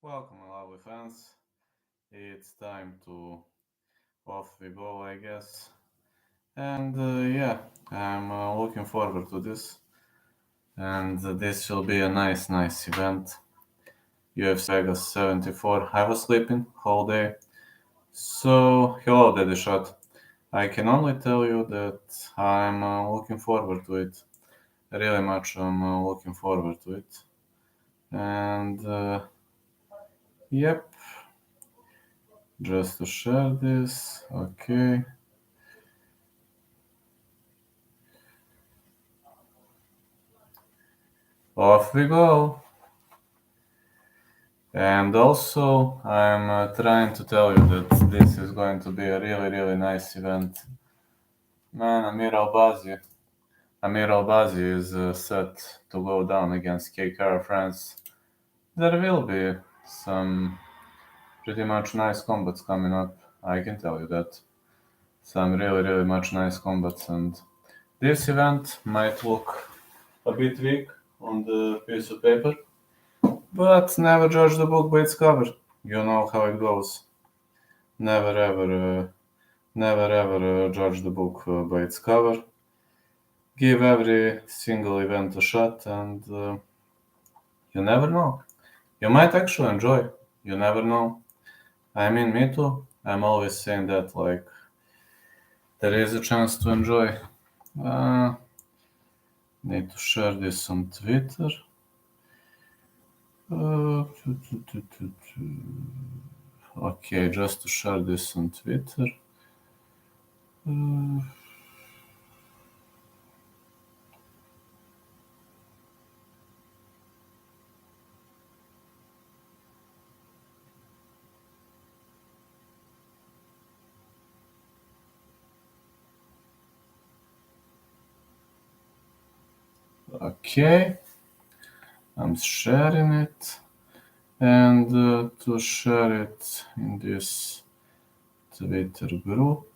Welcome, my lovely fans. It's time to off we go, I guess. And yeah, I'm looking forward to this. And this will be a nice event. UFC Vegas 74. I was sleeping whole day. So, hello, Daddy Shot. I can only tell you that I'm looking forward to it. Really much I'm looking forward to it. And yep, just to share this. Okay. Off we go. And also, I'm trying to tell you that this is going to be a really nice event. Man, Amir Albazi is set to go down against Caceres, France. There will be some pretty much nice combats coming up. I can tell you that. Some really much nice combats, and this event might look a bit weak on the piece of paper. But never judge the book by its cover. You know how it goes. Never ever judge the book by its cover. Give every single event a shot, and you never know. You might actually enjoy. You never know. I mean, me too. I'm always saying that, like, there is a chance to enjoy. Need to share this on Twitter. Okay, just to share this on Twitter. Okay, I'm sharing it, and to share it in this Twitter group.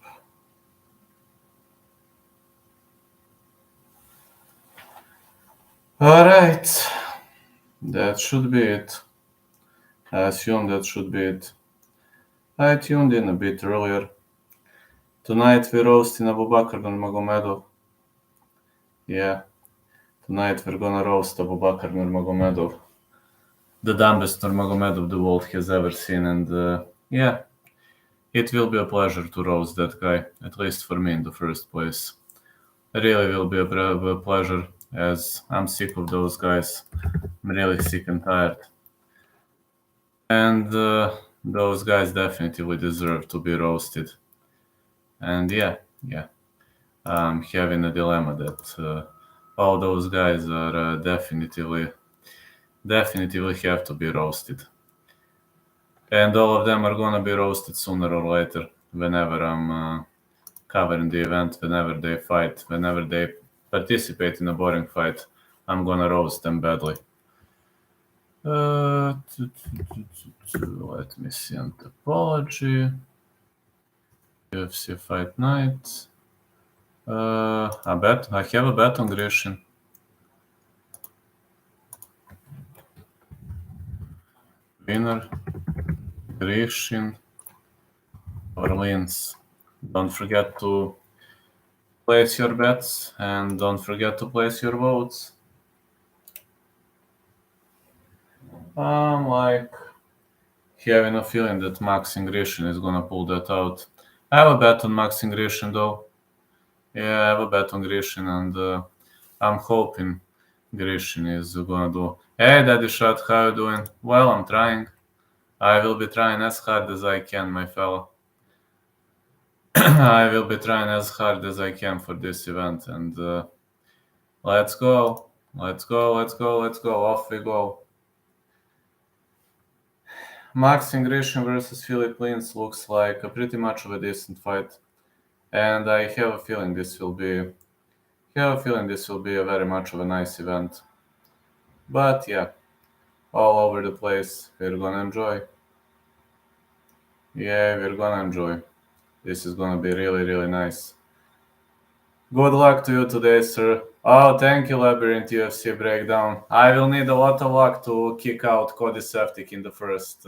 Alright, that should be it. I assume that should be it. I tuned in a bit earlier. Tonight we're roasting Abubakar Nurmagomedov. Yeah, tonight we're gonna roast Abubakar Nurmagomedov. The dumbest Nurmagomedov the world has ever seen, and yeah, it will be a pleasure to roast that guy, at least for me in the first place. It really will be a pleasure, as I'm sick of those guys. I'm really sick and tired. And those guys definitely deserve to be roasted. And yeah, I'm having a dilemma that all those guys are definitely have to be roasted. And all of them are gonna be roasted sooner or later, whenever I'm covering the event, whenever they fight, whenever they participate in a boring fight, I'm gonna roast them badly. Let me see anthropology. UFC Fight Night. I have a bet on Grishin. Winner, Grishin, Orleans. Don't forget to place your bets and don't forget to place your votes. I'm like having a feeling that Maxim Grishin is gonna pull that out. I have a bet on Maxim Grishin though. Yeah, I have a bet on Grishin, and I'm hoping Grishin is gonna do. Hey, Daddy Shot, how you doing? Well, I'm trying. I will be trying as hard as I can, my fella. I will be trying as hard as I can for this event, and let's go. Off we go. Maxim Grishin versus Philipe looks like a pretty much of a decent fight, and I have a feeling this will be a very much of a nice event. But yeah, all over the place, we're gonna enjoy. Yeah, we're gonna enjoy. This is gonna be really nice. Good luck to you today, sir. Oh, thank you, Labyrinth UFC breakdown. I will need a lot of luck to kick out Cody Seftic in the first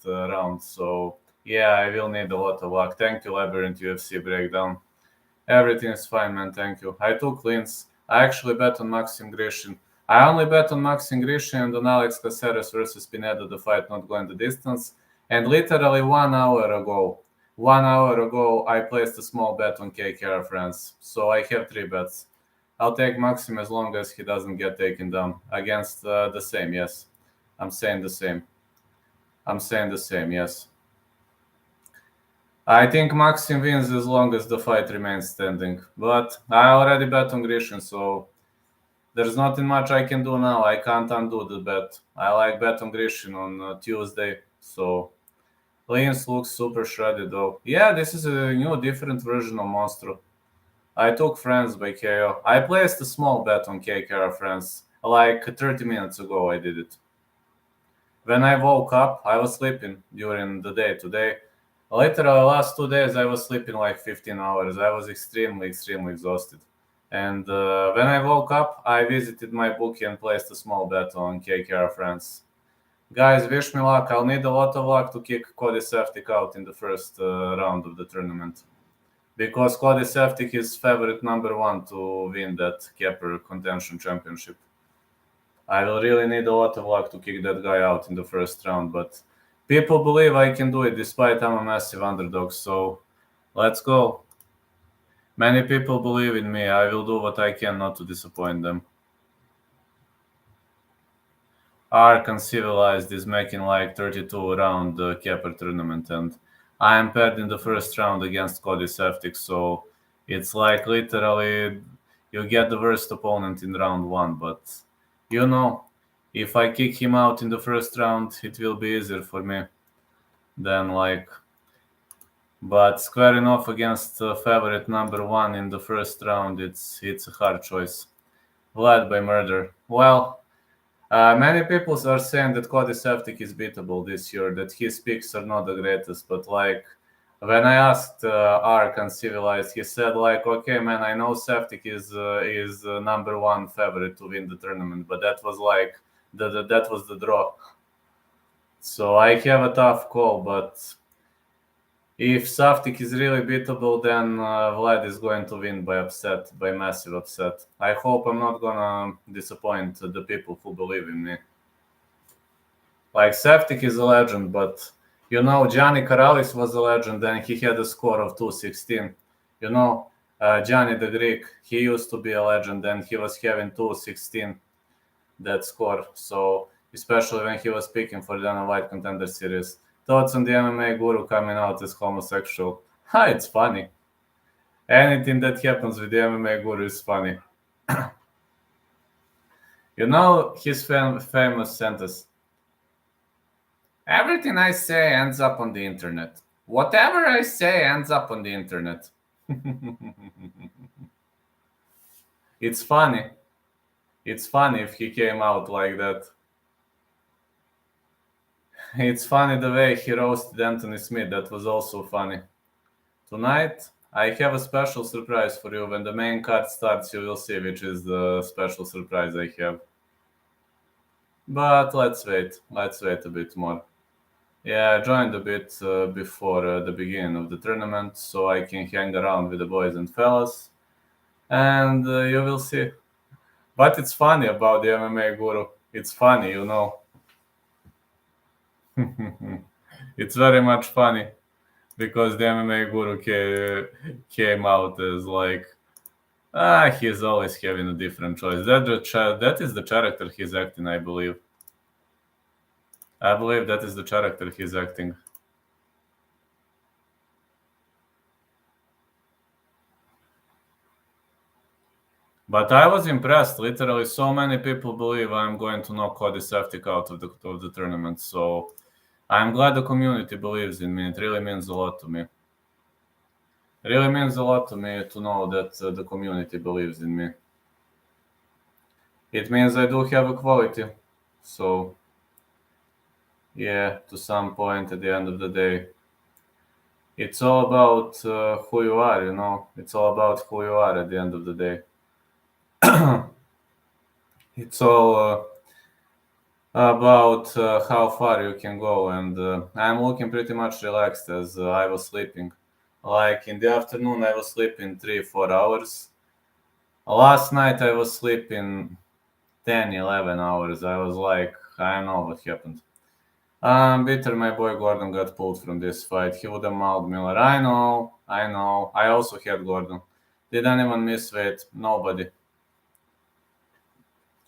round. So yeah, I will need a lot of luck. Thank you, Labyrinth UFC breakdown. Everything is fine, man. Thank you. I took Linz. I actually bet on Maxim Grishin. I only bet on Maxim Grishin and on Alex Caceres versus Pineda, the fight not going the distance. And literally 1 hour ago, I placed a small bet on KKR France. So I have 3 bets. I'll take Maxim as long as he doesn't get taken down against the same. Yes, I'm saying the same. Yes. I think Maxim wins as long as the fight remains standing. But I already bet on Grishin, so there's nothing much I can do now. I can't undo the bet. I like bet on Grishin on Tuesday, so Linz looks super shredded though. Yeah, this is a new, different version of Monstro. I took France by KO. I placed a small bet on KKR France. Like 30 minutes ago, I did it. When I woke up, I was sleeping during the day today. Literally, last 2 days, I was sleeping like 15 hours. I was extremely, extremely exhausted. And when I woke up, I visited my bookie and placed a small bet on KKR France. Guys, wish me luck. I'll need a lot of luck to kick Cody Seftic out in the first round of the tournament. Because Cody Seftic is favorite number 1 to win that Capper Contention Championship. I will really need a lot of luck to kick that guy out in the first round, but people believe I can do it despite I'm a massive underdog, so let's go. Many people believe in me. I will do what I can not to disappoint them. Ark Uncivilized is making like 32 round Capper tournament, and I am paired in the first round against Cody Seftic, so it's like literally you get the worst opponent in round 1, but you know, if I kick him out in the first round, it will be easier for me than like. But squaring off against favorite number 1 in the first round, it's a hard choice. Vlad by murder. Well, many people are saying that Cody Seftic is beatable this year, that his picks are not the greatest, but like when I asked Ark Uncivilized, he said like, okay, man, I know Seftic is number 1 favorite to win the tournament, but that was like that was the draw. So I have a tough call, but if Seftic is really beatable, then Vlad is going to win by upset, by massive upset. I hope I'm not gonna disappoint the people who believe in me. Like Seftic is a legend, but you know, Gianni Karalis was a legend and he had a score of 216. You know, Gianni the Greek, he used to be a legend and he was having 216, that score. So, especially when he was speaking for the Dana White Contender Series. Thoughts on the MMA guru coming out as homosexual? Ha, it's funny. Anything that happens with the MMA guru is funny. You know his famous sentence. Everything I say ends up on the internet. Whatever I say ends up on the internet. It's funny. It's funny if he came out like that. It's funny the way he roasted Anthony Smith. That was also funny. Tonight, I have a special surprise for you. When the main card starts, you will see which is the special surprise I have. But let's wait. Let's wait a bit more. Yeah, I joined a bit before the beginning of the tournament, so I can hang around with the boys and fellas, and you will see. But it's funny about the MMA guru. It's funny, you know. It's very much funny because the MMA guru came out as like, he's always having a different choice. That is the character he's acting, I believe. I believe that is the character he's acting. But I was impressed. Literally, so many people believe I'm going to knock Cody Seftic out of the tournament. So I'm glad the community believes in me. It really means a lot to me. It really means a lot to me to know that the community believes in me. It means I do have a quality. So, yeah, to some point at the end of the day, it's all about who you are, you know. It's all about who you are at the end of the day. It's all about how far you can go, and I'm looking pretty much relaxed as I was sleeping. Like in the afternoon, I was sleeping 3-4 hours. Last night, I was sleeping 10-11 hours. I was like, I don't know what happened. I'm bitter my boy Gordon got pulled from this fight. He would have mauled Miller. I know. I also had Gordon. Did anyone miss weight? Nobody.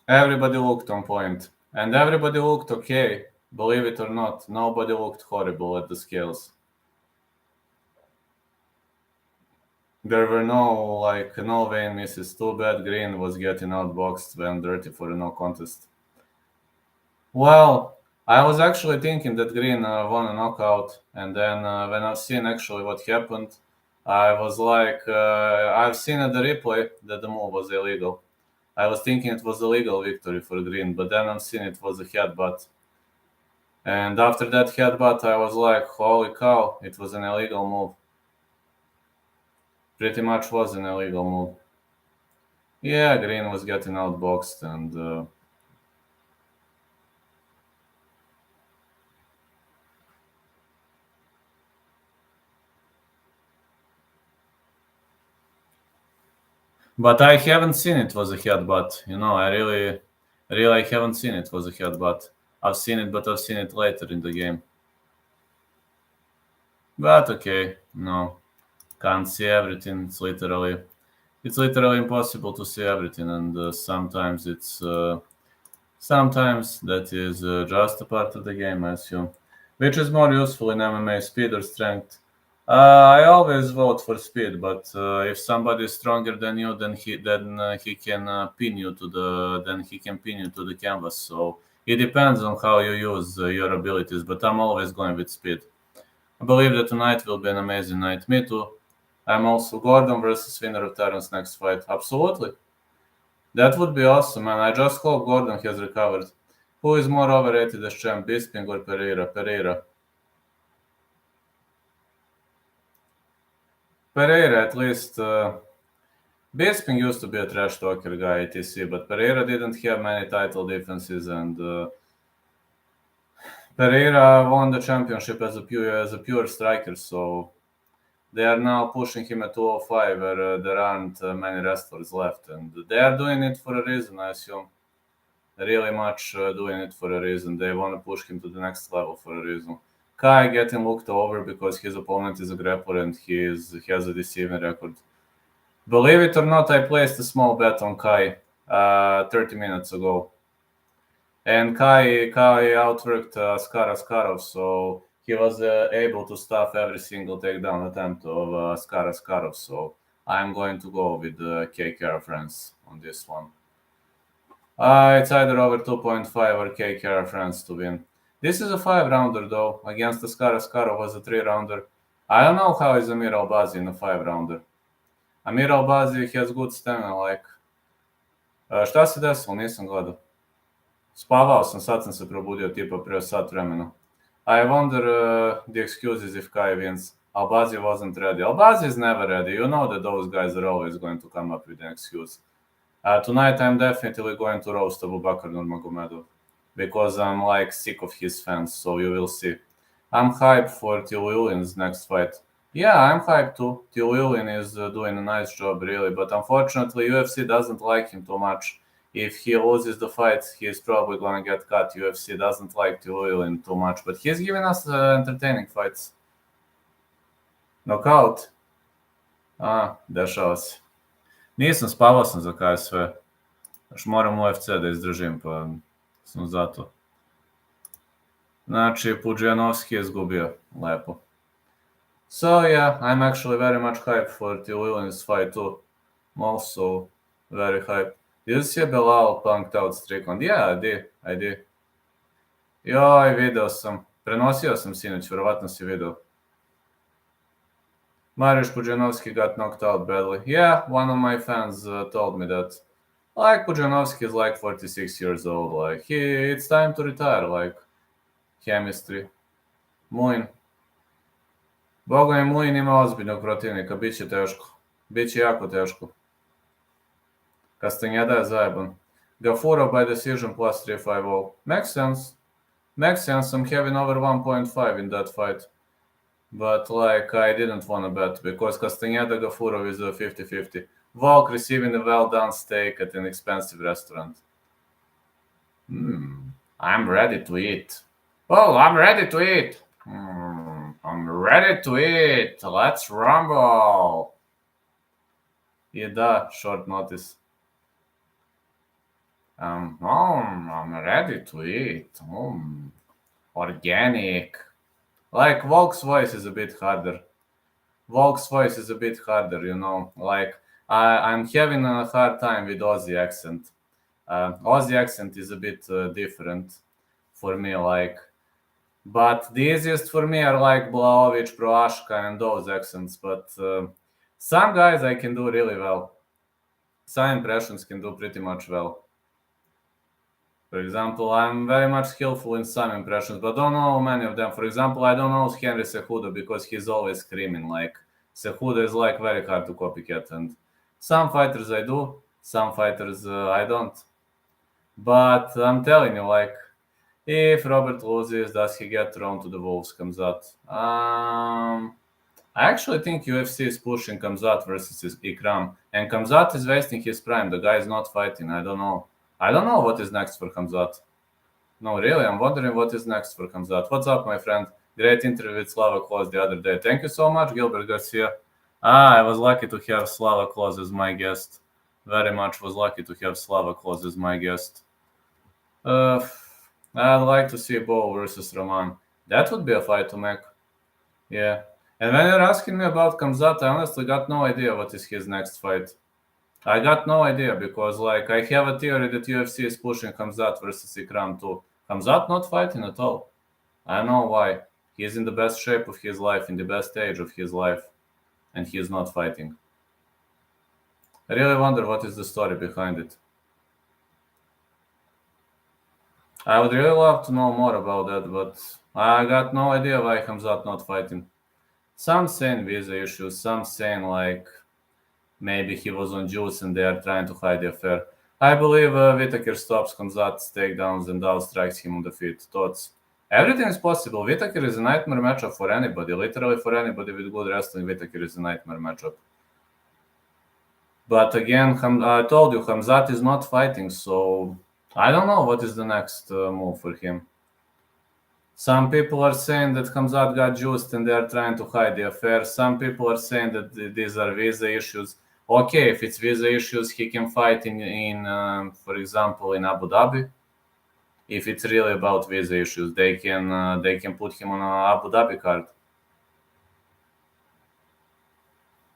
Everybody looked on point. And everybody looked okay. Believe it or not, nobody looked horrible at the scales. There were no vein misses. Too bad Green was getting outboxed when dirty for a no contest. Well, I was actually thinking that Green won a knockout, and then when I've seen actually what happened, I was like, I've seen at the replay that the move was illegal. I was thinking it was a legal victory for Green, but then I've seen it was a headbutt. And after that headbutt, I was like, holy cow, it was an illegal move. Pretty much was an illegal move. Yeah, Green was getting outboxed, and but I haven't seen it was a headbutt. I really I haven't seen it was a headbutt. I've seen it, but I've seen it later in the game. But okay, no, can't see everything. It's literally impossible to see everything, and sometimes that is just a part of the game, I assume. Which is more useful in MMA, speed or strength? I always vote for speed, but if somebody is stronger than you, he can pin you to the canvas. So it depends on how you use your abilities, but I'm always going with speed. I believe that tonight will be an amazing night. Me too. I'm also Gordon versus winner of Tyron's next fight. Absolutely. That would be awesome, and I just hope Gordon has recovered. Who is more overrated as champ, Bisping or Pereira? Pereira, at least. Bisping used to be a trash talker guy, etc., but Pereira didn't have many title defenses, and Pereira won the championship as a pure striker, so they are now pushing him at 205, where there aren't many wrestlers left, and they are doing it for a reason, I assume. Really much doing it for a reason. They want to push him to the next level for a reason. Kai getting looked over because his opponent is a grappler and he has a deceiving record. Believe it or not, I placed a small bet on Kai 30 minutes ago. And Kai outworked Askarov, so he was able to stop every single takedown attempt of Askarov. So I'm going to go with KK France on this one. It's either over 2.5 or KK France to win. This is a 5-rounder though. Against Askarov was a 3-rounder. I don't know how is Amir Albazi in a 5-rounder. Amir Albazi has good stamina, like... šta se desilo? Nisam gledao. Spavao sam, sad sam se probudio tipa pre sat vremena. I wonder the excuses if Kai wins. Albazi wasn't ready. Albazi is never ready. You know that those guys are always going to come up with an excuse. Tonight I'm definitely going to roast Abubakar Nurmagomedov because I'm like sick of his fans, so you will see. I'm hyped for Tilulin's next fight. Yeah, I'm hyped too. Tilulin is doing a nice job, really, but unfortunately UFC doesn't like him too much. If he loses the fight, he's probably going to get cut. UFC doesn't like Tilulin too much, but he's giving us entertaining fights. Knockout? Dešava se. Nisam, spavao sam za KSV. Još moram UFC da izdržim, pa sam zato. Znači, Puđijanovski je izgubio. Lepo. So, yeah, I'm actually very much hyped for Tilulin's fight too. I'm also very hyped. Did you see Belal punked out Strickland? Yeah, I did. Joj, video sam. Prenosio sam sinoć, verovatno si video. Mariusz Pudzianowski got knocked out badly. Yeah, one of my fans told me that. Like, Pudzianowski is like 46 years old. Like, it's time to retire, like, chemistry. Muin. Boga mi Muin ima ozbiljnog protivnika, bit će teško. Biće jako teško. Castañeda je zajeban. Gafurov by decision plus 350. Makes sense. I'm having over 1.5 in that fight. But I didn't want to bet because Castañeda Gafurov is a 50-50. Volk receiving a well-done steak at an expensive restaurant. I'm ready to eat. Oh, I'm ready to eat. I'm ready to eat. Let's rumble. Yeah, short notice. I'm ready to eat. Organic. Volk's voice is a bit harder. I'm having a hard time with Aussie accent. Aussie accent is a bit different for me, but the easiest for me are Blaovic, Proashka, and those accents. But some guys I can do really well. Some impressions can do pretty much well. For example, I'm very much skillful in some impressions, but don't know many of them. For example, I don't know Henry Cejudo because he's always screaming. Cejudo is very hard to copycat, and some fighters I do, some fighters I don't. But I'm telling you, if Robert loses, does he get thrown to the wolves? Khamzat. I actually think UFC is pushing Khamzat versus Ikram, and Khamzat is wasting his prime. The guy is not fighting. I don't know what is next for Khamzat. No, really, I'm wondering what is next for Khamzat. What's up, my friend? Great interview with Slava Kloss the other day. Thank you so much, Gilbert Garcia. I was lucky to have Slava Kloss as my guest. Very much was lucky to have Slava Kloss as my guest. I'd like to see Bo versus Roman. That would be a fight to make. Yeah. And when you're asking me about Khamzat, I honestly got no idea what is his next fight. I got no idea because I have a theory that UFC is pushing Khamzat versus Ikram too. Khamzat not fighting at all. I don't know why. He's in the best shape of his life, in the best age of his life, and he's not fighting. I really wonder what is the story behind it. I would really love to know more about that, but I got no idea why Khamzat not fighting. Some saying visa issues, some saying maybe he was on juice and they are trying to hide the affair. I believe Whittaker stops Khamzat's takedowns and outstrikes him on the feet. Thoughts? Everything is possible. Whittaker is a nightmare matchup for anybody. Literally for anybody with good wrestling, Whittaker is a nightmare matchup. But again, I told you, Khamzat is not fighting, so I don't know what is the next move for him. Some people are saying that Khamzat got juiced and they are trying to hide the affair. Some people are saying that these are visa issues. Okay, if it's visa issues, he can fight in for example, in Abu Dhabi. If it's really about visa issues, they can put him on an Abu Dhabi card.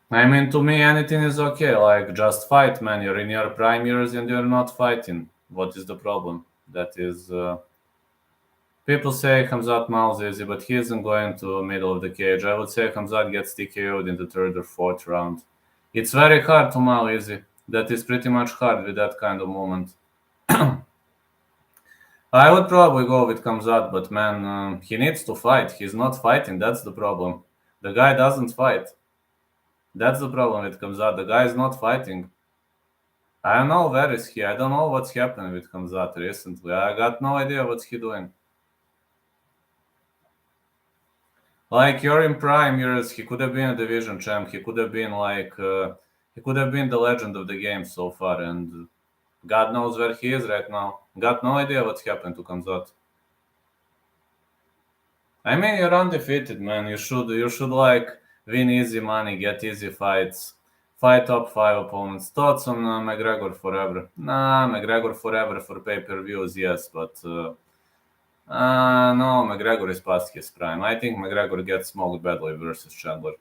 I mean, to me, anything is okay. Just fight, man. You're in your prime years and you're not fighting. What is the problem? That is... People say Khamzat mouths easy, but he isn't going to middle of the cage. I would say Khamzat gets TKO'd in the third or fourth round. It's very hard to mouth easy. That is pretty much hard with that kind of movement. I would probably go with Khamzat, but man, he needs to fight. He's not fighting. That's the problem. The guy doesn't fight. That's the problem with Khamzat. The guy is not fighting. I don't know where is he. I don't know what's happening with Khamzat recently. I got no idea what's he doing. You're in prime years, he could have been a division champ. He could have been he could have been the legend of the game so far, and God knows where he is right now. Got no idea what's happened to Khamzat. I mean, you're undefeated, man. You should win easy money, get easy fights, fight top 5 opponents. Thoughts on McGregor forever? Nah, McGregor forever for pay-per-views, yes, but no, McGregor is past his prime. I think McGregor gets smoked badly versus Chandler.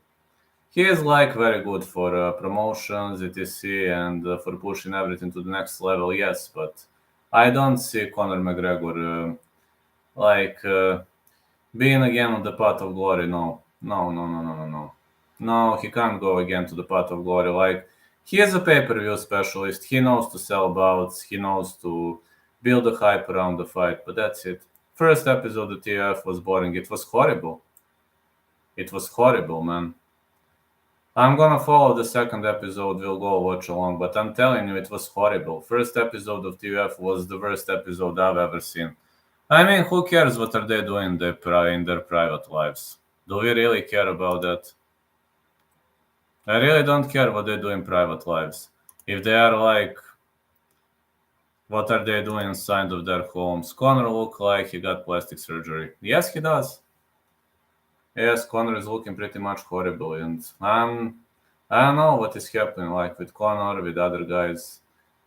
He is very good for promotions, etc., and for pushing everything to the next level, yes, but I don't see Conor McGregor being again on the path of glory. No, he can't go again to the path of glory. He is a pay-per-view specialist. He knows to sell bouts. He knows to build a hype around the fight, but that's it. First episode of TF was boring. It was horrible. It was horrible, man. I'm gonna follow the second episode, we'll go watch along, but I'm telling you, it was horrible. First episode of TUF was the worst episode I've ever seen. I mean, who cares what are they doing in their private lives? Do we really care about that? I really don't care what they do in private lives. If they are like, what are they doing inside of their homes? Conor look like he got plastic surgery. Yes, he does. Yes, Conor is looking pretty much horrible, and I don't know what is happening like with Conor, with other guys.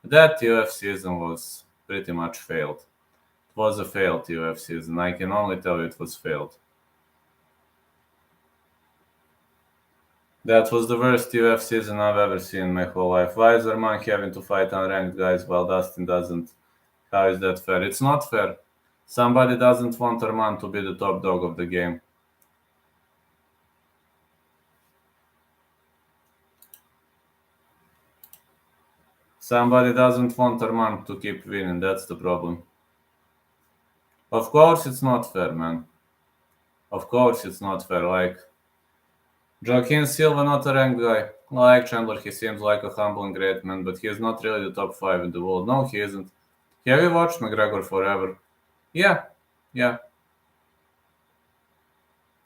That TUF season was pretty much failed. It was a failed TUF season. I can only tell you it was failed. That was the worst TUF season I've ever seen in my whole life. Why is Arman having to fight unranked guys while Dustin doesn't? How is that fair? It's not fair. Somebody doesn't want Arman to be the top dog of the game. Somebody doesn't want Arman to keep winning. That's the problem. Of course it's not fair, man. Of course it's not fair. Like, Joaquin Silva, not a ranked guy. Like Chandler, he seems like a humble and great man, but he is not really the top 5 in the world. No, he isn't. Have you watched McGregor forever? Yeah. Yeah,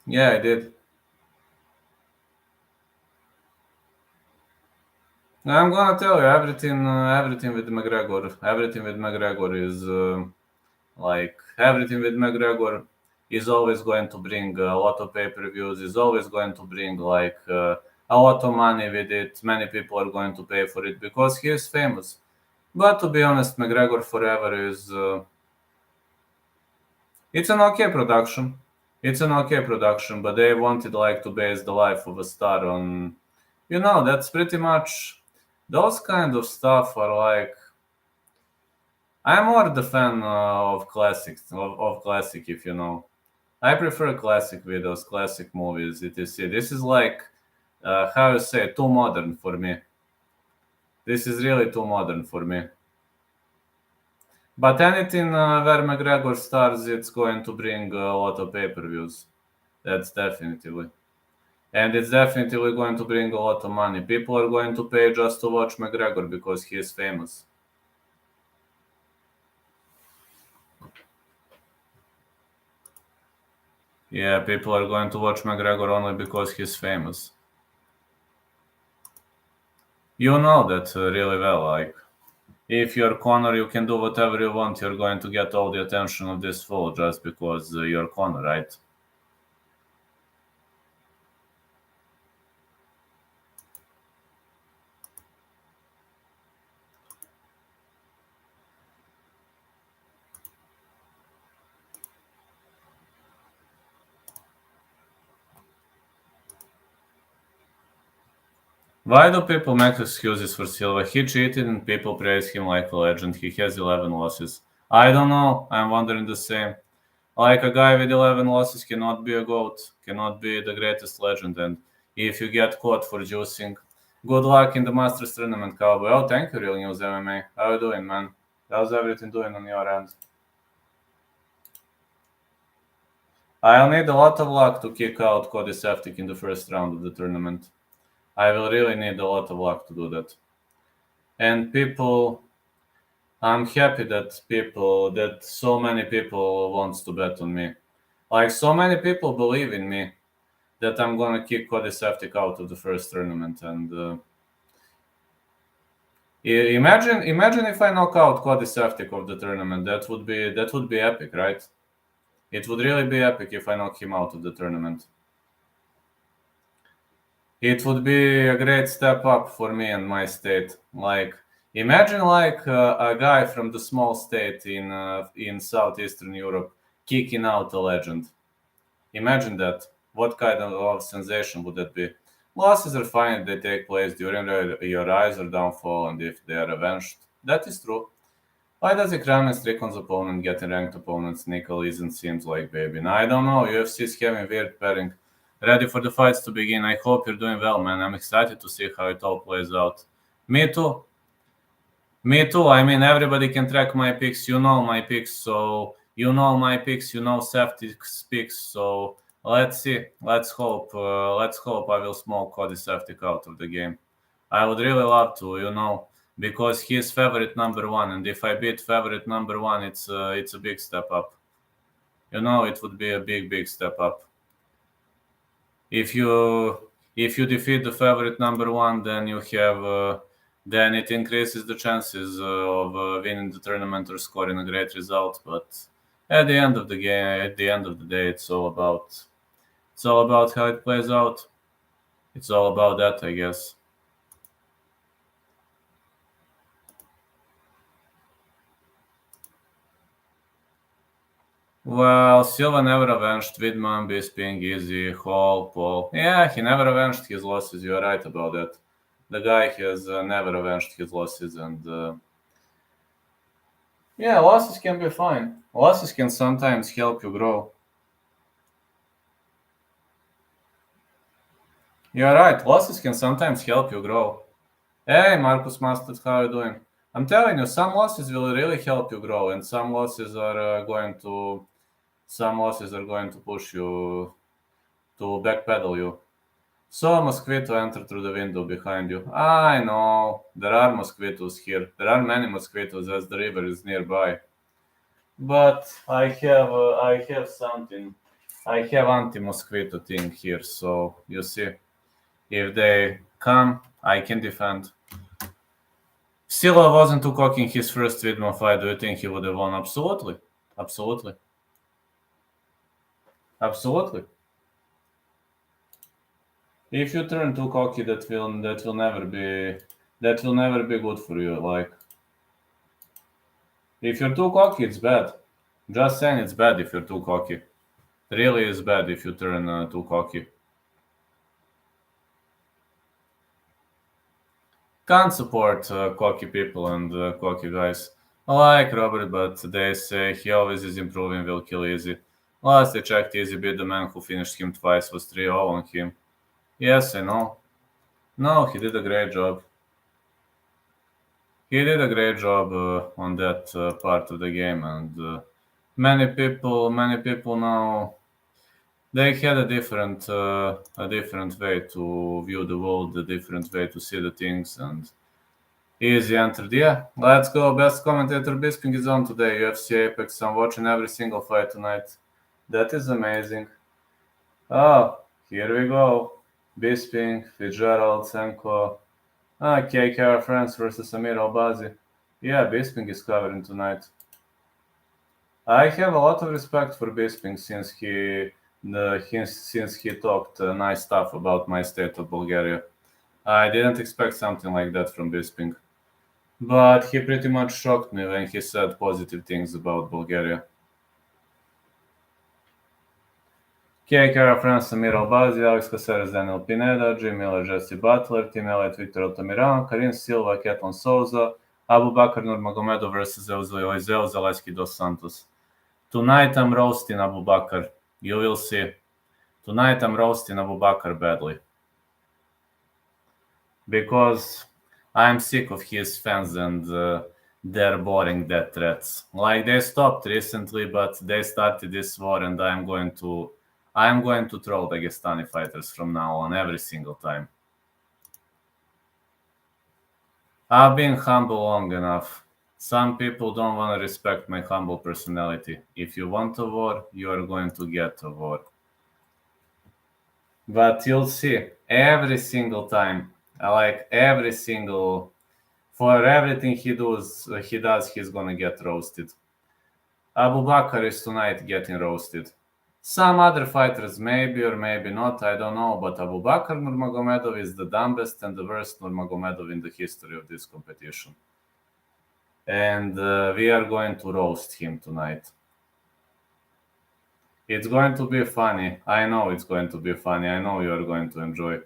I did. I'm gonna tell you everything with McGregor. Everything with McGregor is everything with McGregor is always going to bring a lot of pay-per-views. Is always going to bring a lot of money with it. Many people are going to pay for it because he is famous. But to be honest, McGregor Forever is it's an okay production. It's an okay production, but they wanted to base the life of a star on, that's pretty much those kind of stuff are like. I'm more the fan of classics of classic, if you know. I prefer classic videos, classic movies, etc. This is how you say, too modern for me. This is really too modern for me. But anything where McGregor stars, it's going to bring a lot of pay-per-views. That's definitely. And it's definitely going to bring a lot of money. People are going to pay just to watch McGregor because he is famous. Yeah, people are going to watch McGregor only because he's famous. You know that really well, if you're Conor, you can do whatever you want. You're going to get all the attention of this fool just because you're Conor, right? Why do people make excuses for Silva? He cheated and people praise him like a legend. He has 11 losses. I don't know. I'm wondering the same. Like, a guy with 11 losses cannot be a GOAT, cannot be the greatest legend. And if you get caught for juicing, good luck in the Masters tournament, Cowboy. Oh, thank you, Real News MMA. How you doing, man? How's everything doing on your end? I'll need a lot of luck to kick out Cody Saftik in the first round of the tournament. I will really need a lot of luck to do that. And I'm happy that so many people wants to bet on me. Like, so many people believe in me that I'm gonna kick Cody Saftik out of the first tournament. And imagine if I knock out Cody Saftik of the tournament. That would be epic, right? It would really be epic if I knock him out of the tournament. It would be a great step up for me and my state. Imagine a guy from the small state in southeastern Europe kicking out a legend. Imagine that. What kind of sensation would that be? Losses are fine if they take place during your rise or downfall, and if they are avenged. That is true. Why does a crown and Strickland's opponent getting ranked opponents Nickel isn't seems like baby? Now, I don't know. UFC is having weird pairing. Ready for the fights to begin. I hope you're doing well, man. I'm excited to see how it all plays out. Me too. Me too. I mean, everybody can track my picks. You know my picks, so you know my picks. You know Safety's picks, so Let's see. Let's hope I will smoke Cody Saftik out of the game. I would really love to, because he's favorite number one, and if I beat favorite number one, it's a big step up. It would be a big step up. If you defeat the favorite number one, then you have then it increases the chances of winning the tournament or scoring a great result. But at the end of the game, at the end of the day, it's all about how it plays out. It's all about that, I guess. Well, Silva never avenged Widman, Bisping, Easy, Hall, Paul. Yeah, he never avenged his losses. You're right about that. The guy has never avenged his losses, and yeah, losses can be fine. Losses can sometimes help you grow. You're right. Losses can sometimes help you grow. Hey, Marcus Mustard, how are you doing? I'm telling you, some losses will really help you grow, and some losses are going to push you to backpedal you. So a mosquito entered through the window behind you. I know. There are mosquitoes here. There are many mosquitoes as the river is nearby. But I have something. I have anti-mosquito thing here, so you see. If they come, I can defend. Silva wasn't too cocky in his first Widman fight. Do you think he would have won? Absolutely. Absolutely. Absolutely. If you turn too cocky, that will never be good for you. Like, if you're too cocky, it's bad. Just saying, it's bad if you're too cocky. Really is bad if you turn too cocky. Can't support cocky people and cocky guys. I like Robert, but they say he always is improving, will kill Easy. Last I checked, Easy beat the man who finished him twice, was 3-0 on him. Yes, I know. No, he did a great job. He did a great job on that part of the game, and many people now they had a different way to view the world, a different way to see the things, and Easy entered. Yeah, let's go. Best commentator Bisping is on today. UFC Apex. I'm watching every single fight tonight. That is amazing. Oh, here we go. Bisping, Fitzgerald, Senko. KKR France versus Amir Albazi. Yeah, Bisping is covering tonight. I have a lot of respect for Bisping since he talked nice stuff about my state of Bulgaria. I didn't expect something like that from Bisping. But he pretty much shocked me when he said positive things about Bulgaria. KKR France, Amir Albazi, Alex Caceres, Daniel Pineda, Jim Miller, Jesse Butler, Team Elliott, Victor Altamirano, Karine, Silva, Ketlen, Souza, Abu Bakr Nurmagomedov versus Elizeu, Zaleski, dos Santos. Tonight I'm roasting Abu Bakr. You will see. Tonight I'm roasting Abu Bakr badly. Because I'm sick of his fans and their boring death threats. Like, they stopped recently, but they started this war, and I'm going to troll Dagestani fighters from now on every single time. I've been humble long enough. Some people don't want to respect my humble personality. If you want a war, you are going to get a war. But you'll see, every single time, for everything he does, he's gonna get roasted. Abu Bakr is tonight getting roasted. Some other fighters maybe or maybe not, I don't know, but Abu Bakr Nurmagomedov is the dumbest and the worst Nurmagomedov in the history of this competition. And we are going to roast him tonight. It's going to be funny. I know it's going to be funny. I know you are going to enjoy.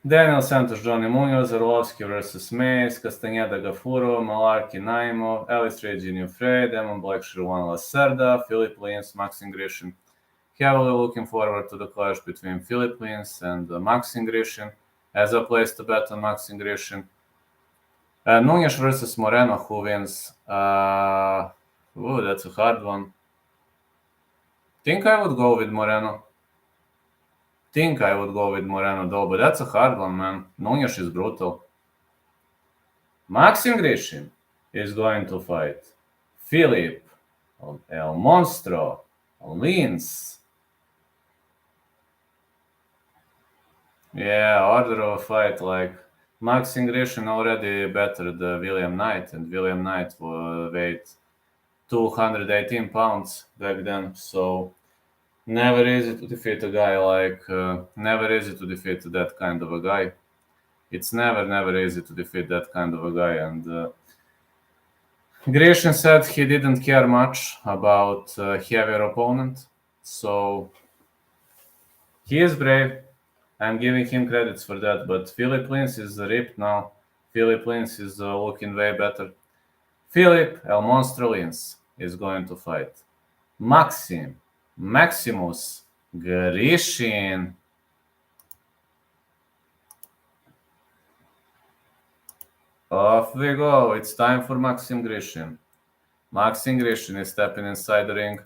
Daniel Santos, Johnny Munoz, Arlovski versus Mace, Castañeda, Gafurov, Mullarkey, Naimov, Elise, Jinh, Frey, Demon, Blackshear, Luan, Lacerda, Philipe, Maxim, Grishin. Heavily looking forward to the clash between Philipe and Maxim, Grishin, as a place to bet on Maxim, Grishin. Nunes versus Moreno, who wins? That's a hard one. Think I would go with Moreno. Though, but that's a hard one, man. Nunes is brutal. Maxim Grishin is going to fight Philipe, El Monstro, Linz. Yeah, order of a fight, like Maxim Grishin already bettered William Knight, and William Knight weighed 218 pounds back then, so never easy to defeat a guy never easy to defeat that kind of a guy. It's never easy to defeat that kind of a guy, and Grishin said he didn't care much about heavier opponent, so he is brave. I'm giving him credits for that, but Philipe Linz is ripped now. Philipe Linz is looking way better. Philipe El Monstro Linz is going to fight Maximus Grishin. Off we go. It's time for Maxim Grishin. Maxim Grishin is stepping inside the ring.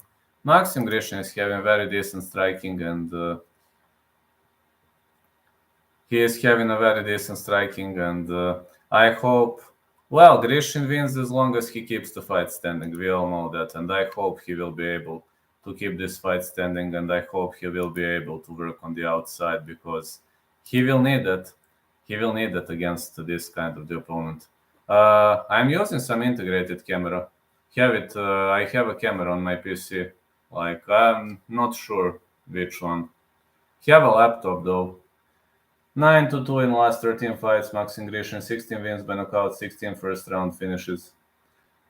Maxim Grishin is having very decent striking, and I hope, well, Grishin wins as long as he keeps the fight standing. We all know that, and I hope he will be able to keep this fight standing, and I hope he will be able to work on the outside, because he will need that. He will need that against this kind of the opponent. I'm using some integrated camera. I have a camera on my PC. Like, I'm not sure which one. Have a laptop though. 9-2 in the last 13 fights. Maxim Grishin, 16 wins by knockout, 16 first round finishes.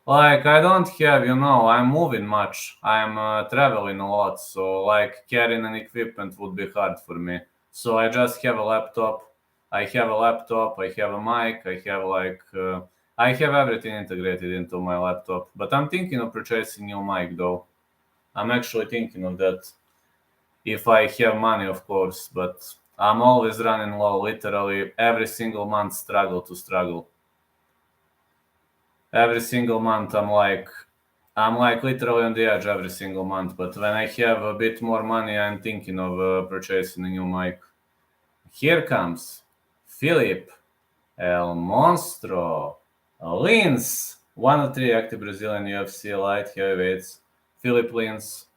Like, I don't have, I'm moving much. I'm traveling a lot, so like carrying an equipment would be hard for me. So I just have a laptop. I have a mic, I have everything integrated into my laptop. But I'm thinking of purchasing new mic though. I'm actually thinking of that. If I have money, of course, but I'm always running low, literally every single month struggle. Every single month I'm like literally on the edge every single month. But when I have a bit more money, I'm thinking of purchasing a new mic. Here comes Philipe El Monstro Linz, 103 active Brazilian UFC light heavyweights. Philipe Linz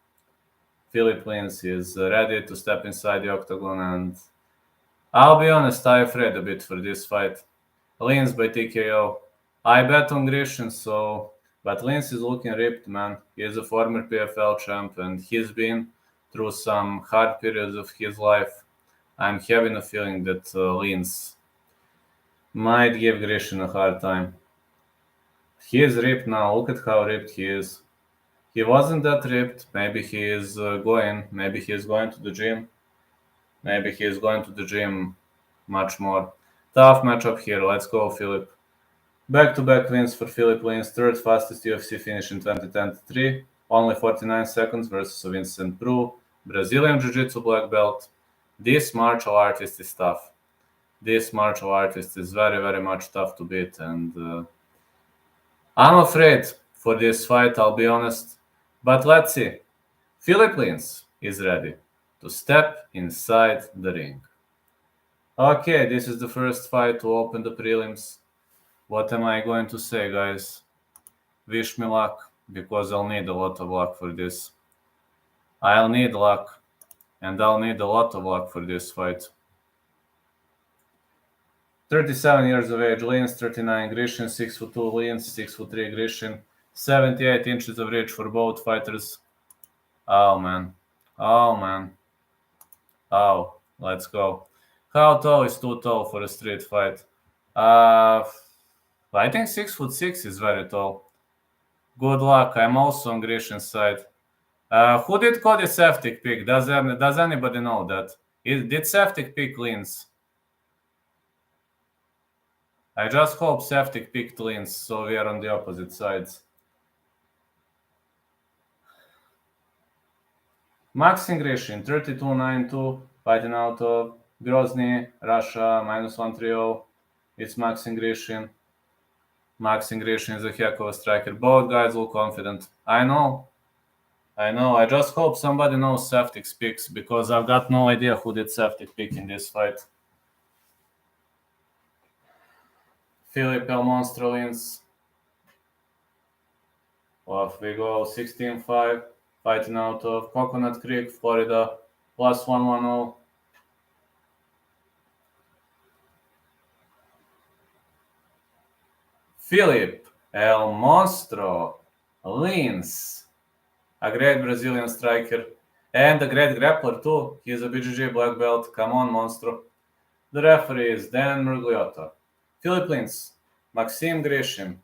is ready to step inside the octagon, and I'll be honest, I'm afraid a bit for this fight. Linz by TKO. I bet on Grishin, but Linz is looking ripped, man. He is a former PFL champ, and he's been through some hard periods of his life. I'm having a feeling that Linz might give Grishin a hard time. He is ripped now. Look at how ripped he is. He wasn't that ripped. Maybe he is going to the gym. Maybe he is going to the gym much more. Tough matchup here. Let's go, Philipe. Back-to-back wins for Philipe Linz. Third fastest UFC finish in 2023. Only 49 seconds versus a Vincent Pru. Brazilian Jiu-Jitsu black belt. This martial artist is tough. This martial artist is very, very much tough to beat. And I'm afraid for this fight, I'll be honest. But let's see. Philipe Linz is ready to step inside the ring. Okay, this is the first fight to open the prelims. What am I going to say, guys? Wish me luck, because I'll need a lot of luck for this. I'll need luck, and I'll need a lot of luck for this fight. 37 years of age, Linz, 39 Grishin, 6'2" Linz, 6'3" Grishin, 78 inches of reach for both fighters. Oh, man. Oh, let's go. How tall is too tall for a street fight? I think 6'6" is very tall. Good luck. I'm also on Grishin's side. Who did Cody Saftik pick? Does anybody know that? Did Saftik pick Linz? I just hope Saftik picked Linz, so we are on the opposite sides. Maxim Grishin, 32-9-2, fighting out of Grozny, Russia, -130. It's Maxim Grishin. Maxim Grishin is a heck of a striker. Both guys look confident. I know. I know. I just hope somebody knows Saftik's picks because I've got no idea who did Saftik pick in this fight. Philipe El Monstro wins. Off we go. 16-5. Fighting out of Coconut Creek, Florida. Plus 110. Philipe El Monstro wins. A great Brazilian striker. And a great grappler too. He's a BJJ black belt. Come on, Monstro. The referee is Dan Murgliota. Philipe wins. Maxim Grishin.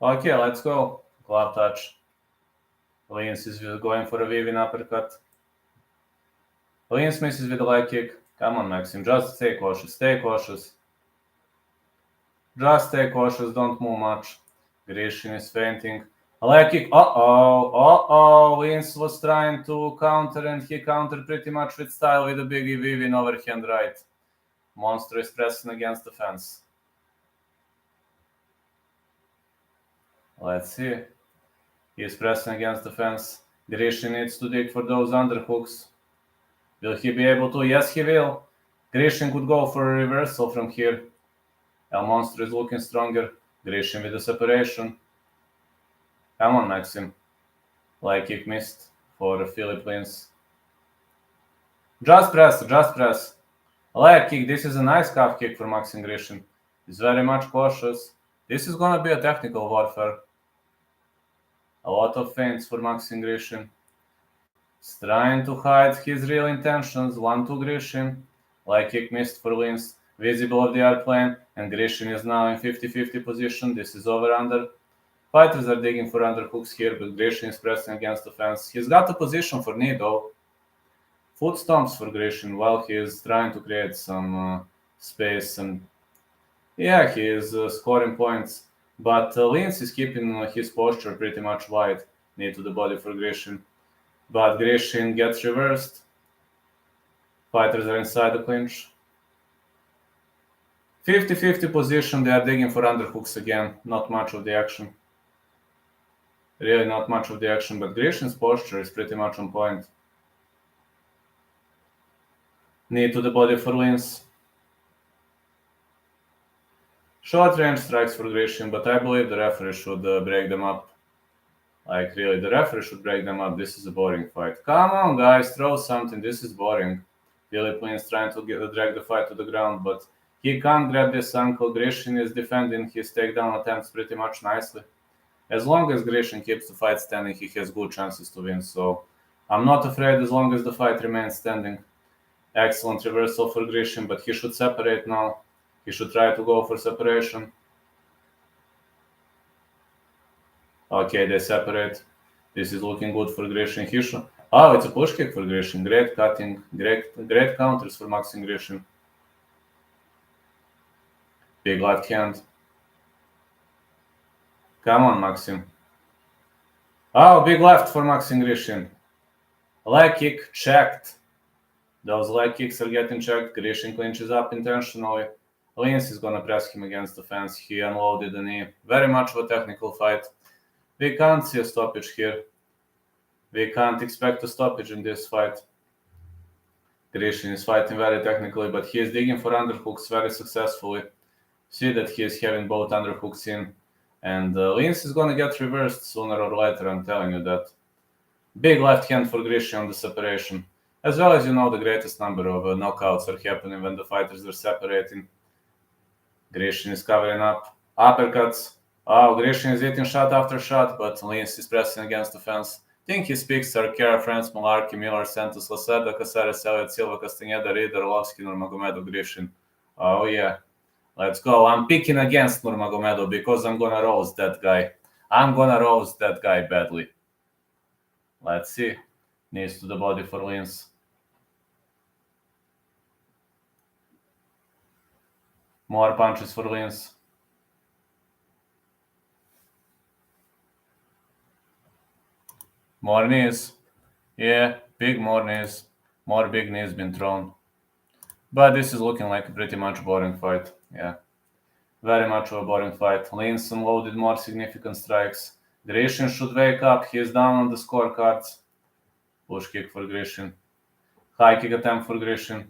Okay, let's go. Glove touch. Lins is going for a weaving uppercut. Lins misses with a leg kick. Come on, Maxim. Just stay cautious. Stay cautious. Just stay cautious. Don't move much. Grishin is fainting. A leg kick. Uh-oh. Lins was trying to counter and he countered pretty much with style with a big weaving overhand right. Monster is pressing against the fence. Let's see. He is pressing against the fence. Grishin needs to dig for those underhooks. Will he be able to? Yes, he will. Grishin could go for a reversal from here. El Monstro is looking stronger. Grishin with the separation. Come on, Maxim. Leg kick missed for Philipe wins. Just press, just press. Leg kick. This is a nice calf kick for Maxim Grishin. He's very much cautious. This is going to be a technical warfare. A lot of feints for Maxim Grishin. He's trying to hide his real intentions. 1-2 Grishin. Leg kick missed for Lins. Visible of the airplane. And Grishin is now in 50-50 position. This is over-under. Fighters are digging for underhooks here, but Grishin is pressing against the fence. He's got a position for knee though. Foot stomps for Grishin while he is trying to create some space. And yeah, he is scoring points. But Lins is keeping his posture pretty much wide. Knee to the body for Grishin. But Grishin gets reversed. Fighters are inside the clinch. 50-50 position. They are digging for underhooks again. Not much of the action. Really not much of the action, but Grishin's posture is pretty much on point. Knee to the body for Lins. Short range strikes for Grishin, but I believe the referee should break them up. Like, really, the referee should break them up. This is a boring fight. Come on, guys, throw something. This is boring. Philipe is trying to drag the fight to the ground, but he can't grab this ankle. Grishin is defending his takedown attempts pretty much nicely. As long as Grishin keeps the fight standing, he has good chances to win. So I'm not afraid as long as the fight remains standing. Excellent reversal for Grishin, but he should separate now. He should try to go for separation. Okay, they separate. This is looking good for Grishin. Oh, it's a push kick for Grishin. Great cutting. Great counters for Maxim Grishin. Big left hand. Come on, Maxim. Oh, big left for Maxim Grishin. Leg kick checked. Those leg kicks are getting checked. Grishin clinches up intentionally. Lins is gonna press him against the fence. He unloaded the knee. Very much of a technical fight. We can't see a stoppage here. We can't expect a stoppage in this fight. Grishin is fighting very technically, but he is digging for underhooks very successfully. See that he is having both underhooks in. And Lins is gonna get reversed sooner or later, I'm telling you that. Big left hand for Grishin on the separation. As well as you know, the greatest number of knockouts are happening when the fighters are separating. Grishin is covering up. Uppercuts. Oh, Grishin is hitting shot after shot, but Lins is pressing against the fence. I think his picks are Kara, France, Mullarkey, Miller, Santos, Lacerda, Caceres, Elliott, Silva, Castañeda, Reed, Arlovski, Nurmagomedov, Grishin. Oh yeah. Let's go. I'm picking against Nurmagomedov because I'm gonna roast that guy. I'm gonna roast that guy badly. Let's see. Knees to the body for Lins. More punches for Lins. More knees. Yeah, big more knees. More big knees been thrown. But this is looking like a pretty much boring fight. Yeah. Very much of a boring fight. Lince unloaded more significant strikes. Grishin should wake up. He's down on the scorecards. Push kick for Grishin. High kick attempt for Grishin.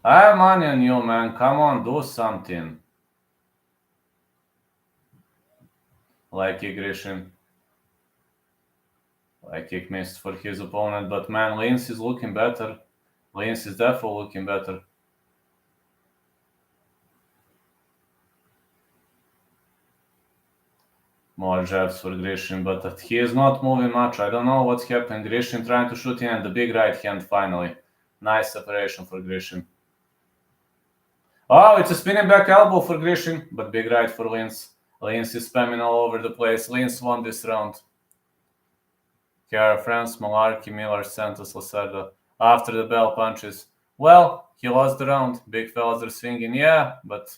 I have money on you, man. Come on, do something. Like kick Grishin. Like kick missed for his opponent, but man, Lince is looking better. Lince is definitely looking better. More jabs for Grishin, but he is not moving much. I don't know what's happening. Grishin trying to shoot in, and the big right hand finally. Nice separation for Grishin. Oh, it's a spinning back elbow for Grishin, but big right for Lince. Lince is spamming all over the place. Lince won this round. Here are France, Mullarkey, Miller, Santos, Lacerda. After the bell punches. Well, he lost the round. Big fellas are swinging. Yeah, but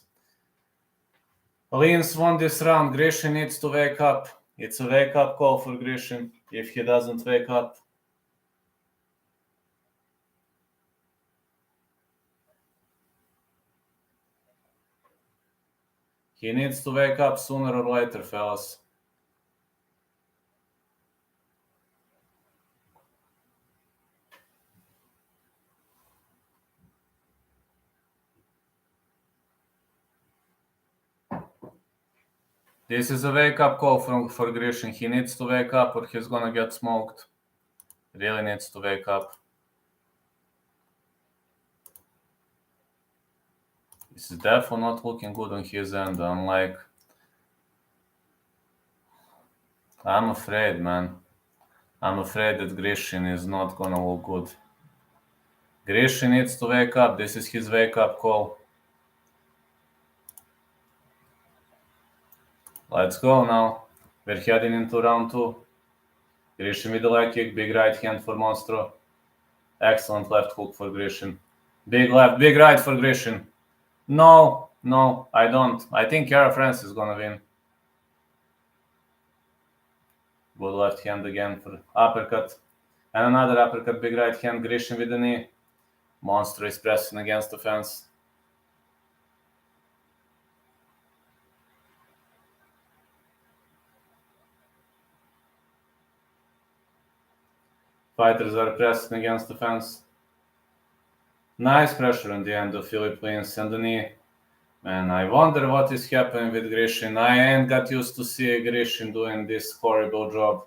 Lince won this round. Grishin needs to wake up. It's a wake-up call for Grishin. If he doesn't wake up, he needs to wake up sooner or later, fellas. This is a wake-up call for Grishin. He needs to wake up or he's gonna get smoked. Really needs to wake up. This is definitely not looking good on his end. I'm afraid, man. I'm afraid that Grishin is not gonna look good. Grishin needs to wake up. This is his wake-up call. Let's go now. We're heading into round 2. Grishin with the leg kick. Big right hand for Monstro. Excellent left hook for Grishin. Big left, big right for Grishin. No, I don't. I think Yara France is gonna win. Good left hand again for uppercut. And another uppercut, big right hand, Grishin with the knee. Monster is pressing against the fence. Fighters are pressing against the fence. Nice pressure on the end of Philipe Lince and the knee. Man, I wonder what is happening with Grishin. I ain't got used to seeing Grishin doing this horrible job.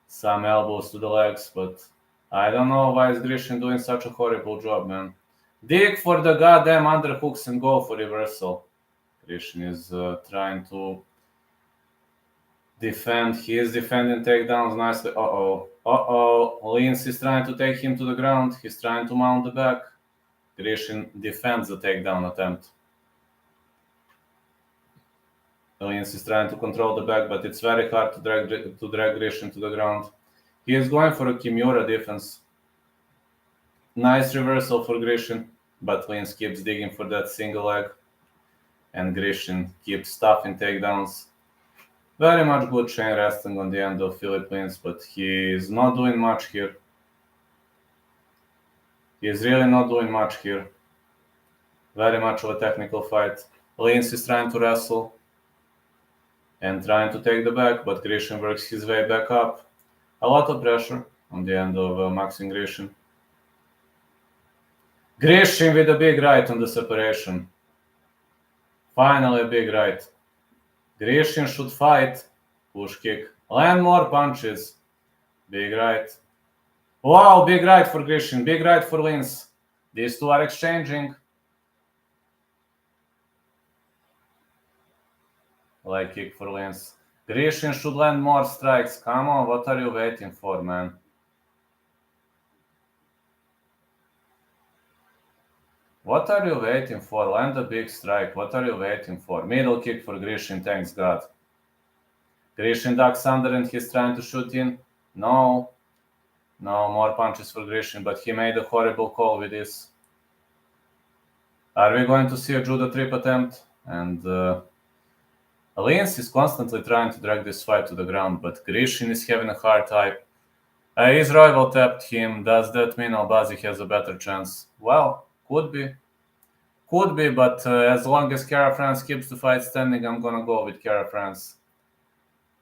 Some elbows to the legs, but I don't know why is Grishin doing such a horrible job, man. Dig for the goddamn underhooks and go for reversal. Grishin is trying to defend. He is defending takedowns nicely. Lince is trying to take him to the ground. He's trying to mount the back. Grishin defends the takedown attempt. Lince is trying to control the back, but it's very hard to drag Grishin to the ground. He is going for a Kimura defense. Nice reversal for Grishin, but Lince keeps digging for that single leg. And Grishin keeps stuffing takedowns. Very much good chain wrestling on the end of Philipe Lince, but he is not doing much here. He is really not doing much here. Very much of a technical fight. Lince is trying to wrestle and trying to take the back, but Grishin works his way back up. A lot of pressure on the end of Maxim Grishin. Grishin with a big right on the separation. Finally a big right. Grishin should fight. Push kick. Land more punches. Big right. Wow, big right for Grishin. Big right for Lince. These two are exchanging. Leg kick for Lince. Grishin should land more strikes. Come on, what are you waiting for, man? What are you waiting for? Land a big strike. What are you waiting for? Middle kick for Grishin, thanks God. Grishin ducks under and he's trying to shoot in. No, more punches for Grishin, but he made a horrible call with this. Are we going to see a judo trip attempt? And Elise is constantly trying to drag this fight to the ground, but Grishin is having a hard time. His rival tapped him. Does that mean Albazi has a better chance? Well, could be. Could be, but as long as Kara France keeps the fight standing, I'm gonna go with Kara France.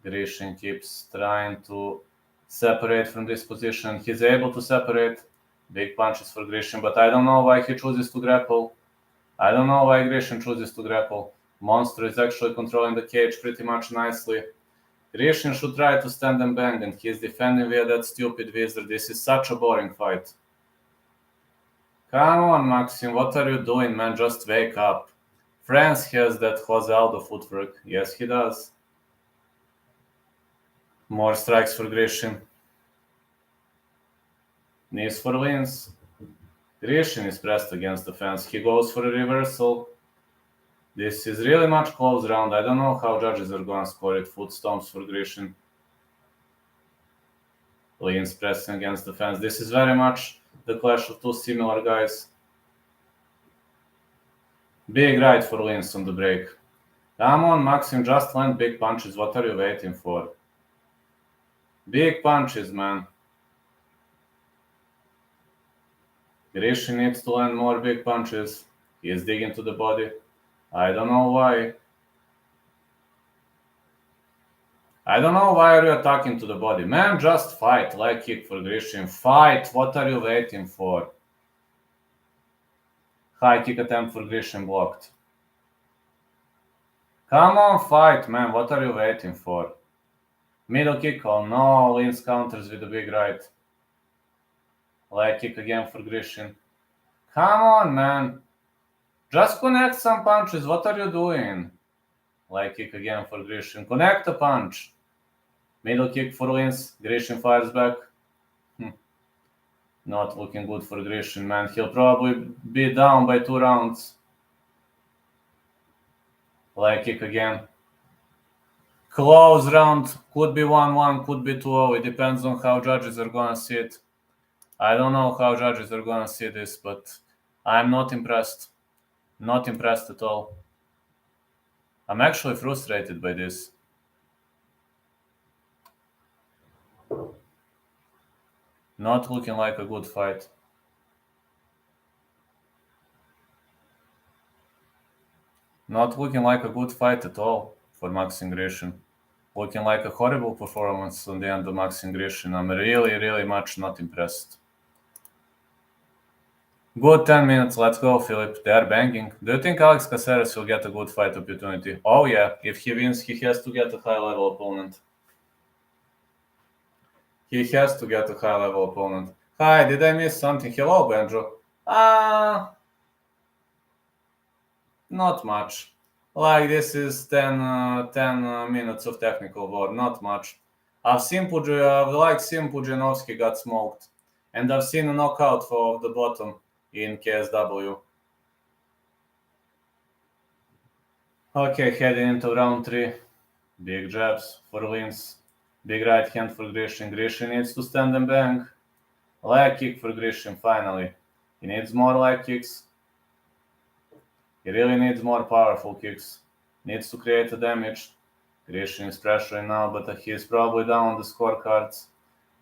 Grishin keeps trying to separate from this position. He's able to separate. Big punches for Grishin, but I don't know why he chooses to grapple. I don't know why Grishin chooses to grapple. Monster is actually controlling the cage pretty much nicely. Grishin should try to stand and bang, and he's defending via that stupid wizard. This is such a boring fight. Come on, Maxim, what are you doing, man? Just wake up. France has that Jose Aldo footwork. Yes, he does. More strikes for Grishin. Knees for wins. Grishin is pressed against the fence. He goes for a reversal. This is really much close round. I don't know how judges are going to score it. Foot stomps for Grishin. Leans pressing against the fence. This is very much the clash of two similar guys. Big right for Leans on the break. Come on, Maxim, just land big punches. What are you waiting for? Big punches, man. Grishin needs to land more big punches. He is digging to the body. I don't know why. I don't know why are you attacking to the body. Man, just fight. Leg kick for Grishin. Fight. What are you waiting for? High kick attempt for Grishin blocked. Come on, fight, man. What are you waiting for? Middle kick. Oh no. Leans counters with a big right. Leg kick again for Grishin. Come on, man. Just connect some punches. What are you doing? Leg kick again for Grishin. Connect a punch. Middle kick for Leans. Grishin fires back. Not looking good for Grishin, man. He'll probably be down by 2 rounds. Leg kick again. Close round. Could be 1-1, could be 2-0. It depends on how judges are going to see it. I don't know how judges are going to see this, but I'm not impressed. Not impressed at all. I'm actually frustrated by this. Not looking like a good fight. Not looking like a good fight at all for Maxim Grishin. Looking like a horrible performance on the end of Maxim Grishin. I'm really, really much not impressed. Good 10 minutes. Let's go, Philipe. They are banging. Do you think Alex Caceres will get a good fight opportunity? Oh, yeah. If he wins, he has to get a high-level opponent. He has to get a high-level opponent. Hi, did I miss something? Hello, Benjo. Not much. Like, this is 10 minutes of technical war. Not much. I've seen Pudzianowski got smoked. And I've seen a knockout for the bottom in KSW. Okay, heading into round 3. Big jabs for Leans. Big right hand for Grishin. Grishin needs to stand and bang. Leg kick for Grishin, finally. He needs more leg kicks. He really needs more powerful kicks. Needs to create a damage. Grishin is pressuring now, but he is probably down on the scorecards.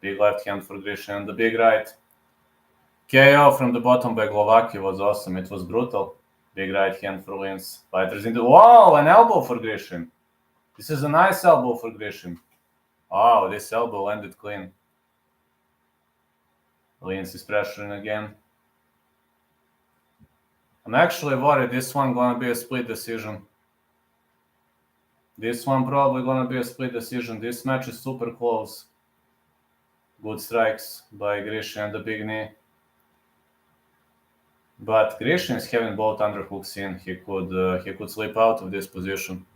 Big left hand for Grishin and the big right. KO from the bottom by Glovaki was awesome. It was brutal. Big right hand for Leans. Fighters into... Wow, an elbow for Grishin. This is a nice elbow for Grishin. Wow, this elbow landed clean. Leans is pressuring again. I'm actually worried this one gonna be a split decision. This one probably gonna be a split decision. This match is super close. Good strikes by Grishin and the big knee. But Grishin is having both underhooks in. He could slip out of this position.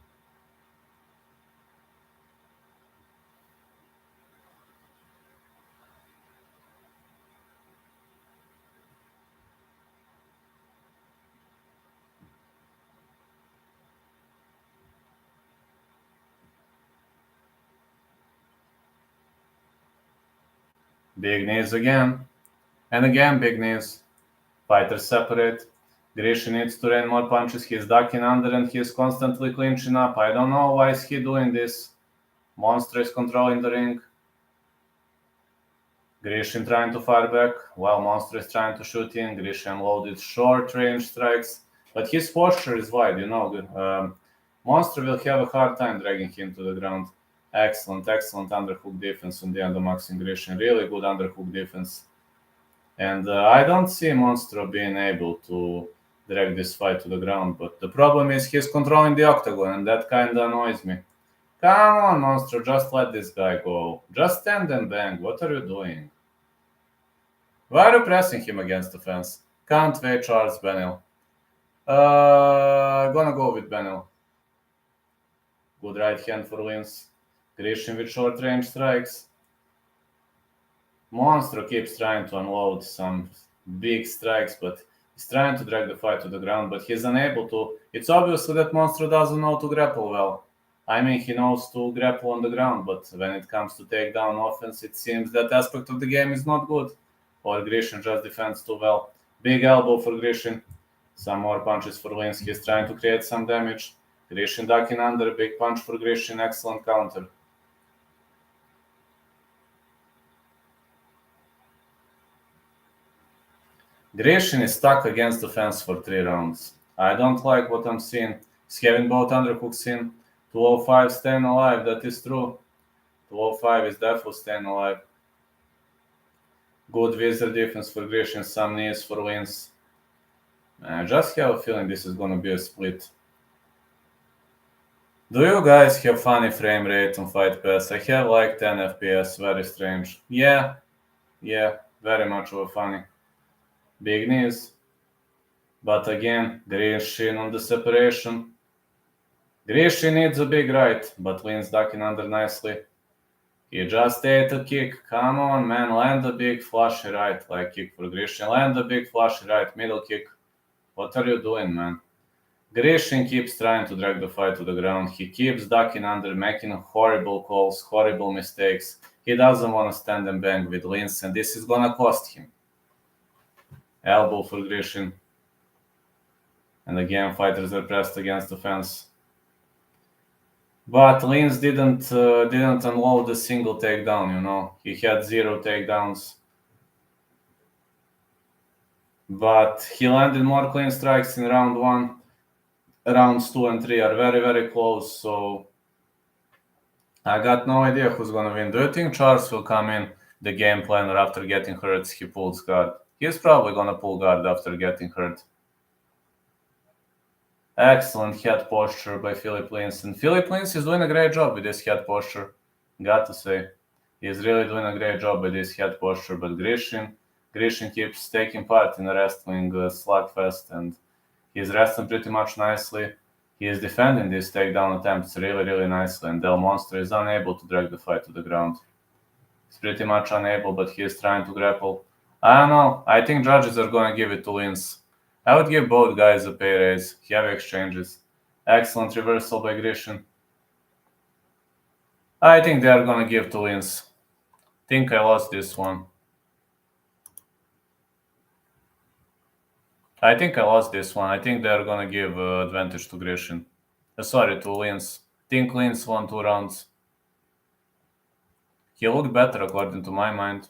Big knees again. And again big knees. Fighters separate. Grishin needs to rain more punches. He's ducking under and he's constantly clinching up. I don't know why is he doing this. Monster is controlling the ring. Grishin trying to fire back while Monster is trying to shoot in. Grishin loaded short range strikes, but his posture is wide, Monster will have a hard time dragging him to the ground. Excellent underhook defense on the end of Maxim Grishin. Really good underhook defense. And I don't see Monster being able to drag this fight to the ground, but the problem is he's controlling the octagon, and that kind of annoys me. Come on, Monster, just let this guy go. Just stand and bang. What are you doing? Why are you pressing him against the fence? Can't wait, Charles Benil. Gonna go with Benil. Good right hand for wins. Grishin with short range strikes. Monster keeps trying to unload some big strikes, but he's trying to drag the fight to the ground, but he's unable to. It's obviously that Monster doesn't know to grapple well. I mean, he knows to grapple on the ground, but when it comes to takedown offense, it seems that aspect of the game is not good. Or Grishin just defends too well. Big elbow for Grishin. Some more punches for Linz. He's trying to create some damage. Grishin ducking under. Big punch for Grishin. Excellent counter. Grishin is stuck against the fence for 3 rounds. I don't like what I'm seeing. He's having both underhooks in. 205 staying alive. That is true. 205 is definitely staying alive. Good wizard defense for Grishin. Some knees for Linz. I just have a feeling this is going to be a split. Do you guys have funny frame rate on Fight Pass? I have like 10 FPS, very strange. Yeah, very much of a funny. Big knees. But again, Grishin on the separation. Grishin needs a big right, but Linz ducking under nicely. He just ate a kick. Come on, man, land a big flashy right, like kick for Grishin. Land a big flashy right, middle kick. What are you doing, man? Grishin keeps trying to drag the fight to the ground. He keeps ducking under, making horrible calls, horrible mistakes. He doesn't want to stand and bang with Linz, and this is gonna cost him. Elbow for Grishin. And again, fighters are pressed against the fence. But Linz didn't unload a single takedown, He had 0 takedowns. But he landed more clean strikes in round 1. Rounds 2 and 3 are very, very close, so I got no idea who's gonna win. Do you think Charles will come in the game plan, or after getting hurt he pulls guard? He's probably gonna pull guard after getting hurt. Excellent head posture by Philipe Linz. And Philipe Linz is doing a great job with this head posture. Got to say. He's really doing a great job with this head posture. But Grishin keeps taking part in the wrestling slugfest, and he's wrestling pretty much nicely. He is defending these takedown attempts really, really nicely. And Del Monster is unable to drag the fight to the ground. He's pretty much unable, but he is trying to grapple. I don't know. I think judges are going to give it to Linz. I would give both guys a pay raise. Heavy exchanges. Excellent reversal by Grishin. I think they are going to give to Linz. Think I lost this one. I think they are going to give advantage to Grishin. Sorry, to Linz. Think Linz won 2 rounds. He looked better according to my mind.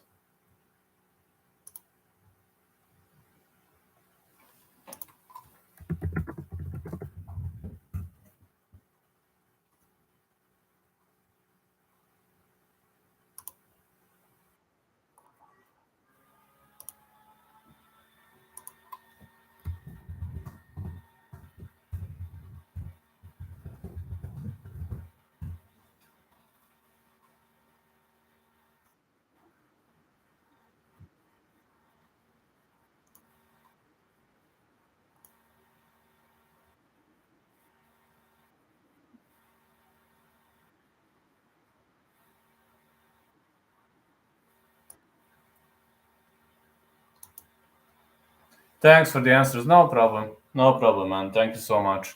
Thanks for the answers. No problem. No problem, man. Thank you so much.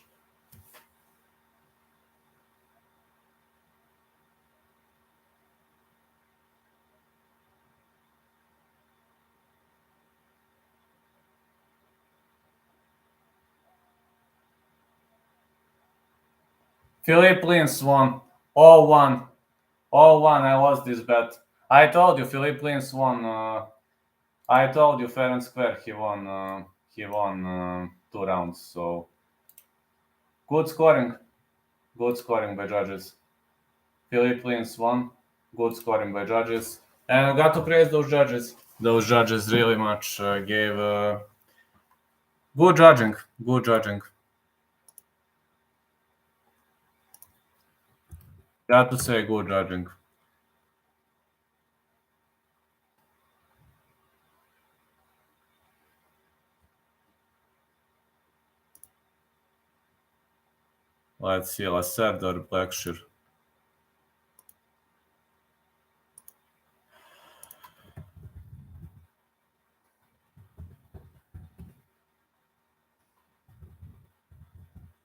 Philipe Lins won. All one. I lost this bet. I told you Philipe Lins won. I told you fair and square. He won 2 rounds. So good scoring. Good scoring by judges. Philipe Lins won. Good scoring by judges. And I got to praise those judges. Those judges really much gave good judging. Good judging. Got to say good judging. Let's see, Lacerda or Blackshear.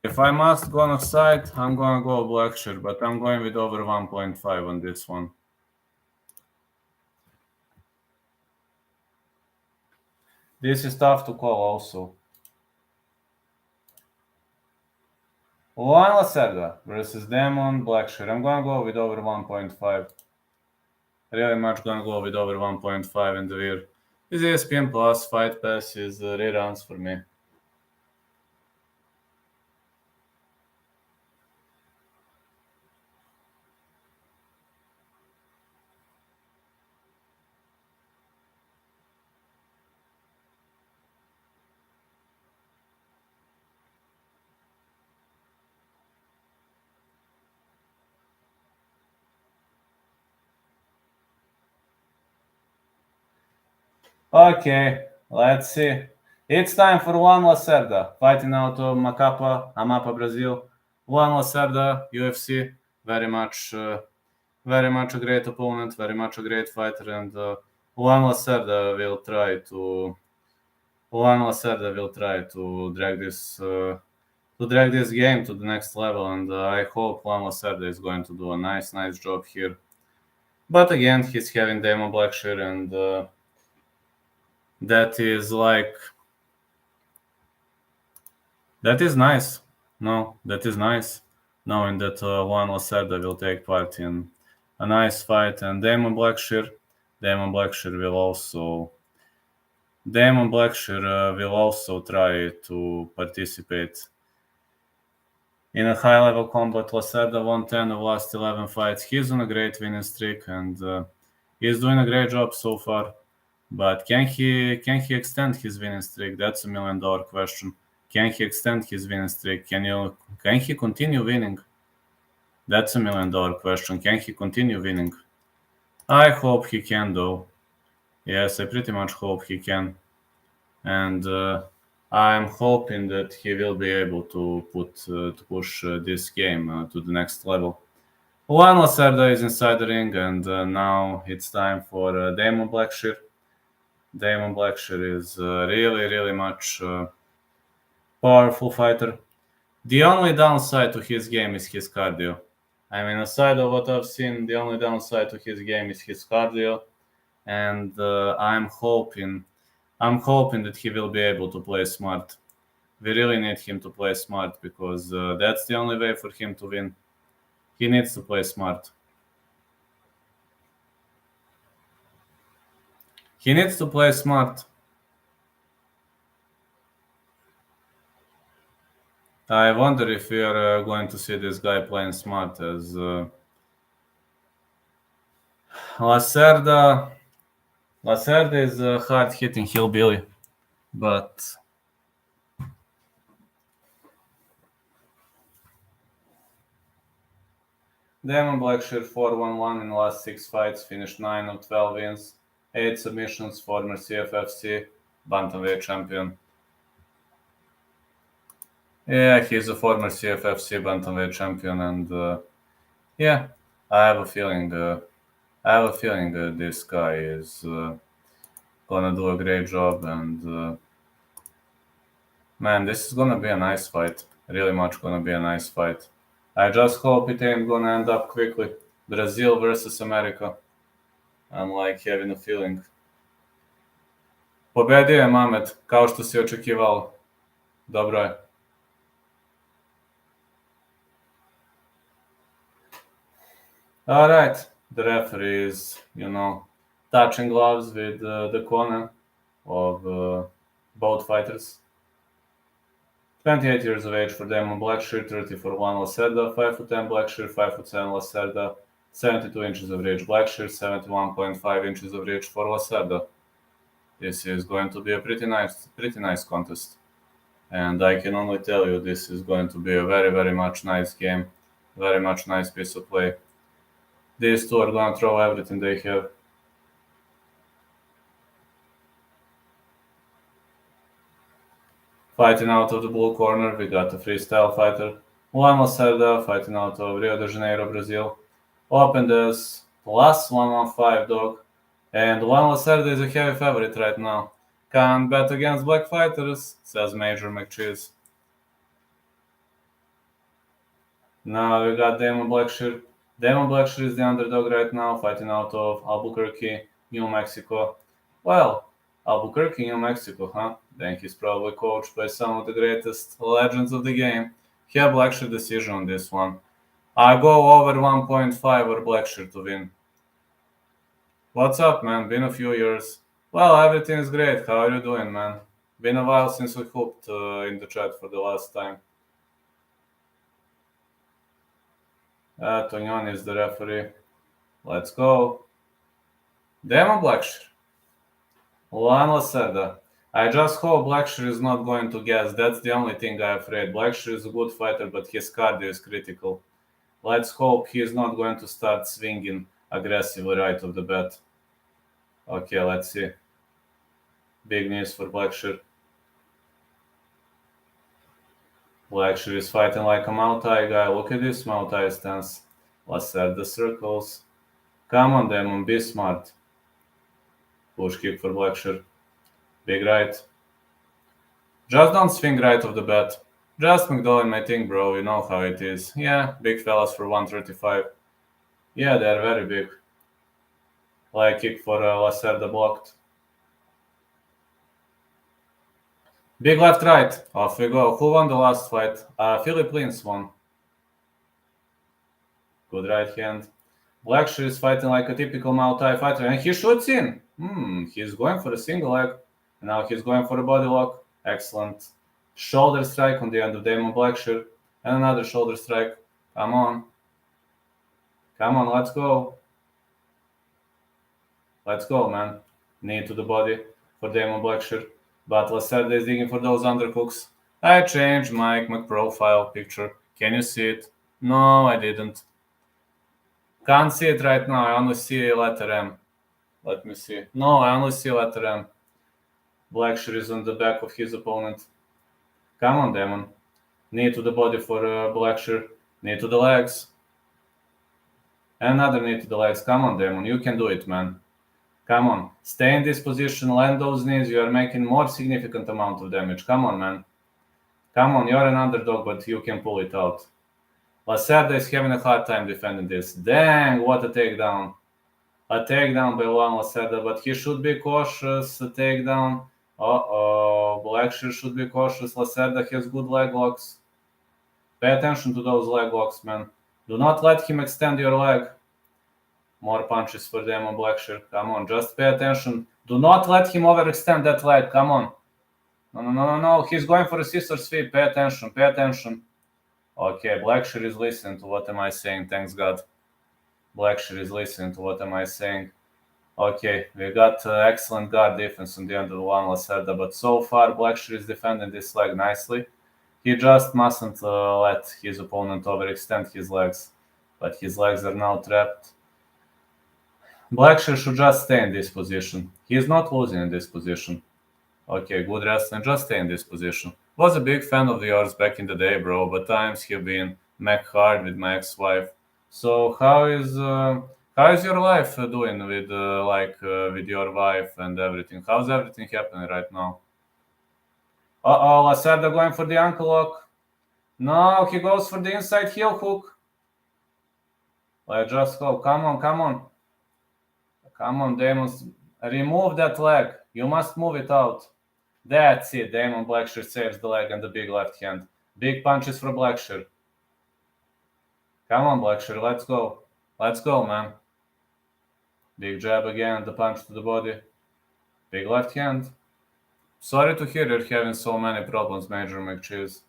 If I must go on a side, I'm gonna go Blackshear, but I'm going with over 1.5 on this one. This is tough to call also. Luan Lacerda versus Demon Blackshear. I'm gonna go with over 1.5. Really much gonna go with over 1.5 in the rear. This ESPN Plus Fight Pass is reruns for me. Okay, let's see. It's time for Luan Lacerda, fighting out of Amapa, Brazil. Luan Lacerda, UFC, very much a great opponent, very much a great fighter, and Luan Lacerda will try to drag this game to the next level, and I hope Luan Lacerda is going to do a nice job here. But again, he's having Damon Blackshear, and that is nice. No, that is nice, knowing that Luan Lacerda will take part in a nice fight, and Damon Blackshear will also try to participate in a high-level combat. Lacerda won 10 of last 11 fights. He's on a great winning streak, and he's doing a great job so far. But can he extend his winning streak? That's $1 million question. Can he extend his winning streak? Can he continue winning? That's $1 million question. Can he continue winning? I hope he can, though. Yes, I pretty much hope he can. And I'm hoping that he will be able to push this game to the next level. Luan Lacerda is inside the ring, and now it's time for Damon Blackshear. Damon Blackshear is really much powerful fighter. The only downside to his game is his cardio. I mean, aside of what I've seen, the only downside to his game is his cardio, and I'm hoping that he will be able to play smart. We really need him to play smart, because that's the only way for him to win. He needs to play smart. He needs to play smart. I wonder if we are going to see this guy playing smart, as Lacerda is a hard-hitting hillbilly, but Damon Blackshear 4-1-1 in the last 6 fights, finished 9 of 12 wins, 8 submissions, former CFFC bantamweight champion. Yeah, he's a former CFFC bantamweight champion, and yeah, I have a feeling this guy is gonna do a great job, and man, this is gonna be a nice fight. Really much gonna be a nice fight. I just hope it ain't gonna end up quickly. Brazil versus America. I'm having a feeling. Pobedio je Mamet, kao što si očekivalo. Dobro je. All right, the referee is, touching gloves with the corner of both fighters. 28 years of age for Damon Blackshear, 30 for Luan Lacerda, 5'10" Blackshear, 5'7" Lacerda, 72 inches of reach Blackshear, 71.5 inches of reach for Lacerda. This is going to be a pretty nice contest. And I can only tell you this is going to be a very, very much nice game. Very much nice piece of play. These two are going to throw everything they have. Fighting out of the blue corner, we got a freestyle fighter. Luan Lacerda fighting out of Rio de Janeiro, Brazil. Opened as plus 115 dog. And Luan Lacerda is a heavy favorite right now. Can't bet against black fighters, says Major McCheese. Now we got Damon Blackshear. Damon Blackshear is the underdog right now, fighting out of Albuquerque, New Mexico. Well, Albuquerque, New Mexico, huh? Then he's probably coached by some of the greatest legends of the game. He had Blackshear decision on this one. I go over 1.5 or Blackshear to win. What's up, man? Been a few years. Well, everything is great. How are you doing, man? Been a while since we hooped in the chat for the last time. Tonyon is the referee. Let's go. Damon Blackshear. Luan Lacerda. I just hope Blackshear is not going to guess. That's the only thing I'm afraid. Blackshear is a good fighter, but his cardio is critical. Let's hope he is not going to start swinging aggressively right off the bat. Okay, let's see. Big news for Blackshear. Blackshear is fighting like a Muay Thai guy. Look at this Muay Thai stance. Lacerda circles. Come on, Damon, be smart. Push kick for Blackshear. Big right. Just don't swing right off the bat. Just McDowell my thing, bro. You know how it is. Yeah, big fellas for 135. Yeah, they're very big. Leg kick for Lacerda blocked. Big left right. Off we go. Who won the last fight? Philipe won. Good right hand. Blackshear is fighting like a typical Muay Thai fighter, and he shoots in. He's going for a single leg. Now he's going for a body lock. Excellent. Shoulder strike on the end of Damon Blackshear. And another shoulder strike. Come on. Come on, let's go. Let's go, man. Knee to the body for Damon Blackshear. But Lacerda is digging for those underhooks. I changed my profile picture. Can you see it? No, I didn't. Can't see it right now. I only see letter M. Let me see. No, I only see letter M. Blackshear is on the back of his opponent. Come on, Damon. Knee to the body for Blackshear. Knee to the legs. Another knee to the legs. Come on, Damon. You can do it, man. Come on. Stay in this position. Land those knees. You are making more significant amount of damage. Come on, man. Come on. You're an underdog, but you can pull it out. Lacerda is having a hard time defending this. Dang, what a takedown. A takedown by Luan Lacerda, but he should be cautious. A takedown. Uh-oh. Blackshear should be cautious. Lacerda has good leg locks. Pay attention to those leg locks, man. Do not let him extend your leg. More punches for Damon Blackshear. Come on, just pay attention. Do not let him overextend that leg. Come on. No. He's going for a scissor sweep. Pay attention. Pay attention. Okay, Blackshear is listening to what am I saying. Thanks God. Blackshear is listening to what am I saying. Okay, we got excellent guard defense on the end of Luan Lacerda, but so far Blackshear is defending this leg nicely. He just mustn't let his opponent overextend his legs, but his legs are now trapped. Blackshear should just stay in this position. He is not losing in this position. Okay, good wrestling. Just stay in this position. Was a big fan of yours back in the day, bro, but times have been mac hard with my ex-wife. So how is your life doing with with your wife and everything? How's everything happening right now? Uh-oh, Lacerda going for the ankle lock. No, he goes for the inside heel hook. Let's just go. Come on. Come on, Damon. Remove that leg. You must move it out. That's it. Damon Blackshear saves the leg and the big left hand. Big punches for Blackshear. Come on, Blackshear. Let's go. Let's go, man. Big jab again, the punch to the body. Big left hand. Sorry to hear you're having so many problems, Major McCheese.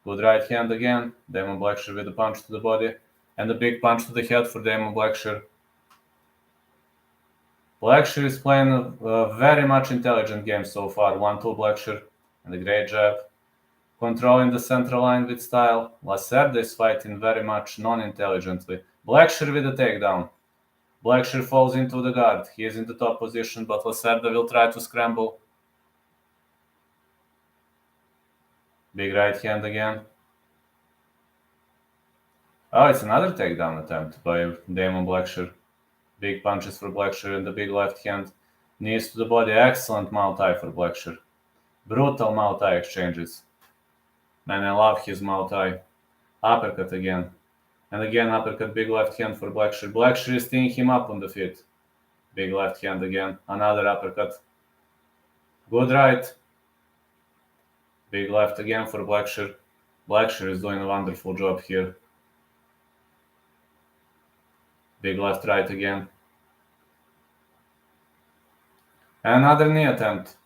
Good right hand again. Damon Blackshear with a punch to the body. And a big punch to the head for Damon Blackshear. Blackshear is playing a very much intelligent game so far. 1-2 Blackshear. And a great jab. Controlling the central line with style. Lacerda is fighting very much non-intelligently. Blackshear with a takedown. Blackshear falls into the guard. He is in the top position, but Lacerda will try to scramble. Big right hand again. Oh, it's another takedown attempt by Damon Blackshear. Big punches for Blackshear and the big left hand. Knees to the body. Excellent Muay Thai for Blackshear. Brutal Muay Thai exchanges. Man, I love his Muay Thai. Uppercut again. And again, uppercut, big left hand for Blackshear. Blackshear is teeing him up on the feet. Big left hand again. Another uppercut. Good right. Big left again for Blackshear. Blackshear is doing a wonderful job here. Big left right again. Another knee attempt.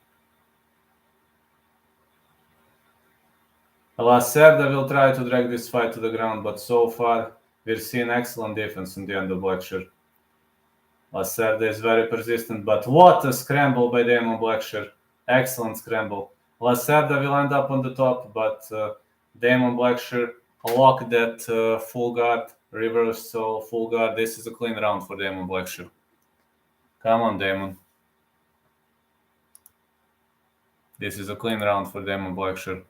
Lacerda will try to drag this fight to the ground, but so far we're seeing excellent defense in the end of Blackshear. Lacerda is very persistent, but what a scramble by Damon Blackshear. Excellent scramble. Lacerda will end up on the top, but Damon Blackshear locked that full guard, reversal, full guard. This is a clean round for Damon Blackshear. Come on, Damon. This is a clean round for Damon Blackshear.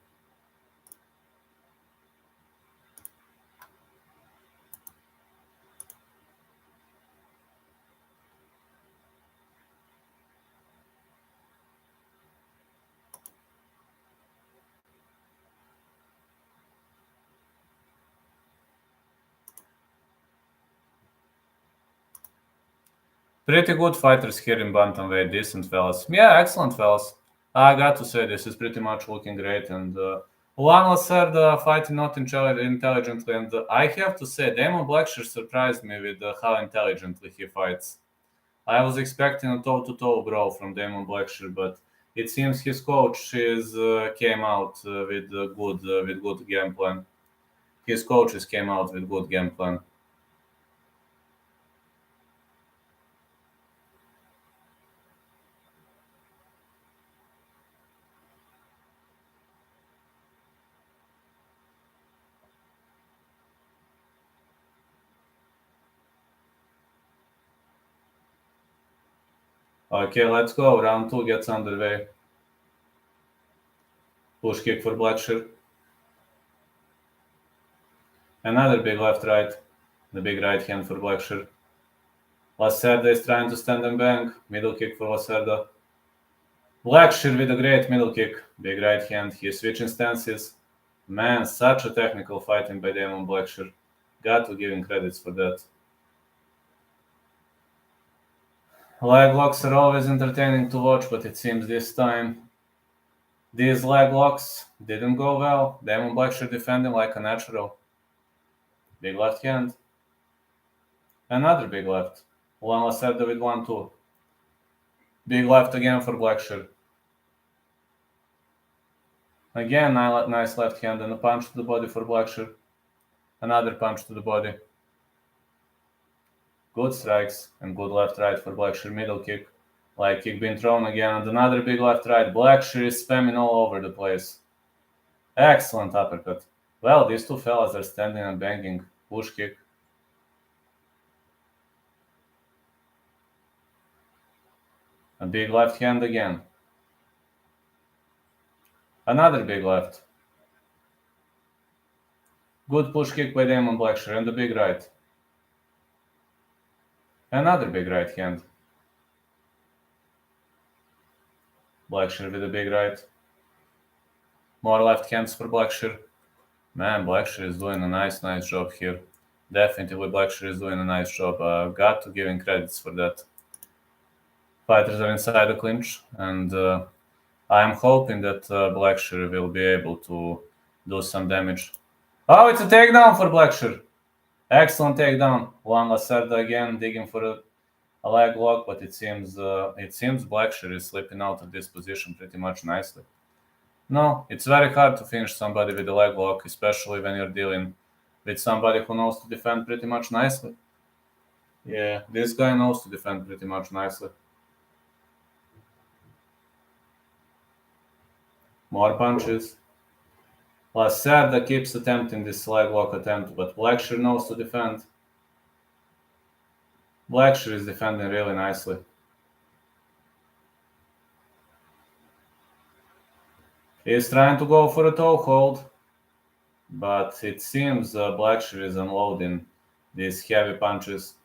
Pretty good fighters here in bantamweight, decent fellas. Yeah, excellent fellas. I got to say, this is pretty much looking great. And Luan Lacerda fighting not intelligently. And I have to say, Damon Blackshear surprised me with how intelligently he fights. I was expecting a toe-to-toe brawl from Damon Blackshear, but it seems his coach came out with good game plan. His coaches came out with good game plan. Okay, let's go. Round 2 gets underway. Push kick for Blackshear. Another big left right. The big right hand for Blackshear. Lacerda is trying to stand and bang. Middle kick for Lacerda. Blackshear with a great middle kick. Big right hand. He's switching stances. Man, such a technical fighting by Damon Blackshear. Got to give him credits for that. Leg locks are always entertaining to watch, but it seems this time these leg locks didn't go well. Damon Blackshear defending like a natural. Big left hand. Another big left. Luan Lacerda with 1-2. Big left again for Blackshear. Again, nice left hand and a punch to the body for Blackshear. Another punch to the body. Good strikes and good left-right for Blackshear. Middle kick. Like kick being thrown again. And another big left-right. Blackshear is spamming all over the place. Excellent uppercut. Well, these two fellas are standing and banging. Push kick. A big left hand again. Another big left. Good push kick by Damon Blackshear and a big right. Another big right hand. Blackshear with a big right. More left hands for Blackshear. Man, Blackshear is doing a nice job here. Definitely Blackshear is doing a nice job. Got to give him credits for that. Fighters are inside the clinch, and I am hoping that Blackshear will be able to do some damage. Oh, it's a takedown for Blackshear. Excellent takedown. Luan Lacerda again digging for a leg lock, but it seems Blackshear is slipping out of this position pretty much nicely. No, it's very hard to finish somebody with a leg lock, especially when you're dealing with somebody who knows to defend pretty much nicely. Yeah, this guy knows to defend pretty much nicely. More punches. Lacerda keeps attempting this leg lock attempt, but Blackshear knows to defend. Blackshear is defending really nicely. He's trying to go for a toe hold, but it seems Blackshear is unloading these heavy punches.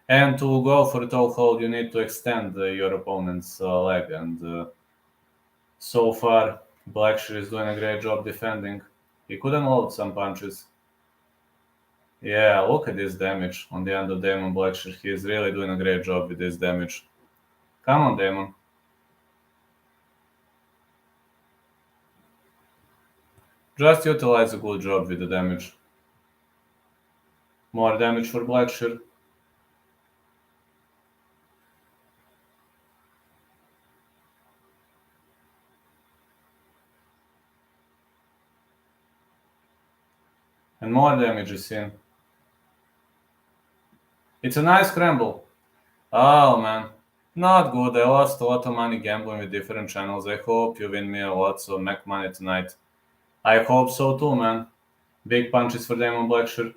And to go for a toe hold, you need to extend your opponent's leg. And so far, Blackshear is doing a great job defending. He could unload some punches. Yeah, look at this damage on the end of Damon Blackshear. He is really doing a great job with this damage. Come on, Damon. Just utilize a good job with the damage. More damage for Blackshear. And more damage is seen. It's a nice scramble. Oh man, not good. I lost a lot of money gambling with different channels. I hope you win me a lot of Mac money tonight. I hope so too, man. Big punches for Damon Blackshear.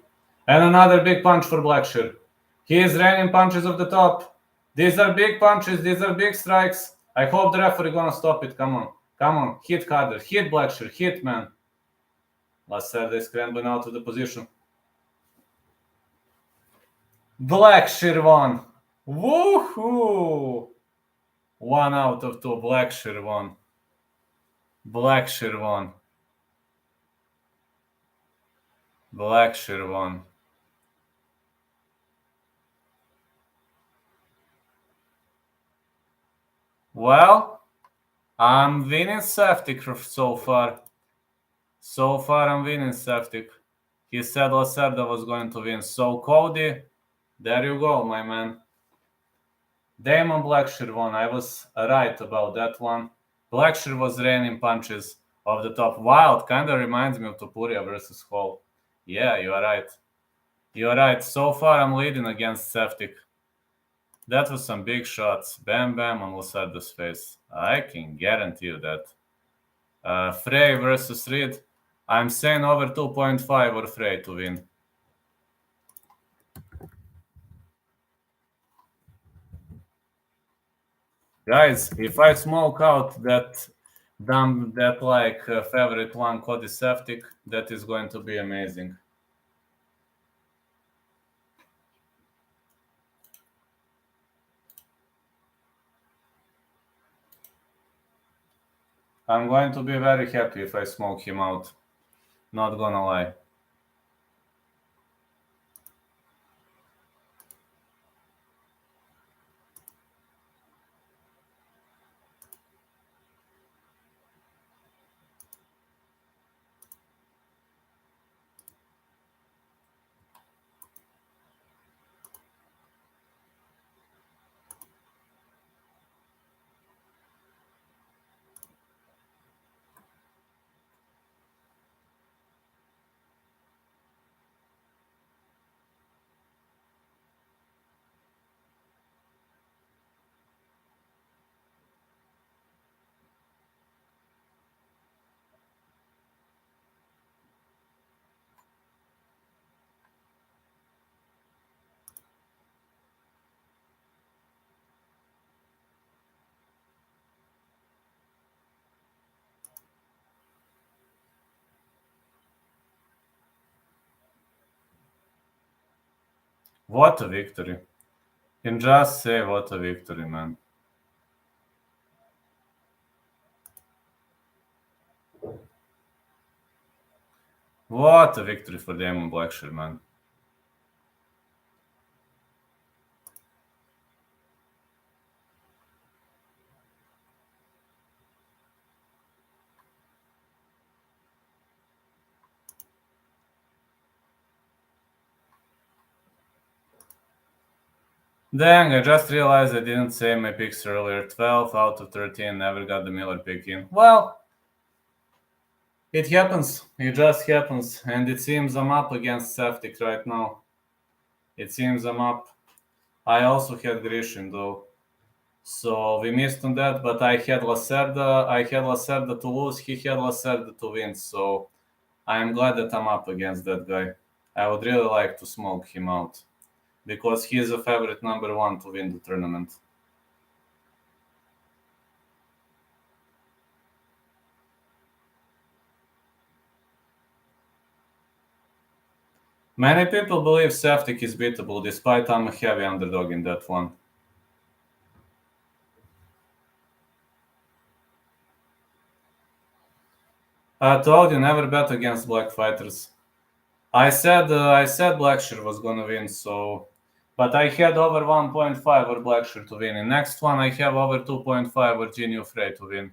And another big punch for Blackshear. He is raining punches off the top. These are big punches. These are big strikes. I hope the referee gonna stop it. Come on. Come on. Hit harder. Hit Blackshear. Hit, man. Lacerda is scrambling out of the position. Blackshear won. Woohoo! 1 out of 2. Blackshear won. Blackshear won. Blackshear won. Well, I'm winning Saftik so far. So far, I'm winning Saftik. He said Lacerda was going to win. So, Cody, there you go, my man. Damon Blackshear won. I was right about that one. Blackshear was raining punches off the top. Wild, kind of reminds me of Topuria versus Hall. Yeah, you are right. You are right. So far, I'm leading against Saftik. That was some big shots. Bam, bam on Lacerda's face. I can guarantee you that. Frey versus Reed. I'm saying over 2.5 or Frey to win. Guys, if I smoke out that favorite one, Cody Saftik, that is going to be amazing. I'm going to be very happy if I smoke him out. Not gonna lie. What a victory. Can just say what a victory, man. What a victory for Damon Blackshear, man. Dang, I just realized I didn't say my picks earlier. 12 out of 13, never got the Miller pick in. Well, it happens. It just happens. And it seems I'm up against Saftik right now. It seems I'm up. I also had Grishin though. So we missed on that, but I had Lacerda. I had Lacerda to lose. He had Lacerda to win. So I'm glad that I'm up against that guy. I would really like to smoke him out because he is a favorite number one to win the tournament. Many people believe Saftik is beatable, despite I'm a heavy underdog in that one. I told you never bet against black fighters. I said Blackshear was gonna win, so, but I had over 1.5 or Blackshear to win. In next one, I have over 2.5 or Jinh Frey to win.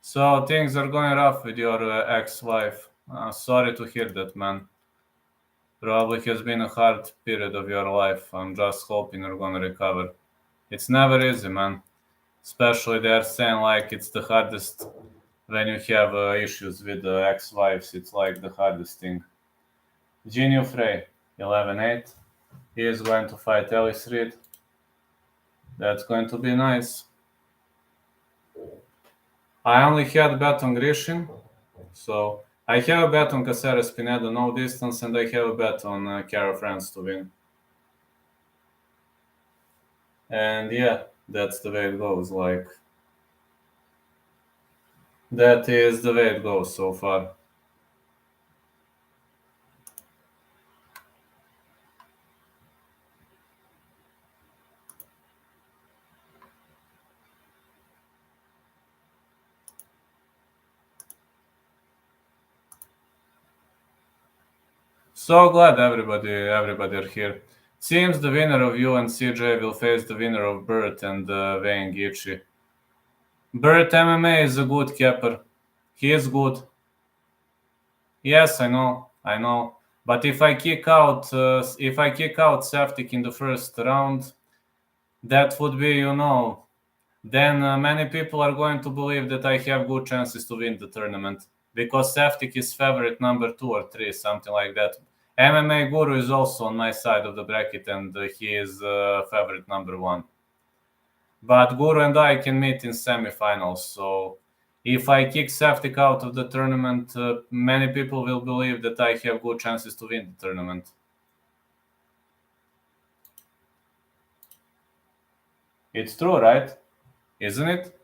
So things are going rough with your ex-wife. Sorry to hear that, man. Probably has been a hard period of your life. I'm just hoping you're gonna recover. It's never easy, man. Especially they're saying like it's the hardest when you have issues with ex-wives. It's like the hardest thing. Jinh Frey, 11-8. He is going to fight Elise. That's going to be nice. I only had bet on Grishin, so I have a bet on Caceres Pineda no distance, and I have a bet on Cara France to win. And yeah, that's the way it goes. Like, that is the way it goes so far. So glad everybody are here. Seems the winner of you and CJ will face the winner of Burt and Wayne Gaethje. Burt MMA is a good capper. He is good. Yes, I know. But if I kick out Saftik in the first round, that would be, then many people are going to believe that I have good chances to win the tournament because Saftik is favorite number 2 or 3, something like that. MMA Guru is also on my side of the bracket, and he is favorite number 1. But Guru and I can meet in semifinals, so if I kick Saftik out of the tournament, many people will believe that I have good chances to win the tournament. It's true, right? Isn't it?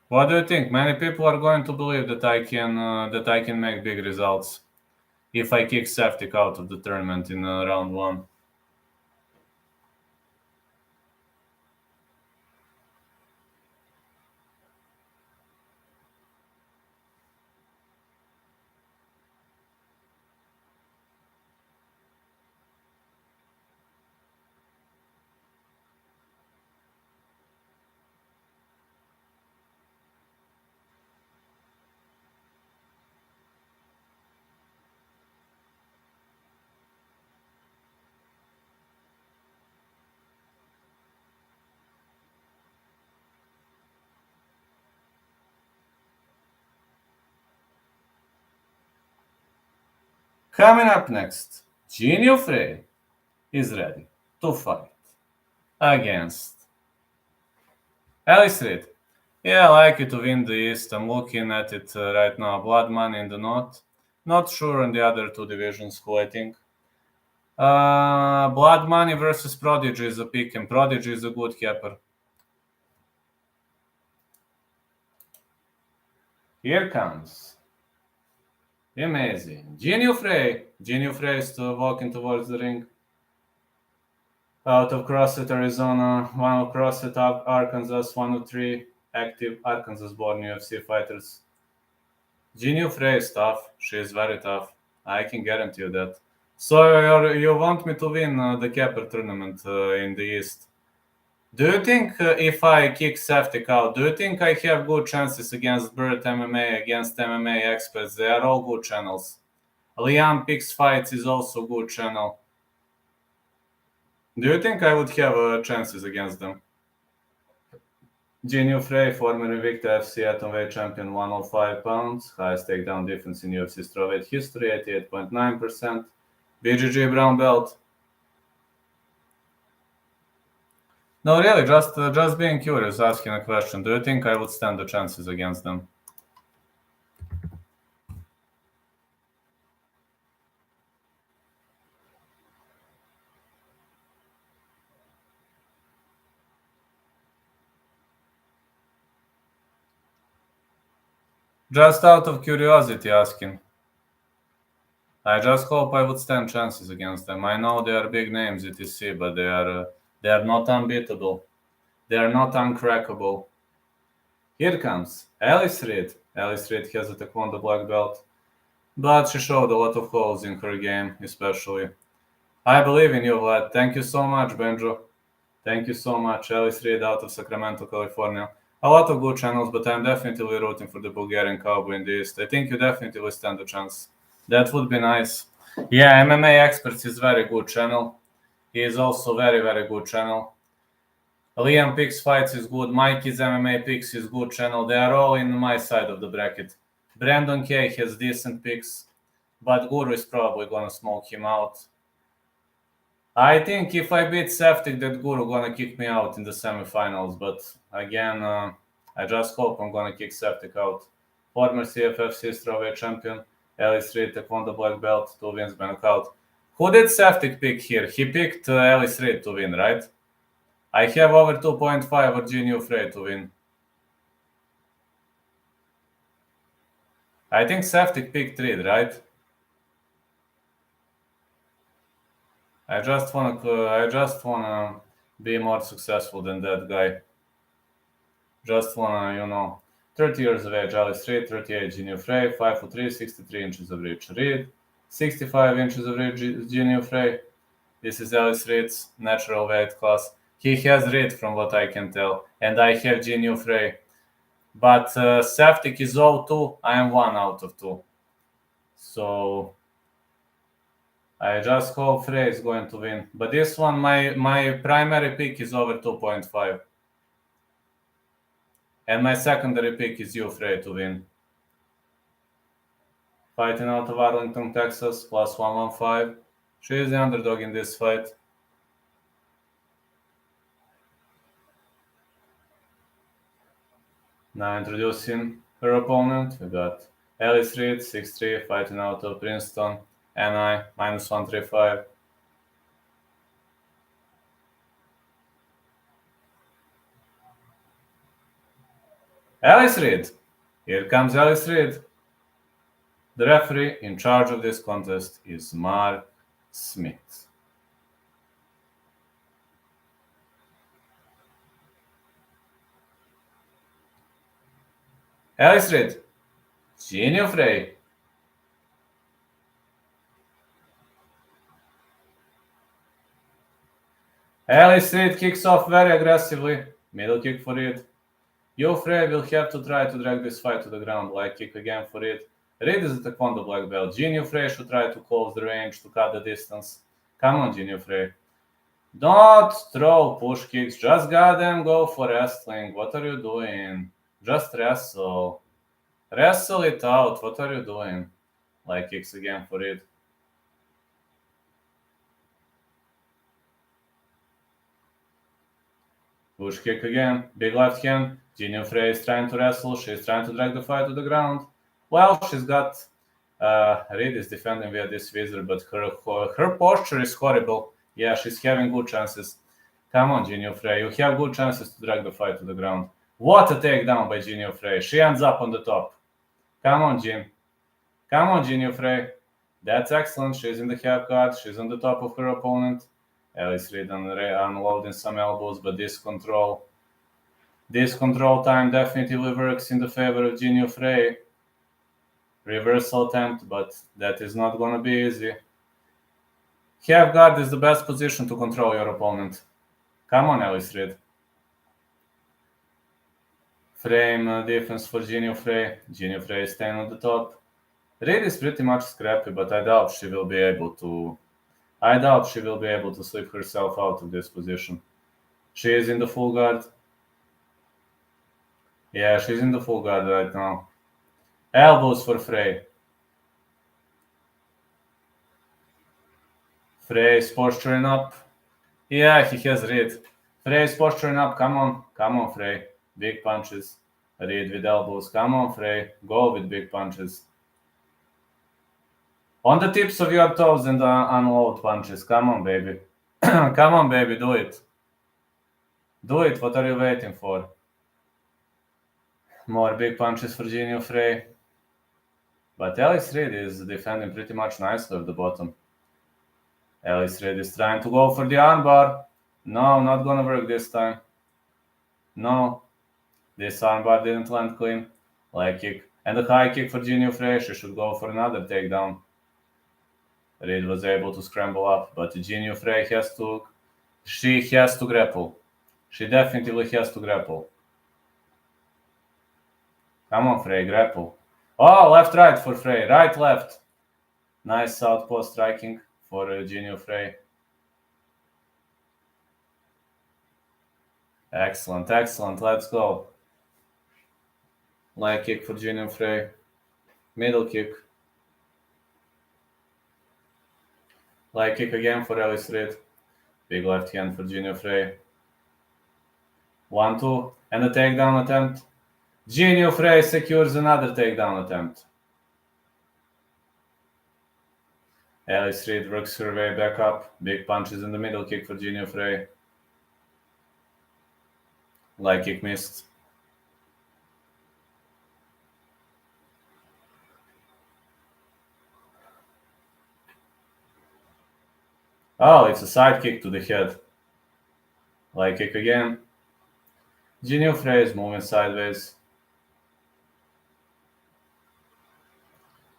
What do you think? Many people are going to believe that I can make big results if I kick Saftik out of the tournament in round 1. Coming up next, Jinh Frey is ready to fight against Elise. Yeah, I like it to win the East. I'm looking at it right now. Blood Money in the North. Not sure on the other two divisions who I think. Blood Money versus Prodigy is a pick, and Prodigy is a good capper. Here comes amazing Jinh Frey. Jinh Frey is walking towards the ring. Out of CrossFit Arizona, one of CrossFit Arkansas, 1 of 3 active Arkansas-born UFC fighters. Jinh Frey is tough. She is very tough. I can guarantee you that. So you want me to win the Capper tournament in the East? Do you think if I kick Saftik out, do you think I have good chances against Bird MMA, against MMA experts? They are all good channels. Liam Picks Fights is also good channel. Do you think I would have chances against them? Jinh Frey, former Invicta FC atomweight champion, 105 pounds, highest takedown defense in UFC strawweight history, 88.9%. BJJ brown belt. No, really, just being curious, asking a question. Do you think I would stand the chances against them? Just out of curiosity asking. I just hope I would stand chances against them. I know they are big names, etc., but they are not unbeatable. They are not uncrackable. Here comes Alice Reed. Alice Reed has a Taekwondo black belt, but she showed a lot of holes in her game, especially. I believe in you, Vlad. Thank you so much, Benjo. Thank you so much. Alice Reed out of Sacramento, California. A lot of good channels, but I'm definitely rooting for the Bulgarian Cowboy in the East. I think you definitely stand a chance. That would be nice. Yeah, MMA Experts is very good channel. He is also very, very good channel. Liam Picks Fights is good. Mikey's MMA Picks is good channel. They are all in my side of the bracket. Brandon K has decent picks, but Guru is probably gonna smoke him out. I think if I beat Saftik, that Guru gonna kick me out in the semifinals. But again, I just hope I'm gonna kick Saftik out. Former CFFC strawweight champion, Alice Reed, Taekwondo black belt, 2 wins by knockout. Who did Saftik pick here? He picked Alice Reed to win, right? I have over 2.5 or Jinh Frey to win. I think Saftik picked Reed, right? I just wanna be more successful than that guy. Just wanna, 30 years of age, Alice Reed, 38, Jinh Frey, 5'3", 63 inches of reach. Reed, 65 inches of reach, Jinh Frey. This is Alice Reed's natural weight class. He has Reed from what I can tell, and I have Jinh Frey. But Saftik is 0-2, I am 1 out of 2. So I just hope Frey is going to win. But this one, my primary pick is over 2.5. And my secondary pick is Frey to win. Fighting out of Arlington, Texas, plus 115. She is the underdog in this fight. Now introducing her opponent, we got Alice Reed, 6'3", fighting out of Princeton, NI, minus 135. Alice Reed! Here comes Alice Reed. The referee in charge of this contest is Mark Smith. Alice Reed, Jinh Frey. Alice Reed kicks off very aggressively. Middle kick for Reed. Frey will have to try to drag this fight to the ground. Light kick again for Reed. Reed is a Taekwondo black belt. Jinh Frey should try to close the range to cut the distance. Come on, Jinh Frey. Don't throw push kicks. Just goddamn go for wrestling. What are you doing? Just wrestle. Wrestle it out. What are you doing? Light kicks again for Reed. Push kick again. Big left hand. Jinh Frey is trying to wrestle. She's trying to drag the fight to the ground. Well, she's got... Reed is defending via this visor, but her posture is horrible. Yeah, she's having good chances. Come on, Jinh Frey. You have good chances to drag the fight to the ground. What a takedown by Jinh Frey. She ends up on the top. Come on, Jinh. Come on, Jinh Frey. That's excellent. She's in the half guard. She's on the top of her opponent. Alice Reed unloading some elbows, but this control time definitely works in the favor of Jinh Frey. reversal attempt, but that is not gonna be easy. Half guard is the best position to control your opponent. Come on, Elise Reed. Frame defense for Jinh Frey. Jinh Frey is staying on the top. Reed is pretty much scrappy, but I doubt she will be able to slip herself out of this position. She is in the full guard. Yeah, she's in the full guard right now. Elbows for Frey. Frey is posturing up. Yeah, he has Reed. Frey is posturing up. Come on, Frey. Big punches. Reed with elbows. Come on, Frey. Go with big punches. On the tips of your toes and unload punches. Come on, baby. Come on, baby. Do it. Do it. What are you waiting for? More big punches for Jinh Frey. But Elise Reed is defending pretty much nicely at the bottom. Elise Reed is trying to go for the armbar. No, not gonna work this time. No. This armbar didn't land clean. Leg kick. And a high kick for Jinh Frey. She should go for another takedown. Reed was able to scramble up, but Jinh Frey has to grapple. She definitely has to grapple. Come on, Frey, grapple. Oh, left-right for Frey. Right-left. Nice southpaw striking for Jinh Frey. Excellent. Let's go. Leg kick for Jinh Frey. Middle kick. Leg kick again for Elise Reed. Big left hand for Jinh Frey. 1-2. And a takedown attempt. Jinh Frey secures another takedown attempt. Elise Reed works her way back up. Big punches in the middle kick for Jinh Frey. Leg kick missed. Oh, it's a side kick to the head. Leg kick again. Jinh Frey is moving sideways.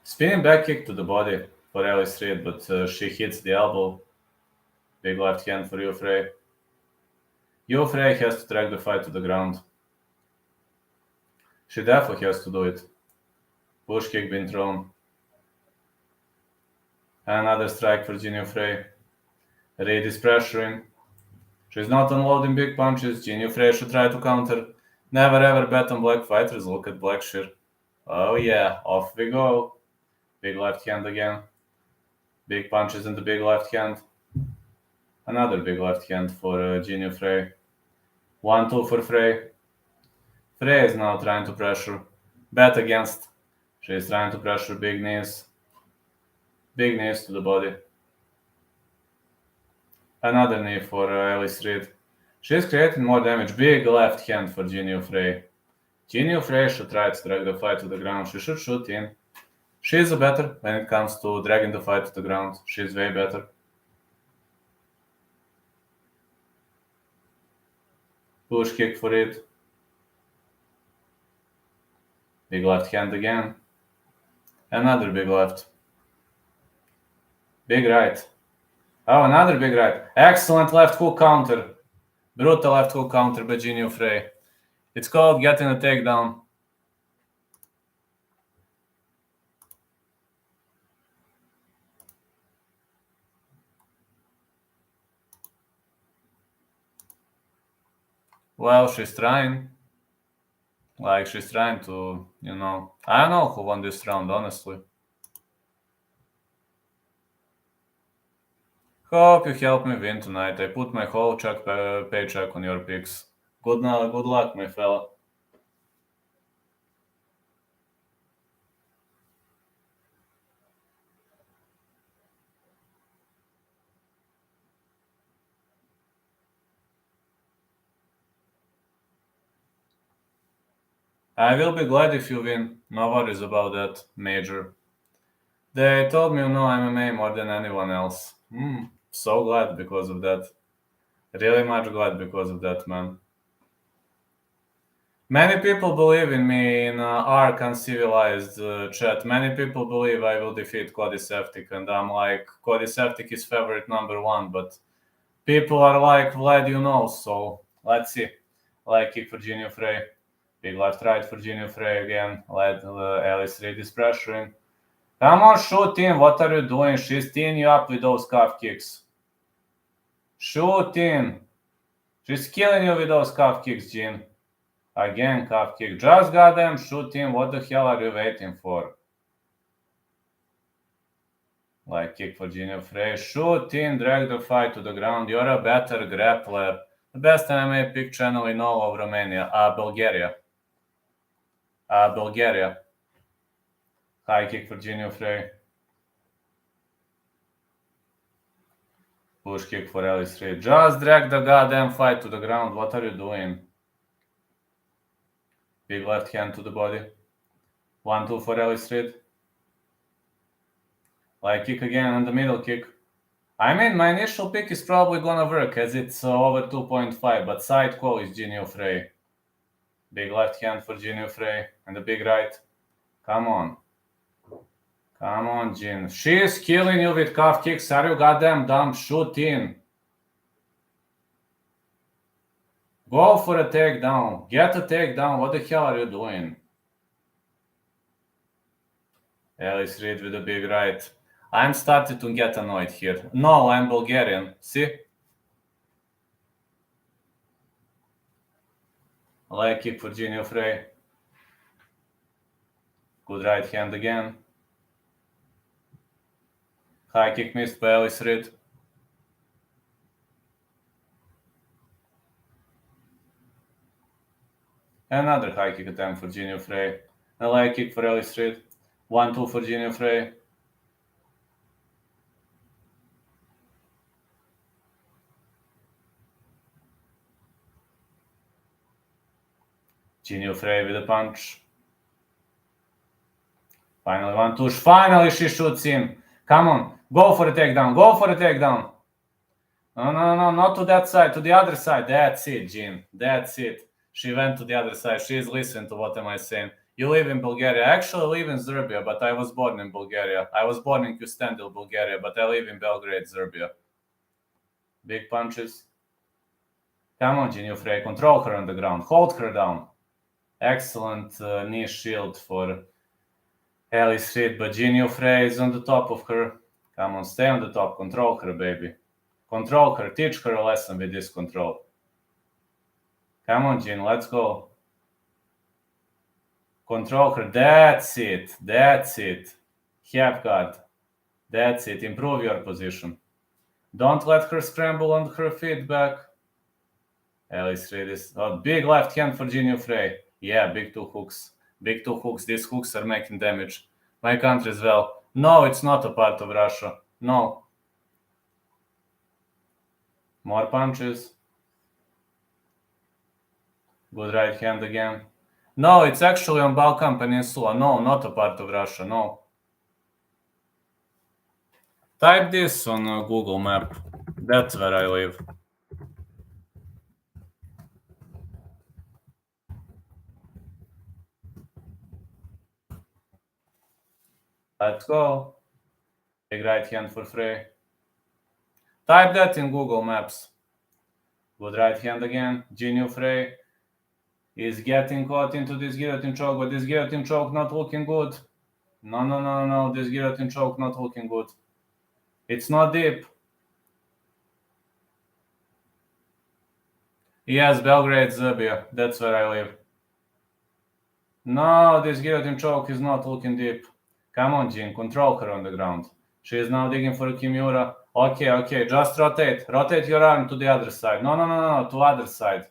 Spinning back kick to the body for Elise Reed, but she hits the elbow. Big left hand for Frey. Frey has to drag the fight to the ground. She definitely has to do it. Push kick being thrown. Another strike for Jinh Frey. Reed is pressuring. She's not unloading big punches. Jinh Frey should try to counter. Never ever bet on black fighters. Look at Blackshear. Oh yeah, off we go. Big left hand again. Big punches in the big left hand. Another big left hand for Jinh Frey. 1-2 for Frey. Frey is now trying to pressure. Bet against. She is trying to pressure big knees. Big knees to the body. Another knee for Elise Reed. She is creating more damage. Big left hand for Jinh Frey. Jinh Frey should try to drag the fight to the ground. She should shoot in. She is better when it comes to dragging the fight to the ground. She is way better. Push kick for it. Big left hand again. Another big left. Big right. Oh, another big right. Excellent left hook counter. Brutal left hook counter by Jinh Frey. It's called getting a takedown. Well, she's trying. Like, she's trying to, I don't know who won this round, honestly. Hope you help me win tonight. I put my whole paycheck on your picks. Good luck, my fella. I will be glad if you win. No worries about that, Major. They told me you know MMA more than anyone else. So glad because of that. Really much glad because of that, man. Many people believe in me in Arc Uncivilized chat. Many people believe I will defeat Codiseptic, and I'm like, Codiseptic is favorite number one, but people are like, Vlad, you know, so let's see. Like kick for Virginia Frey. Big left right for Virginia Frey again. Let Alice Reed is pressuring. Come on, shoot in. What are you doing? She's teeing you up with those calf kicks. Shoot in. She's killing you with those calf kicks, Jinh. Again, calf kick. Just goddamn shoot in. What the hell are you waiting for? Like kick for Virginia Frey. Shoot in. Drag the fight to the ground. You're a better grappler. The best MMA pick channel in all of Romania. Bulgaria. Bulgaria. High kick for Virginia Frey. Push kick for Alice Reed. Just drag the goddamn fight to the ground. What are you doing? Big left hand to the body. 1-2 for Alice Reed. Like kick again on the middle kick. I mean, my initial pick is probably gonna work as it's over 2.5, but side call is Virginia Frey. Big left hand for Virginia Frey and the big right. Come on. Come on, Jinh. She is killing you with calf kicks. Are you goddamn dumb? Shoot in. Go for a takedown. Get a takedown. What the hell are you doing? Alice Reed with a big right. I'm starting to get annoyed here. No, I'm Bulgarian. See? Leg kick for Virginia Frey. Good right hand again. High kick missed by Alice Reed. Another high kick attempt for Virginia Frey. A leg kick for Alice Reed. 1-2 for Virginia Frey. Virginia Frey with a punch. Finally 1-2. Finally she shoots in. Come on. Go for a takedown. Go for a takedown. No. Not to that side. To the other side. That's it, Jinh. That's it. She went to the other side. She's listening to what am I saying. You live in Bulgaria. I actually live in Serbia, but I was born in Bulgaria. I was born in Kustendil, Bulgaria, but I live in Belgrade, Serbia. Big punches. Come on, Virginia Frey. Control her on the ground. Hold her down. Excellent knee shield for Alice Reed, but Virginia Frey is on the top of her. Come on, stay on the top. Control her, baby. Control her. Teach her a lesson with this control. Come on, Jinh. Let's go. Control her. That's it. That's it. Have guard. That's it. Improve your position. Don't let her scramble on her feet back. Alice Reed is... Oh, big left hand for Virginia Frey. Yeah, big two hooks. Big two hooks. These hooks are making damage. My country as well. No, it's not a part of Russia. No. More punches. Good right hand again. No, it's actually on Balkan Peninsula. No, not a part of Russia. No. Type this on Google map. That's where I live. Let's go. Big right hand for Frey. Type that in Google Maps. Good right hand again. Virginia Frey is getting caught into this guillotine choke, but this guillotine choke not looking good. No. This guillotine choke not looking good. It's not deep. Yes, Belgrade, Serbia. That's where I live. No, this guillotine choke is not looking deep. Come on, Jinh. Control her on the ground. She is now digging for a Kimura. Okay. Just rotate. Rotate your arm to the other side. No. To other side.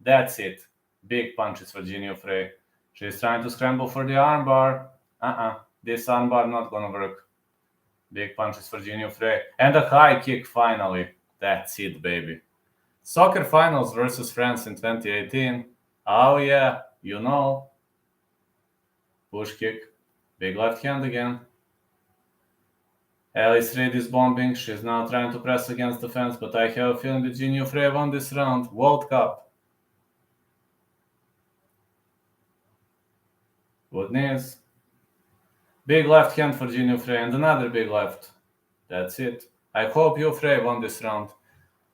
That's it. Big punches for Virginia Frey. She's trying to scramble for the armbar. This armbar not gonna work. Big punches for Virginia Frey. And a high kick finally. That's it, baby. Soccer finals versus France in 2018. Oh yeah, you know. Push kick. Big left hand again. Alice Reed is bombing. She's now trying to press against the fence, but I have a feeling that Virginia Frey won this round. World Cup. Good knees. Big left hand for Jinh Frey and another big left. That's it. I hope you, Frey, won this round.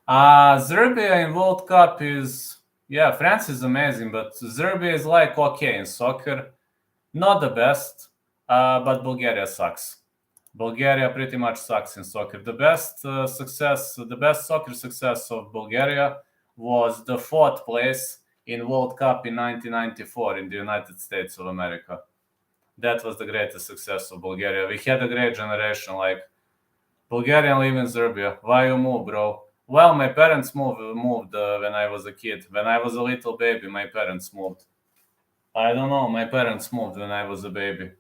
Serbia in World Cup is... Yeah, France is amazing, but Serbia is like okay in soccer. Not the best, but Bulgaria sucks. Bulgaria pretty much sucks in soccer. The best soccer success of Bulgaria was the 4th place in World Cup in 1994 in the United States of America. That was the greatest success of Bulgaria. We had a great generation, like Bulgarian live in Serbia. Why you move, bro? Well, my parents moved when I was a kid. When I was a little baby, my parents moved. I don't know, my parents moved when I was a baby.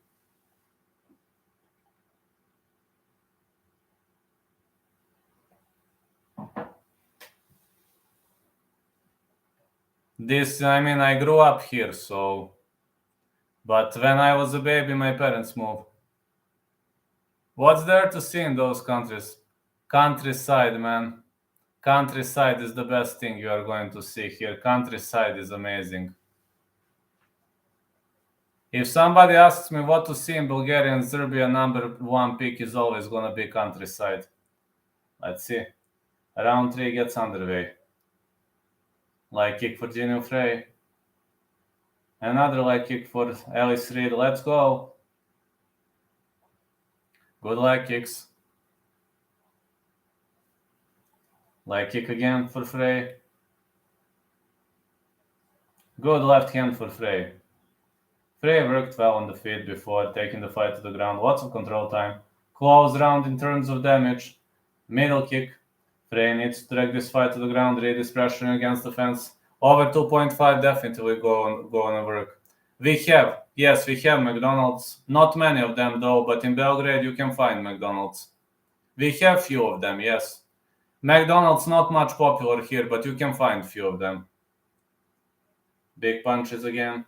I grew up here, so... But when I was a baby, my parents moved. What's there to see in those countries? Countryside, man. Countryside is the best thing you are going to see here. Countryside is amazing. If somebody asks me what to see in Bulgaria and Serbia, number 1 pick is always going to be countryside. Let's see. Round 3 gets underway. Leg kick for Jinh Frey. Another leg kick for Elise. Let's go. Good leg kicks. Leg kick again for Frey. Good left hand for Frey. Frey worked well on the feet before taking the fight to the ground. Lots of control time. Close round in terms of damage. Middle kick. Frey needs to drag this fight to the ground. Reed is pressuring against the fence. Over 2.5 definitely go on work. We have McDonald's. Not many of them though, but in Belgrade you can find McDonald's. We have few of them, yes. McDonald's not much popular here, but you can find few of them. Big punches again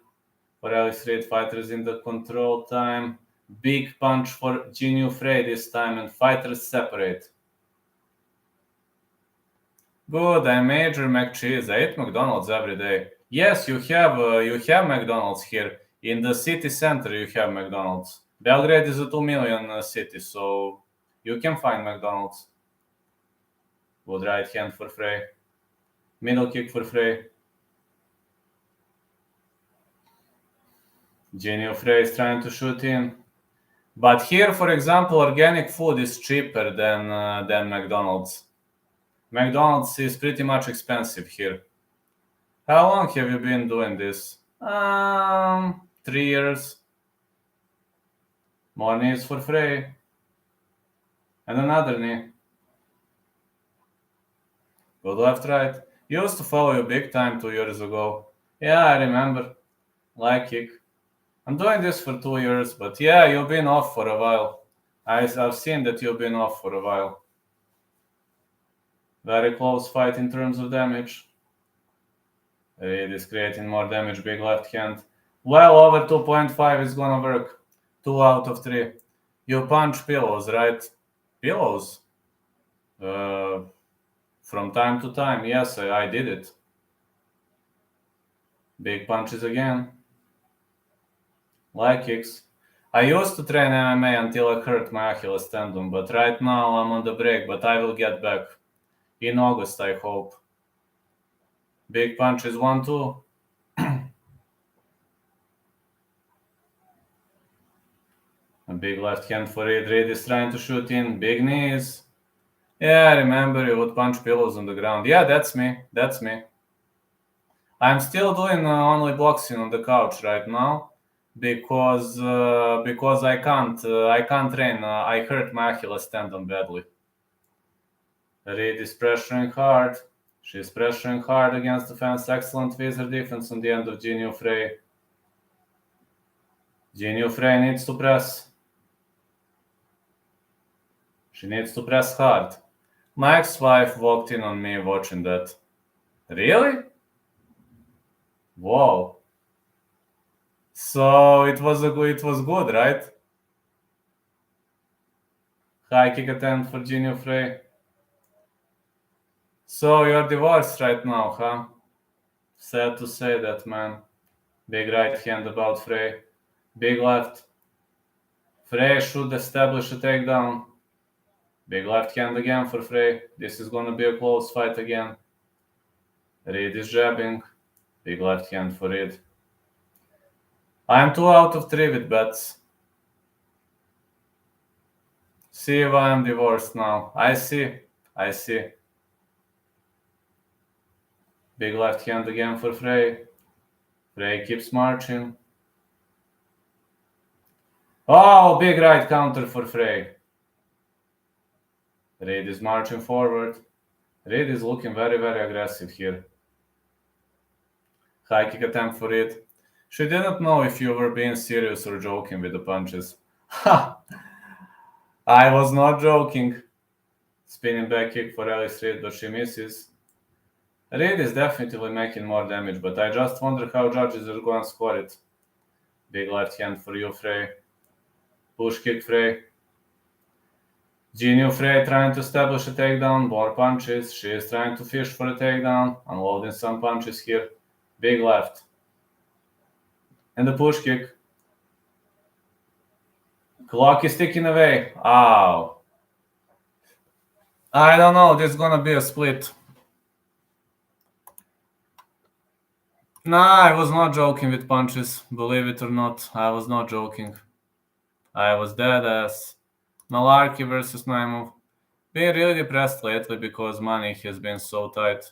for Elise Reed. Fighters in the control time. Big punch for Jinh Frey this time, and fighters separate. Good, I major McCheese. I eat McDonald's every day. Yes, you have McDonald's here. In the city center you have McDonald's. Belgrade is a 2 million city, so you can find McDonald's. Good right hand for Frey. Middle kick for Frey. Jinh Frey is trying to shoot in. But here, for example, organic food is cheaper than McDonald's. McDonald's is pretty much expensive here. How long have you been doing this? 3 years. More knees for Frey. And another knee. Good left right. Used to follow you big time 2 years ago. Yeah, I remember. Leg kick. I'm doing this for 2 years, but yeah, you've been off for a while. I've seen that you've been off for a while. Very close fight in terms of damage. It is creating more damage. Big left hand. Well over 2.5 is gonna work. 2 out of 3. You punch pillows, right? Pillows? From time to time, yes, I did it. Big punches again. Leg kicks. I used to train MMA until I hurt my Achilles tendon, but right now I'm on the break, but I will get back. In August, I hope. Big punches, 1-2. A big left hand for Reed. Reed is trying to shoot in. Big knees. Yeah, I remember you would punch pillows on the ground. Yeah, that's me. That's me. I'm still doing only boxing on the couch right now because I can't train. I hurt my Achilles tendon badly. Reed is pressuring hard. She's pressuring hard against the fence. Excellent visor defense on the end of Jinh Frey. Jinh Frey needs to press. She needs to press hard. My ex-wife walked in on me watching that. Really? Whoa. So it was good, right? High kick attempt for Jinh Frey. So you're divorced right now, huh? Sad to say that, man. Big right hand about Frey. Big left. Frey should establish a takedown. Big left hand again for Frey. This is gonna be a close fight again. Reed is jabbing. Big left hand for Reed. I am 2 out of 3 with bets. See if I am divorced now. I see. Big left hand again for Frey. Frey keeps marching. Oh, big right counter for Frey. Reed is marching forward. Reed is looking very, very aggressive here. High kick attempt for Reed. She didn't know if you were being serious or joking with the punches. Ha! I was not joking. Spinning back kick for Elise Reed, but she misses. Reed is definitely making more damage, but I just wonder how judges are going to score it. Big left hand for you, Frey. Push kick, Frey. Jinh Frey trying to establish a takedown, more punches. She is trying to fish for a takedown, unloading some punches here. Big left. And the push kick. Clock is ticking away. Ow. I don't know, this is gonna be a split. Nah, I was not joking with punches. Believe it or not, I was not joking. I was dead ass. Mullarkey versus Naimov. Been really depressed lately because money has been so tight.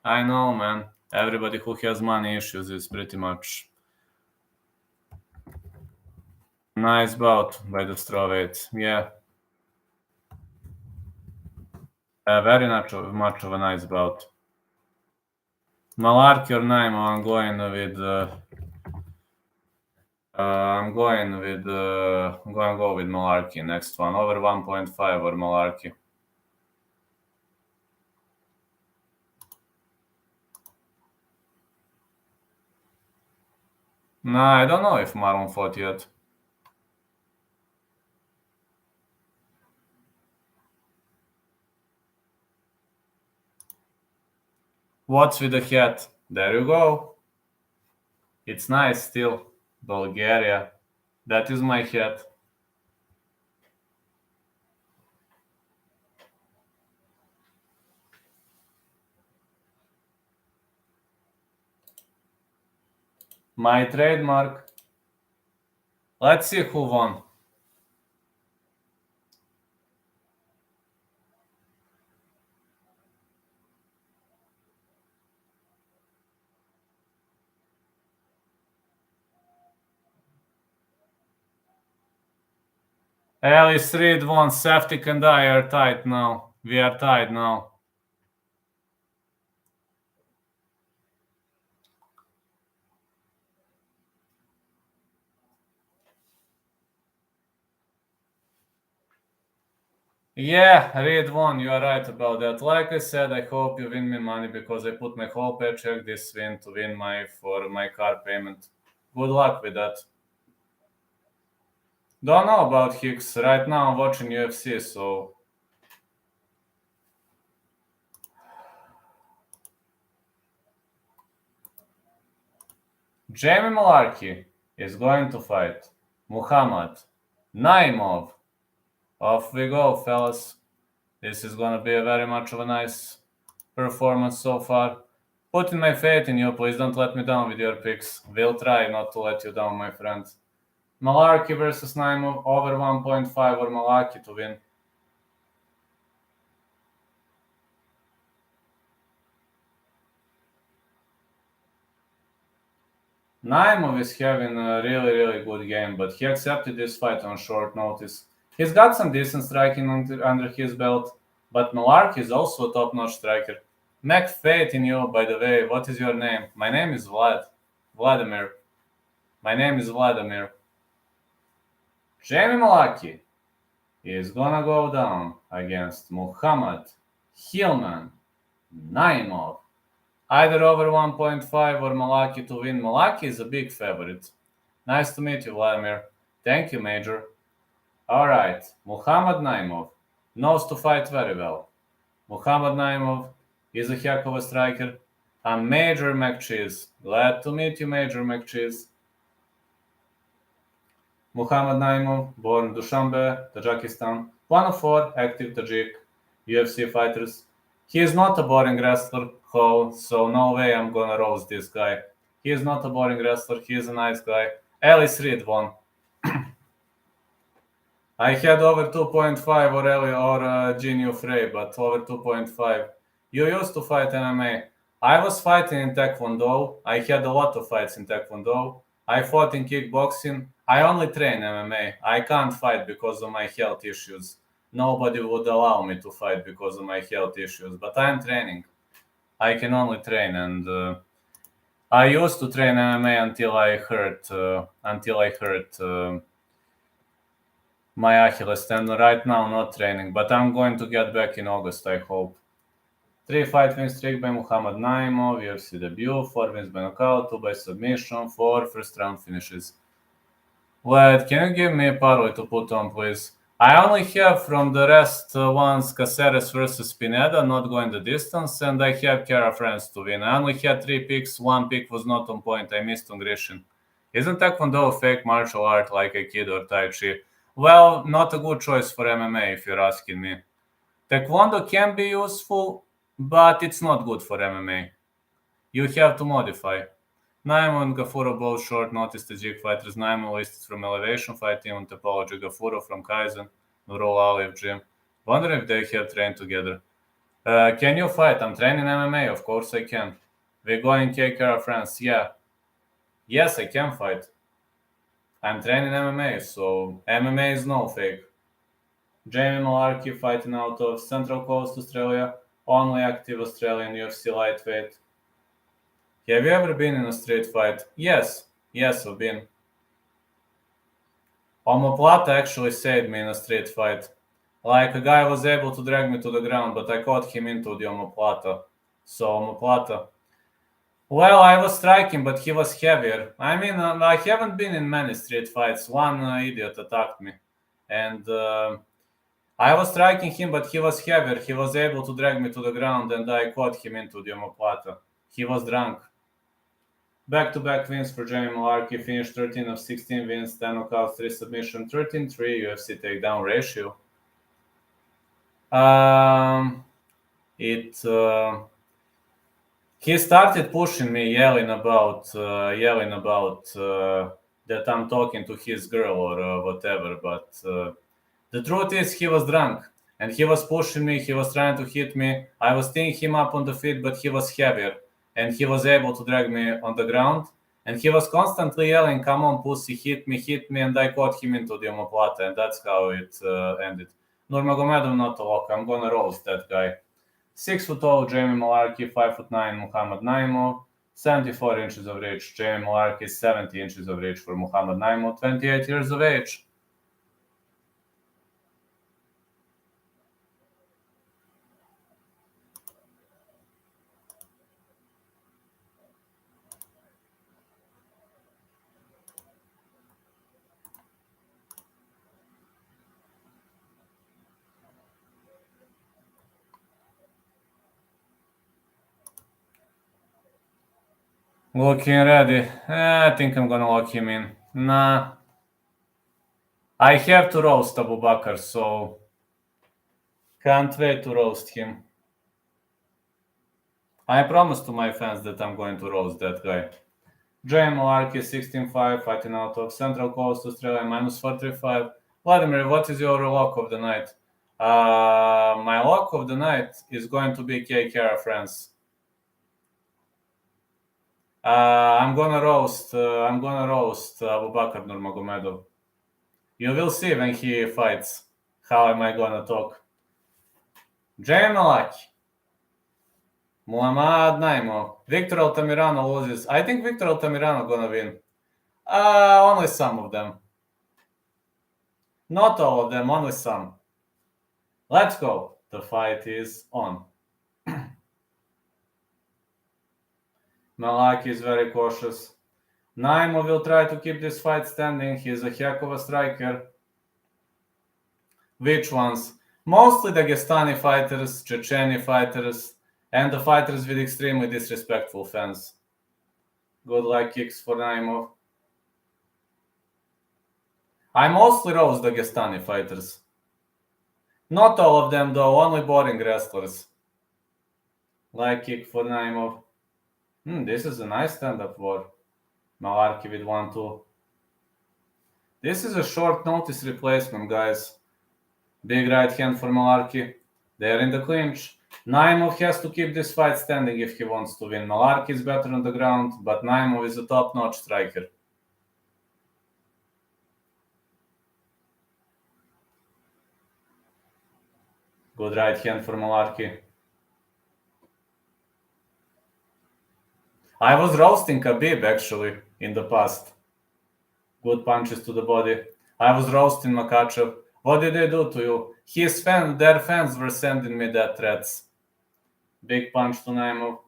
I know, man. Everybody who has money issues is pretty much... Nice bout by the strawweight. Yeah. Very much of a nice bout. Mullarkey or Naimov, I'm going to go with Mullarkey next one. Over 1.5 or Mullarkey. Nah, I don't know if Marlon fought yet. What's with the hat? There you go. It's nice still. Bulgaria. That is my hat. My trademark. Let's see who won. Elise Reed won. Saftik and I are tied now. We are tied now. Yeah, Reed won. You are right about that. Like I said, I hope you win me money because I put my whole paycheck this win to win for my car payment. Good luck with that. Don't know about Hicks. Right now I'm watching UFC, so... Jamie Mullarkey is going to fight Muhammad Naimov. Off we go, fellas. This is gonna be a very much of a nice performance so far. Putting my faith in you, please don't let me down with your picks. We'll try not to let you down, my friend. Mullarkey versus Naimov, over 1.5 or Mullarkey to win. Naimov is having a really, really good game, but he accepted this fight on short notice. He's got some decent striking under his belt, but Mullarkey is also a top-notch striker. Make faith in you, by the way. What is your name? My name is Vladimir. My name is Vladimir. Jamie Mullarkey is gonna go down against Muhammad Hilman Naimov. Either over 1.5 or Mullarkey to win. Mullarkey is a big favorite. Nice to meet you, Vladimir. Thank you, Major. All right, Muhammad Naimov knows to fight very well. Muhammad Naimov is a heck of a striker. I'm Major McCheese. Glad to meet you, Major McCheese. Muhammad Naimov, born Dushanbe, Tajikistan. 104, active Tajik, UFC fighters. He is not a boring wrestler, so no way I'm gonna roast this guy. He is not a boring wrestler, he is a nice guy. Elise Reed won. I had over 2.5 or Jinh Frey, but over 2.5. You used to fight MMA. I was fighting in Taekwondo. I had a lot of fights in Taekwondo. I fought in kickboxing. I only train MMA. I can't fight because of my health issues. Nobody would allow me to fight because of my health issues, but I'm training. I can only train, and I used to train MMA until I hurt my Achilles tendon. Right now, not training, but I'm going to get back in August, I hope. 3-fight win streak by Muhammad Naimov, UFC debut, 4 wins by knockout, 2 by submission, 4 first-round finishes. Wait, can you give me a parlay to put on, please? I only have from the rest ones Caceres versus Pineda, not going the distance, and I have Kara France to win. I only had 3 picks, 1 pick was not on point, I missed on Grishin. Isn't Taekwondo a fake martial art like Aikido or Tai Chi? Well, not a good choice for MMA if you're asking me. Taekwondo can be useful, but it's not good for MMA. You have to modify. Naimov and Gafurov both short notice Tajik fighters. Naimov listed from Elevation Fight Team on Topology. Gafurov from Kaizen, Nurul Aliyev Gym. Wonder if they have trained together. Can you fight? I'm training MMA, of course I can. We're going take care of France. Yeah. Yes, I can fight. I'm training MMA, so MMA is no fake. Jamie Mullarkey fighting out of Central Coast, Australia. Only active Australian UFC lightweight. Have you ever been in a street fight? Yes, I've been. Omoplata actually saved me in a street fight. Like, a guy was able to drag me to the ground, but I caught him into the omoplata. So, omoplata. Well, I was striking, but he was heavier. I mean, I haven't been in many street fights. One idiot attacked me. And I was striking him, but he was heavier. He was able to drag me to the ground, and I caught him into the omoplata. He was drunk. Back-to-back wins for Jamie Mullarkey. Finished 13 of 16 wins, 10 knockouts, 3 submission, 13-3 UFC takedown ratio. He started pushing me, yelling about that I'm talking to his girl or whatever. But the truth is, he was drunk and he was pushing me. He was trying to hit me. I was teeing him up on the feet, but he was heavier. And he was able to drag me on the ground. And he was constantly yelling, "Come on, pussy, hit me," and I caught him into the omoplata, and that's how it ended. Nurmagomedov not a lock. I'm gonna roast that guy. 6' tall Jamie Mullarkey, 5'9" Muhammad Naimov, 74 inches of reach. Jamie Mullarkey, 70 inches of reach for Muhammad Naimov, 28 years of age. Looking ready. I think I'm gonna lock him in. Nah. I have to roast Abu Bakr, so can't wait to roast him. I promise to my fans that I'm going to roast that guy. Jamie Mullarkey, 16-5, fighting out of Central Coast, Australia, -435. Vladimir, what is your lock of the night? My lock of the night is going to be KK France. I'm gonna roast Abu Bakr Nurmagomedov. You will see when he fights. How am I gonna talk? Jamie Mullarkey, Muhammad Naimov, Victor Altamirano loses. I think Victor Altamirano gonna win. Only some of them. Not all of them, only some. Let's go. The fight is on. Mullarkey is very cautious. Naimov will try to keep this fight standing. He's a heck of a striker. Which ones? Mostly Dagestani fighters, Checheni fighters, and the fighters with extremely disrespectful fans. Good luck kicks for Naimov. I mostly roast Dagestani fighters. Not all of them though, only boring wrestlers. Like kick for Naimov. This is a nice stand-up war. Mullarkey with 1-2. This is a short notice replacement, guys. Big right hand for Mullarkey. They're in the clinch. Naimov has to keep this fight standing if he wants to win. Mullarkey is better on the ground, but Naimov is a top-notch striker. Good right hand for Mullarkey. I was roasting Khabib actually in the past. Good punches to the body. I was roasting Makhachev. What did they do to you? Their fans were sending me death threats. Big punch to Naimov.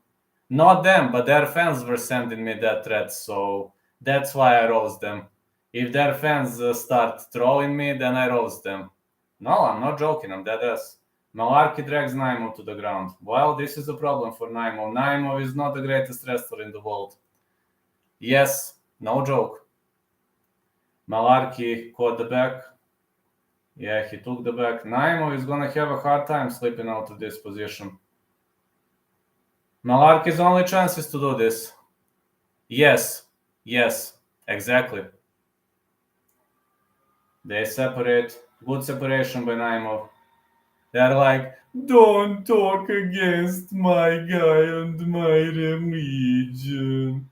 Not them, but their fans were sending me death threats, so that's why I roast them. If their fans start trolling me, then I roast them. No, I'm not joking, I'm dead ass. Mullarkey drags Naimov to the ground. Well, this is a problem for Naimov. Naimov is not the greatest wrestler in the world. Yes, no joke. Mullarkey caught the back. Yeah, he took the back. Naimov is gonna have a hard time slipping out of this position. Mullarkey's only chance is to do this. Yes, exactly. They separate. Good separation by Naimov. They're like, don't talk against my guy and my religion.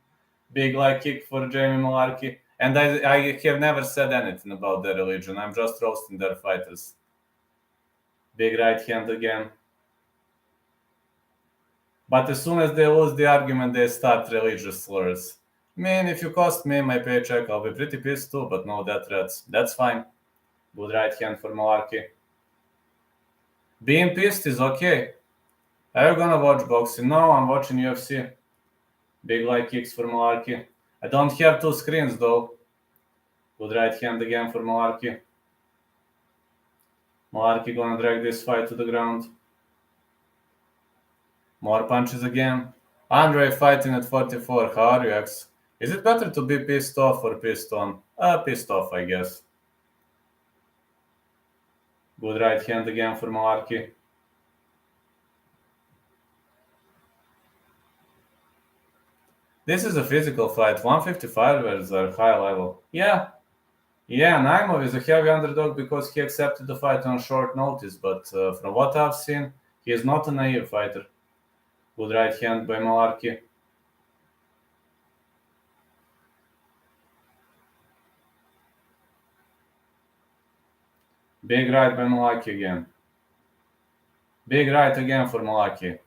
Big leg kick for Jamie Mullarkey. And I have never said anything about their religion. I'm just roasting their fighters. Big right hand again. But as soon as they lose the argument, they start religious slurs. Man, if you cost me my paycheck, I'll be pretty pissed too, but no death threats. That's fine. Good right hand for Mullarkey. Being pissed is okay. Are you gonna watch boxing? No, I'm watching UFC. Big leg kicks for Mullarkey. I don't have two screens though. Good right hand again for Mullarkey. Mullarkey gonna drag this fight to the ground. More punches again. Andrei fighting at 44. How are you, X? Is it better to be pissed off or pissed on? Pissed off, I guess. Good right hand again for Mullarkey. This is a physical fight. 155ers are high level. Yeah, Naimov is a heavy underdog because he accepted the fight on short notice, but from what I've seen, he is not a naive fighter. Good right hand by Mullarkey. Big right by Mullarkey again. Big right again for Mullarkey.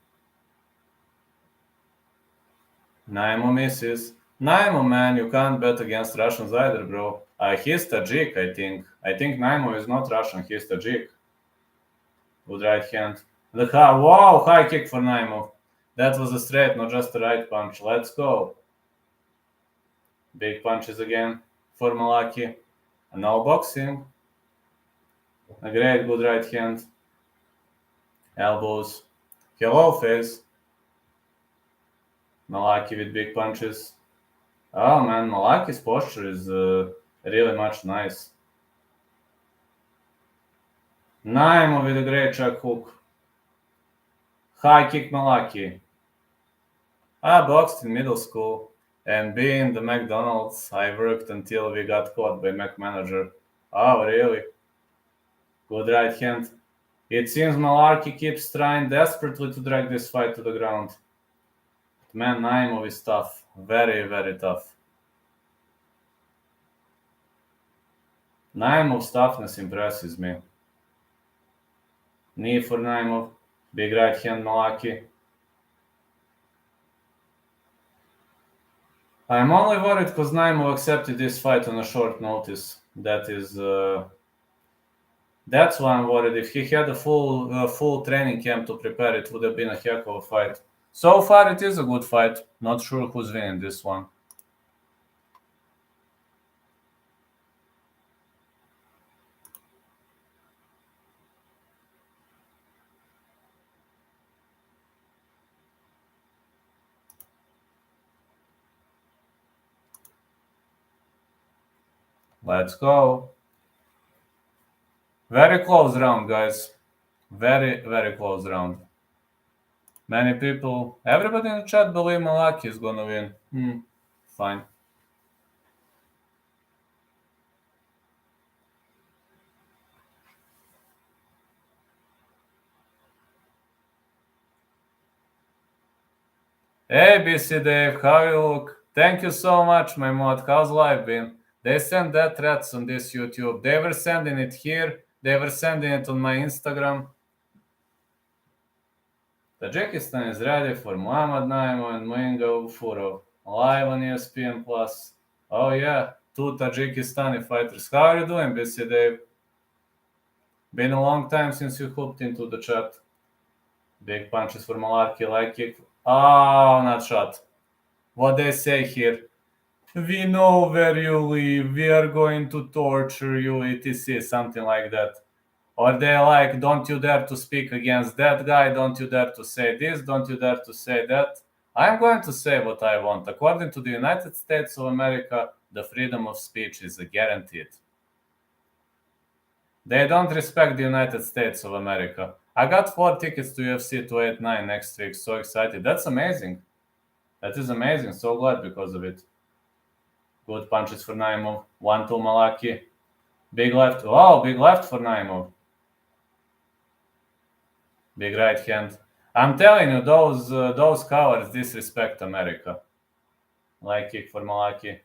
Naimov misses. Naimov, man, you can't bet against Russians either, bro. He's Tajik, I think. I think Naimov is not Russian, he's Tajik. Good right hand. Wow, high kick for Naimov. That was a straight, not just a right punch. Let's go. Big punches again for Mullarkey. No boxing. A great good right hand. Elbows. Hello, face. Mullarkey with big punches. Oh man, Mullarkey's posture is really much nice. Naimov with a great chuck hook. High kick Mullarkey. I boxed in middle school, and being the McDonald's, I worked until we got caught by McManager. Oh, really? Good right hand. It seems Mullarkey keeps trying desperately to drag this fight to the ground. But man, Naimov is tough. Very, very tough. Naimov's toughness impresses me. Knee for Naimov. Big right hand Mullarkey. I'm only worried because Naimov accepted this fight on a short notice. That's why I'm worried. If he had a full training camp to prepare, it would have been a heck of a fight. So far, it is a good fight. Not sure who's winning this one. Let's go. Very close round, guys. Very, very close round. Many people, everybody in the chat believe Mullarkey is gonna win. Fine. Hey, BC Dave, how you look? Thank you so much, my mod. How's life been? They send death threats on this YouTube. They were sending it here. They were sending it on my Instagram. Tajikistan is ready for Muhammad Naimov and Muin Gafurov. Live on ESPN+. Oh yeah, 2 Tajikistani fighters. How are you doing, BC Dave? Been a long time since you hopped into the chat. Big punches for Mullarkey, like kick. Oh, not shot. What they say here? We know where you live. We are going to torture you, etc. Something like that. Or they like, don't you dare to speak against that guy. Don't you dare to say this. Don't you dare to say that. I'm going to say what I want. According to the United States of America, the freedom of speech is guaranteed. They don't respect the United States of America. I got 4 tickets to UFC 289 next week. So excited. That's amazing. That is amazing. So glad because of it. Good punches for Naimov. 1-2 Mullarkey. Big left. Wow, big left for Naimov. Big right hand. I'm telling you, those cowards disrespect America. Like kick for Mullarkey.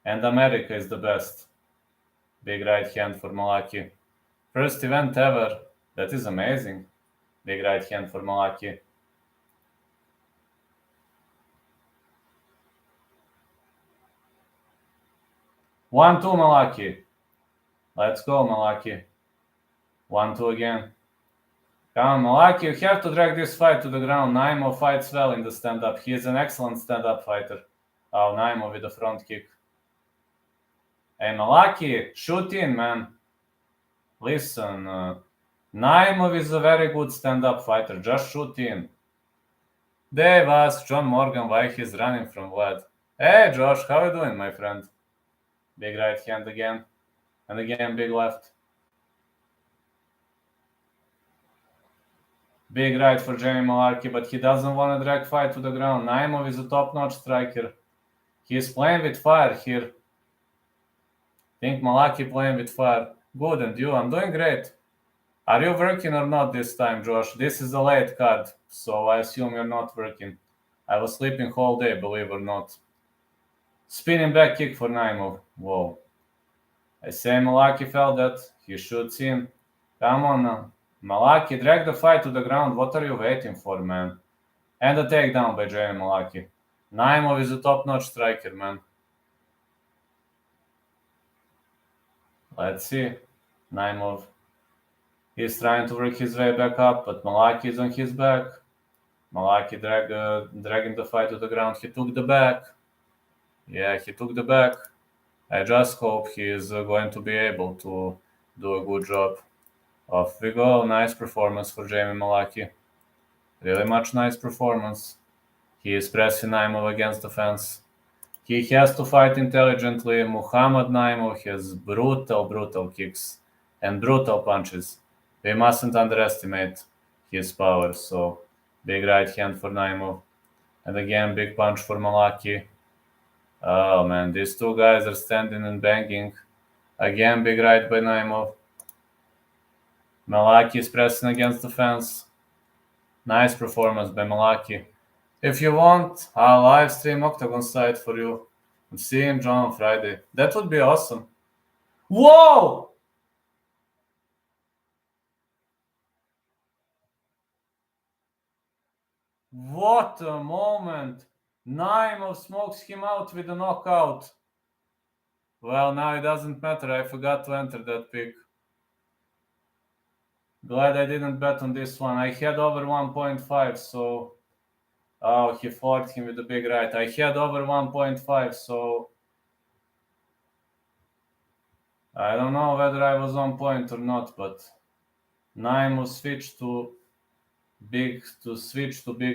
And America is the best. Big right hand for Mullarkey. First event ever. That is amazing. Big right hand for Mullarkey. One, two, Mullarkey. Let's go, Mullarkey. 1-2 again. Come on, Mullarkey, you have to drag this fight to the ground. Naimov fights well in the stand-up. He is an excellent stand-up fighter. Oh, Naimov with the front kick. Hey, Mullarkey, shoot in, man. Listen, Naimov is a very good stand-up fighter. Just shoot in. Dave asked John Morgan why he's running from Vlad. Hey, Josh, how are you doing, my friend? Big right hand again. And again, big left. Big right for Jamie Mullarkey, but he doesn't want to drag fight to the ground. Naimov is a top-notch striker. He is playing with fire here. Think Mullarkey playing with fire. Good, and you? I'm doing great. Are you working or not this time, Josh? This is a late card, so I assume you're not working. I was sleeping whole day, believe it or not. Spinning back kick for Naimov. Whoa. I say Mullarkey felt that. He shoots in. Come on now. Mullarkey, drag the fight to the ground. What are you waiting for, man? And a takedown by Jamie Mullarkey. Naimov is a top-notch striker, man. Let's see. Naimov. He's trying to work his way back up, but Mullarkey is on his back. Mullarkey dragging the fight to the ground. He took the back. Yeah, he took the back. I just hope he is going to be able to do a good job. Off we go. Nice performance for Jamie Mullarkey. Really much nice performance. He is pressing Naimov against the fence. He has to fight intelligently. Muhammad Naimov has brutal kicks and brutal punches. We mustn't underestimate his power. So, big right hand for Naimov. And again, big punch for Mullarkey. Oh man, these two guys are standing and banging. Again, big right by Naimov. Mullarkey is pressing against the fence. Nice performance by Mullarkey. If you want, I'll live stream Octagon site for you. And see him John on Friday. That would be awesome. Whoa! What a moment! Naimov smokes him out with a knockout. Well, now it doesn't matter. I forgot to enter that pick. Glad I didn't bet on this one. I had over 1.5, so... Oh, he floored him with the big right. I had over 1.5, so... I don't know whether I was on point or not, but... Naimov switched to big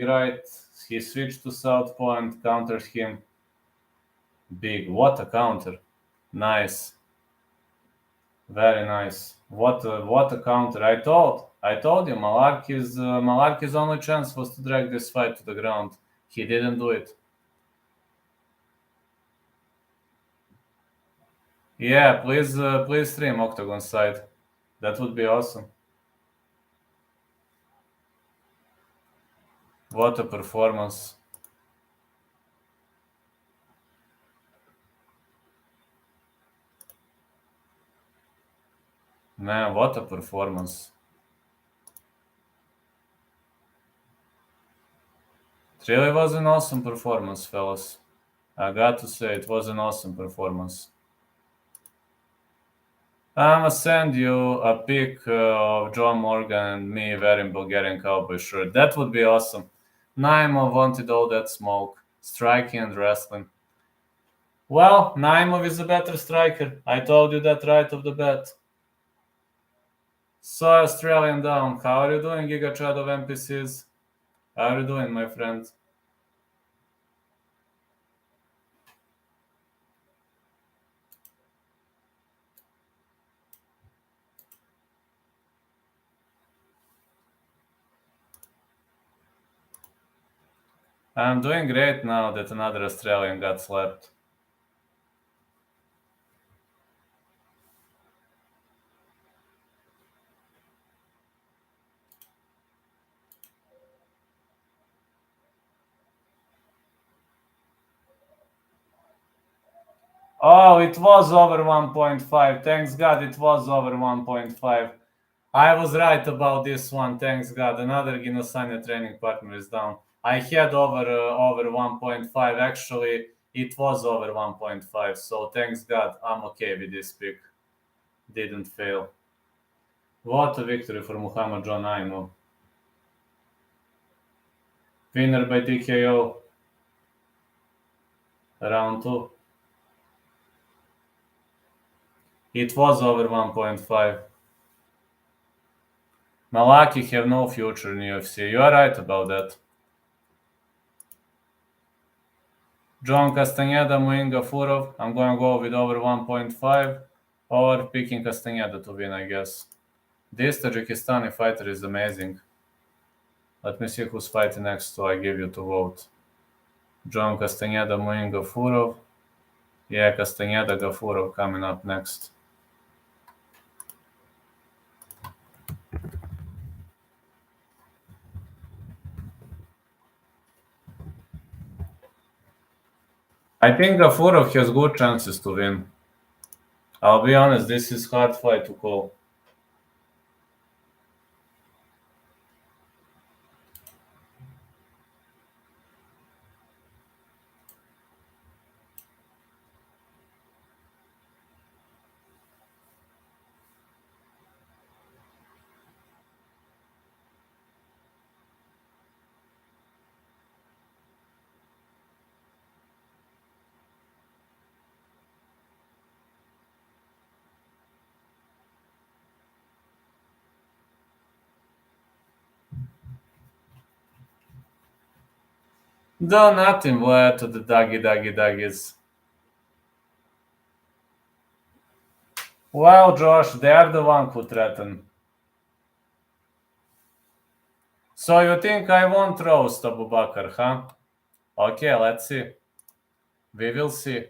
right. He switched to southpaw and countered him. Big. What a counter. Nice. Very nice. What a counter. I told you Mullarkey's only chance was to drag this fight to the ground. He didn't do it. Yeah, please stream Octagon side. That would be awesome. What a performance. Man, what a performance. It really was an awesome performance, fellas. I got to say, it was an awesome performance. I'm gonna send you a pic of John Morgan and me wearing Bulgarian cowboy shirt. That would be awesome. Naimov wanted all that smoke, striking and wrestling. Well, Naimov is a better striker. I told you that right off the bat. So Australian down. How are you doing, Giga Chad of NPCs? How are you doing, my friend? I'm doing great now that another Australian got slapped. Oh, it was over 1.5. Thanks God it was over 1.5. I was right about this one. Thanks God. Another Ginosanya training partner is down. I had over 1.5. Actually, it was over 1.5. So thanks God, I'm okay with this pick. Didn't fail. What a victory for Muhammad John Naimov. Winner by TKO. Round 2. It was over 1.5. Mullarkey have no future in UFC. You are right about that. John Castañeda, Muin, Gafurov. I'm going to go with over 1.5 or picking Castañeda to win, I guess. This Tajikistani fighter is amazing. Let me see who's fighting next, so I give you to vote. John Castañeda, Muin, Gafurov. Yeah, Castañeda, Gafurov coming up next. I think Gafurov has good chances to win. I'll be honest, this is hard fight to call. Do nothing, Vlad, to the doggies. Well, Josh, they are the one who threaten. So you think I won't roast Abu Bakr, huh? Okay, let's see. We will see.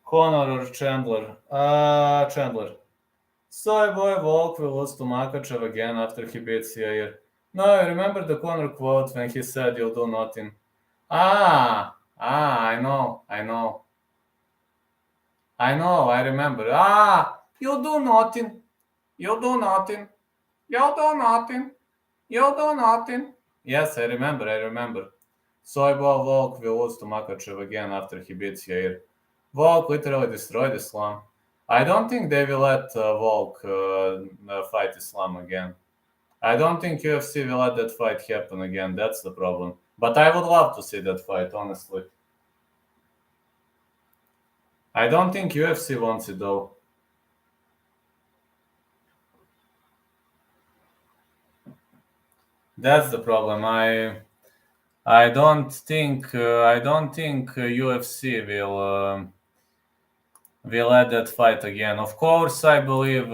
Conor or Chandler? Chandler. Soy boy Volk will lose to Makachev again after he beats Yair. No, I remember the Conor quote when he said you'll do nothing. I know. I remember. You do nothing. You do nothing. You do nothing. You do nothing. Yes, I remember. Soyboy Volk will lose to Makachev again after he beats Yair. Volk literally destroyed Islam. I don't think they will let Volk fight Islam again. I don't think UFC will let that fight happen again. That's the problem. But I would love to see that fight, honestly. I don't think UFC wants it, though. That's the problem. I don't think UFC will add that fight again. Of course, I believe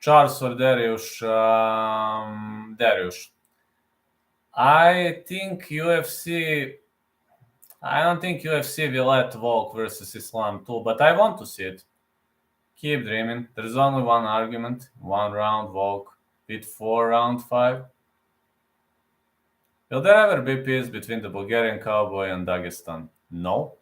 Charles or Darius. Darius. I think UFC. I don't think UFC will let Volk versus Islam too, but I want to see it. Keep dreaming. There's only one argument. 1 round Volk with 4 round 5. Will there ever be peace between the Bulgarian cowboy and Dagestan? No.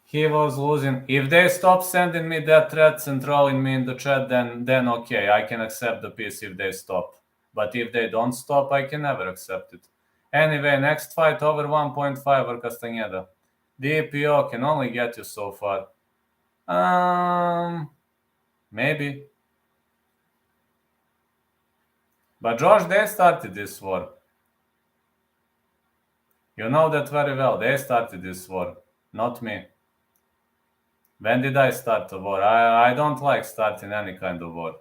He was losing. If they stop sending me death threats and trolling me in the chat, then okay, I can accept the peace if they stop. But if they don't stop, I can never accept it. Anyway, next fight over 1.5 or Castañeda. DPO can only get you so far. Maybe. But Josh, they started this war. You know that very well. They started this war, not me. When did I start a war? I don't like starting any kind of war.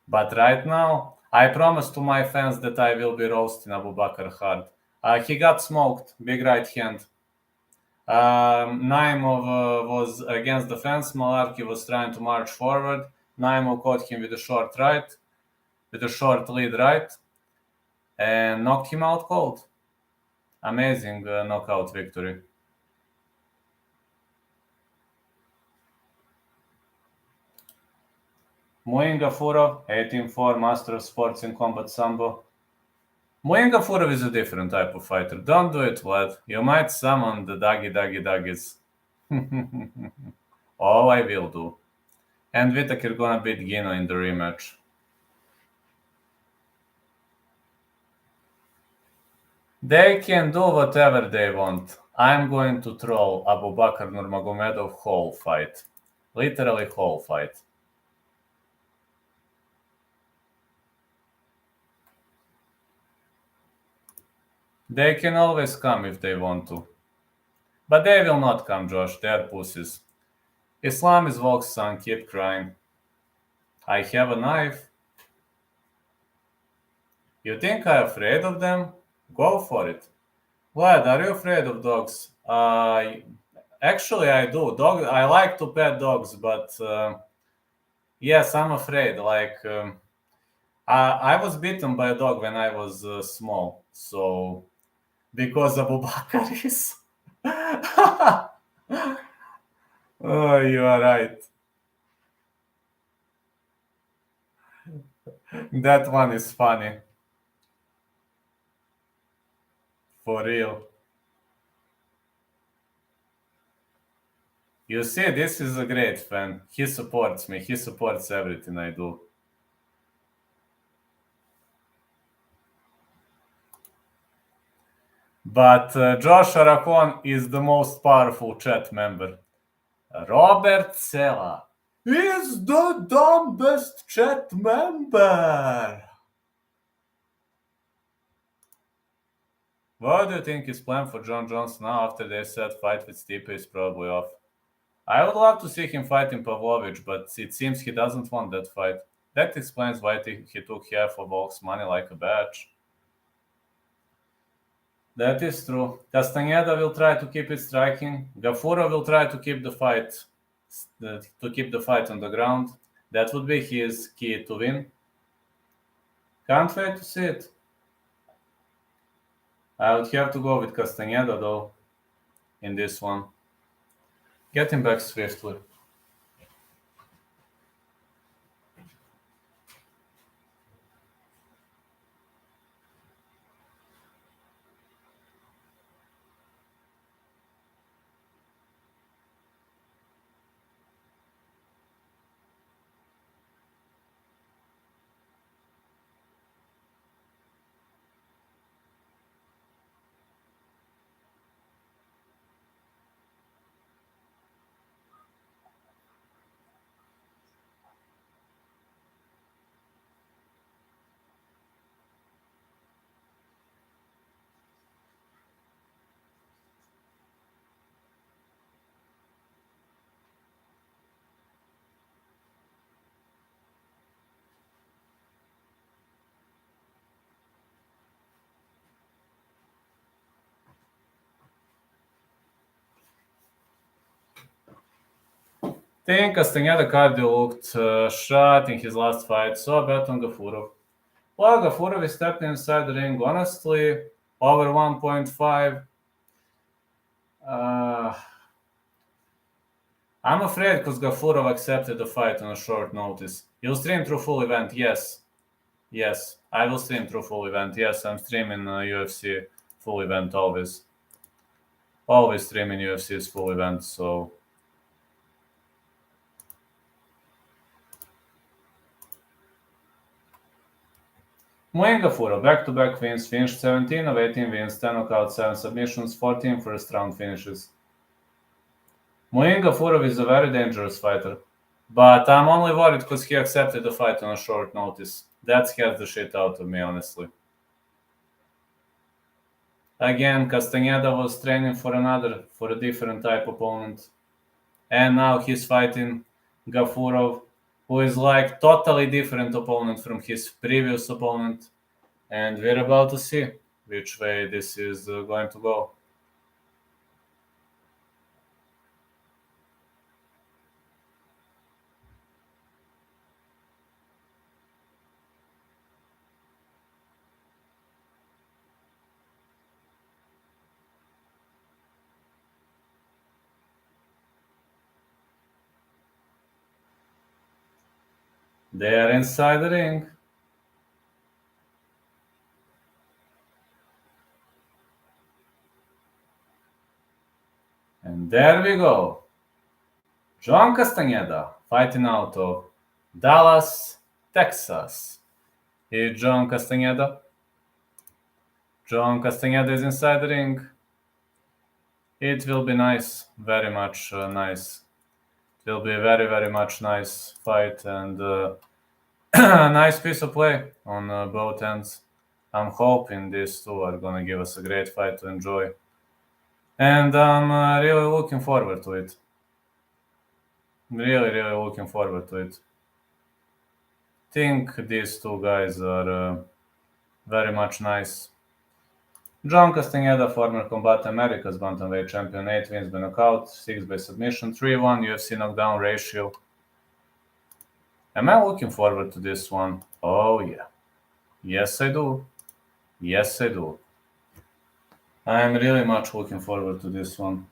But right now, I promise to my fans that I will be roasting Abu Bakr hard. He got smoked, big right hand. Naimov was against the fence. Mullarkey was trying to march forward. Naimov caught him with a short right, with a short lead right, and knocked him out cold. Amazing knockout victory. Muin Gafurov, 18-4, Master of Sports in Combat Sambo. Muin Gafurov is a different type of fighter. Don't do it, Vlad. You might summon the Duggies. Oh, I will do. And Whittaker gonna beat Gino in the rematch. They can do whatever they want. I'm going to troll Abu Bakr Nurmagomedov whole fight. Literally whole fight. They can always come if they want to. But they will not come, Josh. They're pussies. Islam is Volk's son. Keep crying. I have a knife. You think I'm afraid of them? Go for it. Vlad, are you afraid of dogs? Actually, I do. I like to pet dogs, but yes, I'm afraid. I was bitten by a dog when I was small, so because Abu Bakr is. Oh, you are right. That one is funny. For real. You see, this is a great fan. He supports me. He supports everything I do. But Josh Aracon is the most powerful chat member. Robert Sela is the dumbest chat member. What do you think is planned for John Jones now after they said fight with Stipe is probably off? I would love to see him fighting Pavlovich, but it seems he doesn't want that fight. That explains why he took half of Volk's money like a badge. That is true. Castañeda will try to keep it striking. Gafurov will try to keep the fight on the ground. That would be his key to win. Can't wait to see it. I would have to go with Castañeda though in this one. Get him back swiftly. think Castañeda cardio looked shot in his last fight, so I bet on Gafurov. Well, Gafurov is stepping inside the ring, honestly, over 1.5. I'm afraid because Gafurov accepted the fight on a short notice. You'll stream through full event, yes. Yes, I will stream through full event. Yes, I'm streaming UFC full event always. Always streaming UFC's full event, so... Muin Gafurov, back-to-back wins, finished 17 of 18 wins, 10 knockouts, 7 submissions, 14 first-round finishes. Muin Gafurov is a very dangerous fighter, but I'm only worried because he accepted the fight on a short notice. That scares the shit out of me, honestly. Again, Castañeda was training for a different type opponent. And now he's fighting Gafurov, who is like totally different opponent from his previous opponent. And we're about to see which way this is going to go. They are inside the ring. And there we go. John Castañeda fighting out of Dallas, Texas. Here's John Castañeda. John Castañeda is inside the ring. It will be nice, very much nice. It will be a very, very much nice fight and a nice piece of play on both ends. I'm hoping these two are going to give us a great fight to enjoy. And I'm really looking forward to it. Really, really looking forward to it. Think these two guys are very much nice. John Castañeda, former Combat America's bantamweight champion, 8 wins by knockout, 6 by submission, 3-1 UFC knockdown ratio. Am I looking forward to this one? Oh yeah. Yes, I do. Yes, I do. I'm really much looking forward to this one.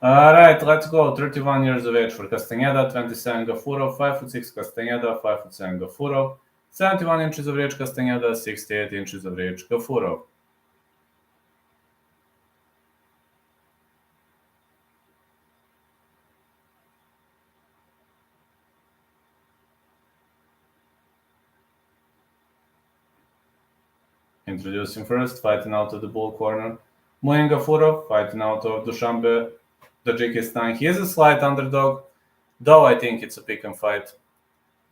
Alright, let's go. 31 years of age for Castañeda, 27 Gafurov, 5'6" Castañeda, 5'7" Gafurov, 71 inches of reach Castañeda, 68 inches of reach Gafurov. Introducing first, fighting out of the bull corner, Muin Gafurov, fighting out of Dushanbe, Tajikistan. He is a slight underdog, though I think it's a pick and fight.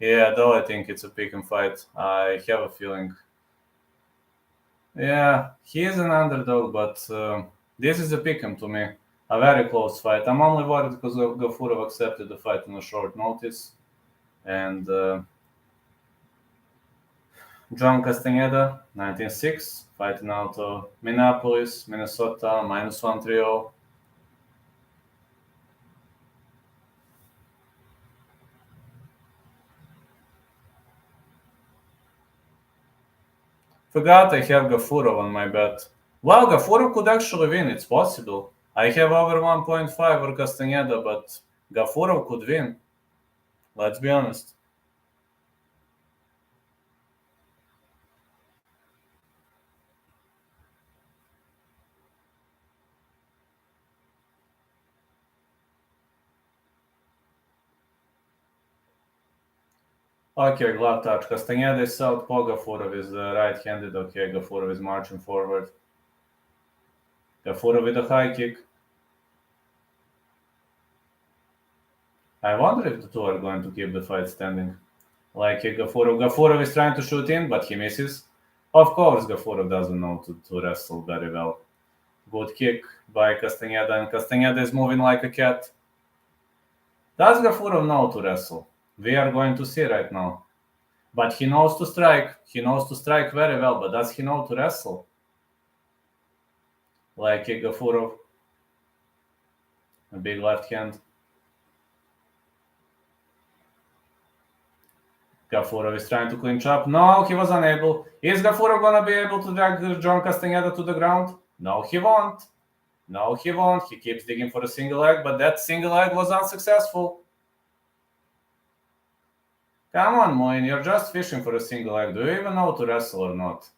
Yeah, though I think it's a pick and fight. I have a feeling. Yeah, he is an underdog, but this is a pick 'em to me. A very close fight. I'm only worried because Gafurov accepted the fight on a short notice. And John Castañeda, 1906, fighting out of Minneapolis, Minnesota, -130. Forgot I have Gafurov on my bet. Wow, Gafurov could actually win. It's possible. I have over 1.5 for Castañeda, but Gafurov could win. Let's be honest. Okay, glove touch. Castañeda is southpaw, Gafurov is right-handed. Okay, Gafurov is marching forward. Gafurov with a high kick. I wonder if the two are going to keep the fight standing. Like Gafurov is trying to shoot in, but he misses. Of course, Gafurov doesn't know to wrestle very well. Good kick by Castañeda, and Castañeda is moving like a cat. Does Gafurov know to wrestle? We are going to see right now. But he knows to strike. He knows to strike very well, but does he know to wrestle? Like Gafurov. A big left hand. Gafurov is trying to clinch up. No, he was unable. Is Gafurov gonna be able to drag John Castañeda to the ground? No, he won't. No, he won't. He keeps digging for a single leg, but that single leg was unsuccessful. Come on, Muin, you're just fishing for a single leg. Do you even know to wrestle or not?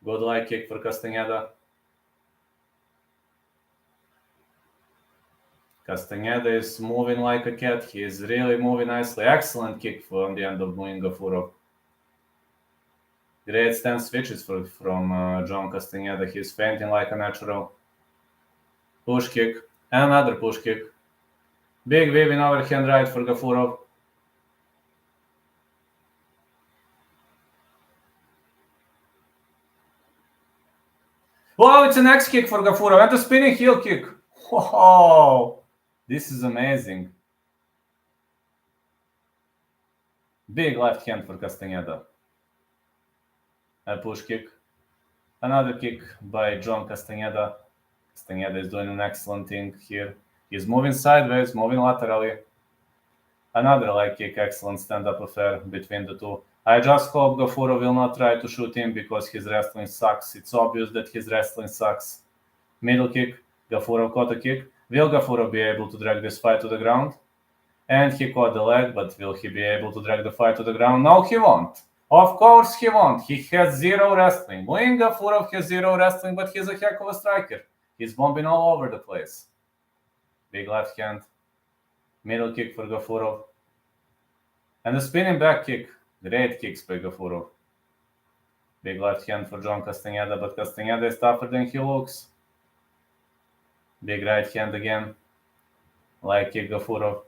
Good leg kick for Castañeda. Castañeda is moving like a cat. He is really moving nicely. Excellent kick from the end of Muin Gafurov. Great stance switches from John Castañeda. He's fainting like a natural. Push kick. Another push kick. Big weaving overhand right for Gafurov. Oh, it's an X kick for Gafurov and a spinning heel kick. Whoa! This is amazing. Big left hand for Castañeda. A push kick. Another kick by John Castañeda. Castañeda is doing an excellent thing here. He's moving sideways, moving laterally. Another leg kick, excellent stand-up affair between the two. I just hope Gafurov will not try to shoot him because his wrestling sucks. It's obvious that his wrestling sucks. Middle kick. Gafurov caught a kick. Will Gafurov be able to drag this fight to the ground? And he caught the leg, but will he be able to drag the fight to the ground? No, he won't. Of course he won't. He has zero wrestling. Muin Gafurov has zero wrestling, but he's a heck of a striker. He's bombing all over the place. Big left hand. Middle kick for Gafurov. And a spinning back kick. Great kicks by Gafurov. Big left hand for John Castañeda, but Castañeda is tougher than he looks. Big right hand again. Leg kick Gafurov.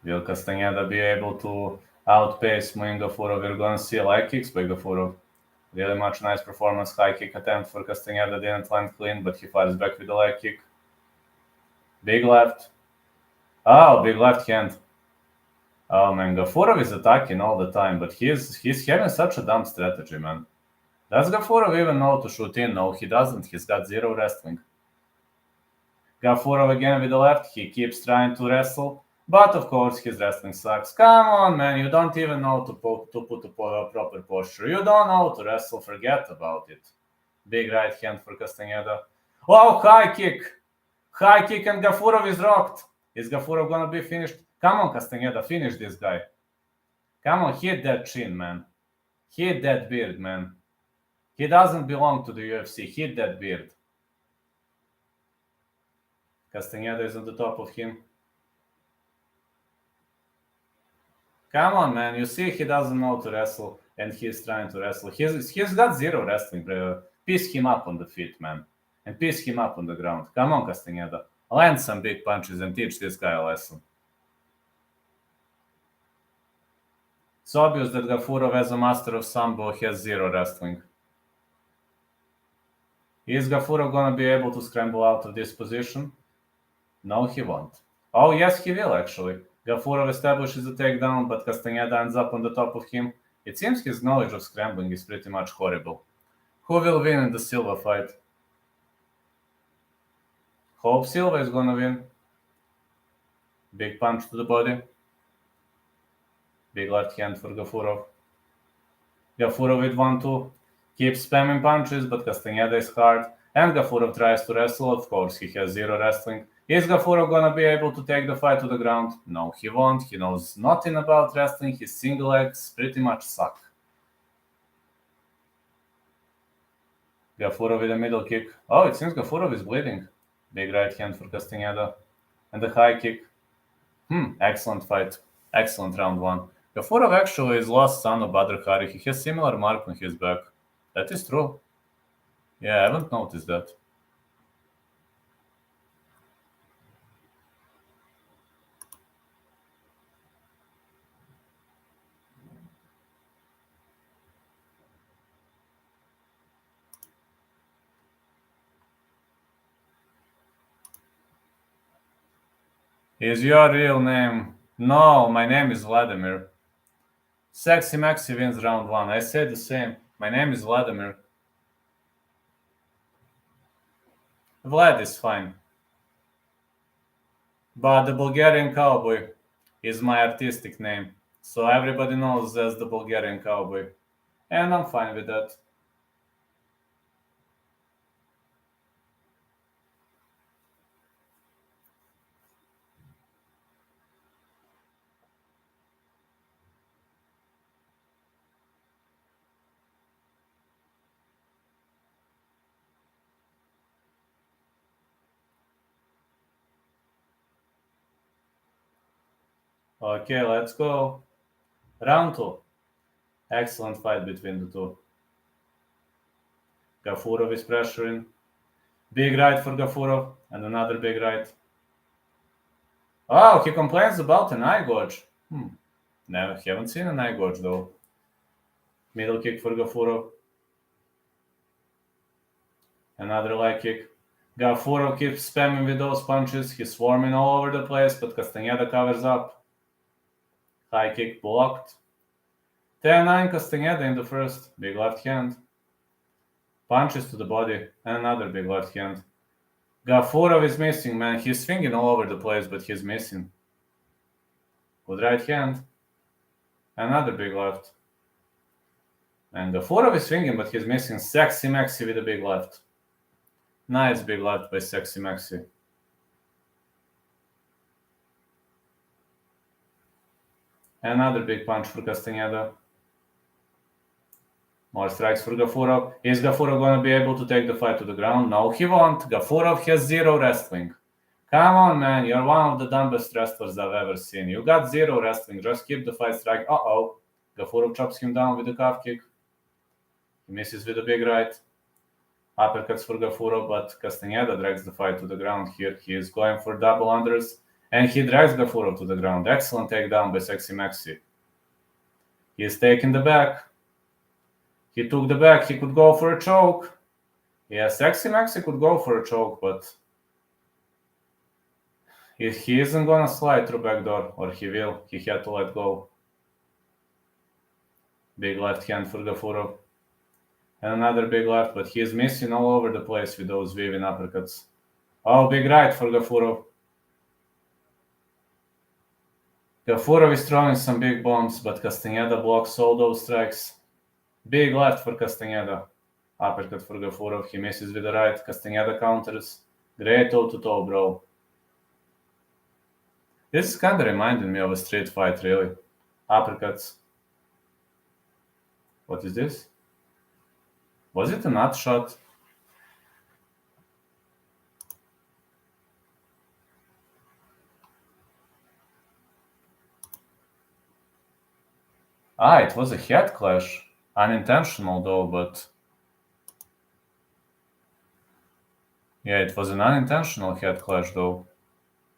Will Castañeda be able to outpace Muin Gafurov? We're going to see leg kicks by Gafurov. Really much nice performance. High kick attempt for Castañeda. Didn't land clean, but he fires back with the leg kick. Big left. Oh, big left hand. Oh, man. Gafurov is attacking all the time, but he's having such a dumb strategy, man. Does Gafurov even know to shoot in? No, he doesn't. He's got zero wrestling. Gafurov again with the left. He keeps trying to wrestle. But, of course, his wrestling sucks. Come on, man. You don't even know to put a proper posture. You don't know to wrestle. Forget about it. Big right hand for Castañeda. Oh, high kick. High kick and Gafurov is rocked. Is Gafurov going to be finished? Come on, Castañeda. Finish this guy. Come on. Hit that chin, man. Hit that beard, man. He doesn't belong to the UFC. Hit that beard. Castañeda is on the top of him. Come on, man. You see he doesn't know to wrestle, and he's trying to wrestle. He's got zero wrestling, bro. Piece him up on the feet, man. And piece him up on the ground. Come on, Castañeda. Land some big punches and teach this guy a lesson. It's obvious that Gafurov, as a master of Sambo, has zero wrestling. Is Gafurov going to be able to scramble out of this position? No, he won't. Oh, yes, he will, actually. Gafurov establishes a takedown, but Castañeda ends up on the top of him. It seems his knowledge of scrambling is pretty much horrible. Who will win in the Silva fight? Hope Silva is going to win. Big punch to the body. Big left hand for Gafurov. Gafurov with 1-2. Keeps spamming punches, but Castañeda is hard. And Gafurov tries to wrestle. Of course, he has zero wrestling. Is Gafurov going to be able to take the fight to the ground? No, he won't. He knows nothing about wrestling. His single legs pretty much suck. Gafurov with a middle kick. Oh, it seems Gafurov is bleeding. Big right hand for Castañeda. And the high kick. Excellent fight. Excellent round one. Gafurov actually is lost son of Badr Hari. He has similar mark on his back. That is true. Yeah, I haven't noticed that. Is your real name? No, my name is Vladimir. Sexy Maxi wins round 1. I said the same. My name is Vladimir. Vlad is fine. But the Bulgarian Cowboy is my artistic name. So everybody knows as the Bulgarian Cowboy. And I'm fine with that. Okay, let's go. Round 2. Excellent fight between the two. Gafurov is pressuring. Big right for Gafurov, and another big right. Oh, he complains about an eye gouge. Never, haven't seen an eye gouge though. Middle kick for Gafurov. Another leg kick. Gafurov keeps spamming with those punches. He's swarming all over the place, but Castañeda covers up. High kick blocked. 10-9 Castañeda in the first. Big left hand. Punches to the body, and another big left hand. Gafurov is missing, man. He's swinging all over the place, but he's missing. Good right hand. Another big left. And Gafurov is swinging, but he's missing. Sexy Maxi with a big left. Nice big left by Sexy Maxi. Another big punch for Castañeda. More strikes for Gafurov. Is Gafurov going to be able to take the fight to the ground? No, he won't. Gafurov has zero wrestling. Come on, man. You're one of the dumbest wrestlers I've ever seen. You got zero wrestling. Just keep the fight strike. Uh-oh. Gafurov chops him down with a calf kick. He misses with a big right. Uppercuts for Gafurov, but Castañeda drags the fight to the ground here. He is going for double unders, and he drags Gafurov to the ground. Excellent takedown by Sexy Maxi. He is taking the back. He took the back. He could go for a choke. Yeah, Sexy Maxi could go for a choke, but he isn't going to slide through back door, or he will. He had to let go. Big left hand for Gafurov. And another big left, but he is missing all over the place with those weaving uppercuts. Oh, big right for Gafurov. Gafurov is throwing some big bombs, but Castañeda blocks all those strikes. Big left for Castañeda. Uppercut for Gafurov. He misses with the right. Castañeda counters. Great toe-to-toe brawl. This is kind of reminding me of a street fight, really. Uppercuts. What is this? Was it a nut shot? It was a head clash. Unintentional though, but... Yeah, it was an unintentional head clash though.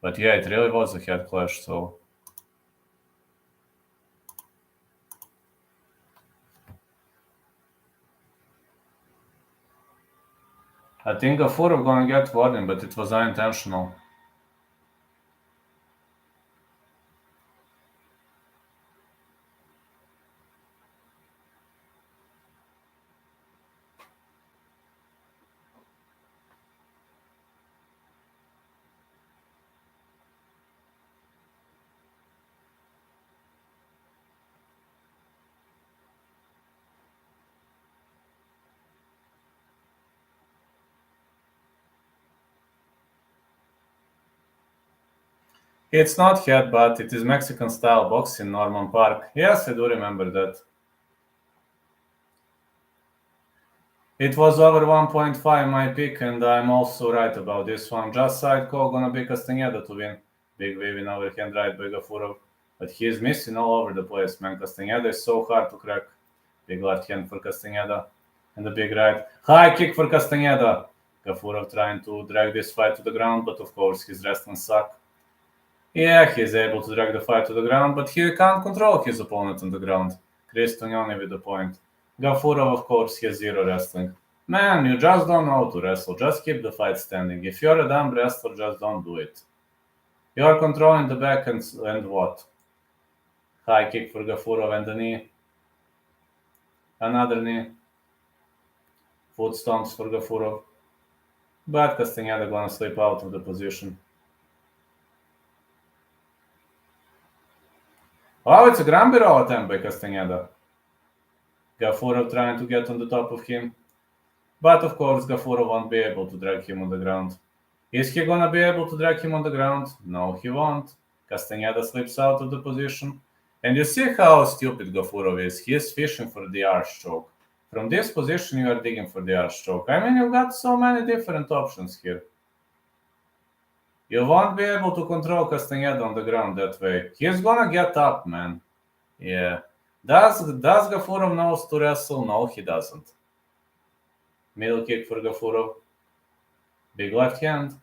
But yeah, it really was a head clash, so... I think Gafurov gonna get warning, but it was unintentional. It's not headbutt, it is Mexican-style boxing, Norman Park. Yes, I do remember that. It was over 1.5 my pick, and I'm also right about this one. Just side call gonna be Castañeda to win. Big waving overhand right by Gafurov. But he is missing all over the place, man. Castañeda is so hard to crack. Big left hand for Castañeda. And the big right. High kick for Castañeda. Gafurov trying to drag this fight to the ground, but of course his wrestling suck. Yeah, he's able to drag the fight to the ground, but he can't control his opponent on the ground. Cristognoni with the point. Gafurov, of course, has zero wrestling. Man, you just don't know how to wrestle. Just keep the fight standing. If you're a dumb wrestler, just don't do it. You are controlling the back and what? High kick for Gafurov and the knee. Another knee. Foot stomps for Gafurov. But Castañeda gonna slip out of the position. Oh, it's a Grambiro attempt by Castañeda. Gafurov trying to get on the top of him. But of course, Gafurov won't be able to drag him on the ground. Is he gonna be able to drag him on the ground? No, he won't. Castañeda slips out of the position. And you see how stupid Gafurov is. He is fishing for the arch choke. From this position, you are digging for the arch choke. I mean, you've got so many different options here. You won't be able to control Castañeda on the ground that way. He's gonna get up, man. Yeah. Does Gafurov knows to wrestle? No, he doesn't. Middle kick for Gafurov. Big left hand.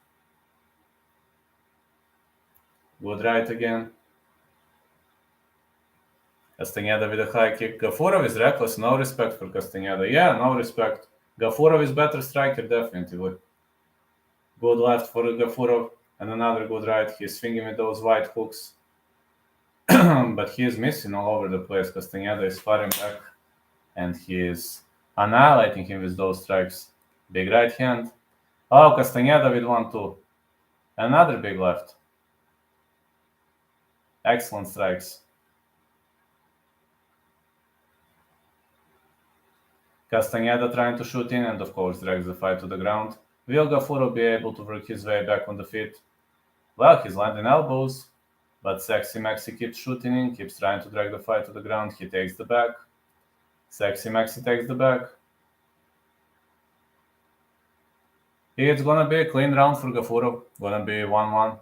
Good right again. Castañeda with a high kick. Gafurov is reckless. No respect for Castañeda. Yeah, no respect. Gafurov is better striker, definitely. Good left for Gafurov. And another good right. He's swinging with those wide hooks. But he is missing all over the place. Castañeda is firing back. And he is annihilating him with those strikes. Big right hand. Oh, Castañeda with 1-2. Another big left. Excellent strikes. Castañeda trying to shoot in and of course drags the fight to the ground. Will Gafurov be able to work his way back on the feet? Well, he's landing elbows, but Sexy Maxi keeps shooting in, keeps trying to drag the fight to the ground. He takes the back. Sexy Maxi takes the back. It's gonna be a clean round for Gafurov. Gonna be 1-1.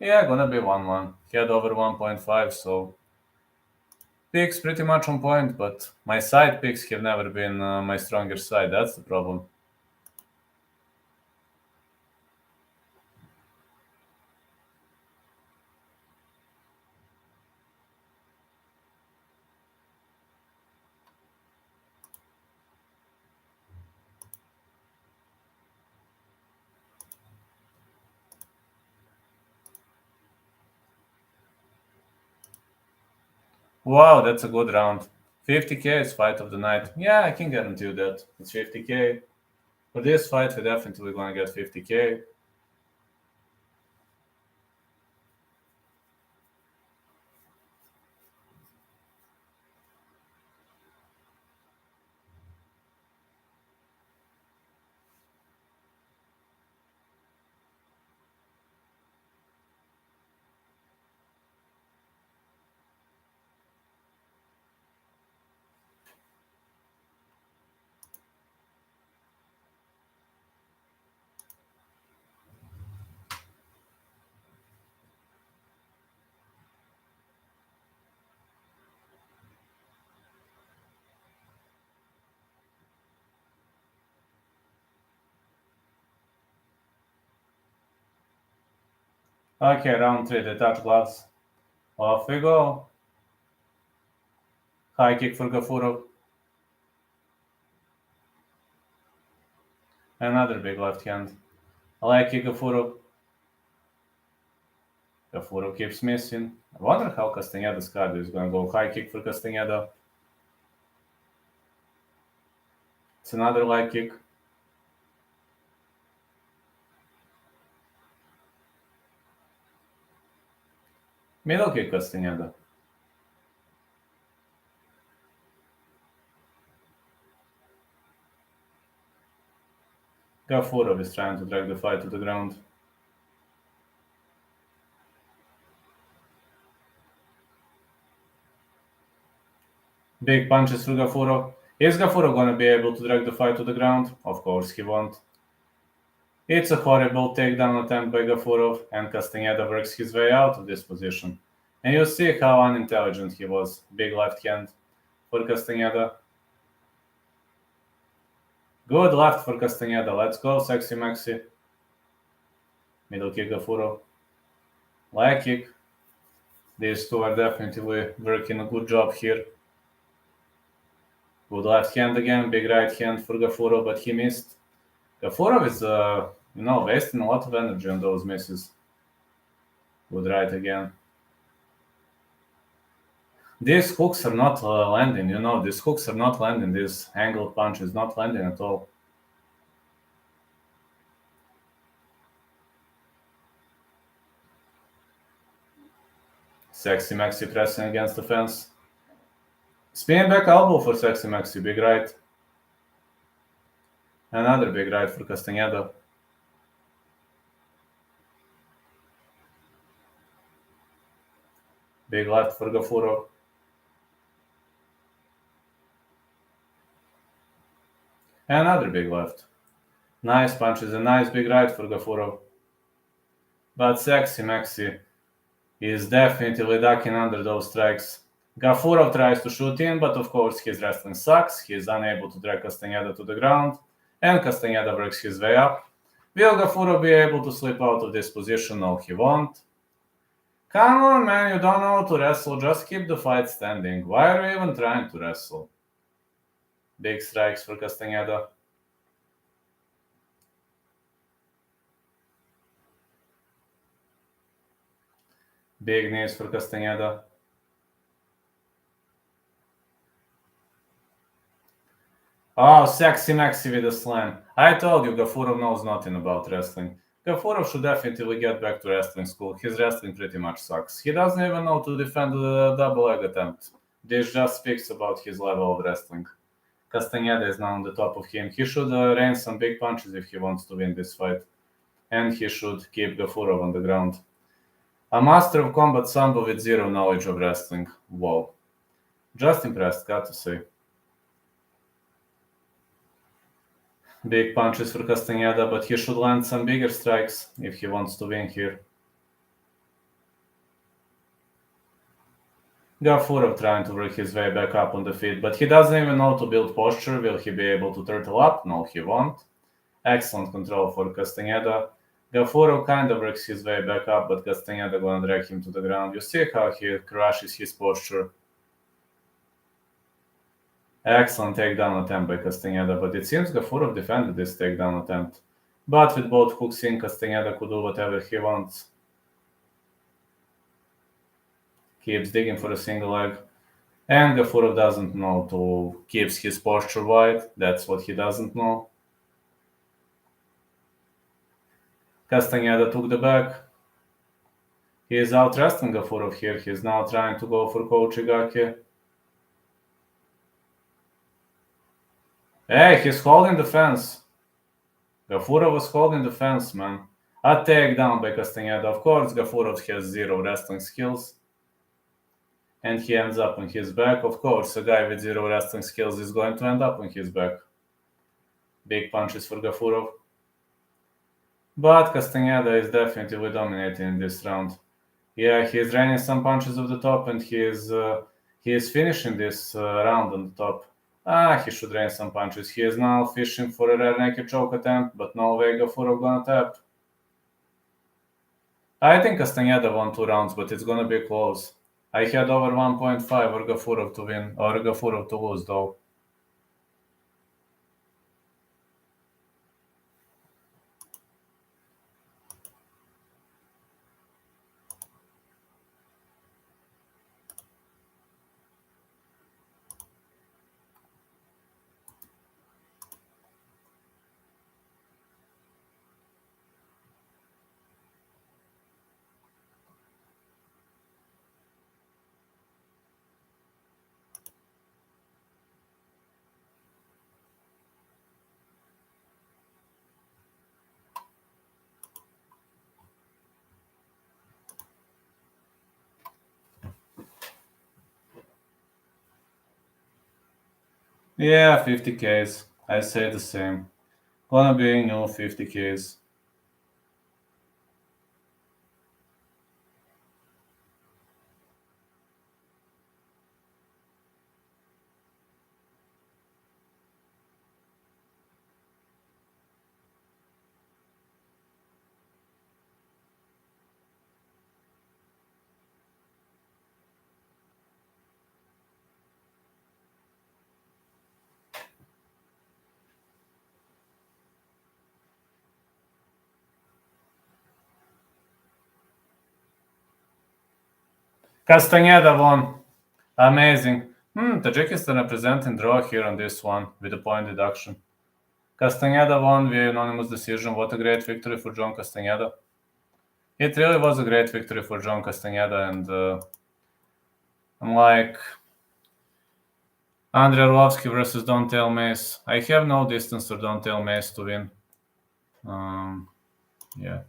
Yeah, gonna be 1-1. He had over 1.5, so picks pretty much on point, but my side picks have never been my stronger side. That's the problem. Wow, that's a good round. 50k is fight of the night. Yeah, I can guarantee you that. It's 50k. For this fight, we're definitely gonna get 50k. Okay, round 3, they touch gloves. Off we go. High kick for Gafurov. Another big left hand. Leg kick Gafurov. Gafurov keeps missing. I wonder how Castañeda's card is going to go. High kick for Castañeda. It's another leg kick. Middle kick Castañeda. Gafurov is trying to drag the fight to the ground. Big punches for Gafurov. Is Gafurov going to be able to drag the fight to the ground? Of course he won't. It's a horrible takedown attempt by Gafurov, and Castañeda works his way out of this position. And you see how unintelligent he was. Big left hand for Castañeda. Good left for Castañeda. Let's go, Sexy Maxi. Middle kick Gafurov. Leg kick. These two are definitely working a good job here. Good left hand again. Big right hand for Gafurov, but he missed. Gafurov is, wasting a lot of energy on those misses. Good right again. These hooks are not landing, these hooks are not landing. This angled punch is not landing at all. Sexy Maxi pressing against the fence. Spin back elbow for Sexy Maxi, big right. Another big right for Castañeda. Big left for Gafurov. Another big left. Nice punches, a nice big right for Gafurov. But Sexy Maxi is definitely ducking under those strikes. Gafurov tries to shoot in, but of course his wrestling sucks. He is unable to drag Castañeda to the ground, and Castañeda works his way up. Will Gafurov be able to slip out of this position? No, he won't. Come on, man, you don't know how to wrestle. Just keep the fight standing. Why are you even trying to wrestle? Big strikes for Castañeda. Big knees for Castañeda. Oh, Sexy Maxi with a slam. I told you Gafurov knows nothing about wrestling. Gafurov should definitely get back to wrestling school. His wrestling pretty much sucks. He doesn't even know to defend the double leg attempt. This just speaks about his level of wrestling. Castañeda is now on the top of him. He should rain some big punches if he wants to win this fight. And he should keep Gafurov on the ground. A master of combat sambo with zero knowledge of wrestling. Whoa. Just impressed, got to say. Big punches for Castañeda, but he should land some bigger strikes if he wants to win here. Gafurov trying to work his way back up on the feet, but he doesn't even know to build posture. Will he be able to turtle up? No, he won't. Excellent control for Castañeda. Gafurov kind of works his way back up, but Castañeda gonna drag him to the ground. You see how he crushes his posture. Excellent takedown attempt by Castañeda, but it seems Gafurov defended this takedown attempt. But with both hooks in, Castañeda could do whatever he wants. Keeps digging for a single leg. And Gafurov doesn't know to keep his posture wide. That's what he doesn't know. Castañeda took the back. He is out wrestling Gafurov here. He is now trying to go for Kouchigaki. Hey, he's holding the fence. Gafurov was holding the fence, man. A takedown by Castañeda. Of course, Gafurov has zero wrestling skills. And he ends up on his back. Of course, a guy with zero wrestling skills is going to end up on his back. Big punches for Gafurov. But Castañeda is definitely dominating in this round. Yeah, he is raining some punches off the top, and he is finishing this round on the top. He should rain some punches. He is now fishing for a rear naked choke attempt, but no way Gafurov gonna tap. I think Castañeda won 2 rounds, but it's gonna be close. I had over 1.5 or Gafurov to win, or Gafurov to lose, though. Yeah, 50Ks. I say the same. Gonna be new 50Ks. Castañeda won. Amazing. Tajikistan representing draw here on this one with a point deduction. Castañeda won via unanimous decision. What a great victory for John Castañeda. It really was a great victory for John Castañeda, and I'm like Andrei Arlovski versus Don'Tale Mace. I have no distance for Don'Tale Mace to win. Yeah.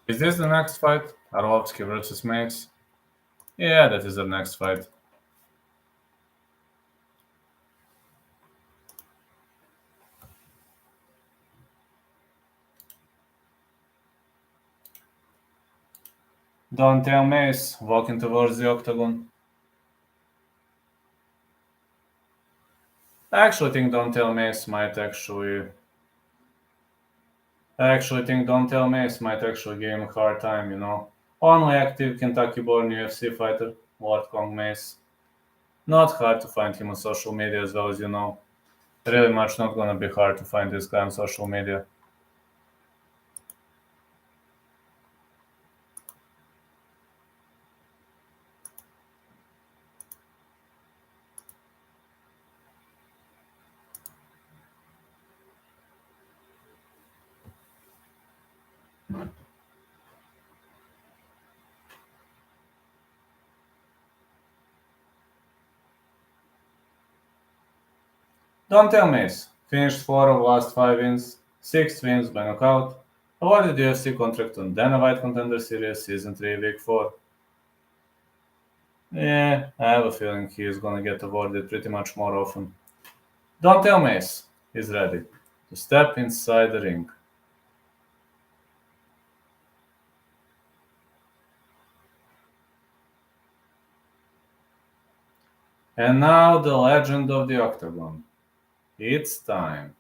Is this the next fight? Arlovski versus Mace? Yeah, that is the next fight. Don'Tale Mace walking towards the octagon. I actually think Don'Tale Mace might actually give him a hard time, you know. Only active Kentucky-born UFC fighter, Lord Kong Mace. Not hard to find him on social media as well as you know. Really much not gonna be hard to find this guy on social media. Don'Tale Mace finished 4 of last 5 wins, 6 wins by knockout, awarded UFC contract on Dana White Contender Series Season 3 Week 4. Yeah, I have a feeling he is gonna get awarded pretty much more often. Don'Tale Mace is ready to step inside the ring. And now the legend of the octagon. It's time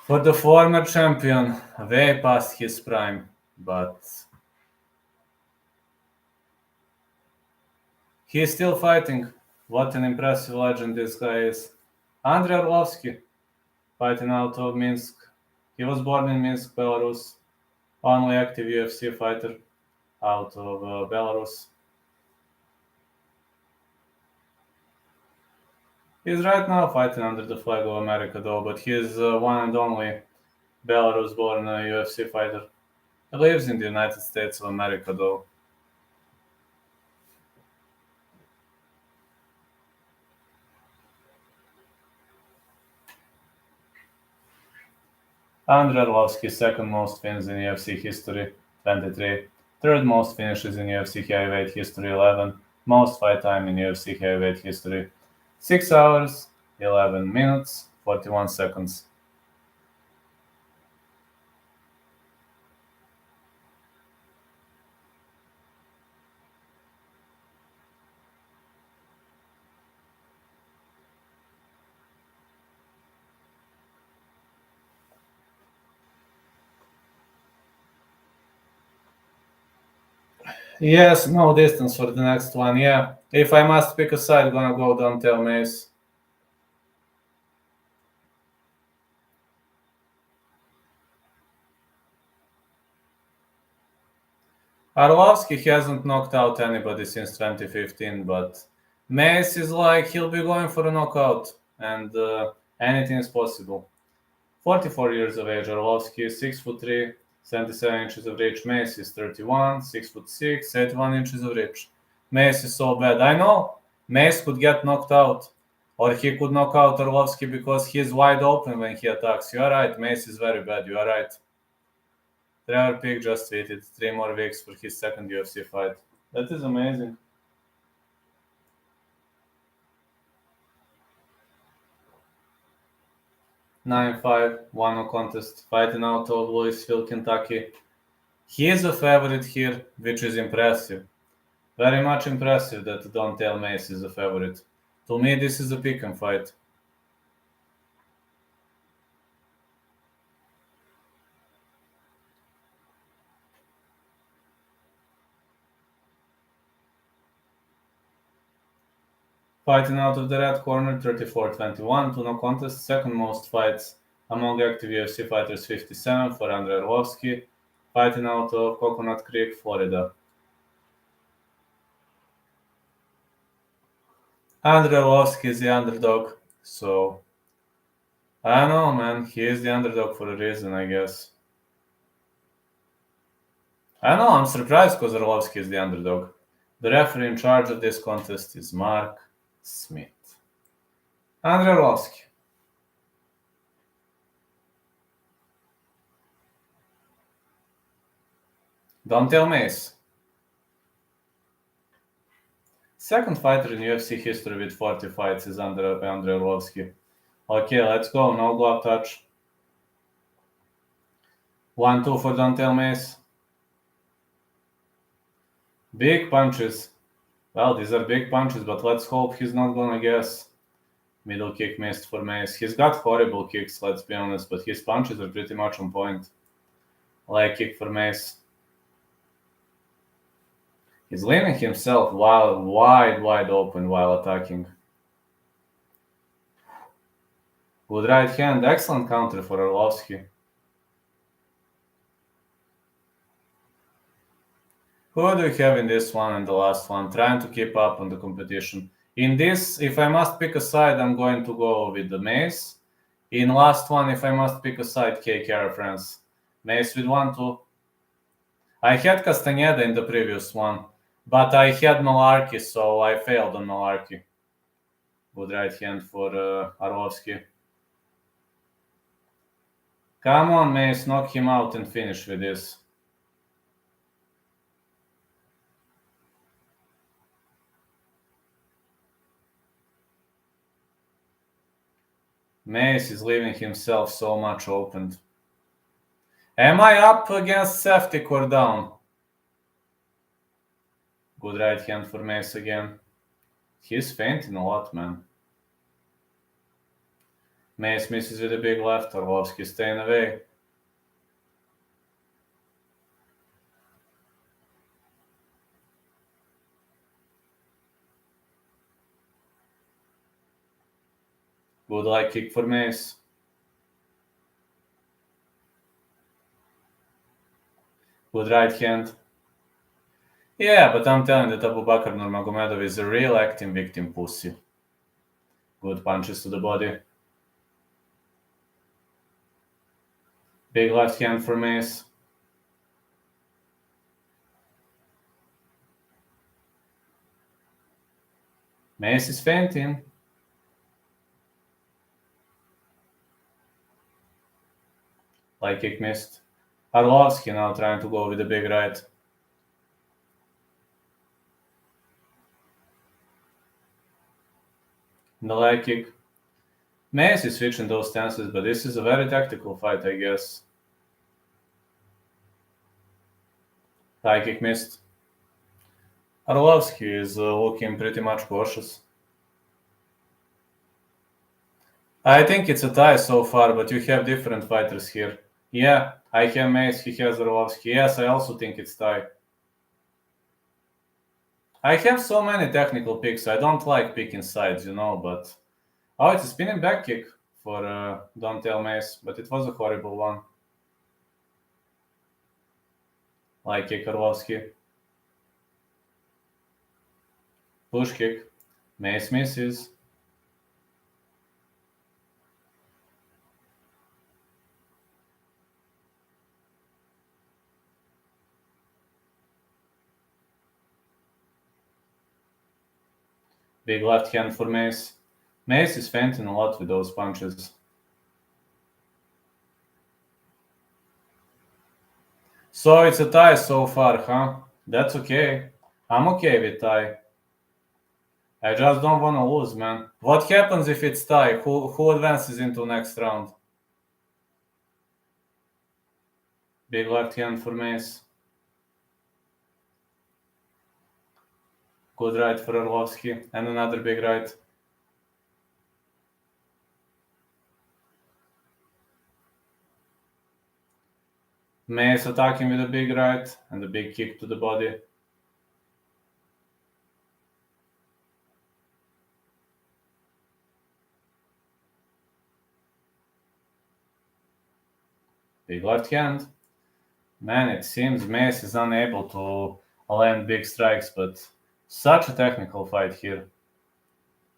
for the former champion, way past his prime, but he is still fighting. What an impressive legend this guy is. Andrei Arlovski, fighting out of Minsk. He was born in Minsk, Belarus. Only active UFC fighter out of Belarus. He's right now fighting under the flag of America, though, but he is one and only Belarus-born UFC fighter. He lives in the United States of America, though. Andrei Arlovski's second most wins in UFC history, 23. Third most finishes in UFC heavyweight history, 11. Most fight time in UFC heavyweight history, 6 hours, 11 minutes, 41 seconds. Yes, no distance for the next one, yeah. If I must pick a side, gonna go Don'Tale Mace. Arlovski hasn't knocked out anybody since 2015, but Mace is like he'll be going for a knockout, and anything is possible. 44 years of age, Arlovski is 6'3", 77 inches of reach. Mace is 31, 6'6", 81 inches of reach. Mace is so bad. I know Mace could get knocked out, or he could knock out Arlovski because he is wide open when he attacks. You are right, Mace is very bad. You are right. Trevor Peak just waited 3 more weeks for his second UFC fight. That is amazing. (9-5), 1-0 contest, fighting out of Louisville, Kentucky. He is a favorite here, which is impressive. Very much impressive that Don'Tale Mace is a favorite. To me, this is a pick'em fight. Fighting out of the red corner, 34-21, 2-no contest, second most fights among active UFC fighters, 57 for Andrei Arlovski, fighting out of Coconut Creek, Florida. Andrei Arlovski is the underdog, so I don't know, man. He is the underdog for a reason, I guess. I don't know, I'm surprised because Arlovski is the underdog. The referee in charge of this contest is Mark Smith. Andrei Arlovski. Don't tell Mace. Second fighter in UFC history with 40 fights is Andrei Arlovski. Okay, let's go. No glove touch. 1-2 for Don't tell Mace. Big punches. Well, these are big punches, but let's hope he's not gonna guess. Middle kick missed for Mace. He's got horrible kicks, let's be honest, but his punches are pretty much on point. Leg kick for Mace. He's leaving himself wide open while attacking. Good right hand. Excellent counter for Arlovski. Who do you have in this one and the last one? Trying to keep up on the competition. In this, if I must pick a side, I'm going to go with the Mace. In last one, if I must pick a side, KK friends. Mace with 1-2. I had Castañeda in the previous one, but I had Mullarkey, so I failed on Mullarkey. Good right hand for Arlovski. Come on, Mace, knock him out and finish with this. Mace is leaving himself so much open. Am I up against Seftic or down? Good right hand for Mace again. He's fainting a lot, man. Mace misses with a big left. Arlovski staying away. Good leg kick for Mace. Good right hand. Yeah, but I'm telling that Abubakar Nurmagomedov is a real acting victim pussy. Good punches to the body. Big left hand for Mace. Mace is fainting. Leg kick missed. Arlovski now trying to go with the big right. The leg kick. Mace is switching those stances, but this is a very tactical fight, I guess. High kick missed. Arlovski is looking pretty much cautious. I think it's a tie so far, but you have different fighters here. Yeah, I have Mace, he has Arlovski. Yes, I also think it's tie. I have so many technical picks. I don't like picking sides, but... Oh, it's a spinning back kick for Don't Tell Mace, but it was a horrible one. Leg kick, Arlovski. Push kick. Mace misses. Big left hand for Mace. Mace is fainting a lot with those punches. So it's a tie so far, huh? That's okay. I'm okay with tie. I just don't want to lose, man. What happens if it's tie? Who advances into next round? Big left hand for Mace. Good right for Arlovski. And another big right. Mace attacking with a big right and a big kick to the body. Big left hand. Man, it seems Mace is unable to land big strikes, but such a technical fight here.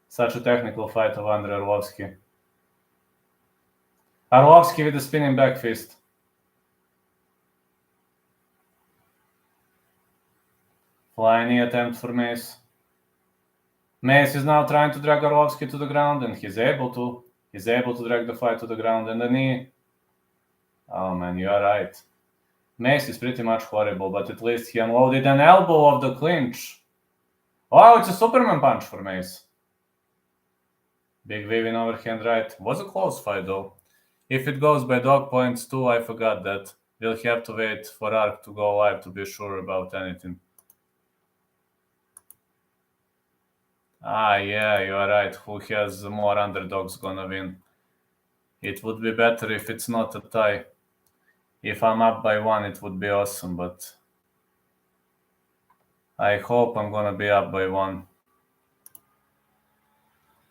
Such a technical fight of Andrei Arlovski. Arlovski with a spinning back fist. Flying knee attempt for Mace. Mace is now trying to drag Arlovski to the ground, and he's able to. He's able to drag the fight to the ground, and the knee. Oh man, you are right. Mace is pretty much horrible, but at least he unloaded an elbow of the clinch. Oh, it's a Superman punch for Mace. Big weaving overhand right. Was a close fight though. If it goes by dog points too, I forgot that. We'll have to wait for Ark to go live to be sure about anything. Yeah, you are right. Who has more underdogs gonna win? It would be better if it's not a tie. If I'm up by 1, it would be awesome, but I hope I'm gonna be up by 1.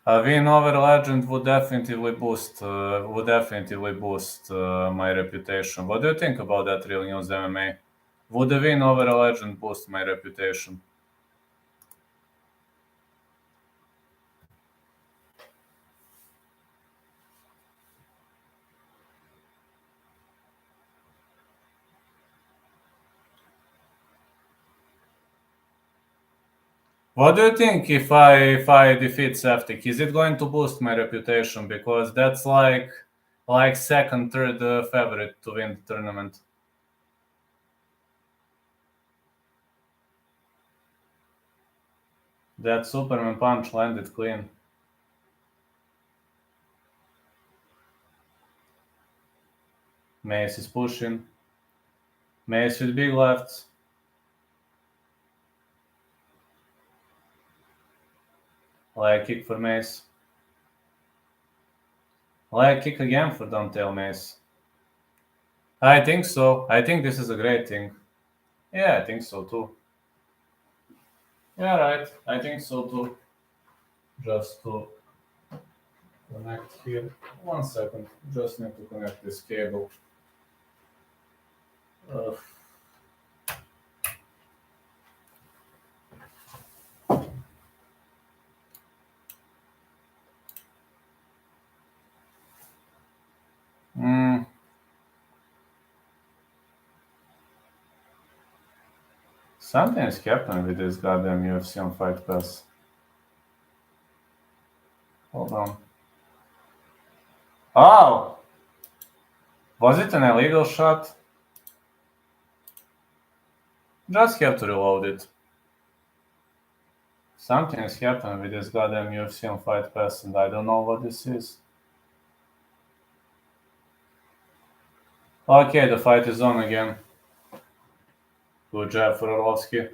A win over Legend would definitely boost my reputation. What do you think about that, Real News MMA? Would a win over a Legend boost my reputation? What do you think if I defeat Seftic? Is it going to boost my reputation? Because that's like second, third favorite to win the tournament. That Superman punch landed clean. Mace is pushing. Mace with big lefts. Leg kick for Mace. Leg kick again for Dontail Mace. I think so. I think this is a great thing. Yeah, I think so too. Yeah, right. I think so too. Just to connect here. 1 second. Just need to connect this cable. Something is happening with this goddamn UFC on Fight Pass. Hold on. Oh! Was it an illegal shot? Just have to reload it. Something is happening with this goddamn UFC on Fight Pass, and I don't know what this is. Okay, the fight is on again. Good job for Arlovski.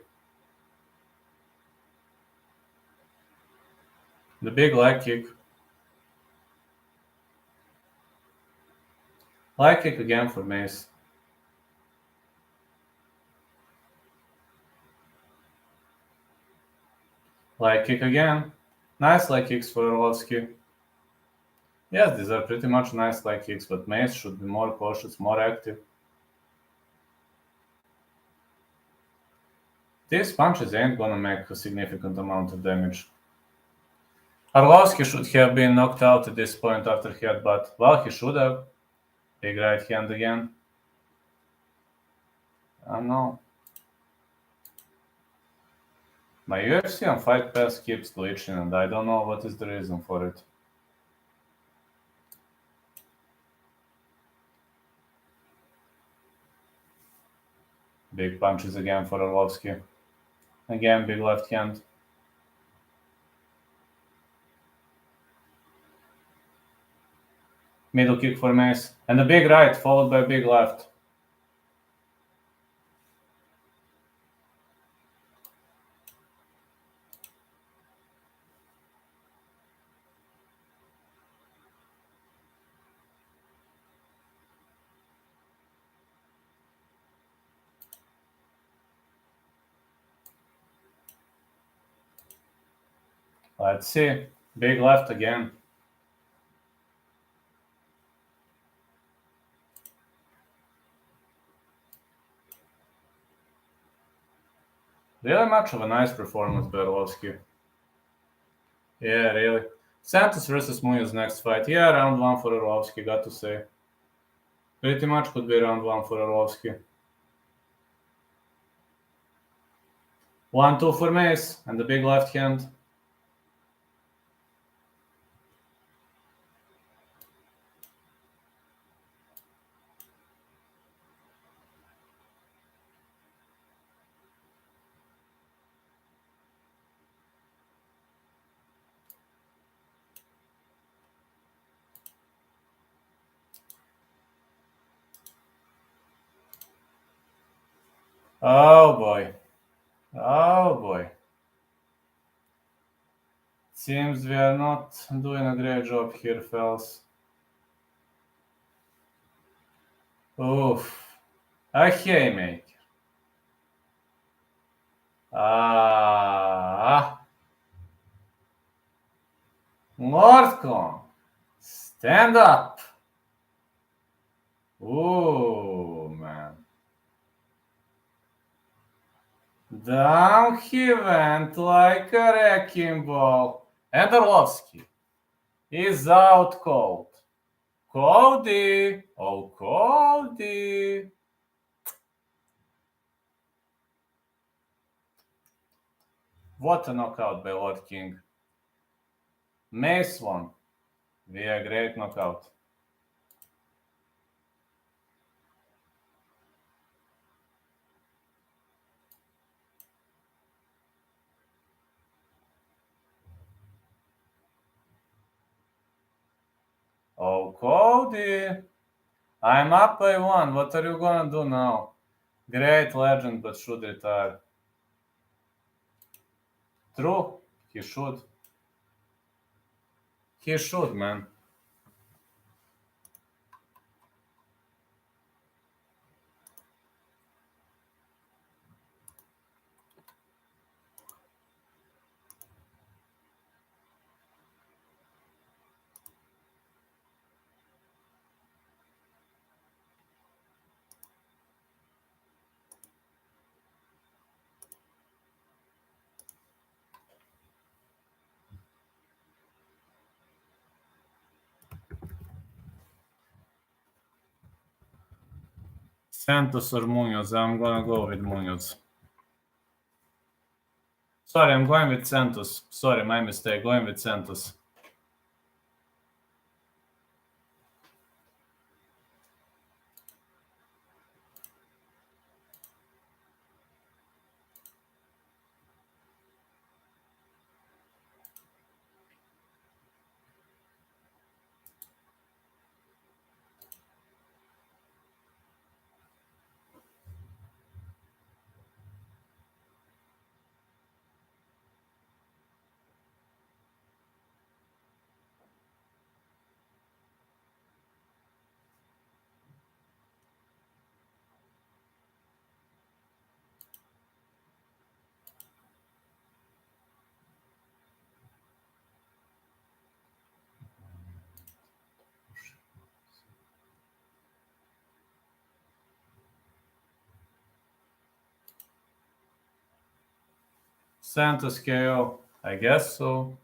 The big leg kick. Leg kick again for Mace. Leg kick again. Nice leg kicks for Arlovski. Yes, these are pretty much nice leg kicks, but Mace should be more cautious, more active. These punches ain't gonna make a significant amount of damage. Arlovski should have been knocked out at this point after headbutt. Well, he should have. Big right hand again. I don't know. My UFC on Fight Pass keeps glitching, and I don't know what is the reason for it. Big punches again for Arlovski. Again, big left hand. Middle kick for Mace. And a big right, followed by a big left. Let's see. Big left again. Really much of a nice performance by Arlovski. Yeah, really. Santos versus Munoz next fight. Yeah, round 1 for Arlovski, got to say. Pretty much could be round 1 for Arlovski. 1-2 for Mace, and the big left hand. Oh boy. Oh boy. Seems we are not doing a great job here, fellas. Oof. A haymaker. Lordcon. Stand up. Ooh, man. Down he went like a wrecking ball. And Arlovski is out cold. Cody! Oh, Cody! What a knockout by Lord King. Mace won. Via great knockout. Oh, Cody! I'm up by 1. What are you gonna do now? Great legend, but should retire. True, he should. He should, man. Santos or Munoz? I'm gonna go with Munoz. Sorry, I'm going with Santos. Sorry, my mistake. Going with Santos. Santos KO. I guess so.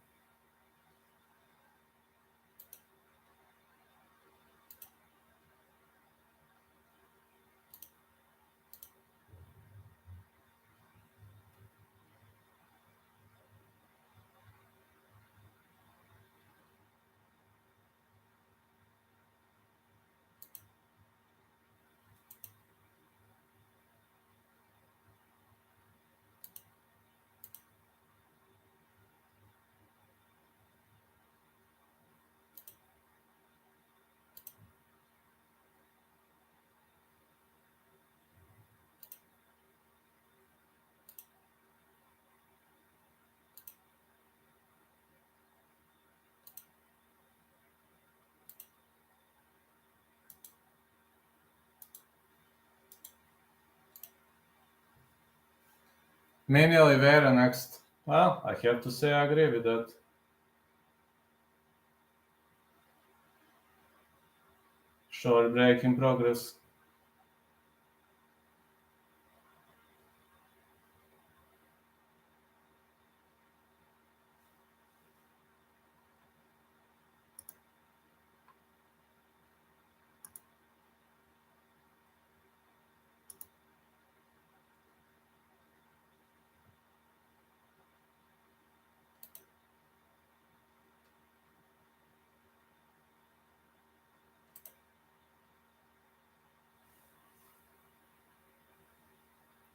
Manny Oliveira next. Well, I have to say I agree with that. Short break in progress.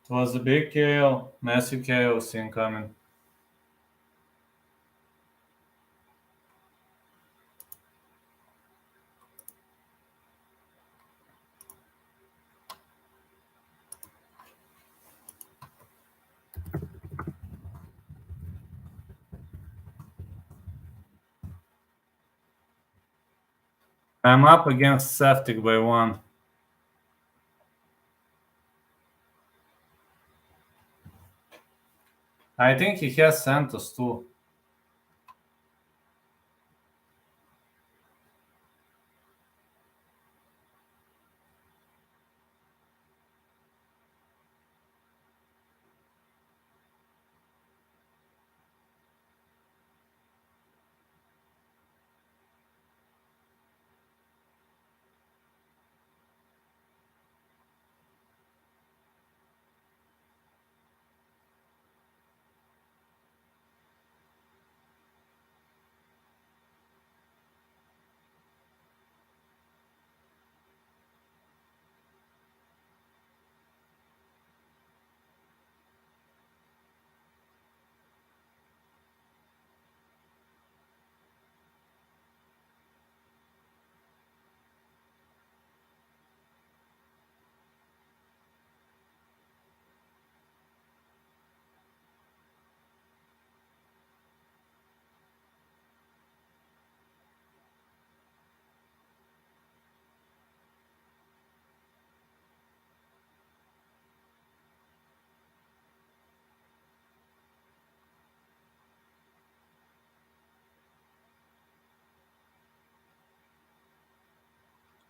It was a big KO, massive KO scene coming. I'm up against Saftik by 1. I think he has Santos too.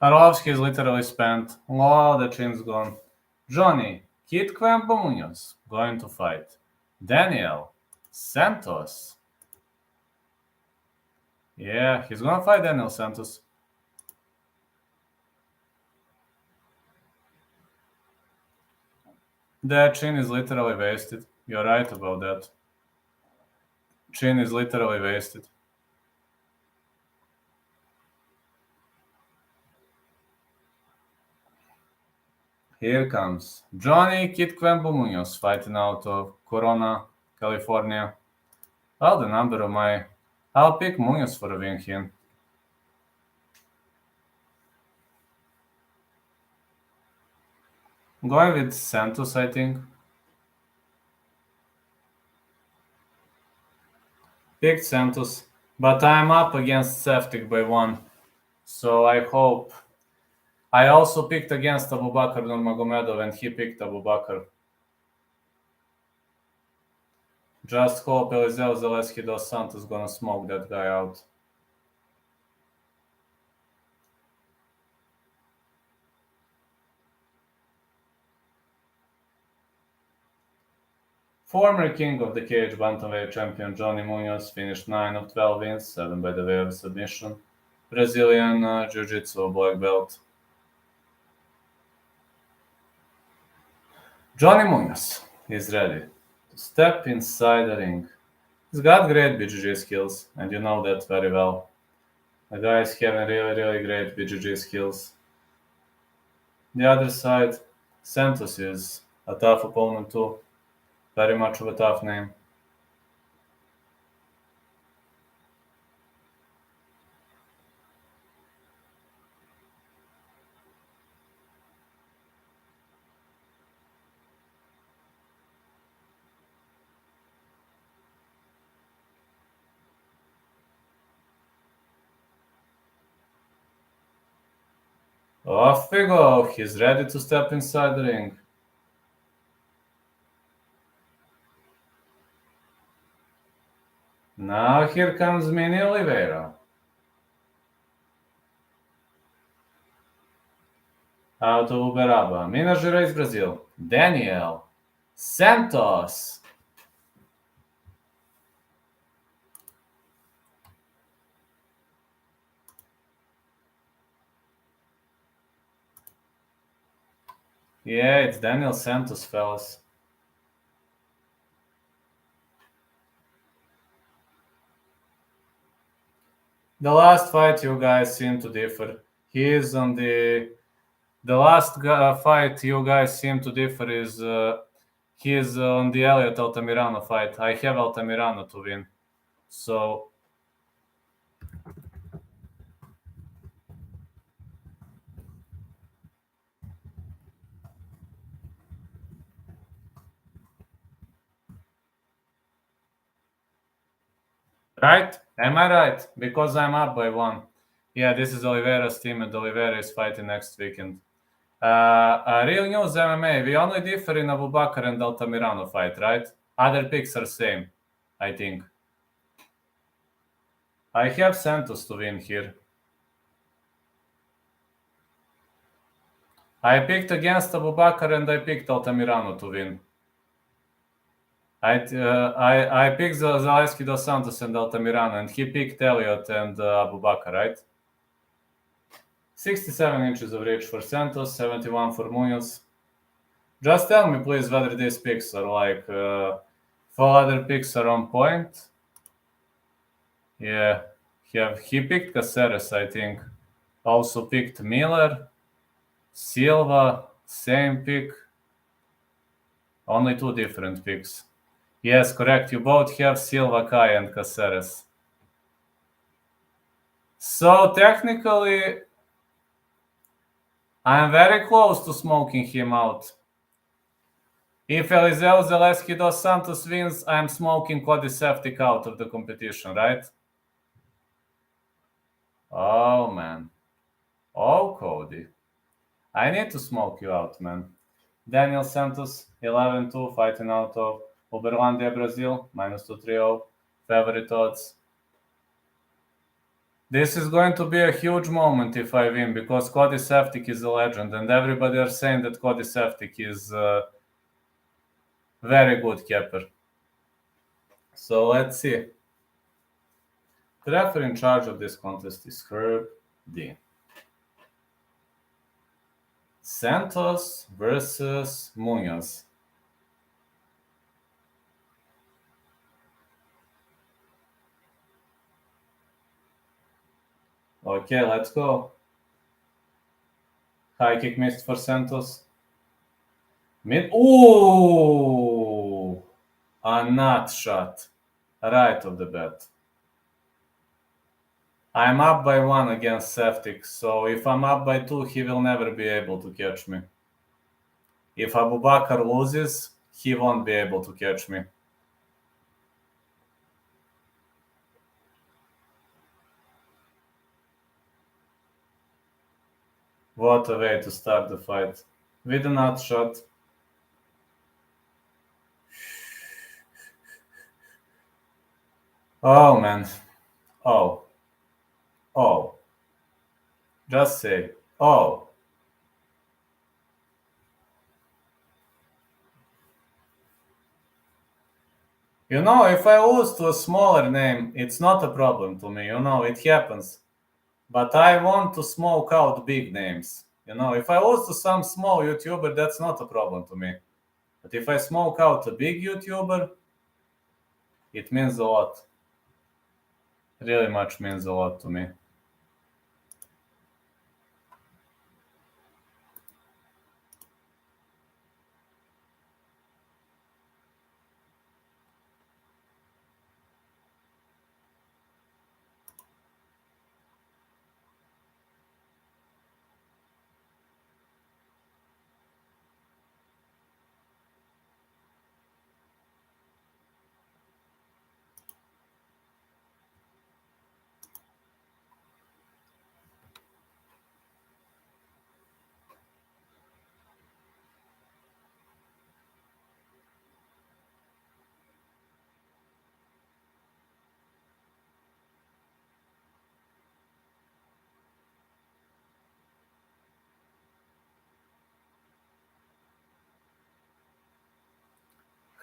Arlovski is literally spent. Oh, the chin's gone. Johnny, Kid Quempo Munoz, going to fight. Daniel, Santos. Yeah, he's gonna fight Daniel Santos. That chin is literally wasted. You're right about that. Chin is literally wasted. Here comes Johnny Kid Quempo Munoz fighting out of Corona, California. Well, the number of my... I'll pick Munoz for a win here. I'm going with Santos, I think. Picked Santos, but I'm up against Saftik by 1. So I hope... I also picked against Abubakar Nurmagomedov and he picked Abubakar. Just hope Elizeu Zaleski dos Santos gonna smoke that guy out. Former king of the cage bantamweight champion Johnny Munoz finished 9 of 12 wins, 7 by the way of submission. Brazilian Jiu-Jitsu black belt. Johnny Munoz is ready to step inside the ring. He's got great BJJ skills, and you know that very well. The guy is having really great BJJ skills. The other side, Santos is a tough opponent too. Very much of a tough name. Off we go. He's ready to step inside the ring. Now here comes Mini Oliveira. Out of Uberaba. Minas Gerais, Brazil. Daniel Santos. Yeah, it's Daniel Santos, fellas. The last fight you guys seem to differ. He is on the last fight you guys seem to differ is He is on the Elliott Altamirano fight. I have Altamirano to win. So right? Am I right? Because I'm up by 1. Yeah, this is Oliveira's team, and Oliveira is fighting next weekend. Real News MMA, we only differ in Abubakar and Altamirano fight, right? Other picks are same, I think. I have Santos to win here. I picked against Abubakar and I picked Altamirano to win. I picked Zaleski, Dos Santos, and Altamirano, and he picked Elliott and Abubakar, right? 67 inches of reach for Santos, 71 for Munoz. Just tell me, please, whether these picks are like... if all other picks are on point. Yeah, he picked Caceres, I think. Also picked Miller, Silva, same pick. Only 2 different picks. Yes, correct. You both have Silva, Kai, and Caceres. So technically, I'm very close to smoking him out. If Elizeu Zaleski Dos Santos wins, I'm smoking Cody Seftic out of the competition, right? Oh, man. Oh, Cody. I need to smoke you out, man. Daniel Santos, 11-2, fighting out of Uberlândia, Brazil, -230. Favorite odds. This is going to be a huge moment if I win, because Cody Seftic is a legend, and everybody are saying that Cody Seftic is very good capper. So let's see. The referee in charge of this contest is Herb D. Santos versus Munoz. Okay, let's go. High kick missed for Santos. Mid. Ooh! A nut shot. Right of the bat. I'm up by 1 against Seftic, so if I'm up by 2, he will never be able to catch me. If Abubakar loses, he won't be able to catch me. What a way to start the fight. With a nut shot. Oh, man. Oh. Oh. Just say, oh. You know, if I lose to a smaller name, it's not a problem to me. You know, it happens. But I want to smoke out big names. You know, if I lose to some small YouTuber, that's not a problem to me. But if I smoke out a big YouTuber, it means a lot. Really much means a lot to me.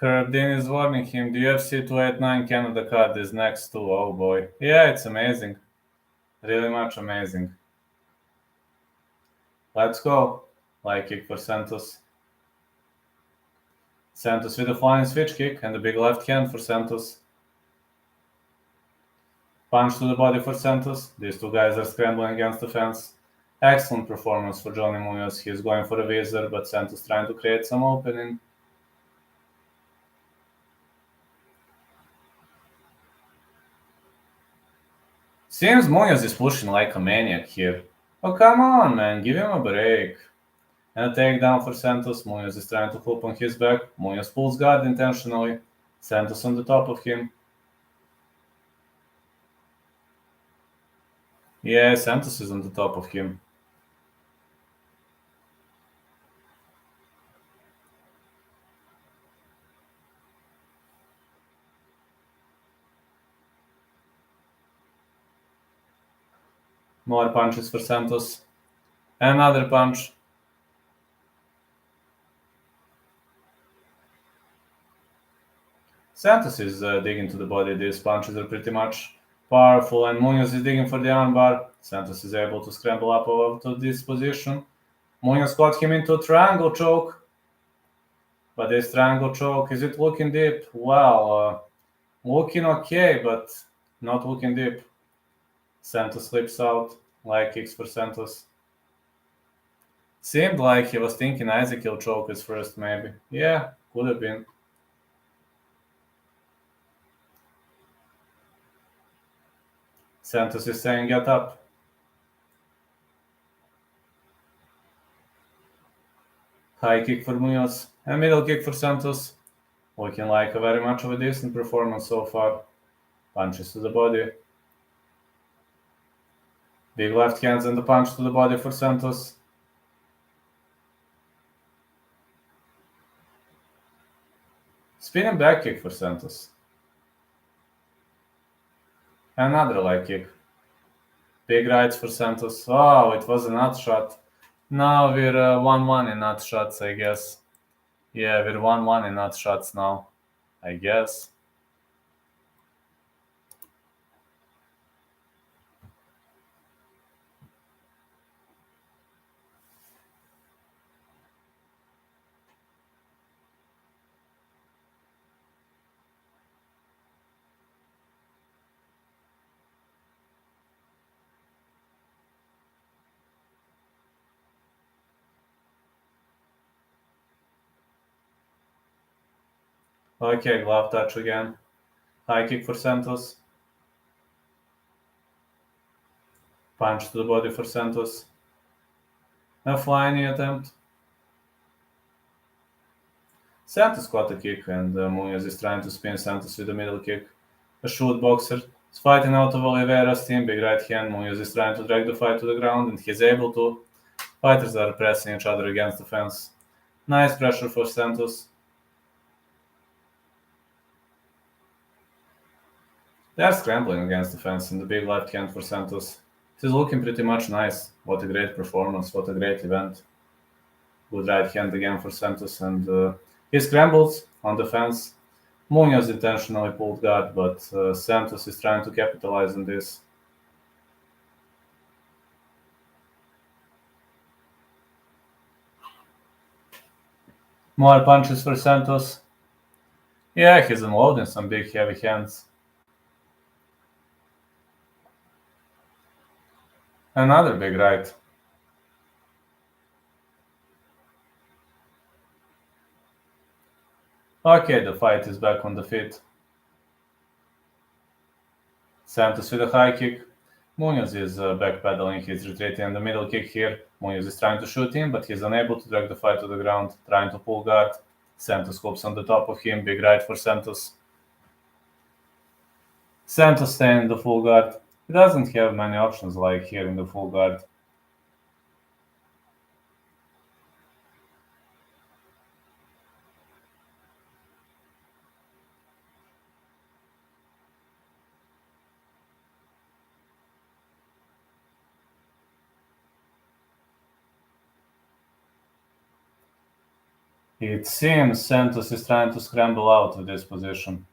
Karine is warning him, the UFC 289 Canada card is next to, oh boy. Yeah, it's amazing. Really much amazing. Let's go. Light kick for Santos. Santos with a flying switch kick and a big left hand for Santos. Punch to the body for Santos. These two guys are scrambling against the fence. Excellent performance for Johnny Munoz. He's going for a visor, but Santos trying to create some opening. Seems Munoz is pushing like a maniac here. Oh, come on, man, give him a break. And a takedown for Santos. Munoz is trying to hoop on his back. Munoz pulls guard intentionally. Santos on the top of him. Yeah, Santos is on the top of him. More punches for Santos. Another punch. Santos is digging to the body. These punches are pretty much powerful, and Munoz is digging for the armbar. Santos is able to scramble up out of this position. Munoz got him into a triangle choke. But this triangle choke, is it looking deep? Well, looking okay, but not looking deep. Santos slips out. Leg kicks for Santos. Seemed like he was thinking Isaac will choke us first, maybe. Yeah, could have been. Santos is saying get up. High kick for Munoz. And middle kick for Santos. Looking like a very much of a decent performance so far. Punches to the body. Big left hands and the punch to the body for Santos. Spinning back kick for Santos. Another leg kick. Big rights for Santos. Oh, it was a nut shot. Now we're 1-1 in nut shots, I guess. Yeah, we're 1-1 in nut shots now, I guess. Okay, glove touch again. High kick for Santos. Punch to the body for Santos. A flying knee attempt. Santos got a kick, and Munoz is trying to spin Santos with a middle kick. A shoot boxer is fighting out of Oliveira's team. Big right hand. Munoz is trying to drag the fight to the ground, and he's able to. Fighters are pressing each other against the fence. Nice pressure for Santos. They're scrambling against the fence, and the big left hand for Santos. He's looking pretty much nice. What a great performance. What a great event. Good right hand again for Santos, and he scrambles on the fence. Munoz intentionally pulled guard, but Santos is trying to capitalize on this. More punches for Santos. Yeah, he's unloading some big heavy hands. Another big right. Okay, the fight is back on the feet. Santos with a high kick. Munoz is backpedaling, he's retreating in the middle kick here. Munoz is trying to shoot him, but he's unable to drag the fight to the ground, trying to pull guard. Santos hooks on the top of him, big right for Santos. Santos staying in the full guard. He doesn't have many options like here in the full guard. It seems Santos is trying to scramble out of this position.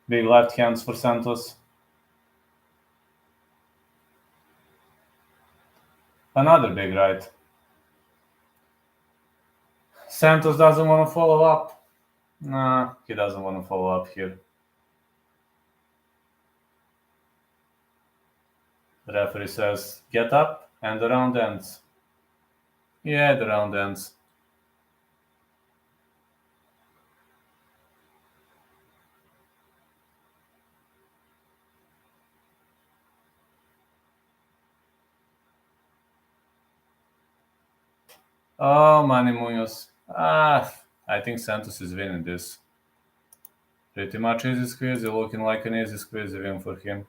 Big left hands for Santos. Another big right. Santos doesn't want to follow up. Nah, he doesn't want to follow up here. The referee says, get up, and the round ends. Yeah, the round ends. Oh, Manny Munoz. I think Santos is winning this. Pretty much easy squeezy, looking like an easy squeezy win for him.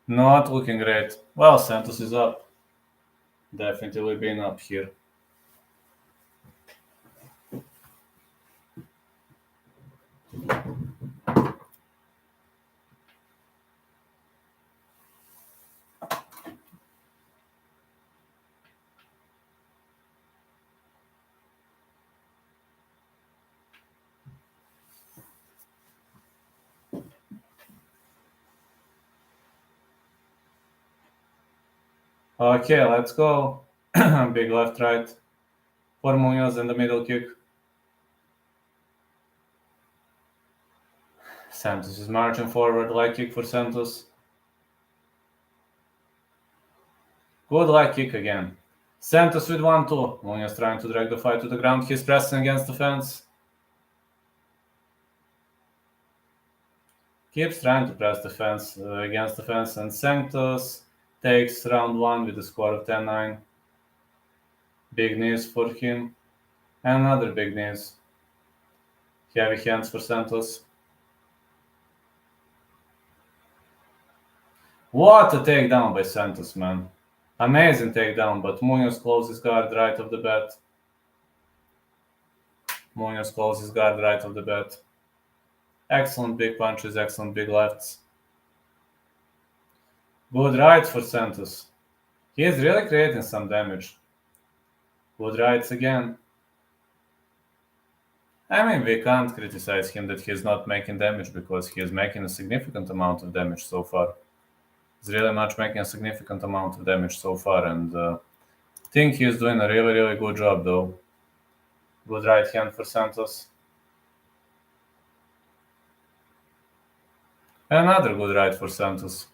Not looking great. Well, Santos is up. Definitely been up here. Okay, let's go. Big left right for Munoz and the middle kick. Santos is marching forward, leg kick for Santos. Good leg kick again. Santos with 1-2. Munoz trying to drag the fight to the ground. He's pressing against the fence. Keeps trying to press the fence against the fence, and Santos takes round 1 with a score of 10-9. Big knees for him. And another big knees. Heavy hands for Santos. What a takedown by Santos, man. Amazing takedown, but Munoz closes guard right off the bat. Munoz closes guard right off the bat. Excellent big punches, excellent big lefts. Good rights for Santos. He is really creating some damage. Good rights again. I mean, we can't criticize him that he's not making damage because he is making a significant amount of damage so far. He's really much making a significant amount of damage so far, and I think he's doing a really, really good job though. Good right hand for Santos. Another good right for Santos.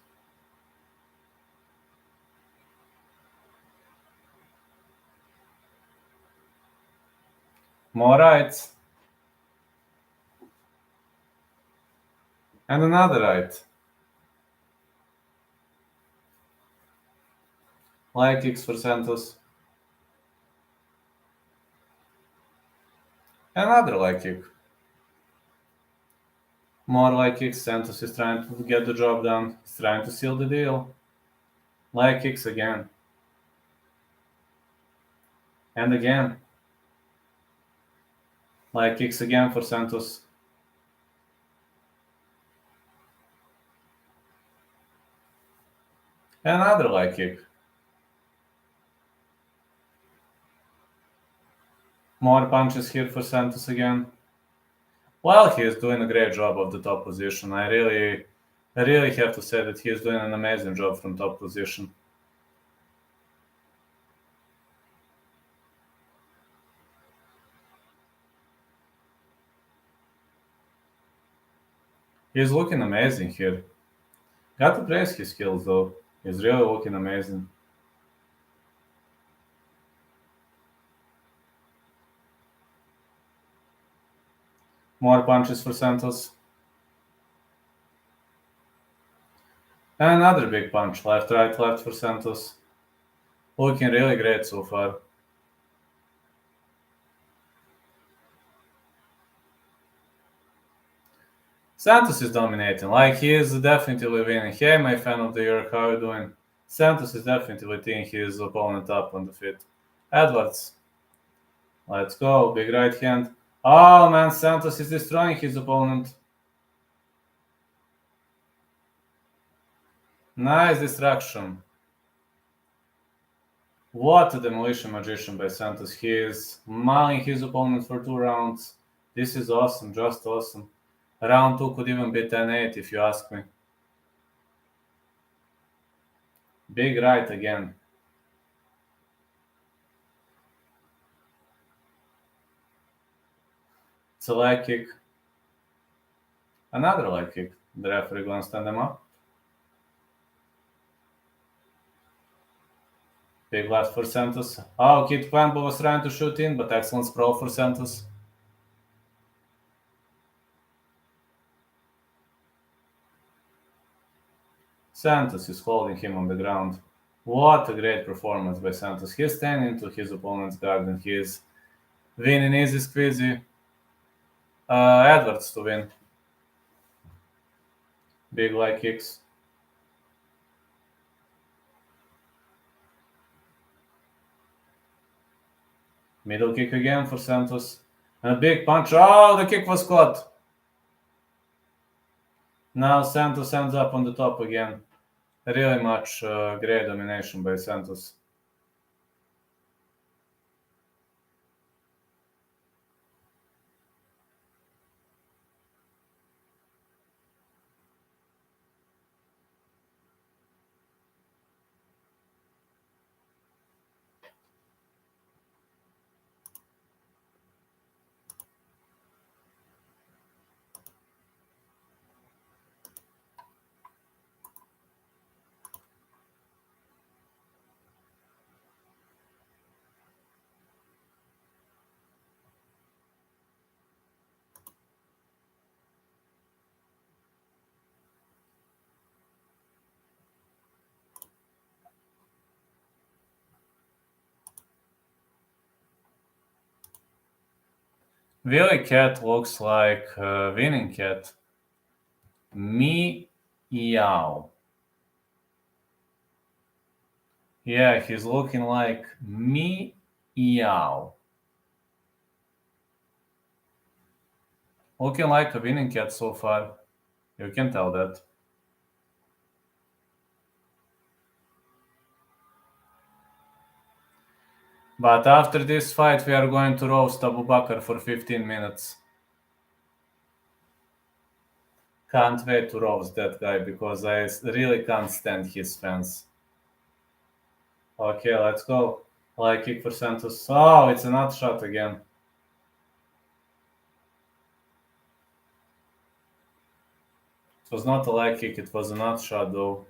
More rights. And another right. Leg kicks for Santos. Another leg kick. More leg kicks. Santos is trying to get the job done. He's trying to seal the deal. Leg kicks again. And again. Leg kicks again for Santos. Another leg kick. More punches here for Santos again. Well, he is doing a great job of the top position. I really have to say that he is doing an amazing job from top position. He's looking amazing here. Got to praise his skills though. He's really looking amazing. More punches for Santos. And another big punch. Left, right, left for Santos. Looking really great so far. Santos is dominating. Like, he is definitely winning. Hey, my fan of the year, how are you doing? Santos is definitely teeing his opponent up on the feet. Edwards. Let's go. Big right hand. Oh, man, Santos is destroying his opponent. Nice distraction. What a demolition magician by Santos. He is mauling his opponent for 2 rounds. This is awesome, just awesome. Round 2 could even be 10-8 if you ask me. Big right again. It's a leg kick. Another leg kick. The referee gonna stand them up. Big left for Santos. Oh, Ketlen was trying to shoot in, but excellent sprawl for Santos. Santos is holding him on the ground. What a great performance by Santos. He's staying into his opponent's guard and he's winning easy squeezy. Edwards to win. Big leg kicks. Middle kick again for Santos. And a big punch. Oh, the kick was caught. Now Santos ends up on the top again. Really much great domination by Santos. Willy Cat looks like winning cat. Meow. Yeah, he's looking like meow. Looking like a winning cat so far. You can tell that. But after this fight, we are going to roast Abu Bakr for 15 minutes. Can't wait to roast that guy because I really can't stand his fans. Okay, let's go. Leg kick for Santos. Oh, it's a nut shot again. It was not a leg kick, it was a nut shot though.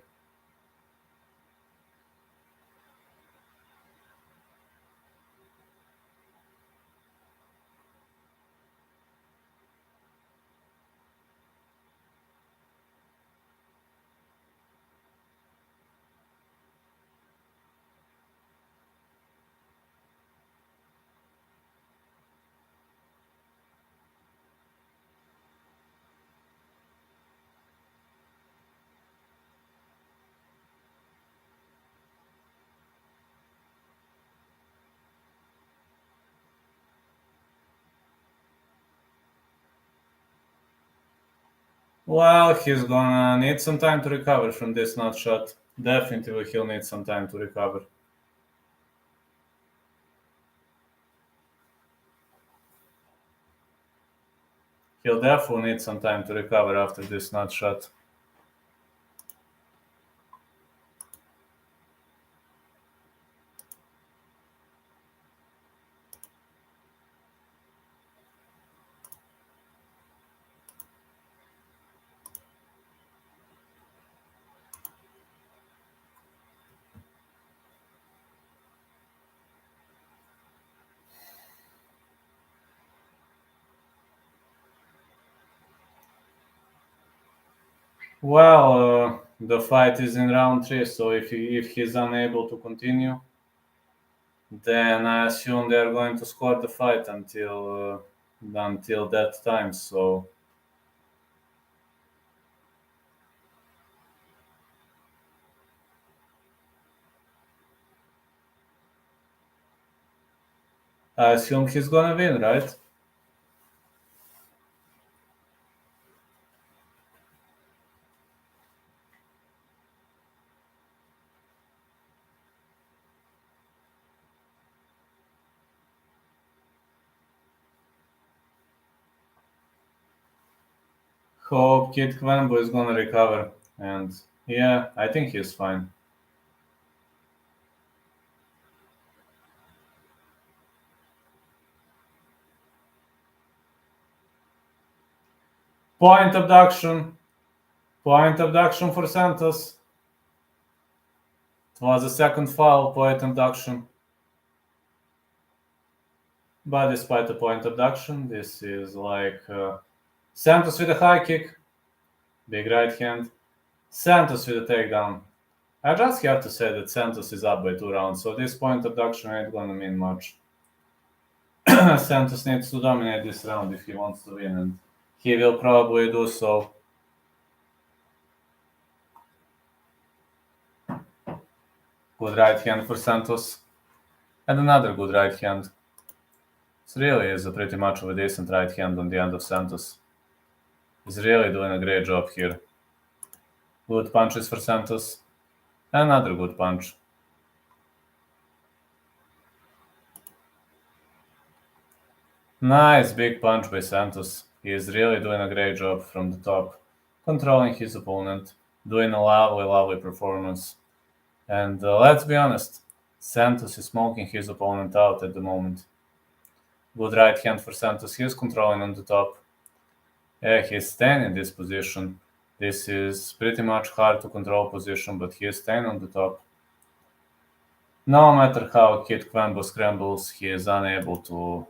Well, he's gonna need some time to recover from this nut shot. Definitely he'll need some time to recover. He'll definitely need some time to recover after this nut shot. Well, the fight is in round 3, so if he's unable to continue, then I assume they're going to score the fight until that time. So I assume he's gonna win, right? Hope Kid Kvenbo is gonna recover, and yeah, I think he's fine. Point abduction. Point abduction for Santos. It was a second foul, point abduction. But despite the point abduction, this is like Santos with a high kick. Big right hand. Santos with a takedown. I just have to say that Santos is up by 2 rounds, so this point abduction ain't gonna mean much. Santos needs to dominate this round if he wants to win, and he will probably do so. Good right hand for Santos. And another good right hand. This really is a pretty much of a decent right hand on the end of Santos. He's really doing a great job here. Good punches for Santos. Another good punch. Nice big punch by Santos. He is really doing a great job from the top, controlling his opponent, doing a lovely performance. And let's be honest, Santos is smoking his opponent out at the moment. Good right hand for Santos. He is controlling on the top. Yeah, he's staying in this position. This is pretty much hard to control position, but he is staying on the top. No matter how Kid Kwembo scrambles, he is unable to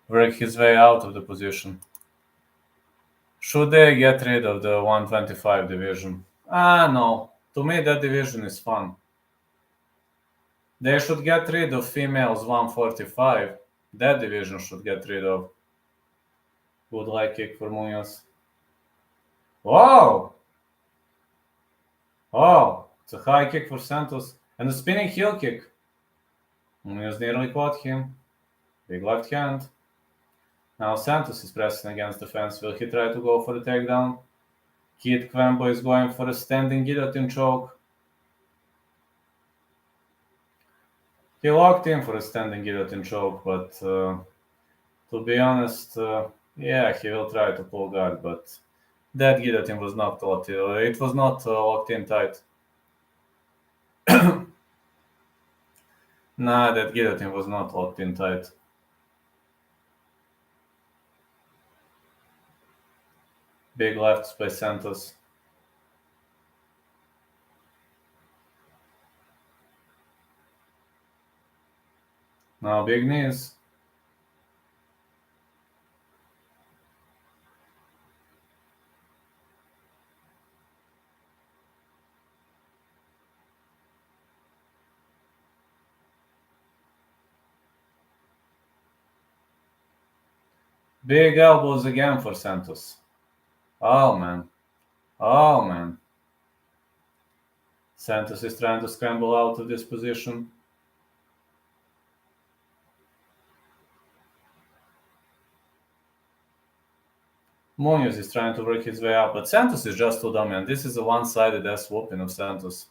work his way out of the position. Should they get rid of the 125 division? No. To me, that division is fun. They should get rid of females 145. That division should get rid of. Good leg kick for Munoz. Wow! Oh, it's a high kick for Santos. And a spinning heel kick. Munoz nearly caught him. Big left hand. Now Santos is pressing against the fence. Will he try to go for the takedown? Kid Kwembo is going for a standing guillotine choke. He locked in for a standing guillotine choke, but to be honest, yeah, he will try to pull guard, but that guillotine was not locked in. It was not locked in tight. Nah, that guillotine was not locked in tight. Big lefts by Santos. Now big knees. Big elbows again for Santos. Oh, man. Oh, man. Santos is trying to scramble out of this position. Munoz is trying to work his way out, but Santos is just too dominant. This is a one-sided ass-whooping of Santos.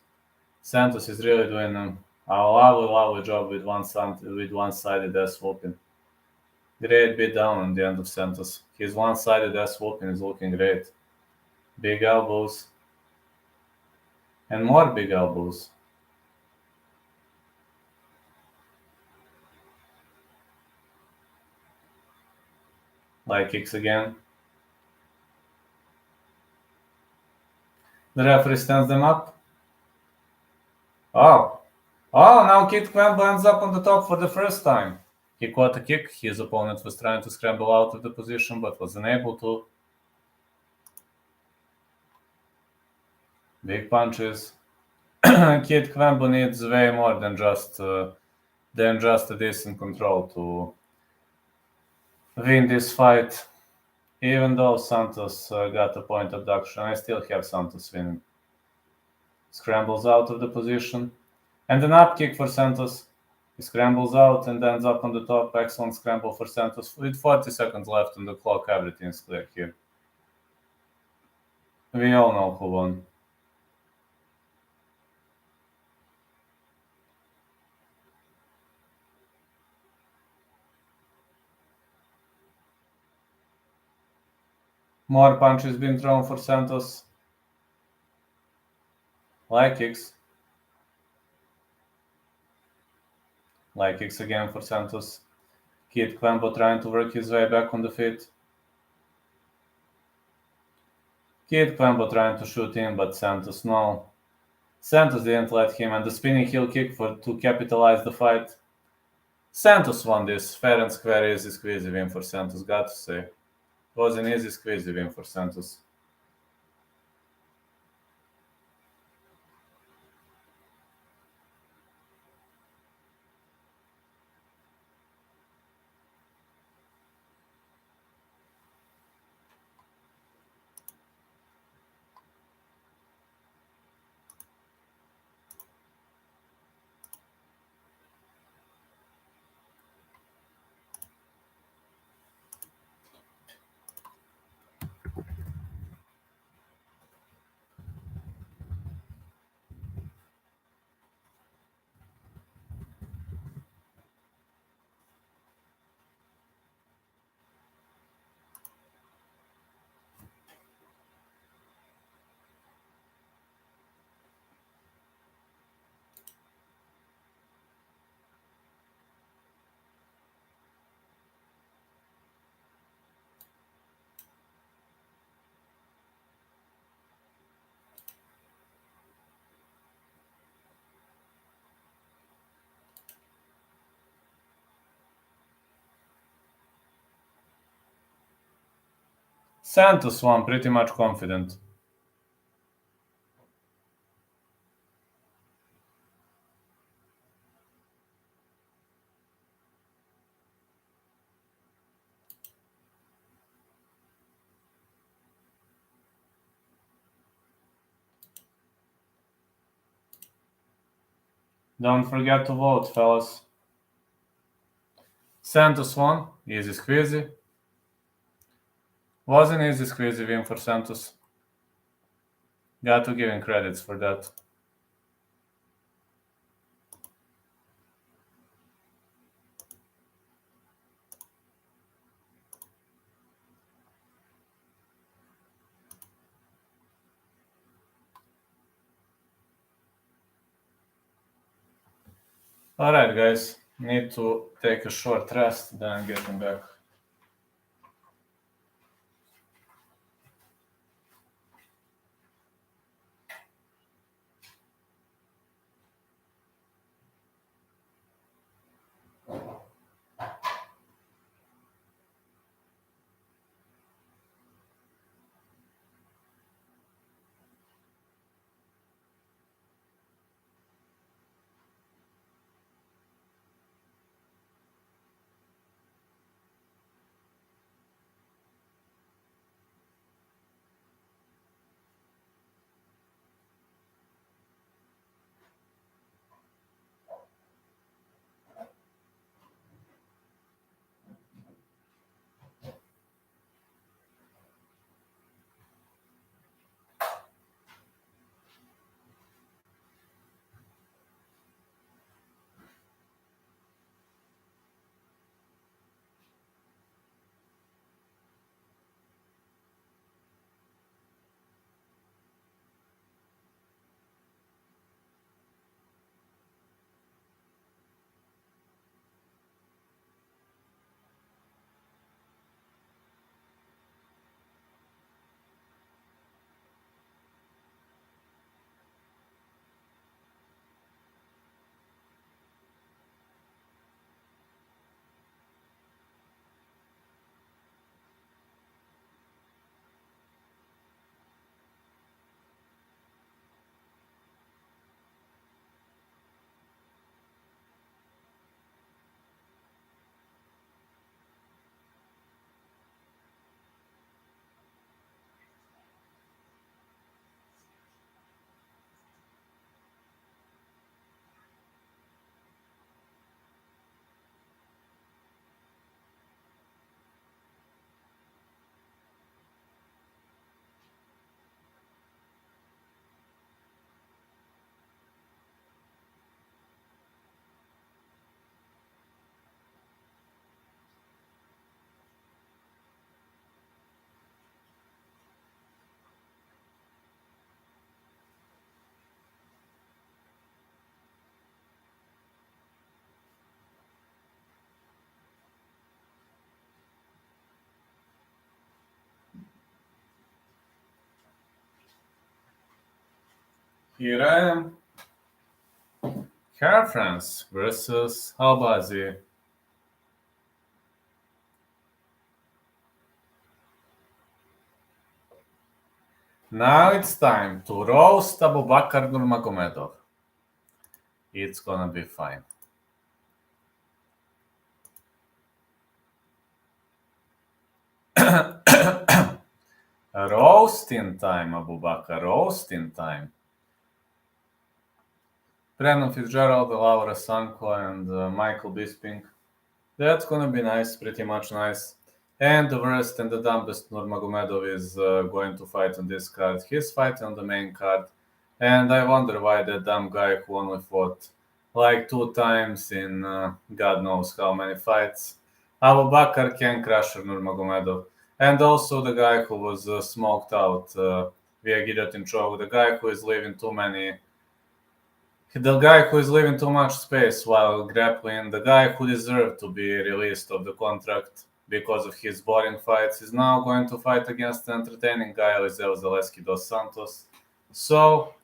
Santos is really doing a lovely job with one-sided ass-whooping. Great beat down on the end of Santos. His one-sided ass-whooping is looking great. Big elbows. And more big elbows. Leg kicks again. The referee stands them up. Oh, now Kid Kwembo ends up on the top for the first time. He caught a kick. His opponent was trying to scramble out of the position, but was unable to. Big punches. Kid Kwembo needs way more than just a decent control to win this fight. Even though Santos got a point abduction, I still have Santos winning. Scrambles out of the position. And an up kick for Santos. He scrambles out and ends up on the top. Excellent scramble for Santos. With 40 seconds left on the clock, everything's clear here. We all know who won. More punches being thrown for Santos. Leg kicks. Leg kicks again for Santos. Kid Kwembo trying to work his way back on the feet. Ketlen was trying to shoot him, but Santos no. Santos didn't let him, and the spinning heel kick to capitalize the fight. Santos won this. Fair and square, easy squeezy win for Santos, got to say. Was an easy squeezy win for Santos. Santos won pretty much confident. Don't forget to vote, fellas. Santos won. Easy squeezy. Was an easy squeezy win for Santos. Got to give him credits for that. Alright, guys. Need to take a short rest, then I'm getting back. Here I am. Hair France versus Albazi. Now it's time to roast Abubakar Nurmagomedov. It's gonna be fine. Roasting time, Abubakar, roasting time. Brendan Fitzgerald, Laura Sanko, and Michael Bisping. That's gonna be nice, pretty much nice. And the worst and the dumbest Nurmagomedov is going to fight on this card. He's fighting on the main card. And I wonder why that dumb guy who only fought like 2 times in God knows how many fights. Abubakar can crush Nurmagomedov. And also the guy who was smoked out via guillotine choke. The guy who is leaving too much space while grappling. The guy who deserved to be released of the contract because of his boring fights is now going to fight against the entertaining guy Elizeu Zaleski dos Santos. So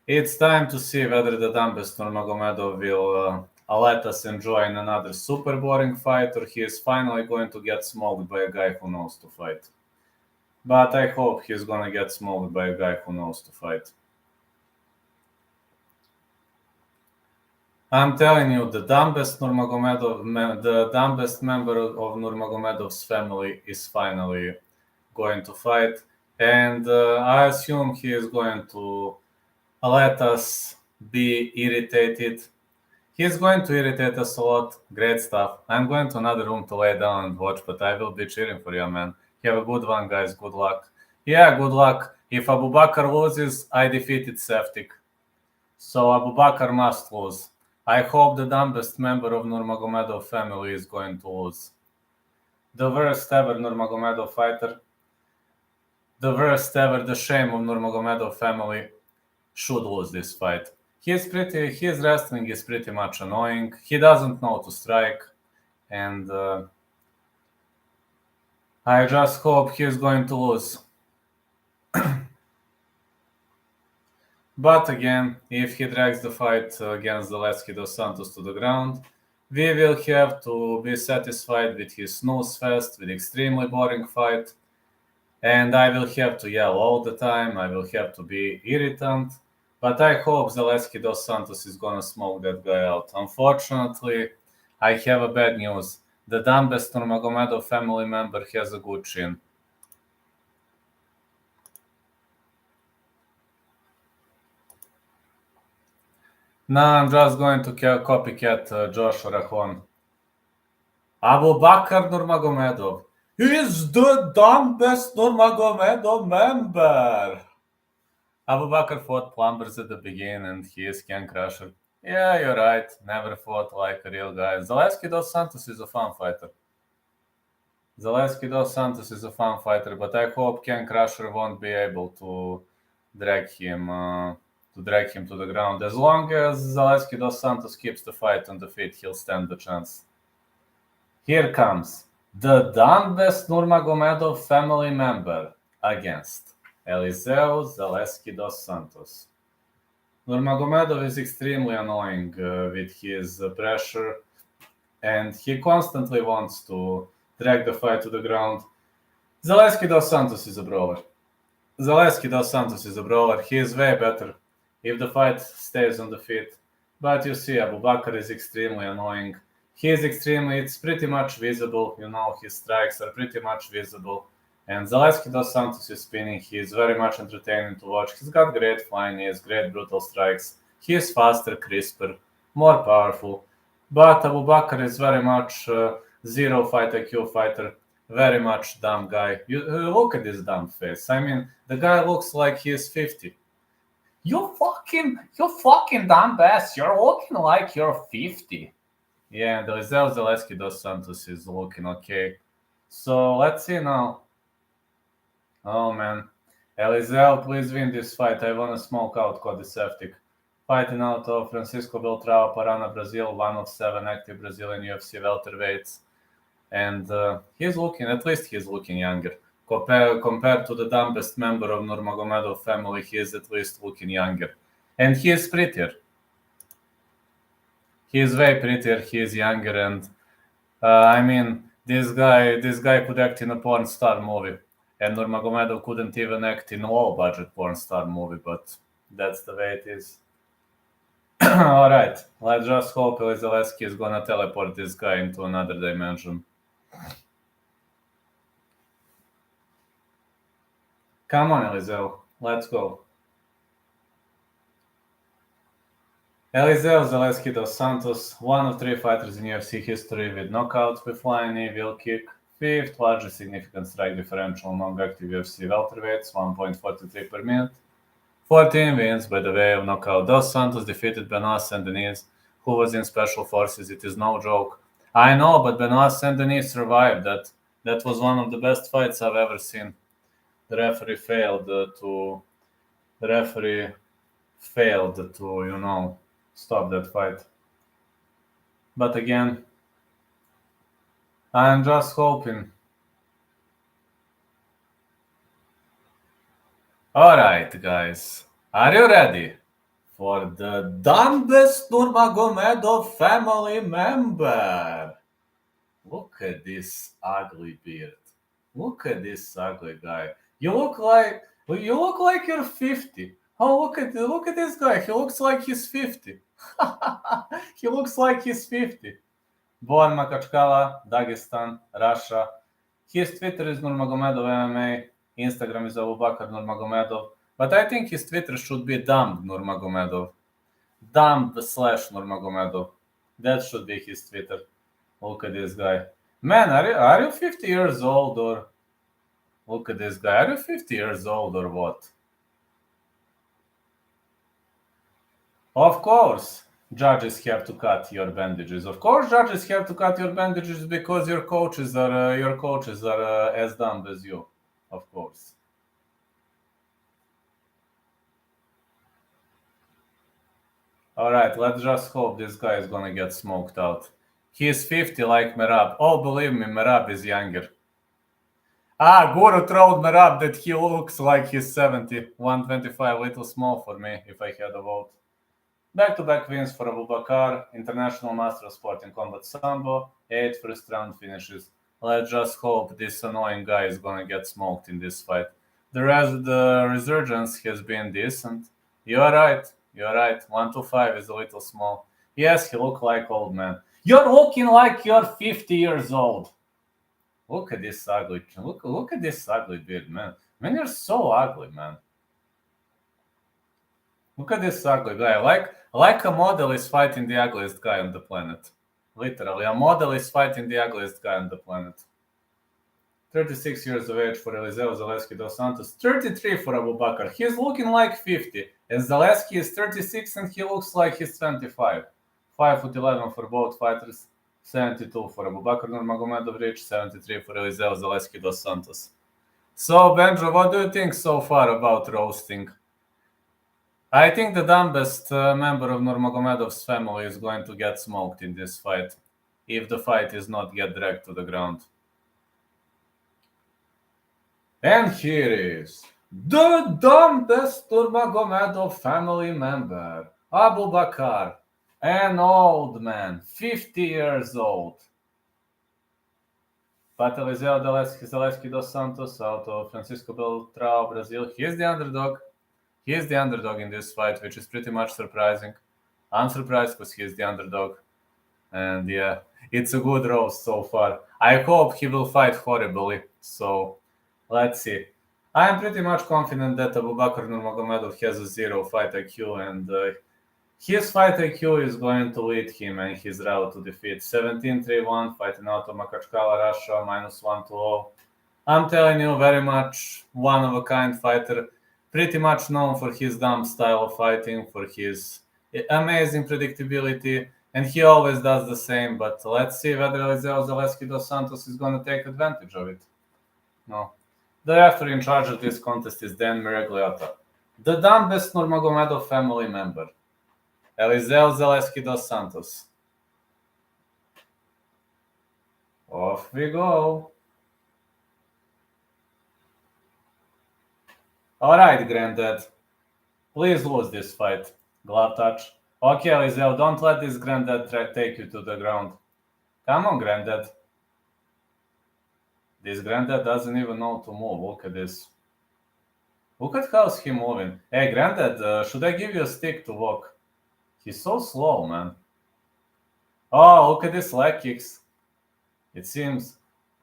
it's time to see whether the dumbest Nurmagomedov will let us enjoy in another super boring fight, or he is finally going to get smoked by a guy who knows to fight. But I hope he's gonna get smoked by a guy who knows to fight. I'm telling you, the dumbest member of Nurmagomedov's family is finally going to fight, and I assume he is going to let us be irritated. He's going to irritate us a lot. Great stuff. I'm going to another room to lay down and watch, but I will be cheering for you, man. Have a good one, guys. Good luck. Yeah, good luck. If Abubakar loses, I defeated Seftik. So Abubakar must lose. I hope the dumbest member of Nurmagomedov family is going to lose. The worst ever Nurmagomedov fighter. The worst ever, the shame of Nurmagomedov family should lose this fight. His wrestling is pretty much annoying. He doesn't know to strike. And I just hope he's going to lose. But again, if he drags the fight against Zaleski dos Santos to the ground, we will have to be satisfied with his snooze fest, with extremely boring fight. And I will have to yell all the time. I will have to be irritant. But I hope Zaleski dos Santos is gonna smoke that guy out. Unfortunately, I have a bad news. The dumbest Nurmagomedov family member has a good chin. Now I'm just going to copycat Josh Rahon. Abubakar Nurmagomedov is the dumbest Nurmagomedov member. Abubakar fought plumbers at the beginning and he is Ken Crusher. Yeah, you're right. Never fought like a real guy. Zaleski dos Santos is a fun fighter. But I hope Ken Crusher won't be able to drag him to the ground. As long as Zaleski dos Santos keeps the fight on the feet, he'll stand the chance. Here comes the dumbest Nurmagomedov family member against Elizeu Zaleski dos Santos. Nurmagomedov is extremely annoying with his pressure, and he constantly wants to drag the fight to the ground. Zaleski dos Santos is a brawler. He is way better if the fight stays on the feet. But you see, Abubakar is extremely annoying. It's pretty much visible, his strikes are pretty much visible. And Zaleski dos Santos is spinning. He is very much entertaining to watch. He's got great flying knees, great brutal strikes. He is faster, crisper, more powerful. But Abubakar is very much zero fight IQ fighter. Very much dumb guy. Look at this dumb face. I mean, the guy looks like he is 50. You fucking dumb ass. You're looking like you're 50. Yeah, and Elizeu Zaleski dos Santos is looking okay. So let's see now. Oh man. Elizeu, please win this fight. I want to smoke out Codiseptic. Fighting out of Francisco Beltrao, Parana, Brazil, one of 7 active Brazilian UFC welterweights. And he's looking younger. Compared to the dumbest member of Nurmagomedov family, he is at least looking younger. And he is prettier. He is way prettier, he is younger, and I mean, this guy could act in a porn star movie, and Nurmagomedov couldn't even act in a low-budget porn star movie, but that's the way it is. All right, let's just hope Zaleski is gonna teleport this guy into another dimension. Come on, Elizeu, let's go. Elizeu Zaleski dos Santos, one of 3 fighters in UFC history with knockouts with flying knee, wheel kick, 5th largest significant strike differential among active UFC welterweights, 1.43 per minute. 14 wins by the way of knockout. Dos Santos defeated Benoit Saint-Denis, who was in special forces. It is no joke. I know, but Benoit Saint-Denis survived. That was one of the best fights I've ever seen. The referee failed to stop that fight. But again, I'm just hoping. Alright, guys. Are you ready for the dumbest Nurmagomedov family member? Look at this ugly beard. Look at this ugly guy. You look like you're 50. Oh, look at this guy. He looks like he's 50. He looks like he's 50. Born Makachkala, Dagestan, Russia. His Twitter is Nurmagomedov MMA. Instagram is Abubakar Nurmagomedov. But I think his Twitter should be Dumb Nurmagomedov. Dumb/Nurmagomedov. That should be his Twitter. Look at this guy. Man, are you 50 years old or... Look at this guy. Are you 50 years old or what? Of course, judges have to cut your bandages. Of course, judges have to cut your bandages because your coaches are as dumb as you. Of course. All right, let's just hope this guy is gonna get smoked out. He is 50 like Merab. Oh, believe me, Merab is younger. Guru told Merab that he looks like he's 70. 125, little small for me if I had a vote. Back-to-back wins for Abubakar, International Master of Sport in Combat Sambo, 8 first-round finishes. Let's just hope this annoying guy is gonna get smoked in this fight. The resurgence has been decent. You're right. 125 is a little small. Yes, he look like old man. You're looking like you're 50 years old. Look at this ugly. Look at this ugly beard, man. Man, you're so ugly, man. Look at this ugly guy. Like a model is fighting the ugliest guy on the planet. Literally, a model is fighting the ugliest guy on the planet. 36 years of age for Elizeu Zaleski dos Santos. 33 for Abubakar. He's looking like 50. And Zaleski is 36 and he looks like he's 25. 5'11" for both fighters. 72 for Abubakar Nurmagomedov reach. 73 for Elizeu Zaleski dos Santos. So, Benjo, what do you think so far about roasting? I think the dumbest member of Nurmagomedov's family is going to get smoked in this fight, if the fight is not get dragged to the ground. And here is the dumbest Nurmagomedov family member, Abubakar, an old man, 50 years old. But Elizeu Zaleski dos Santos out of Francisco Beltrão, Brazil, he is the underdog. He is the underdog in this fight, which is pretty much surprising. I'm surprised because he is the underdog. And yeah, it's a good roast so far. I hope he will fight horribly. So, let's see. I am pretty much confident that Abubakar Nurmagomedov has a 0 fight IQ and his fight IQ is going to lead him and his route to defeat. 17-3-1, fighting out of Makachkala, Russia, -1-0. I'm telling you, very much one-of-a-kind fighter. Pretty much known for his dumb style of fighting, for his amazing predictability, and he always does the same. But let's see whether Elizeu Zaleski dos Santos is going to take advantage of it. No. The referee in charge of this contest is Dan Miragliotta, the dumbest Nurmagomedov family member. Elizeu Zaleski dos Santos. Off we go. All right, Granddad. Please lose this fight. Glove touch. Okay, Elizeu, don't let this granddad take you to the ground. Come on, granddad. This granddad doesn't even know to move. Look at this. Look at how he's moving. Hey, granddad, should I give you a stick to walk? He's so slow, man. Oh, look at this leg kicks. It seems...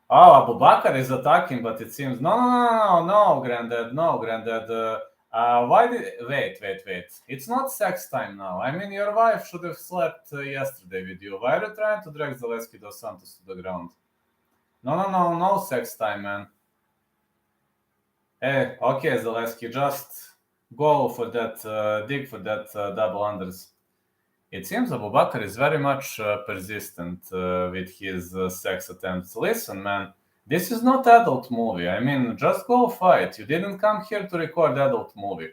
Oh, Abu Bakr is attacking, but it seems... No, granddad. No, granddad. Why did... Wait. It's not sex time now. I mean, your wife should have slept yesterday with you. Why are you trying to drag Zaleski dos Santos to the ground? No sex time, man. Hey, okay, Zaleski, just go for that, dig for that double unders. It seems Abu Bakr is very much persistent with his sex attempts. Listen, man, this is not adult movie. I mean, just go fight. You didn't come here to record adult movie.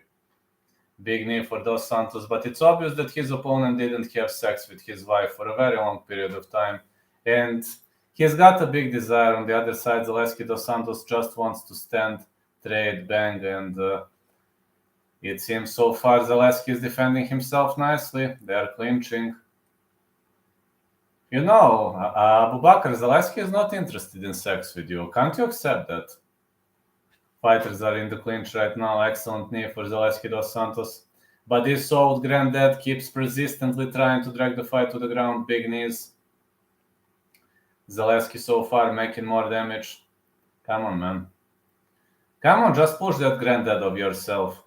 Big knee for Dos Santos, but it's obvious that his opponent didn't have sex with his wife for a very long period of time. And he's got a big desire. On the other side, Zaleski dos Santos just wants to stand, trade, bang, and it seems so far Zaleski is defending himself nicely. They are clinching. You know, Abu Bakr, Zaleski is not interested in sex with you. Can't you accept that? Fighters are in the clinch right now. Excellent knee for Zaleski dos Santos. But this old granddad keeps persistently trying to drag the fight to the ground. Big knees. Zaleski so far making more damage. Come on, man. Come on, just push that granddad of yourself.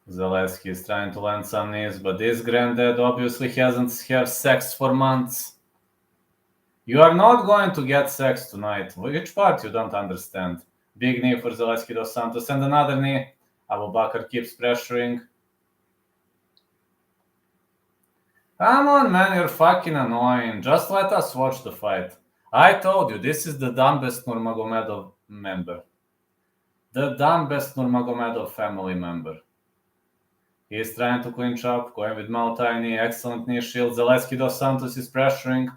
Zaleski is trying to land some knees, but this granddad obviously hasn't had sex for months. You are not going to get sex tonight. Which part you don't understand? Big knee for Zaleski dos Santos and another knee. Abu Bakr keeps pressuring. Come on, man, you're fucking annoying. Just let us watch the fight. I told you, this is the dumbest Nurmagomedov member. The dumbest Nurmagomedov family member. He is trying to clinch up, going with multi knee, excellent knee shield. Zaleski dos Santos is pressuring.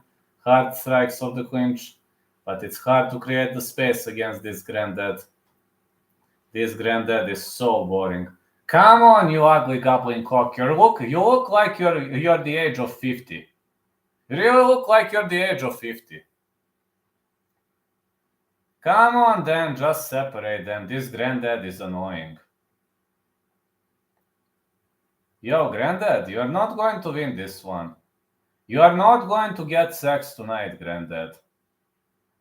Hard strikes of the clinch. But it's hard to create the space against this granddad. This granddad is so boring. Come on, you ugly goblin cock. You look like you're the age of 50. You really look like you're the age of 50. Come on, then, just separate them. This granddad is annoying. Yo, granddad, you're not going to win this one. You are not going to get sex tonight, granddad.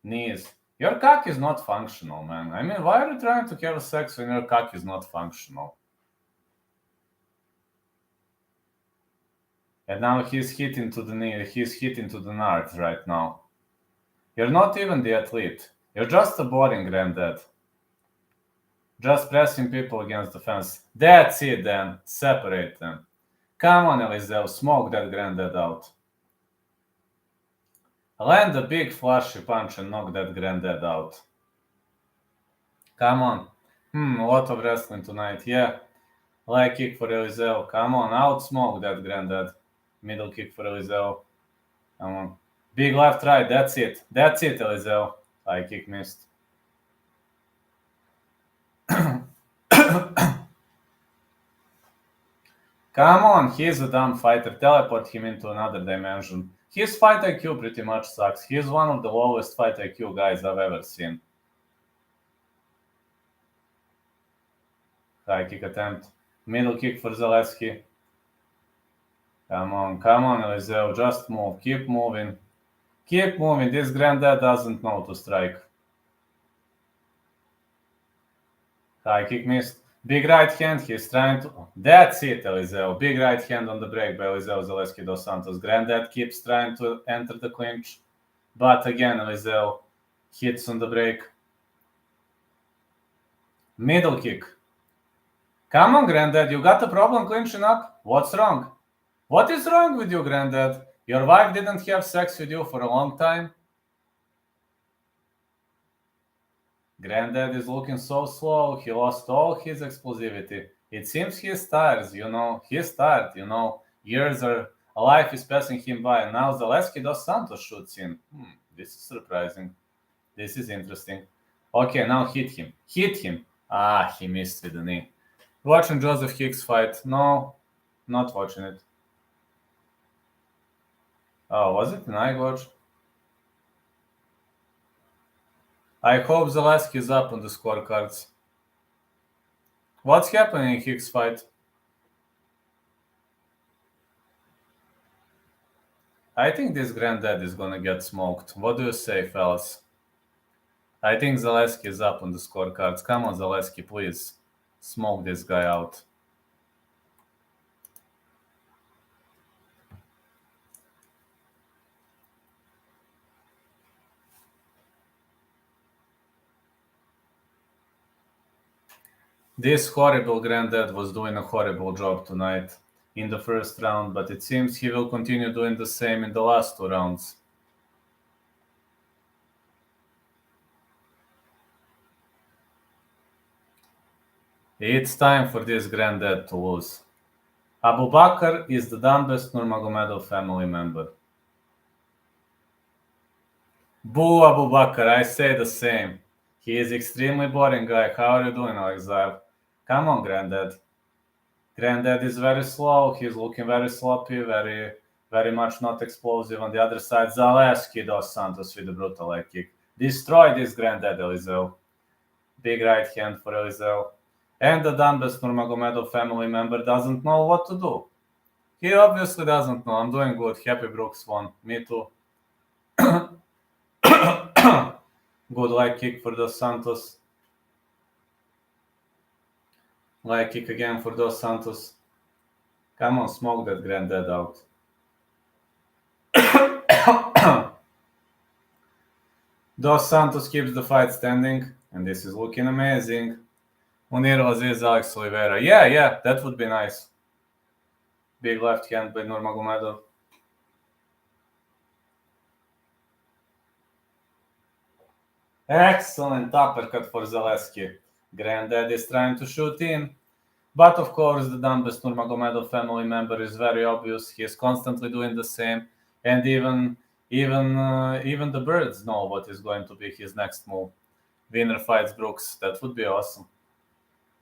Knees. Your cock is not functional, man. I mean, why are you trying to have sex when your cock is not functional? And now he's hitting to the knee. He's hitting to the nards right now. You're not even the athlete. You're just a boring granddad. Just pressing people against the fence. That's it then. Separate them. Come on, Elizeu. Smoke that granddad out. Land a big flashy punch and knock that granddad out. Come on. A lot of wrestling tonight. Yeah. Leg kick for Elizeu. Come on. Outsmoke that granddad. Middle kick for Elizeu. Come on. Big left right. That's it. That's it, Elizeu. High kick missed. Come on, he's a dumb fighter. Teleport him into another dimension. His fight IQ pretty much sucks. He's one of the lowest fight IQ guys I've ever seen. High kick attempt. Middle kick for Zaleski. Come on, Elizeu. Just move. Keep moving. Keep moving. This granddad doesn't know to strike. High kick missed. Big right hand. He's trying to... That's it, Elizeu. Big right hand on the break by Elizeu Zaleski dos Santos. Granddad keeps trying to enter the clinch. But again, Elizeu hits on the break. Middle kick. Come on, granddad. You got a problem clinching up? What's wrong? What is wrong with you, granddad? Your wife didn't have sex with you for a long time? Granddad is looking so slow. He lost all his explosivity. It seems he's tired, He's tired, life is passing him by. And now Zaleski dos Santos shoots in. This is surprising. This is interesting. Okay, now hit him. Hit him. He missed with the knee. Watching Joseph Hicks fight? No, not watching it. Oh, was it an eye watch? I hope Zaleski is up on the scorecards. What's happening in Hicks fight? I think this granddad is gonna get smoked. What do you say, fellas? I think Zaleski is up on the scorecards. Come on, Zaleski, please. Smoke this guy out. This horrible granddad was doing a horrible job tonight in the first round, but it seems he will continue doing the same in the last 2 rounds. It's time for this granddad to lose. Abu Bakr is the dumbest Nurmagomedov family member. Boo Abu Bakr, I say the same. He is extremely boring guy. How are you doing, Elizeu? Come on, granddad. Granddad is very slow. He's looking very sloppy, very much not explosive. On the other side, Zaleski dos Santos with a brutal leg kick. Destroy this granddad, Elizeu. Big right hand for Elizeu. And the dumbest Nurmagomedov family member doesn't know what to do. He obviously doesn't know. I'm doing good. Happy Brooks won. Me too. Good leg kick for Dos Santos. Leg kick again for Dos Santos. Come on, smoke that granddad out. Dos Santos keeps the fight standing, and this is looking amazing. Amir Albazi, Alex Oliveira. Yeah, that would be nice. Big left hand by Nurmagomedov. Excellent uppercut for Zaleski. Granddad is trying to shoot in. But of course, the dumbest Nurmagomedov family member is very obvious. He is constantly doing the same. And even the birds know what is going to be his next move. Winner fights Brooks. That would be awesome.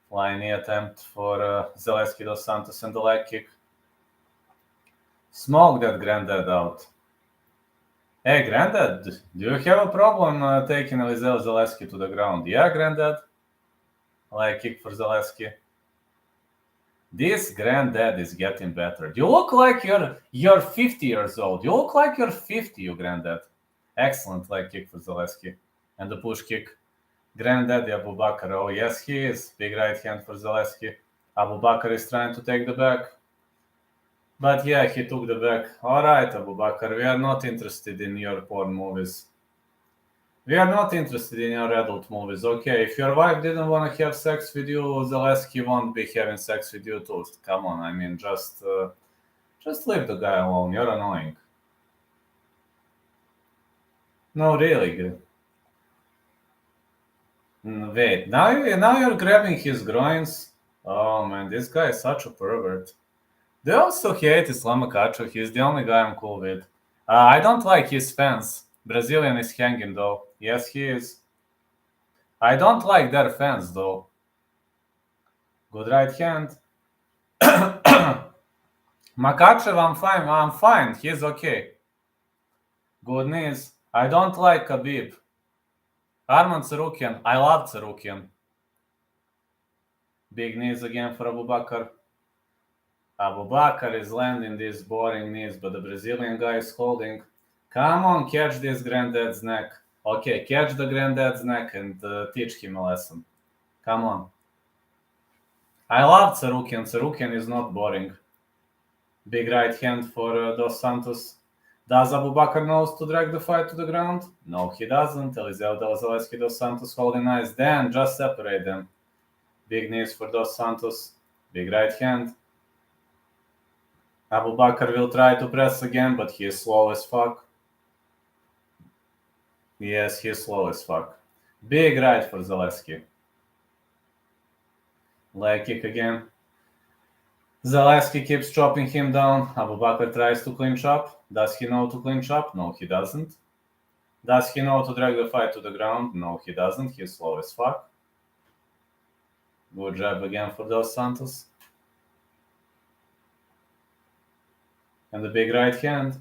Flying knee attempt for Zaleski dos Santos and the leg kick. Smoke that granddad out. Hey, granddad, do you have a problem taking Elizeu Zaleski to the ground? Yeah, granddad. Leg kick for Zaleski. This granddad is getting better. You look like you're 50 years old. You look like you're 50, you granddad. Excellent leg kick for Zaleski. And the push kick. Granddaddy Abu Bakr. Oh, yes, he is. Big right hand for Zaleski. Abu Bakr is trying to take the back. But yeah, he took the back. All right, Abu Bakr, we are not interested in your porn movies. We are not interested in your adult movies. Okay, if your wife didn't want to have sex with you, Zaleski won't be having sex with you too. Come on, I mean, just leave the guy alone. You're annoying. No, really good. Wait, now you're grabbing his groins? Oh man, this guy is such a pervert. They also hate Islam Makhachev. He's the only guy I'm cool with. I don't like his fans. Brazilian is hanging though. Yes, he is. I don't like their fans though. Good right hand. Makhachev, I'm fine. He's okay. Good knees. I don't like Khabib. Arman Tsarukyan. I love Tsarukyan. Big knees again for Abu Bakr. Abu Bakr is landing these boring knees, but the Brazilian guy is holding. Come on, catch this granddad's neck. Okay, catch the granddad's neck and teach him a lesson. Come on. I love Tsarukyan. Tsarukyan is not boring. Big right hand for Dos Santos. Does Abu Bakr knows to drag the fight to the ground? No, he doesn't. Elizeu Zaleski dos Santos holding nice. Then just separate them. Big knees for Dos Santos. Big right hand. Abu Bakr will try to press again, but he is slow as fuck. Yes, he is slow as fuck. Big right for Zaleski. Leg kick again. Zaleski keeps chopping him down. Abu Bakr tries to clinch up. Does he know to clinch up? No, he doesn't. Does he know to drag the fight to the ground? No, he doesn't. He's slow as fuck. Good jab again for Dos Santos. And the big right hand.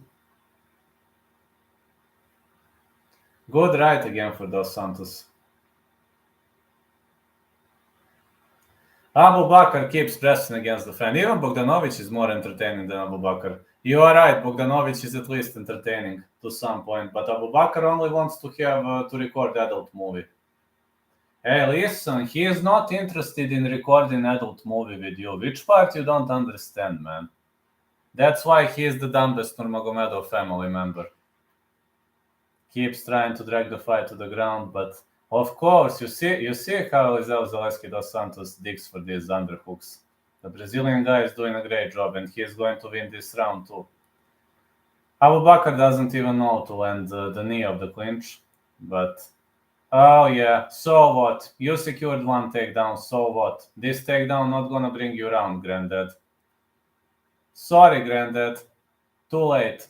Good right again for Dos Santos. Abu Bakr keeps pressing against the fan. Even Bogdanovic is more entertaining than Abu Bakr. You are right, Bogdanovic is at least entertaining to some point, but Abu Bakr only wants to have to record adult movie. Hey, listen, he is not interested in recording adult movie with you. Which part you don't understand, man? That's why he is the dumbest Nurmagomedov family member. Keeps trying to drag the fight to the ground, but of course, you see how Elizeu Zaleski dos Santos digs for these underhooks. The Brazilian guy is doing a great job, and he is going to win this round too. Abu Bakr doesn't even know to land the knee of the clinch, but oh yeah, so what? You secured one takedown, so what? This takedown not gonna bring you around, Granddad. Sorry, Granddad. Too late.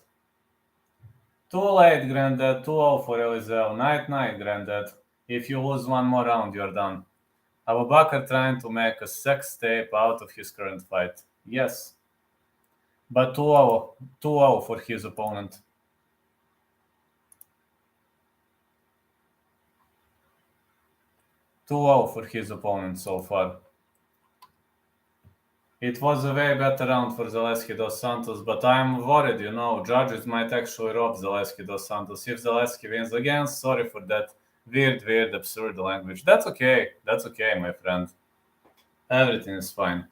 Too late, Granddad. 2-0 for Elizeu. Night, Granddad. If you lose one more round, you're done. Abu Bakr trying to make a sex tape out of his current fight. Yes. But 2-0. 2-0 for his opponent. 2-0 for his opponent so far. It was a way better round for Zaleski dos Santos, but I'm worried, judges might actually rob Zaleski dos Santos. If Zaleski wins again, sorry for that weird, absurd language. That's okay, my friend. Everything is fine.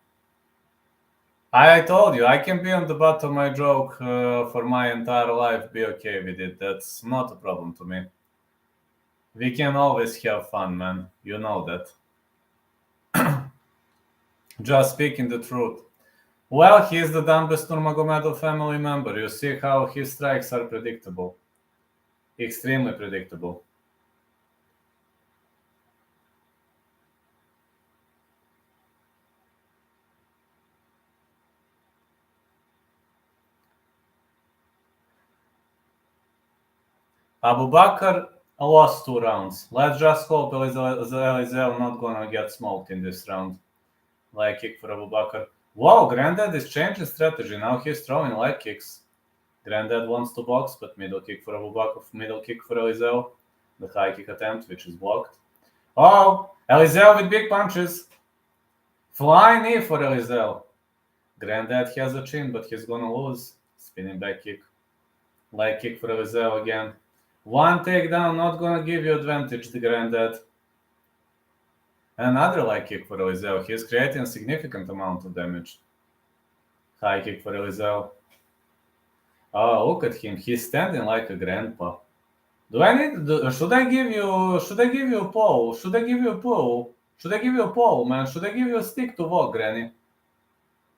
I told you, I can be on the butt of my joke for my entire life, be okay with it. That's not a problem to me. We can always have fun, man. You know that. Just speaking the truth. Well, he is the dumbest Nurmagomedov family member. You see how his strikes are predictable. Extremely predictable. Abu Bakr lost 2 rounds. Let's just hope Elizeu not gonna get smoked in this round. Leg kick for Abu Bakr. Wow, Granddad is changing strategy. Now he's throwing leg kicks. Granddad wants to box, but middle kick for Abu Bakr, middle kick for Elizeu. The high kick attempt, which is blocked. Oh, Elizeu with big punches. Flying knee for Elizeu. Granddad has a chin, but he's gonna lose. Spinning back kick. Leg kick for Elizeu again. One takedown, not gonna give you advantage, the Granddad. Another leg kick for Elizeu. He's creating a significant amount of damage. High kick for Elizeu. Oh, look at him. He's standing like a grandpa. Should I give you a pole? Should I give you a pole? Should I give you a pole, man? Should I give you a stick to walk, Granny?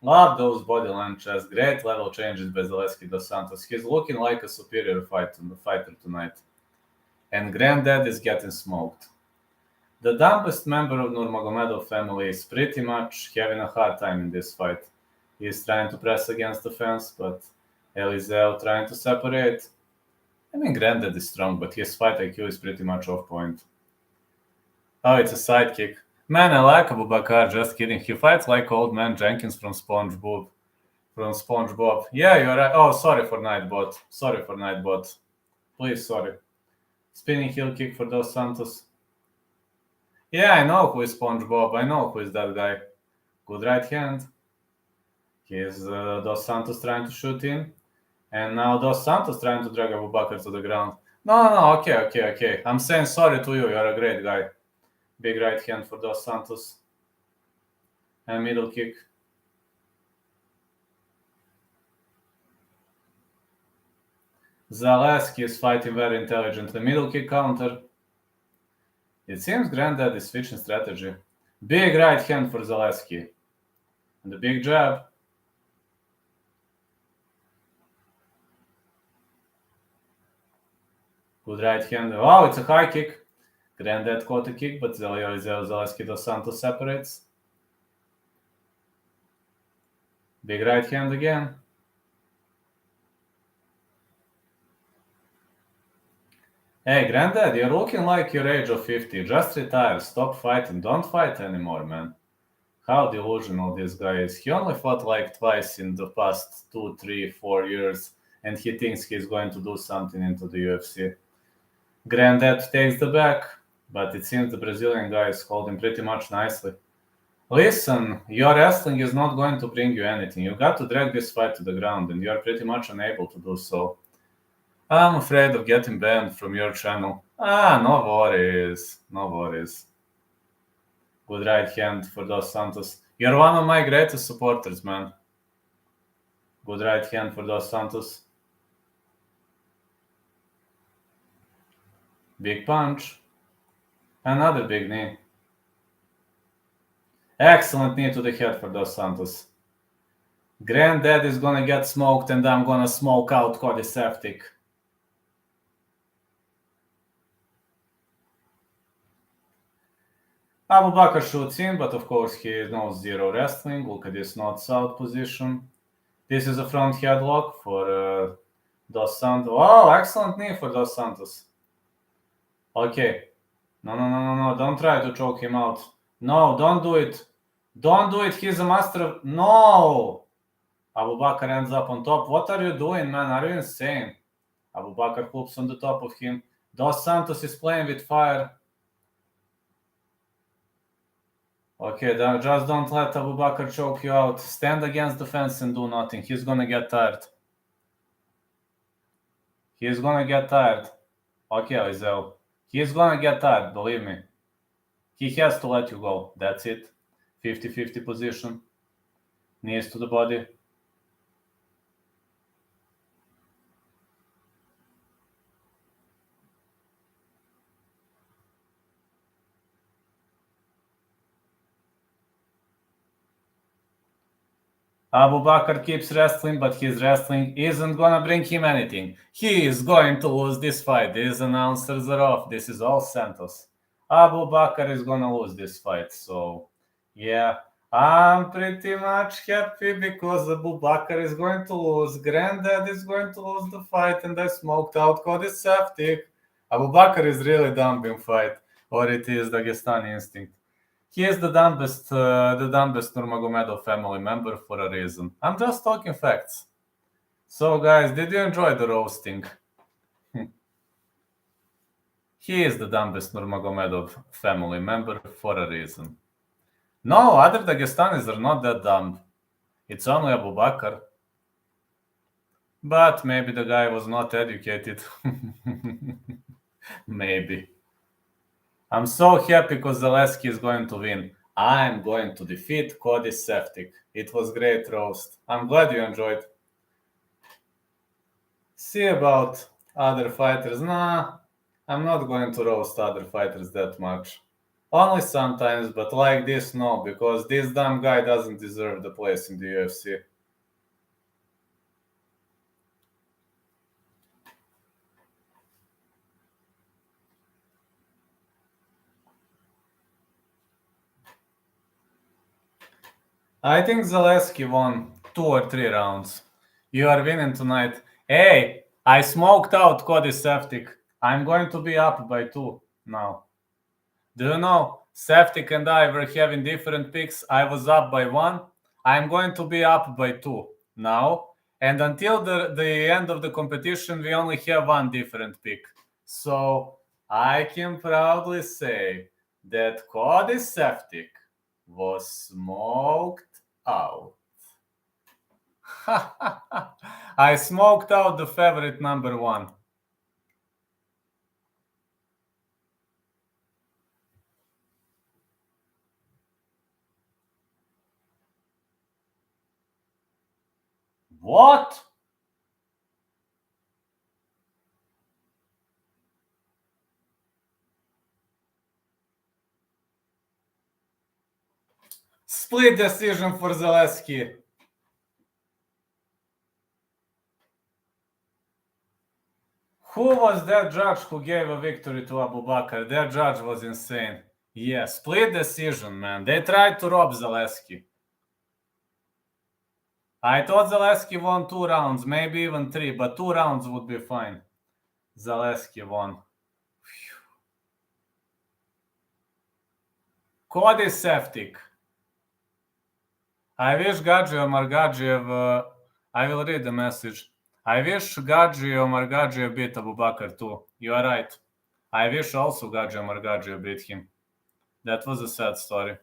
Love those body lunges. Great level changes by Zaleski dos Santos. He's looking like a superior fighter tonight. And Granddad is getting smoked. The dumbest member of Nurmagomedov family is pretty much having a hard time in this fight. He is trying to press against the fence, but Elizeu trying to separate. I mean, Granddad is strong, but his fight IQ is pretty much off point. Oh, it's a side kick. Man, I like Abu Bakr, just kidding. He fights like old man Jenkins from SpongeBob. Yeah, you're right. Oh, sorry for Nightbot. Please, sorry. Spinning heel kick for Dos Santos. Yeah, I know who is SpongeBob. I know who is that guy. Good right hand. Here's Dos Santos trying to shoot in. And now Dos Santos trying to drag Abu Bakr to the ground. No, okay. I'm saying sorry to you. You're a great guy. Big right hand for Dos Santos. And middle kick. Zaleski is fighting very intelligently. Middle kick counter. It seems Granddad is switching strategy. Big right hand for Zaleski. And the big jab. Good right hand. Oh, it's a high kick. Granddad caught a kick, but Zaleski dos Santos separates. Big right hand again. Hey, Granddad, you're looking like your age of 50. Just retire. Stop fighting. Don't fight anymore, man. How delusional this guy is. He only fought like twice in the past 2, 3, 4 years, and he thinks he's going to do something into the UFC. Granddad takes the back, but it seems the Brazilian guy is holding pretty much nicely. Listen, your wrestling is not going to bring you anything. You got to drag this fight to the ground, and you are pretty much unable to do so. I'm afraid of getting banned from your channel. No worries. No worries. Good right hand for Dos Santos. You're one of my greatest supporters, man. Good right hand for Dos Santos. Big punch. Another big knee. Excellent knee to the head for Dos Santos. Granddad is gonna get smoked, and I'm gonna smoke out Cody Septic. Abu Bakr shoots in, but of course he knows zero wrestling. Look at this north-south position. This is a front headlock for Dos Santos. Oh, excellent knee for Dos Santos. Okay. No. Don't try to choke him out. No, don't do it. Don't do it. He's a master of... No! Abu Bakr ends up on top. What are you doing, man? Are you insane? Abu Bakr hoops on the top of him. Dos Santos is playing with fire. Okay, just don't let Abu Bakr choke you out. Stand against the fence and do nothing. He's gonna get tired. He's gonna get tired. Okay, Elizeu. He's gonna get tired, believe me. He has to let you go. That's it. 50-50 position. Knees to the body. Abu Bakr keeps wrestling, but his wrestling isn't gonna bring him anything. He is going to lose this fight. These announcers are off. This is all Santos. Abu Bakr is gonna lose this fight. So, yeah, I'm pretty much happy because Abu Bakr is going to lose. Granddad is going to lose the fight, and I smoked out Cody Septic. Abu Bakr is really dumb in fight, or it is Dagestani instinct. He is the dumbest Nurmagomedov family member for a reason. I'm just talking facts. So, guys, did you enjoy the roasting? He is the dumbest Nurmagomedov family member for a reason. No, other Dagestanis are not that dumb. It's only Abu Bakr. But maybe the guy was not educated. Maybe. I'm so happy because Zaleski is going to win. I'm going to defeat Cody Septic. It was great roast. I'm glad you enjoyed. See about other fighters. Nah, I'm not going to roast other fighters that much. Only sometimes, but like this, no, because this dumb guy doesn't deserve the place in the UFC. I think Zaleski won 2 or 3 rounds. You are winning tonight. Hey, I smoked out Cody Septic. I'm going to be up by 2 now. Do you know, Septic and I were having different picks. I was up by 1. I'm going to be up by 2 now. And until the end of the competition, we only have 1 different pick. So I can proudly say that Cody Septic was smoked out. I smoked out the favorite number 1. What? Split decision for Zaleski. Who was that judge who gave a victory to Abu Bakr? That judge was insane. Yeah, split decision, man. They tried to rob Zaleski. I thought Zaleski won 2 rounds, maybe even 3, but 2 rounds would be fine. Zaleski won. Phew. Cody Septic. I wish Gadji Margadjiev, I will read the message. I wish Gadji Margadjiev beat Abu Bakr too. You are right. I wish also Gadji Margadjiev beat him. That was a sad story.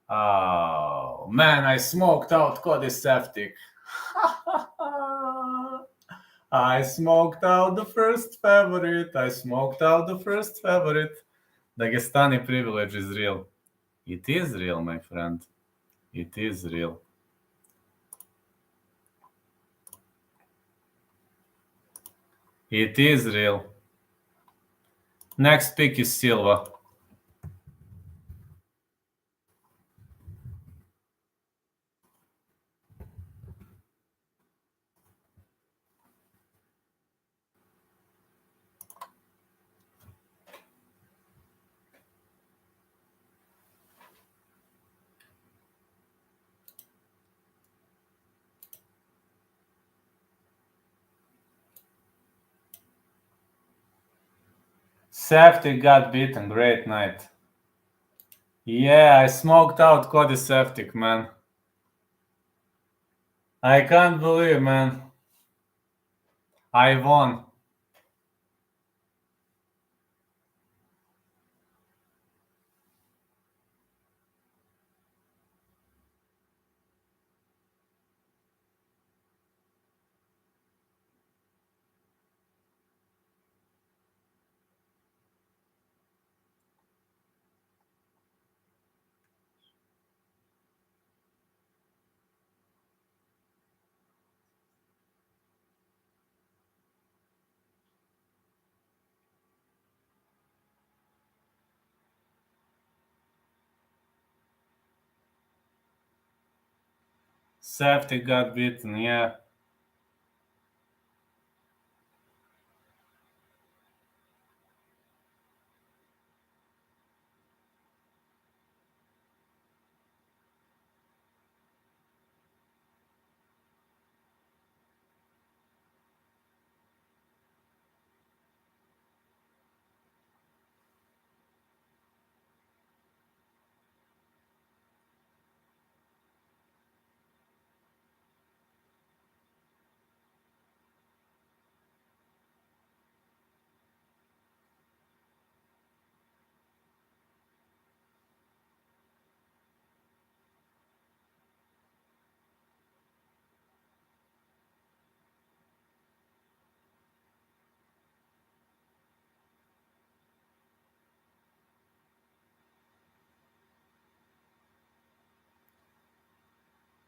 Oh, man, I smoked out Cody Septic. I smoked out the first favorite. Dagestani privilege is real. It is real, my friend. It is real. It is real. Next pick is Silva. Safety got beaten. Great night. Yeah, I smoked out Cody Septic, man. I can't believe, man. I won. Safety got beaten, yeah.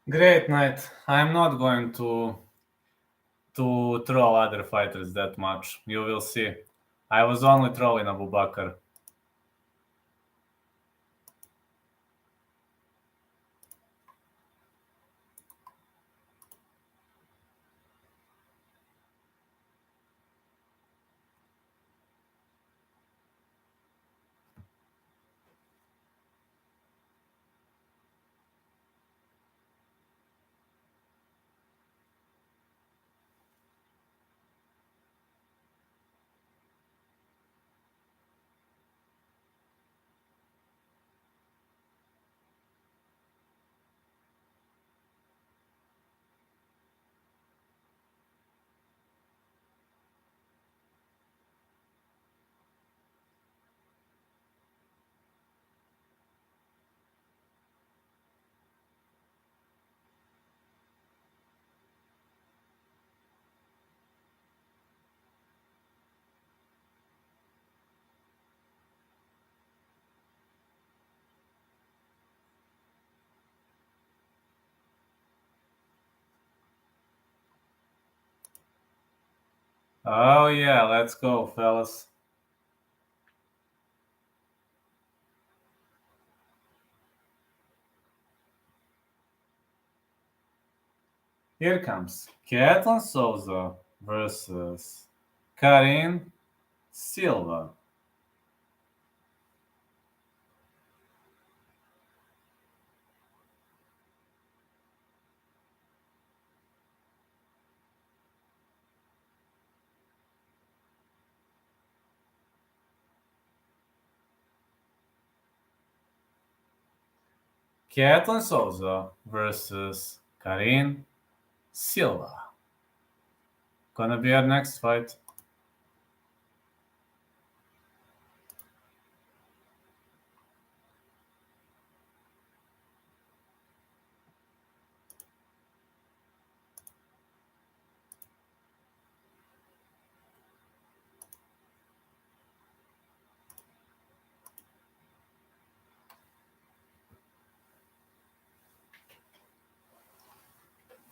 Great night. I'm not going to troll other fighters that much. You will see. I was only trolling Abu Bakr. Oh yeah, let's go, fellas. Here comes Ketlen Souza versus Karine Silva. Ketlen Souza versus Karine Silva. Gonna be our next fight.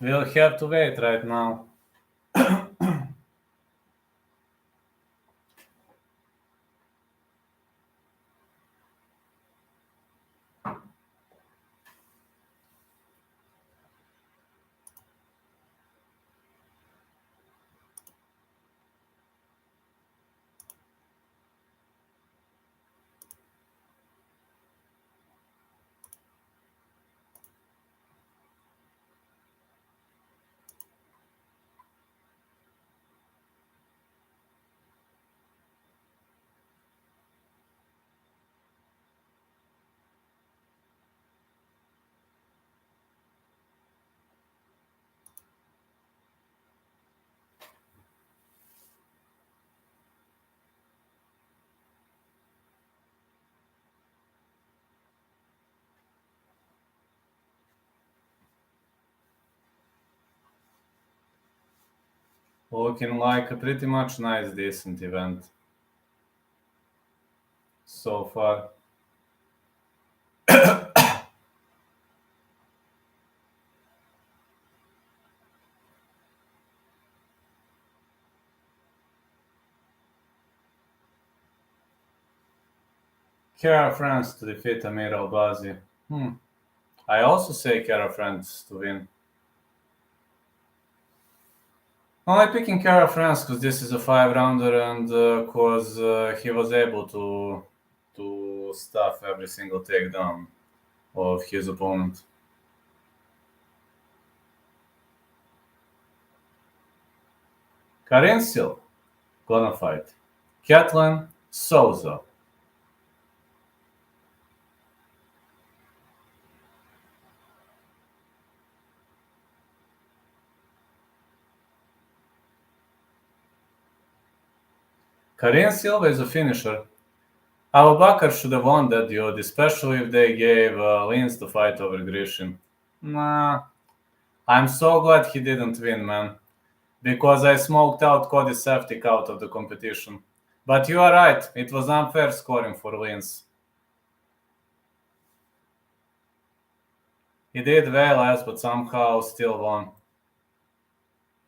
We'll have to wait right now. Looking like a pretty much nice, decent event so far. Kara France to defeat Amir Albazi. I also say Kara France to win. Only picking Kara France because this is a 5-rounder and because he was able to stuff every single takedown of his opponent. Karine Silva gonna fight Ketlen Souza. Karine Silva is a finisher. Abubakar should have won that dude, especially if they gave Linz the fight over Grishin. Nah, I'm so glad he didn't win, man. Because I smoked out Cody Saftik out of the competition. But you are right, it was unfair scoring for Linz. He did way less, but somehow still won.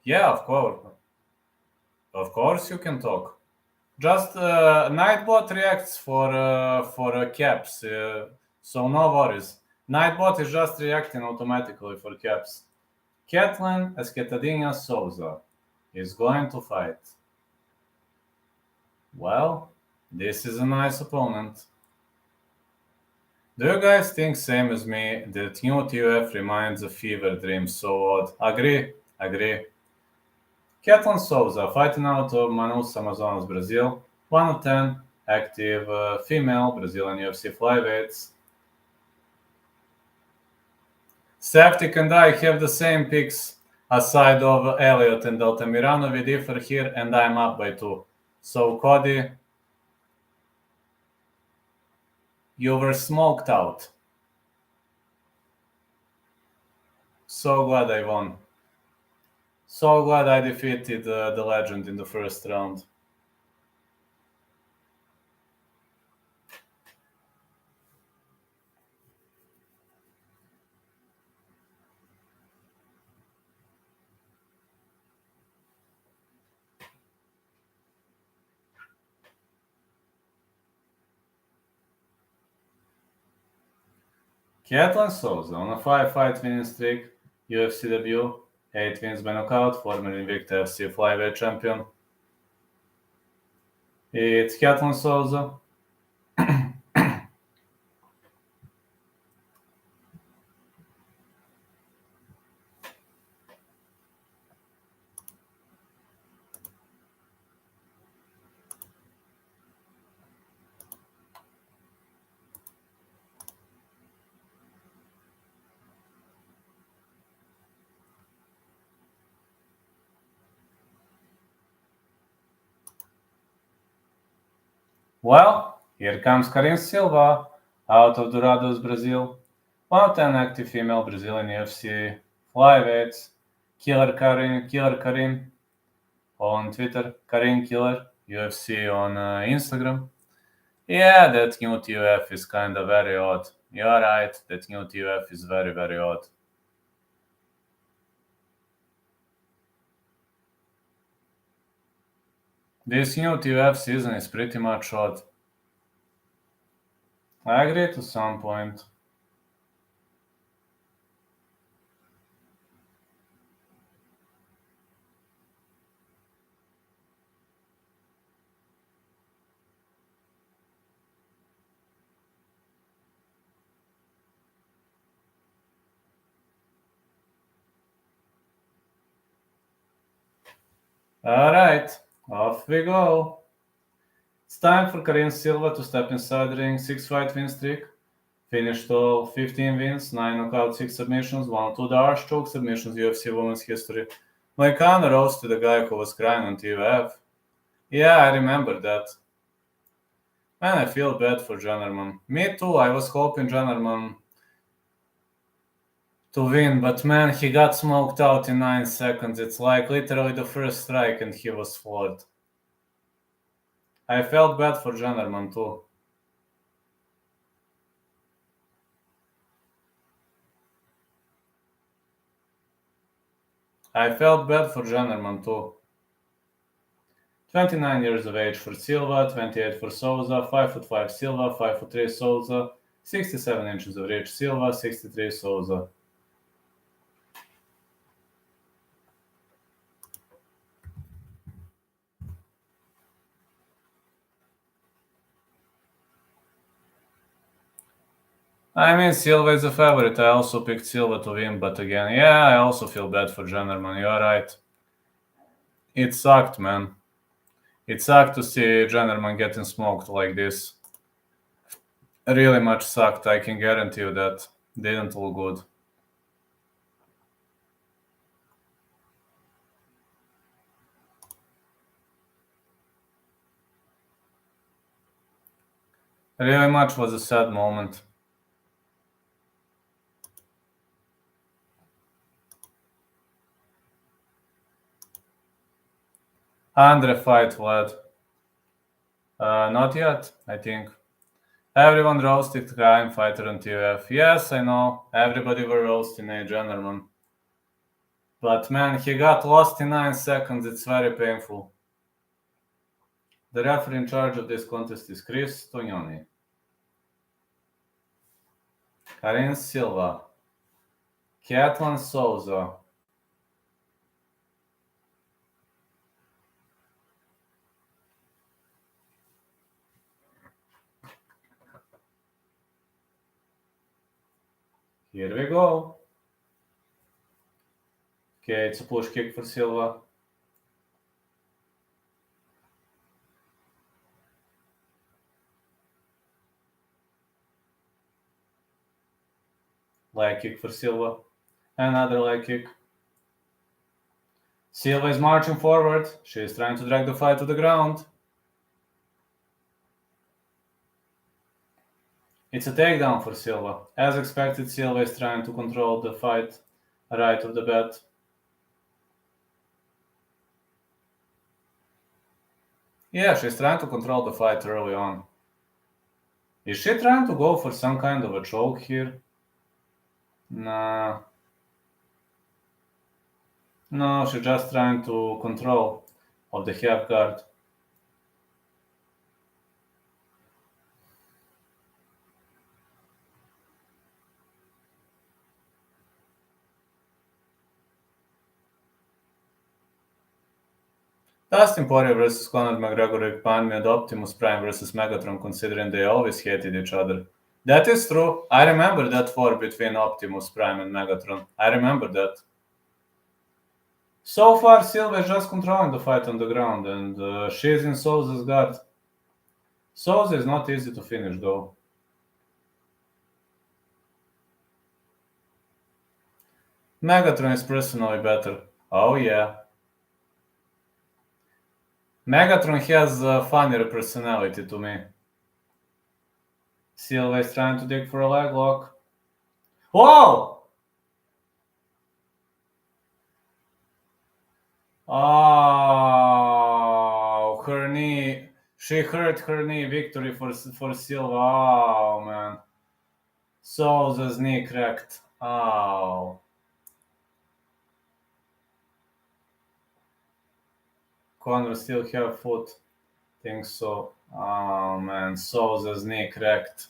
Yeah, of course. Of course you can talk. Just Nightbot reacts for caps, so no worries. Nightbot is just reacting automatically for caps. Ketlen Esquetadinha Souza is going to fight. Well, this is a nice opponent. Do you guys think same as me that new TUF reminds of fever dreams so odd? Agree. Ketlen Souza, fighting out of Manaus, Amazonas, Brazil. 110, active female, Brazilian UFC flyweights. Saftik and I have the same picks aside of Elliott and Altamirano. We differ here and I'm up by 2. So Cody, you were smoked out. So glad I won. So glad I defeated the legend in the first round. Ketlen Souza on a 5-fight winning streak, UFC debut, 8 wins by knockout, former Invicta FC flyweight champion. It's Ketlen Souza. Well, here comes Karine Silva, out of Dourados, Brazil. 110 active female Brazilian UFC flyweights. Killer Karine on Twitter, Karine Killer, UFC on Instagram. Yeah, that new TUF is kind of very odd. You're right, that new TUF is very, very odd. This new TUF season is pretty much odd. I agree to some point. Alright, off we go. It's time for Karine Silva to step inside the ring. 6-fight win streak. Finished all 15 wins, 9 knockouts, 6 submissions, 1 2 harsh choke submissions, UFC women's history. My Khan roasted the guy who was crying on TUF. Yeah, I remember that. Man, I feel bad for Jannerman. Me too, I was hoping Jannerman to win, but man, he got smoked out in 9 seconds. It's like literally the first strike and he was floored. I felt bad for Jannerman too. I felt bad for Jannerman too. 29 years of age for Silva, 28 for Souza, 5'5" Silva, 5'3" Souza, 67 inches of reach Silva, 63 Souza. I mean, Silva is a favorite. I also picked Silva to win, but again, yeah, I also feel bad for Jannerman. You're right. It sucked, man. It sucked to see Jannerman getting smoked like this. Really much sucked, I can guarantee you that. Didn't look good. Really much was a sad moment. Andrei fight, Vlad. Not yet, I think. Everyone roasted crime fighter on TUF. Yes, I know. Everybody were roasting A. Jannerman. But man, he got lost in 9 seconds. It's very painful. The referee in charge of this contest is Chris Tognoni. Karine Silva. Ketlen Souza. Here we go. Okay, it's a push kick for Silva. Leg kick for Silva. Another leg kick. Silva is marching forward. She is trying to drag the fight to the ground. It's a takedown for Silva. As expected, Silva is trying to control the fight right off the bat. Yeah, she's trying to control the fight early on. Is she trying to go for some kind of a choke here? Nah. No, she's just trying to control of the half guard. Dustin Poirier versus Conor McGregor remind me of Optimus Prime versus Megatron, considering they always hated each other. That is true. I remember that war between Optimus Prime and Megatron. I remember that. So far, Silva is just controlling the fight on the ground, and she's in Souza's guard. Souza is not easy to finish, though. Megatron is personally better. Oh, yeah. Megatron has a funnier personality to me. Silva is trying to dig for a leg lock. Whoa! Oh, her knee. She hurt her knee. Victory for Silva. Oh, man. Souza's knee cracked. Oh. Conor still have foot. Think so. Oh, man. Souza's knee cracked.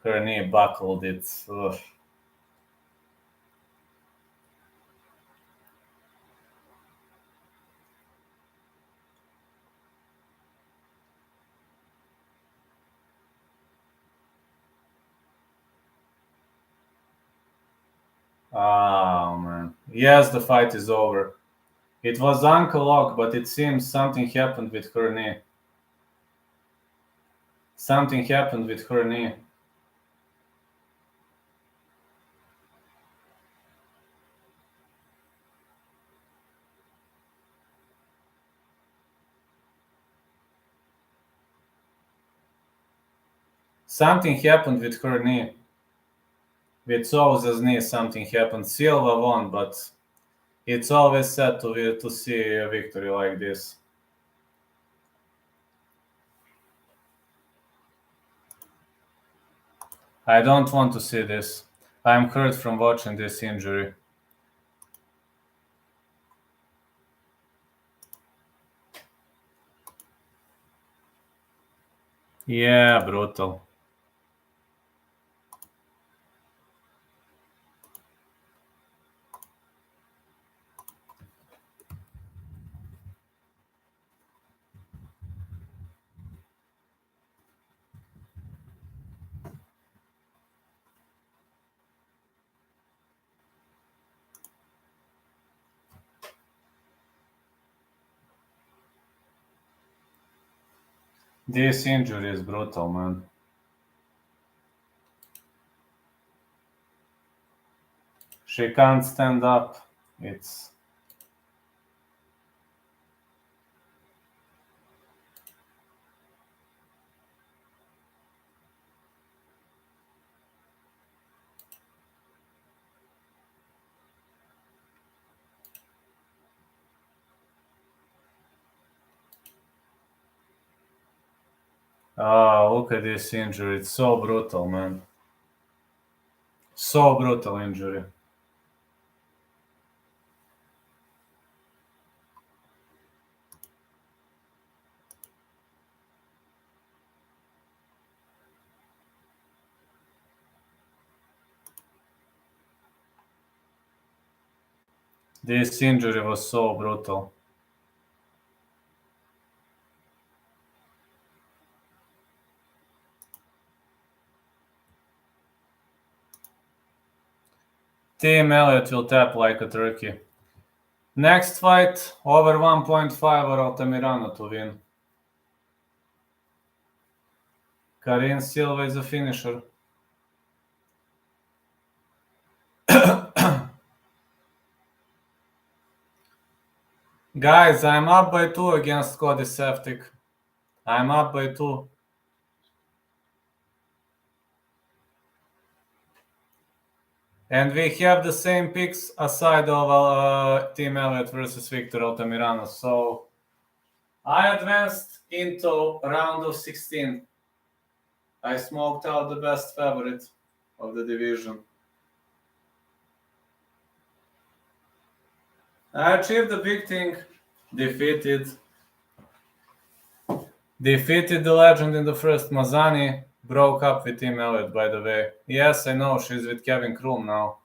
Her knee buckled it. Ugh. Oh, man. Yes, the fight is over. It was ankle lock, but it seems something happened with her knee. Something happened with her knee. Something happened with her knee. With Souza's knee, something happened. Silva won, but it's always sad to see a victory like this. I don't want to see this. I'm hurt from watching this injury. Yeah, brutal. This injury is brutal, man. She can't stand up. It's... Oh, look at this injury. It's so brutal, man. So brutal injury. This injury was so brutal. Team Elliott will tap like a turkey. Next fight, over 1.5 or Altamirano to win. Karine Silva is a finisher. Guys, I'm up by 2 against Cody Septic. I'm up by 2. And we have the same picks aside of Team Elliott versus Victor Altamirano. So I advanced into round of 16. I smoked out the best favorite of the division. I achieved the big thing. Defeated the legend in the first. Mazani broke up with Team Elliott, by the way. Yes, I know, she's with Kevin Krum now.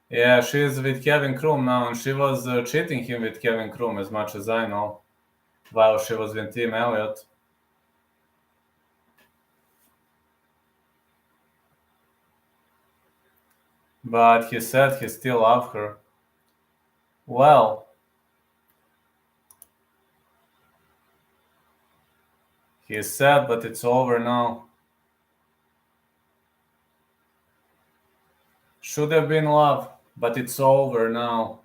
Yeah, she's with Kevin Krum now, and she was cheating him with Kevin Krum, as much as I know, while she was with Team Elliott. But he said he still loved her. Well, he said, but it's over now. Should have been love, but it's over now.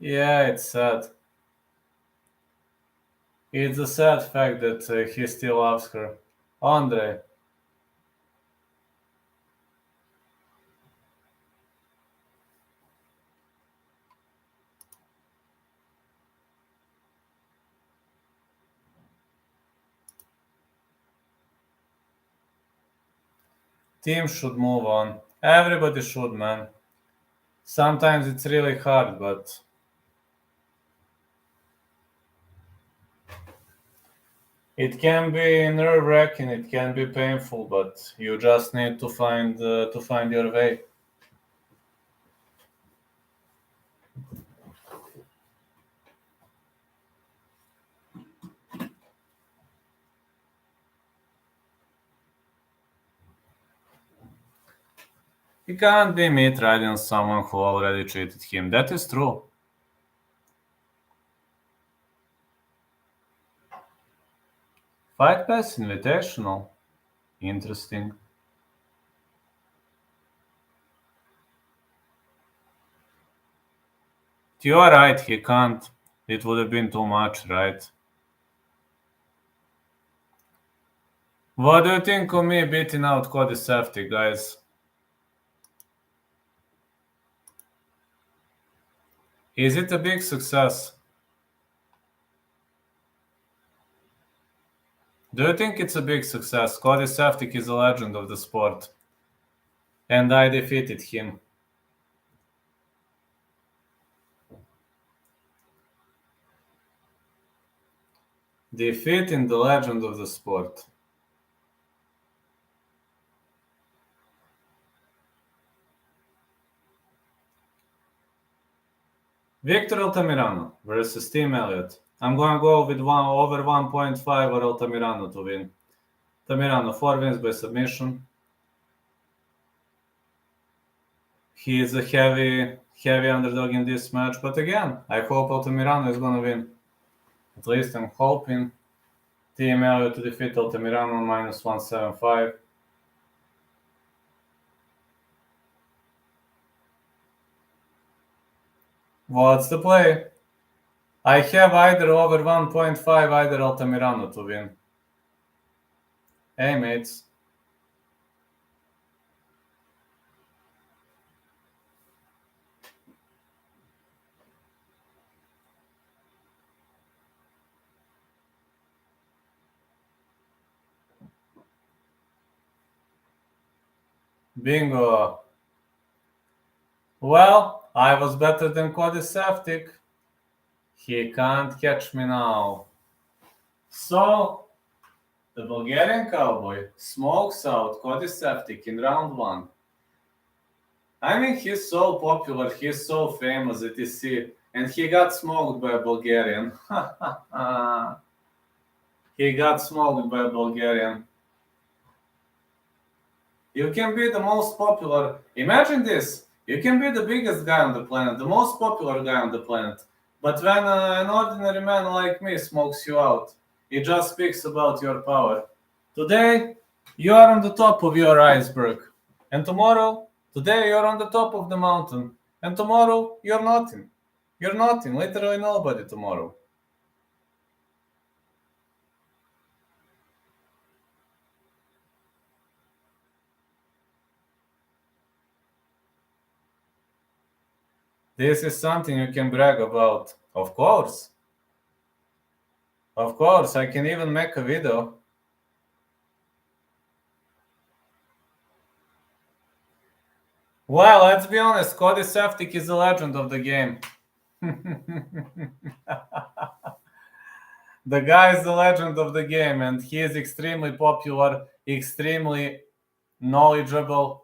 Yeah, it's sad. It's a sad fact that he still loves her. Andrei. Team should move on. Everybody should, man. Sometimes it's really hard, but it can be nerve-wracking, it can be painful, but you just need to find your way. He can't be mid-riding on someone who already cheated him. That is true. Fight Pass Invitational. Interesting. You are right, he can't. It would have been too much, right? What do you think of me beating out Cody Safety, guys? Is it a big success? Do you think it's a big success? Cody Safety is a legend of the sport. And I defeated him. Defeating the legend of the sport. Victor Altamirano versus Team Elliott. I'm going to go with over 1.5 or Altamirano to win. Altamirano 4 wins by submission. He is a heavy underdog in this match, but again, I hope Altamirano is going to win. At least I'm hoping. Team Elliott to defeat Altamirano minus 175. What's the play? I have either over 1.5, either Altamirano to win. Hey, mates. Bingo. Well, I was better than Cody Saftik. He can't catch me now. So, the Bulgarian cowboy smokes out Cody Saftik in round 1. I mean, he's so popular, he's so famous, etc. And he got smoked by a Bulgarian. He got smoked by a Bulgarian. You can be the most popular. Imagine this. You can be the biggest guy on the planet, the most popular guy on the planet. But when an ordinary man like me smokes you out, it just speaks about your power. Today, you are on the top of your iceberg. And today you're on the top of the mountain. And tomorrow, you're nothing. You're nothing, literally nobody tomorrow. This is something you can brag about. Of course. Of course, I can even make a video. Well, let's be honest, Cody Saftik is a legend of the game. The guy is the legend of the game, and he is extremely popular, extremely knowledgeable,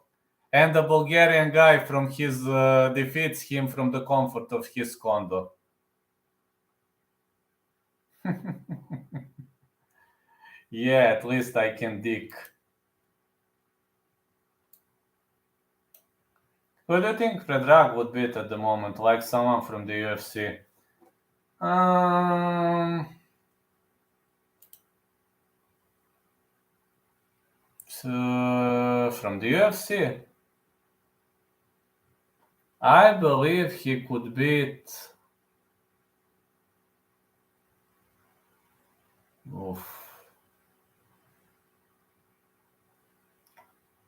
and the Bulgarian guy from his defeats him from the comfort of his condo. Yeah, at least I can dig. Who do you think Predrag would beat at the moment, like someone from the UFC? From the UFC? I believe he could beat...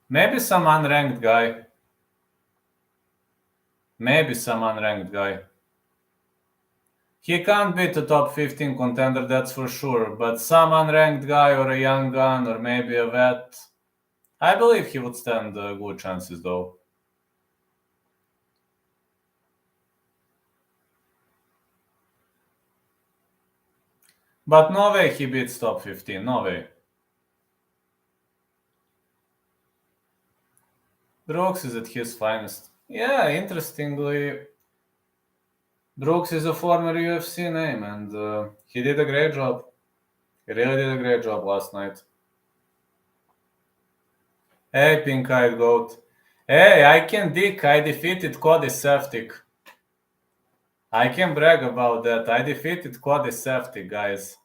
Maybe some unranked guy. He can't beat a top 15 contender, that's for sure, but some unranked guy or a young gun or maybe a vet. I believe he would stand good chances, though. But no way he beats top 15, no way. Brooks is at his finest. Yeah, interestingly, Brooks is a former UFC name, and he did a great job. He really did a great job last night. Hey, pink-eyed goat. Hey, I can dick. I defeated Cody Seftic. I can brag about that. I defeated Cody Seftic, guys.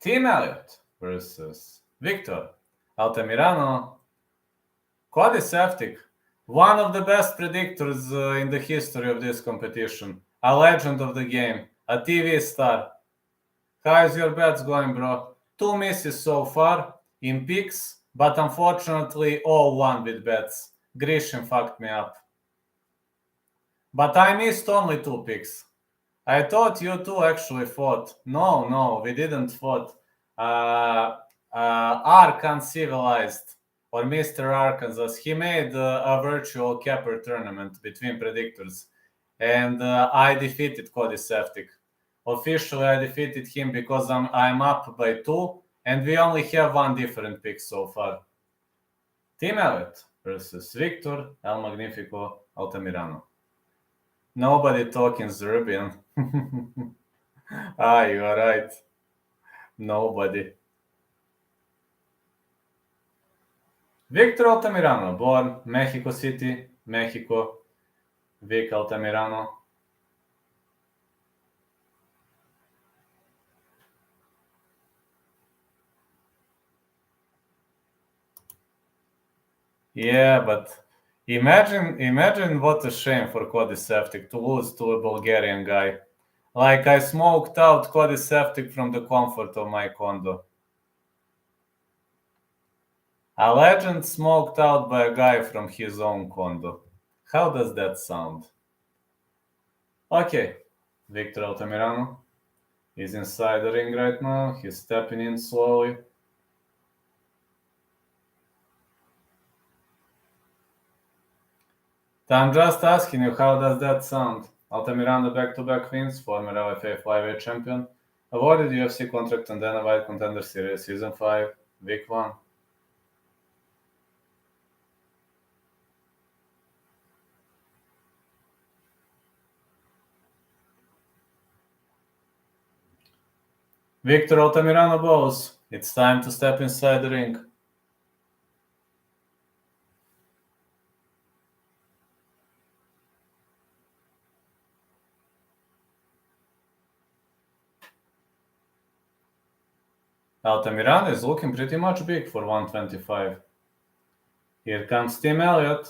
Team Elliott versus Victor Altamirano. Cody Seftic, one of the best predictors in the history of this competition. A legend of the game. A TV star. How is your bets going, bro? 2 misses so far in picks, but unfortunately all won with bets. Grishin fucked me up. But I missed only 2 picks. I thought you two actually fought. No, we didn't fought. Ark Uncivilized, or Mr. Arkansas, he made a virtual capper tournament between predictors, and I defeated Cody Seftic. Officially, I defeated him because I'm up by 2, and we only have 1 different pick so far. Team Elliott versus Victor El Magnifico Altamirano. Nobody talking Serbian. You are right. Nobody. Victor Altamirano, born Mexico City, Mexico. Vic Altamirano. Yeah, but imagine what a shame for Cody Seftic to lose to a Bulgarian guy. Like, I smoked out Cody Seftic from the comfort of my condo. A legend smoked out by a guy from his own condo. How does that sound? Okay, Victor Altamirano is inside the ring right now. He's stepping in slowly. I'm just asking you, how does that sound? Altamirano back-to-back wins, former LFA flyweight champion, awarded UFC contract on Dana White Contender Series Season 5, Week 1. Victor Altamirano bows. It's time to step inside the ring. Altamirano is looking pretty much big for 125. Here comes Team Elliott.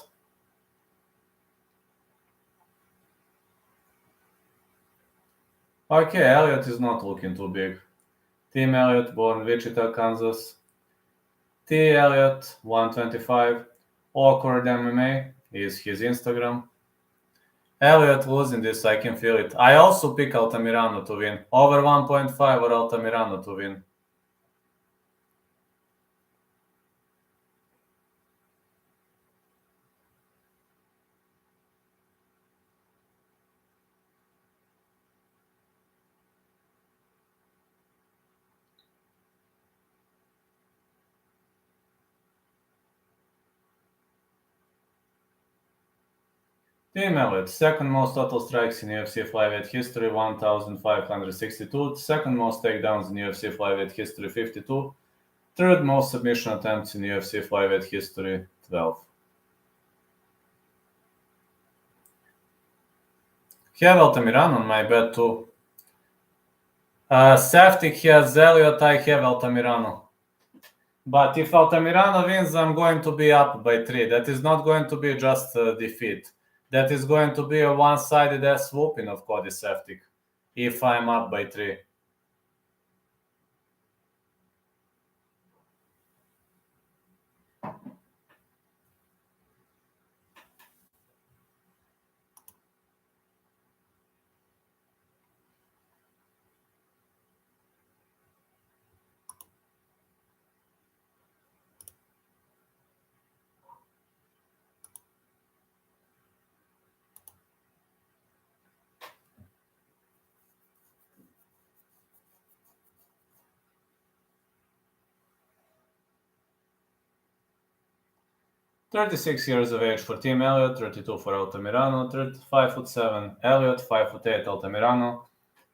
Okay, Elliott is not looking too big. Team Elliott, born Wichita, Kansas. T. Elliott, 125. Awkward MMA is his Instagram. Elliott losing this, I can feel it. I also pick Altamirano to win. Over 1.5 or Altamirano to win. Team Elliott, second most total strikes in UFC flyweight history, 1,562. Second most takedowns in UFC flyweight history, 52. Third most submission attempts in UFC flyweight history, 12. Have Altamirano on my bet too. Safety has Elliott, I have Altamirano. But if Altamirano wins, I'm going to be up by 3. That is not going to be just a defeat. That is going to be a one-sided ass whooping of Cody Safety if I'm up by 3. "36 years of age for Team Elliott, 32 for Altamirano, 5'7" Elliott, 5'8" Altamirano,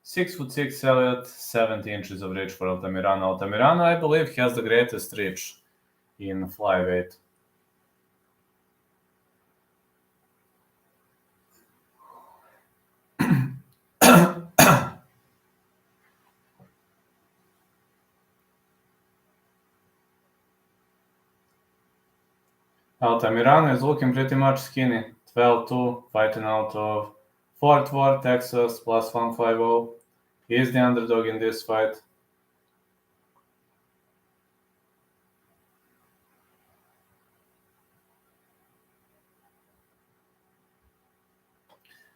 6'6" Elliott, 70 inches of reach for Altamirano. Altamirano, I believe, has the greatest reach in flyweight. Altamirano is looking pretty much skinny. 12-2, fighting out of Fort Worth, Texas, plus 150. He is the underdog in this fight.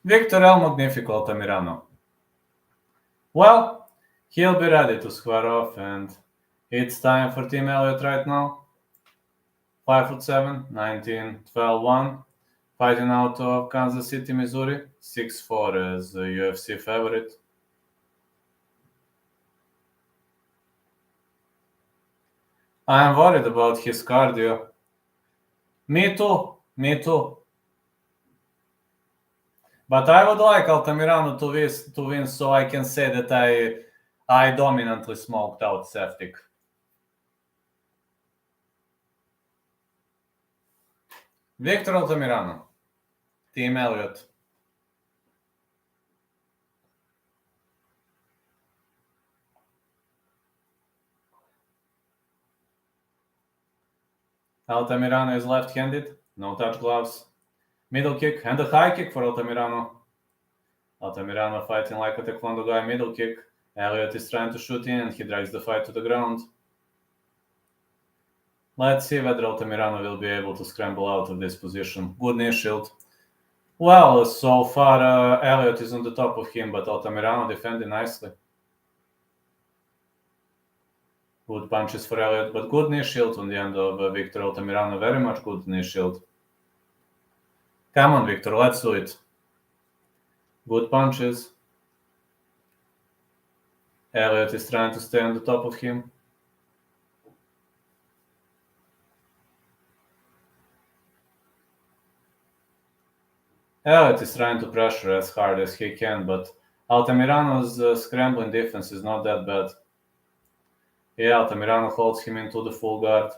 Victor El Magnifico Altamirano. Well, he'll be ready to square off, and it's time for Team Elliott right now. 5'7", 19-12-1, fighting out of Kansas City, Missouri, 6'4" as a UFC favorite. I am worried about his cardio. Me too. But I would like Altamirano to win so I can say that I dominantly smoked out Saftik. Victor Altamirano, Team Elliott. Altamirano is left-handed, no touch gloves. Middle kick and a high kick for Altamirano. Altamirano fighting like a taekwondo guy, middle kick. Elliott is trying to shoot in and he drags the fight to the ground. Let's see whether Altamirano will be able to scramble out of this position. Good knee shield. Well, so far Elliott is on the top of him, but Altamirano defending nicely. Good punches for Elliott, but good knee shield on the end of Victor Altamirano. Very much good knee shield. Come on, Victor, let's do it. Good punches. Elliott is trying to stay on the top of him. Elliott is trying to pressure as hard as he can, but Altamirano's scrambling defense is not that bad. Yeah, Altamirano holds him into the full guard,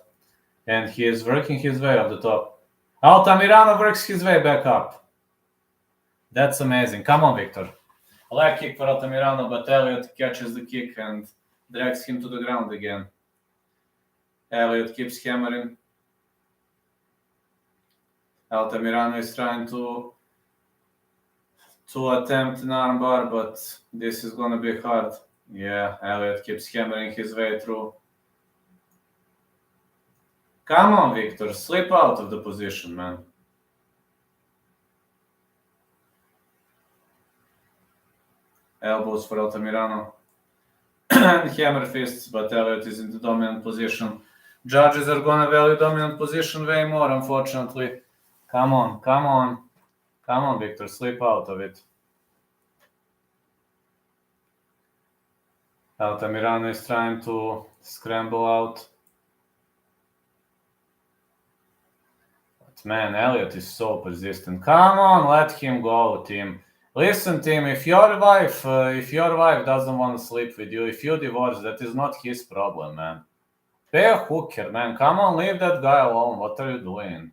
and he is working his way up the top. Altamirano works his way back up. That's amazing. Come on, Victor. A leg kick for Altamirano, but Elliott catches the kick and drags him to the ground again. Elliott keeps hammering. Altamirano is trying to attempt an armbar, but this is going to be hard. Yeah, Elliott keeps hammering his way through. Come on, Victor, slip out of the position, man. Elbows for Altamirano. And hammer fists, but Elliott is in the dominant position. Judges are going to value dominant position way more, unfortunately. Come on, Victor, slip out of it. Altamirano is trying to scramble out. But man, Elliott is so persistent. Come on, let him go, team. Listen, team, if your wife doesn't want to sleep with you, if you divorce, that is not his problem, man. Pay a hooker, man. Come on, leave that guy alone. What are you doing?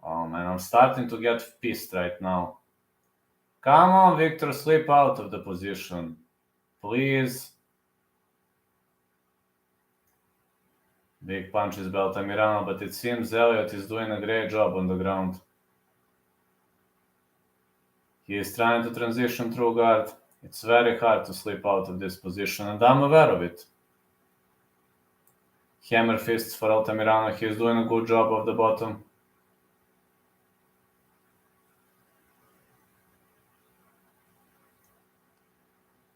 Oh, man, I'm starting to get pissed right now. Come on, Victor, slip out of the position. Please. Big punches by Altamirano, but it seems Elliott is doing a great job on the ground. He is trying to transition through guard. It's very hard to slip out of this position, and I'm aware of it. Hammer fists for Altamirano. He's doing a good job of the bottom.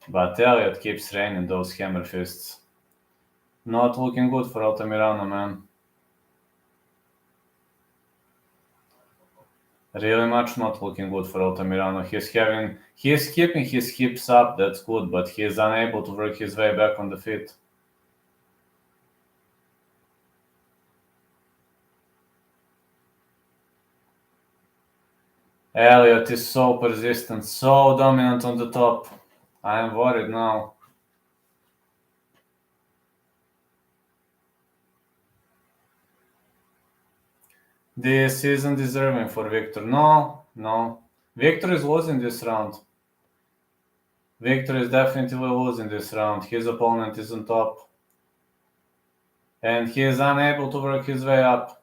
But Elliott keeps raining those hammer fists. Not looking good for Altamirano, man. Really much not looking good for Altamirano. He's keeping his hips up, that's good, but he is unable to work his way back on the feet. Elliott is so persistent, so dominant on the top. I am worried now. This isn't deserving for Victor. No. Victor is losing this round. Victor is definitely losing this round. His opponent is on top. And he is unable to work his way up.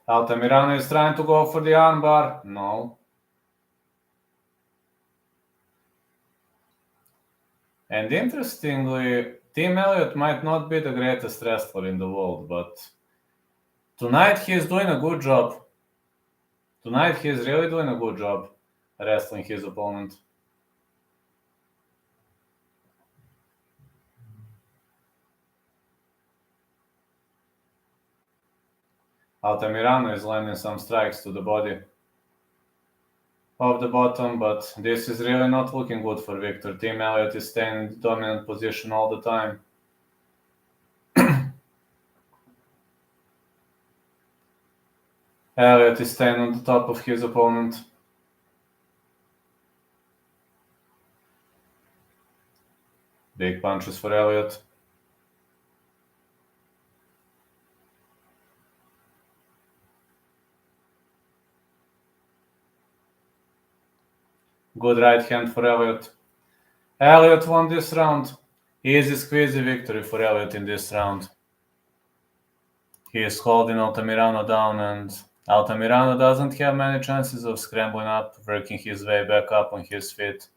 Altamirano is trying to go for the armbar. No. And interestingly, Team Elliott might not be the greatest wrestler in the world, but tonight he is doing a good job. Tonight he is really doing a good job wrestling his opponent. Altamirano is landing some strikes to the body of the bottom, but this is really not looking good for Victor. Team Elliott is staying in the dominant position all the time. Elliott is staying on the top of his opponent. Big punches for Elliott. Good right hand for Elliott. Elliott won this round. Easy squeezy victory for Elliott in this round. He is holding Altamirano down, and Altamirano doesn't have many chances of scrambling up, working his way back up on his feet.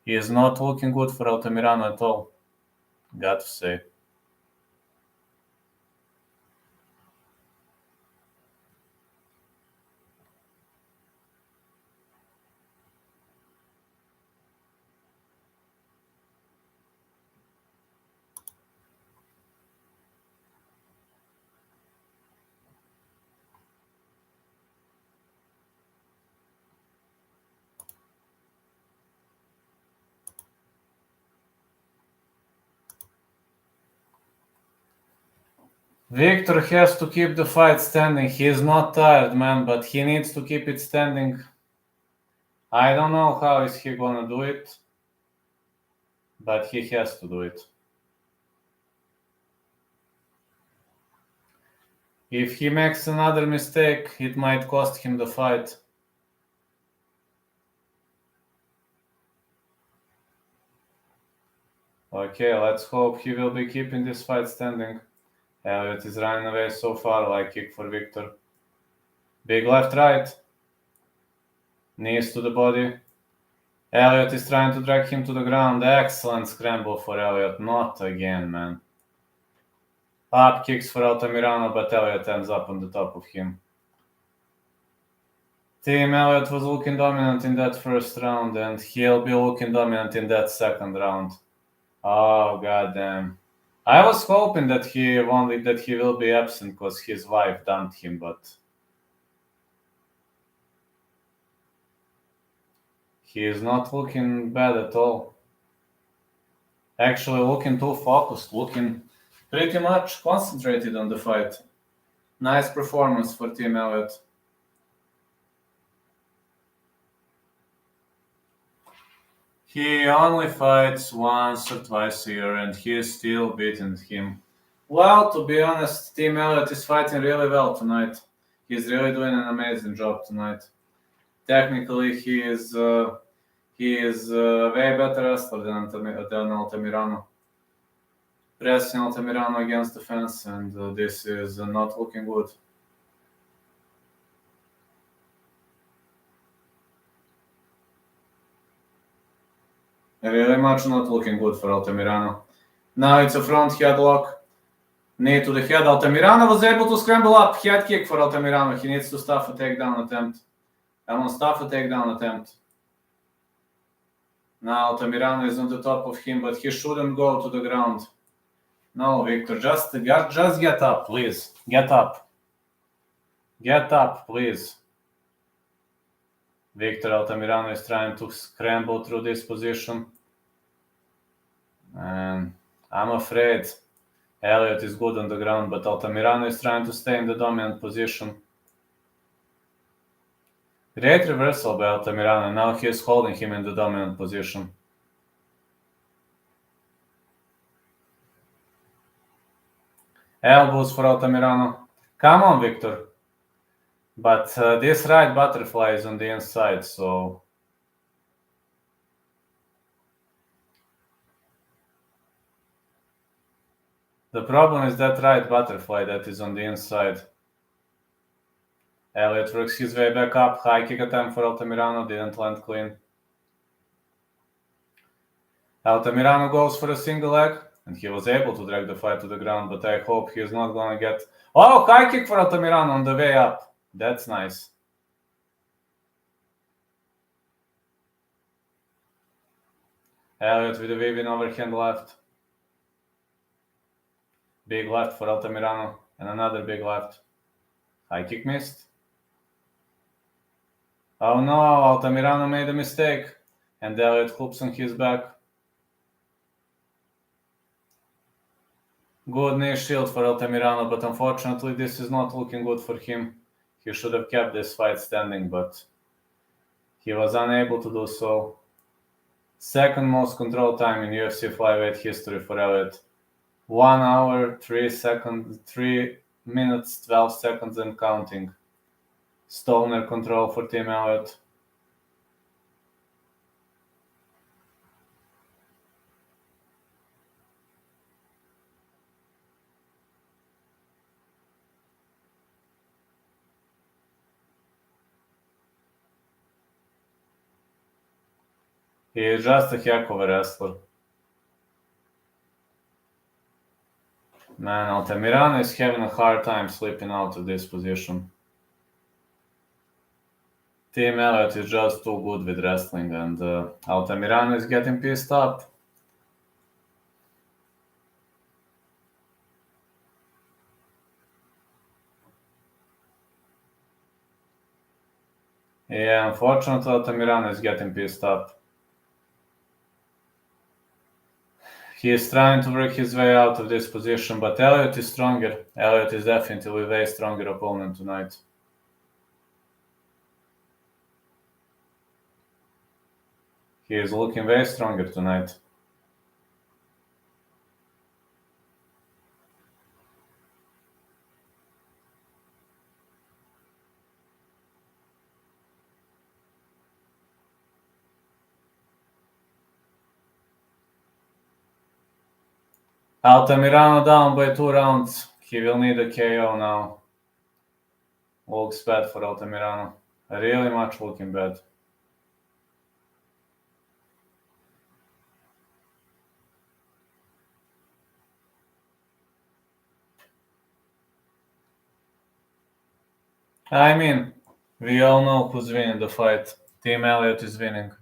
He is not looking good for Altamirano at all, got to say. Victor has to keep the fight standing. He is not tired, man, but he needs to keep it standing. I don't know how is he gonna do it, but he has to do it. If he makes another mistake, it might cost him the fight. Okay, let's hope he will be keeping this fight standing. Elliott is running away so far, like kick for Victor. Big left right. Knees to the body. Elliott is trying to drag him to the ground. Excellent scramble for Elliott. Not again, man. Up kicks for Altamirano, but Elliott ends up on the top of him. Team Elliott was looking dominant in that first round, and he'll be looking dominant in that second round. Oh, goddamn. I was hoping that he will be absent because his wife dumped him, but he is not looking bad at all. Actually, looking too focused, looking pretty much concentrated on the fight. Nice performance for Team Elliott. He only fights once or twice a year, and he is still beating him. Well, to be honest, Team Elliott is fighting really well tonight. He's really doing an amazing job tonight. Technically, he is a way better wrestler than Altamirano. Pressing Altamirano against the fence, and this is not looking good. Really much not looking good for Altamirano. Now it's a front headlock. Knee to the head. Altamirano was able to scramble up. Head kick for Altamirano. He needs to stuff a takedown attempt. I want to stuff a takedown attempt. Now Altamirano is on the top of him, but he shouldn't go to the ground. No, Victor, just get up, please. Get up. Get up, please. Victor Altamirano is trying to scramble through this position. And I'm afraid Elliott is good on the ground, but Altamirano is trying to stay in the dominant position. Great reversal by Altamirano. Now he is holding him in the dominant position. Elbows for Altamirano. Come on, Victor. But this right butterfly is on the inside, so... The problem is that right butterfly that is on the inside. Elliott works his way back up. High kick attempt for Altamirano. Didn't land clean. Altamirano goes for a single leg. And he was able to drag the fight to the ground. But I hope he is not going to get... Oh, high kick for Altamirano on the way up. That's nice. Elliott with a weaving overhand left. Big left for Altamirano. And another big left. High kick missed. Oh no, Altamirano made a mistake. And Elliott hoops on his back. Good knee shield for Altamirano, but unfortunately this is not looking good for him. He should have kept this fight standing, but he was unable to do so. Second most control time in UFC flyweight history for Elliott. 1 hour, 3 minutes, 12 seconds and counting. Stoner control for Team Elliott. He is just a heck of a wrestler. Man, Altamirano is having a hard time slipping out of this position. Team Elliott is just too good with wrestling, and Altamirano is getting pissed up. Yeah, unfortunately, Altamirano is getting pissed up. He is trying to work his way out of this position, but Elliott is stronger. Elliott is definitely a way stronger opponent tonight. He is looking way stronger tonight. Altamirano down by 2 rounds. He will need a KO now. Looks bad for Altamirano. Really much looking bad. I mean, we all know who's winning the fight. Team Elliott is winning.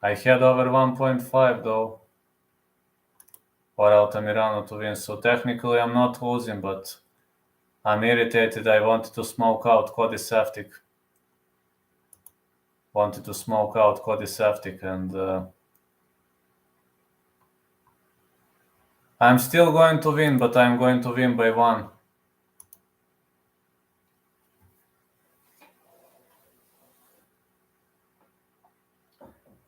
I had over 1.5 though for Altamirano to win, so technically I'm not losing, but I'm irritated. I wanted to smoke out Cody Saftik. And I'm still going to win, but I'm going to win by 1.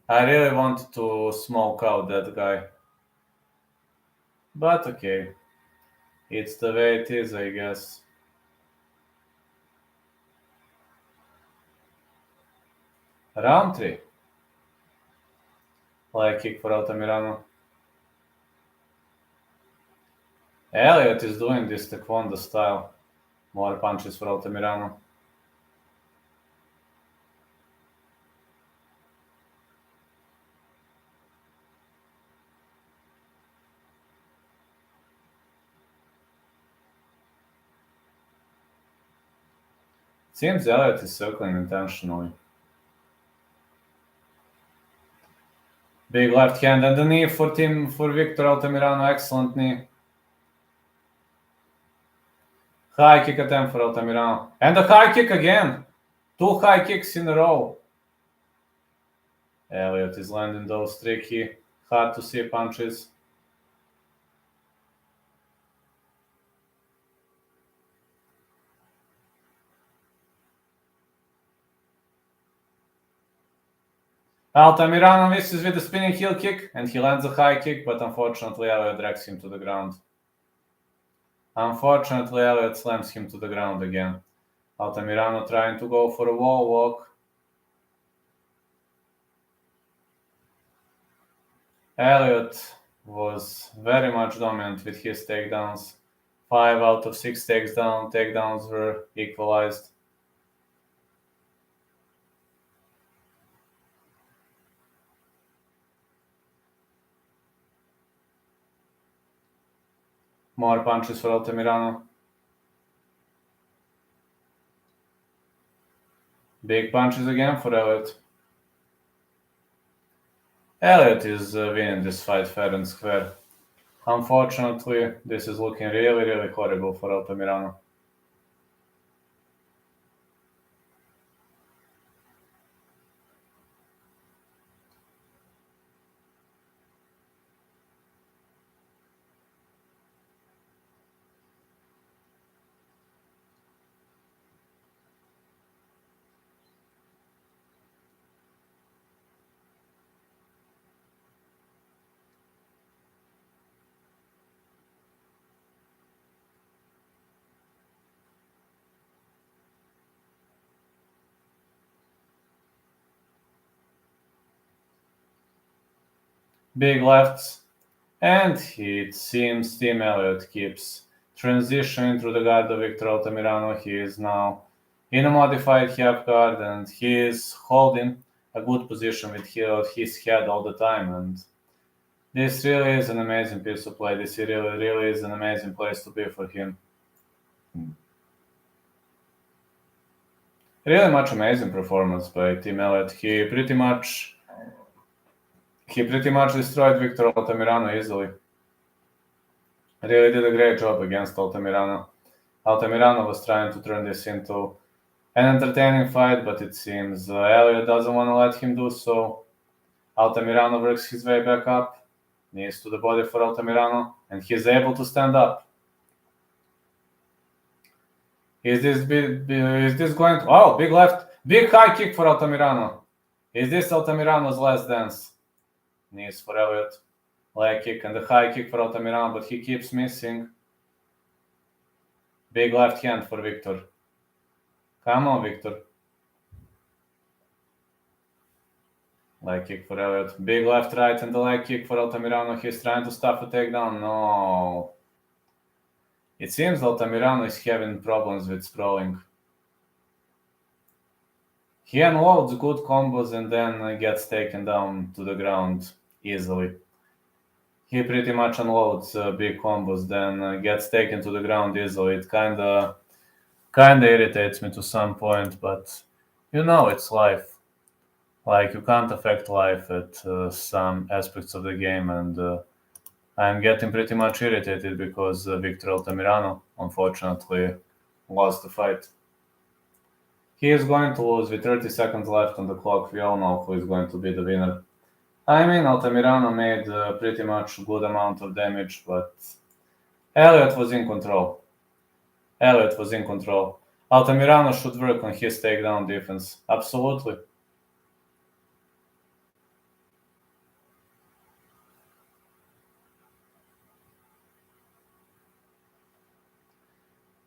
I really wanted to smoke out that guy. But okay. It's the way it is, I guess. Round 3. Leg kick for Altamirano. Elliott is doing this taekwondo style. More punches for Altamirano. Seems Elliott is circling intentionally. Big left hand and the knee for Victor Altamirano. Excellent knee. High kick attempt for Altamirano. And a high kick again. 2 high kicks in a row. Elliott is landing those tricky, hard to see punches. Altamirano misses with a spinning heel kick, and he lands a high kick, but unfortunately Elliott drags him to the ground. Unfortunately, Elliott slams him to the ground again. Altamirano trying to go for a wall walk. Elliott was very much dominant with his takedowns. 5 out of 6 takedowns were equalized. More punches for Altamirano. Big punches again for Elliott. Elliott is winning this fight fair and square. Unfortunately, this is looking really, really horrible for Altamirano. Big lefts, and it seems Team Elliott keeps transitioning through the guard of Victor Altamirano. He is now in a modified half guard, and he is holding a good position with his head all the time. And this really is an amazing piece of play. This really, really is an amazing place to be for him. Really much amazing performance by Team Elliott. He pretty much destroyed Victor Altamirano easily. Really did a great job against Altamirano. Altamirano was trying to turn this into an entertaining fight, but it seems Elliott doesn't want to let him do so. Altamirano works his way back up, knees to the body for Altamirano, and he's able to stand up. Is this going to... Oh, big left. Big high kick for Altamirano. Is this Altamirano's last dance? Knees for Elliott. Leg kick and the high kick for Altamirano, but he keeps missing. Big left hand for Victor. Come on, Victor. Leg kick for Elliott. Big left right and the leg kick for Altamirano. He's trying to stop a takedown. No. It seems Altamirano is having problems with sprawling. He unloads good combos and then gets taken down to the ground easily. He pretty much unloads big combos, then gets taken to the ground easily. It kinda irritates me to some point, but it's life. Like, you can't affect life at some aspects of the game, and I'm getting pretty much irritated because Victor Altamirano, unfortunately, lost the fight. He is going to lose with 30 seconds left on the clock. We all know who is going to be the winner. I mean, Altamirano made pretty much a good amount of damage, but Elliott was in control. Altamirano should work on his takedown defense. Absolutely.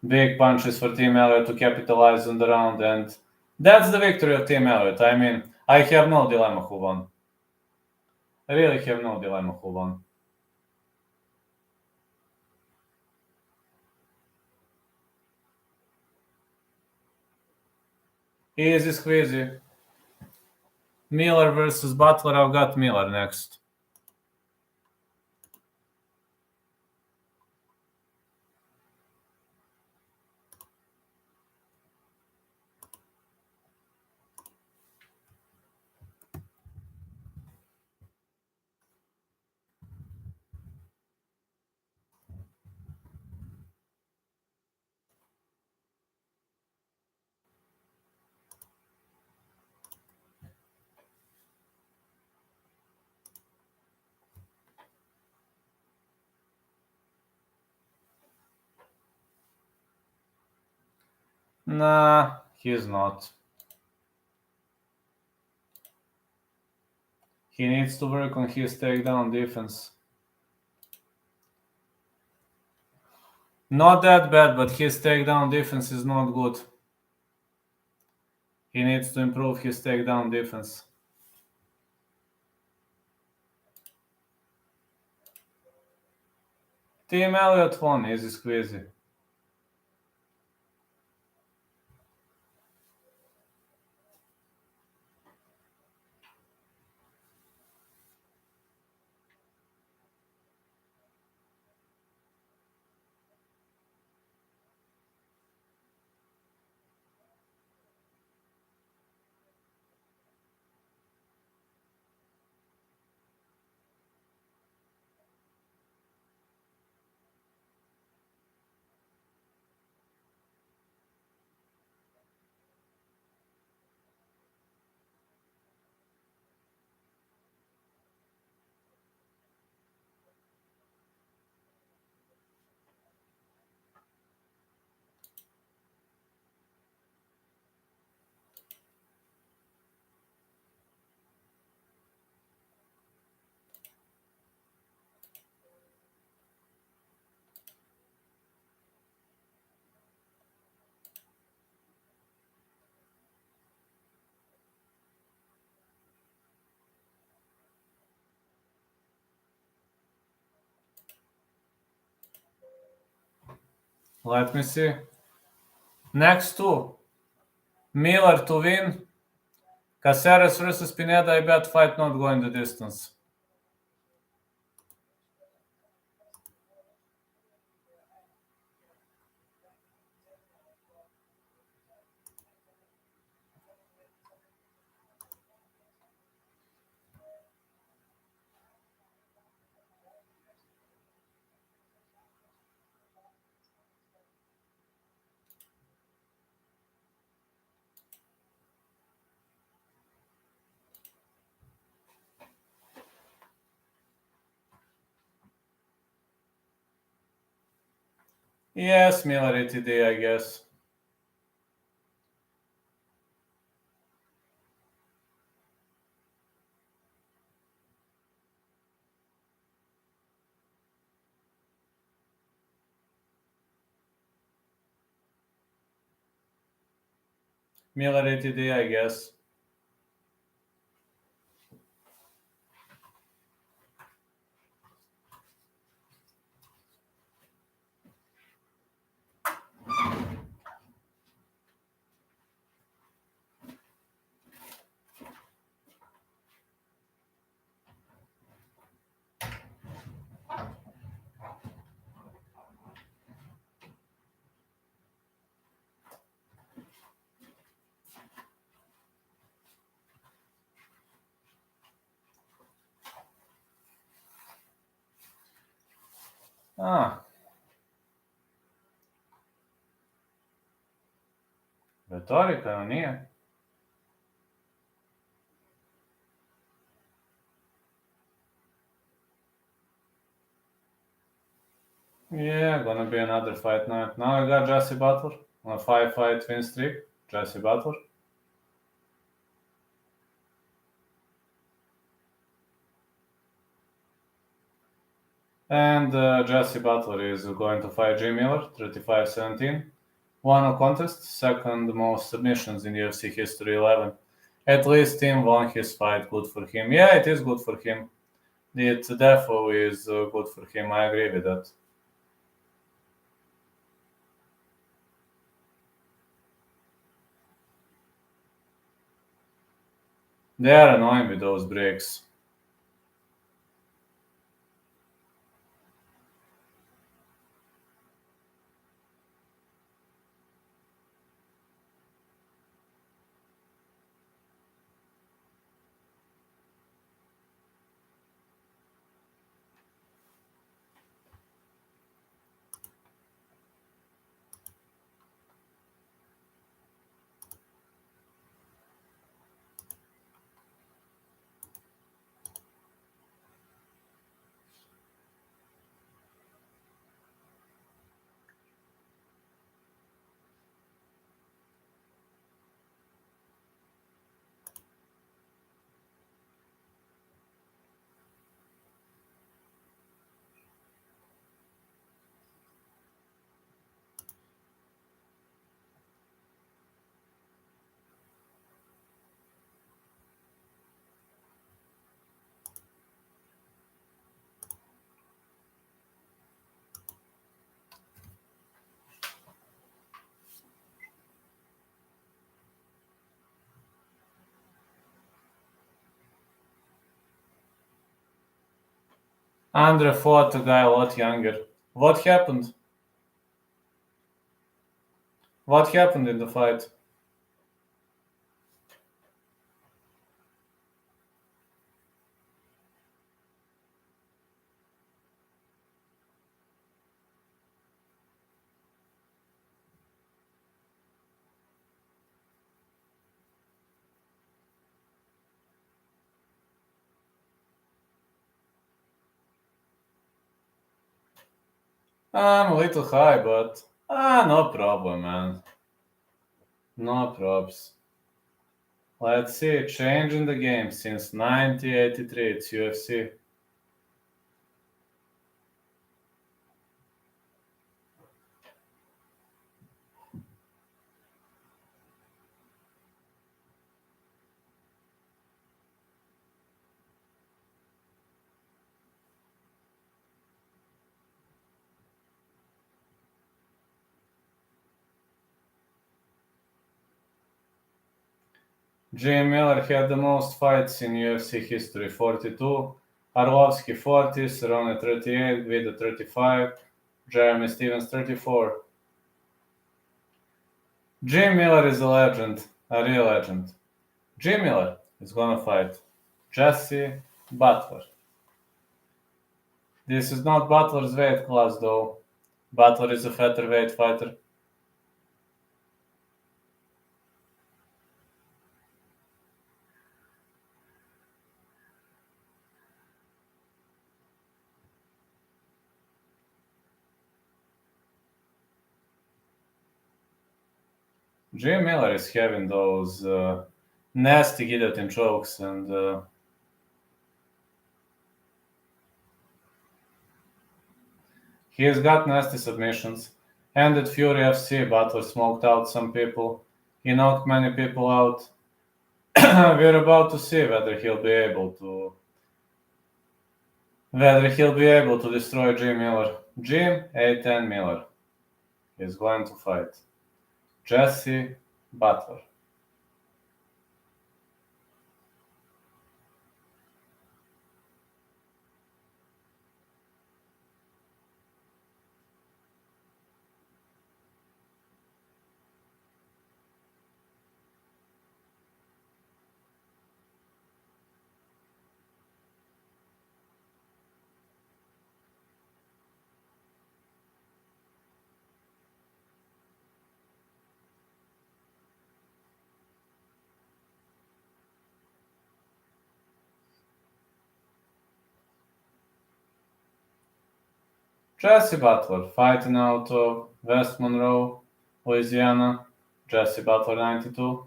big punches for Team Elliott to capitalize on the round, and that's the victory of Team Elliott. I mean, I have no dilemma who won. I really have no dilemma who won. Easy squeezy. Miller versus Butler. I've got Miller next. Nah, he's not. He needs to work on his takedown defense. Not that bad, but his takedown defense is not good. He needs to improve his takedown defense. Team Elliott won, easy squeezy. Let me see. Next two. Miller to win. Caceres versus Pineda. I bet fight not going the distance. Yes, Miller ATD, I guess. Miller ATD, I guess. Retorika, nije. Yeah, gonna be another fight night. Now I got Jesse Butler on a 5-fight win streak. Jesse Butler. And Jesse Butler is going to fight Jim Miller, 35-17. Won a contest, second most submissions in UFC history, 11. At least Tim won his fight, good for him. Yeah, it is good for him. It definitely is good for him, I agree with that. They are annoying with those breaks. Andrei fought a guy a lot younger. What happened? What happened in the fight? I'm a little high, but no problem, man. No probs. Let's see, change in the game since 1983, it's UFC. Jim Miller had the most fights in UFC history, 42. Arlovski 40, Cerrone 38, Vida 35, Jeremy Stevens 34. Jim Miller is a legend, a real legend. Jim Miller is gonna fight Jesse Butler. This is not Butler's weight class though. Butler is a featherweight fighter. Jim Miller is having those nasty guillotine chokes and he has got nasty submissions. And at Fury FC, Butler smoked out some people. He knocked many people out. We're about to see whether he'll be able to destroy Jim Miller. Jim A10 Miller is going to fight Jesse Butler. Jesse Butler, fighting out of West Monroe, Louisiana. Jesse Butler, 92.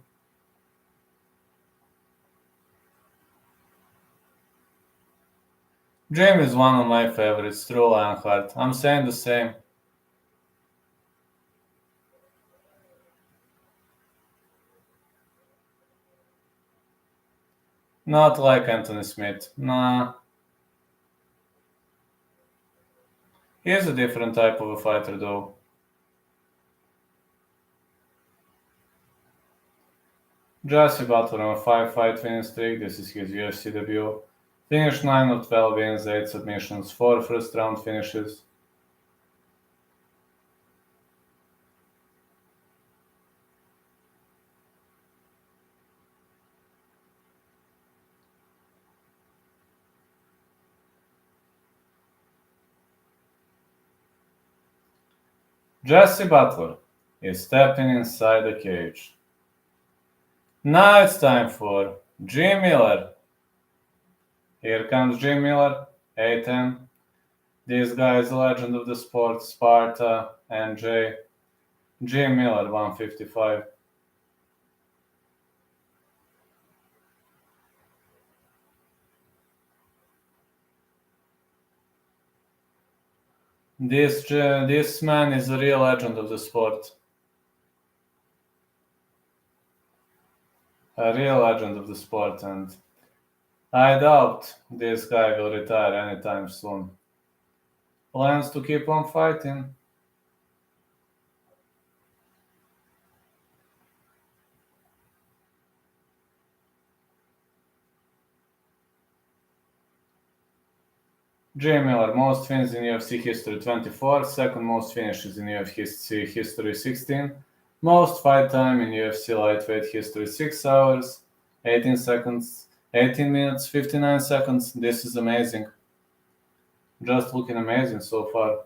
Jim is one of my favorites, true Lionheart. I'm saying the same. Not like Anthony Smith. Nah. He's a different type of a fighter, though. Jesse Butler on a 5-fight winning streak. This is his UFC debut. Finished 9 of 12 wins, 8 submissions, 4 first-round finishes. Jesse Butler is stepping inside the cage. Now it's time for Jim Miller. Here comes Jim Miller, 8-10. This guy is a legend of the sport, Sparta, NJ. Jim Miller, 155. This man is a real legend of the sport. A real legend of the sport, and I doubt this guy will retire anytime soon. Plans to keep on fighting. Jim Miller, most wins in UFC history 24, second most finishes in UFC history 16, most fight time in UFC lightweight history 6 hours, 18 seconds, 18 minutes, 59 seconds. This is amazing. Just looking amazing so far.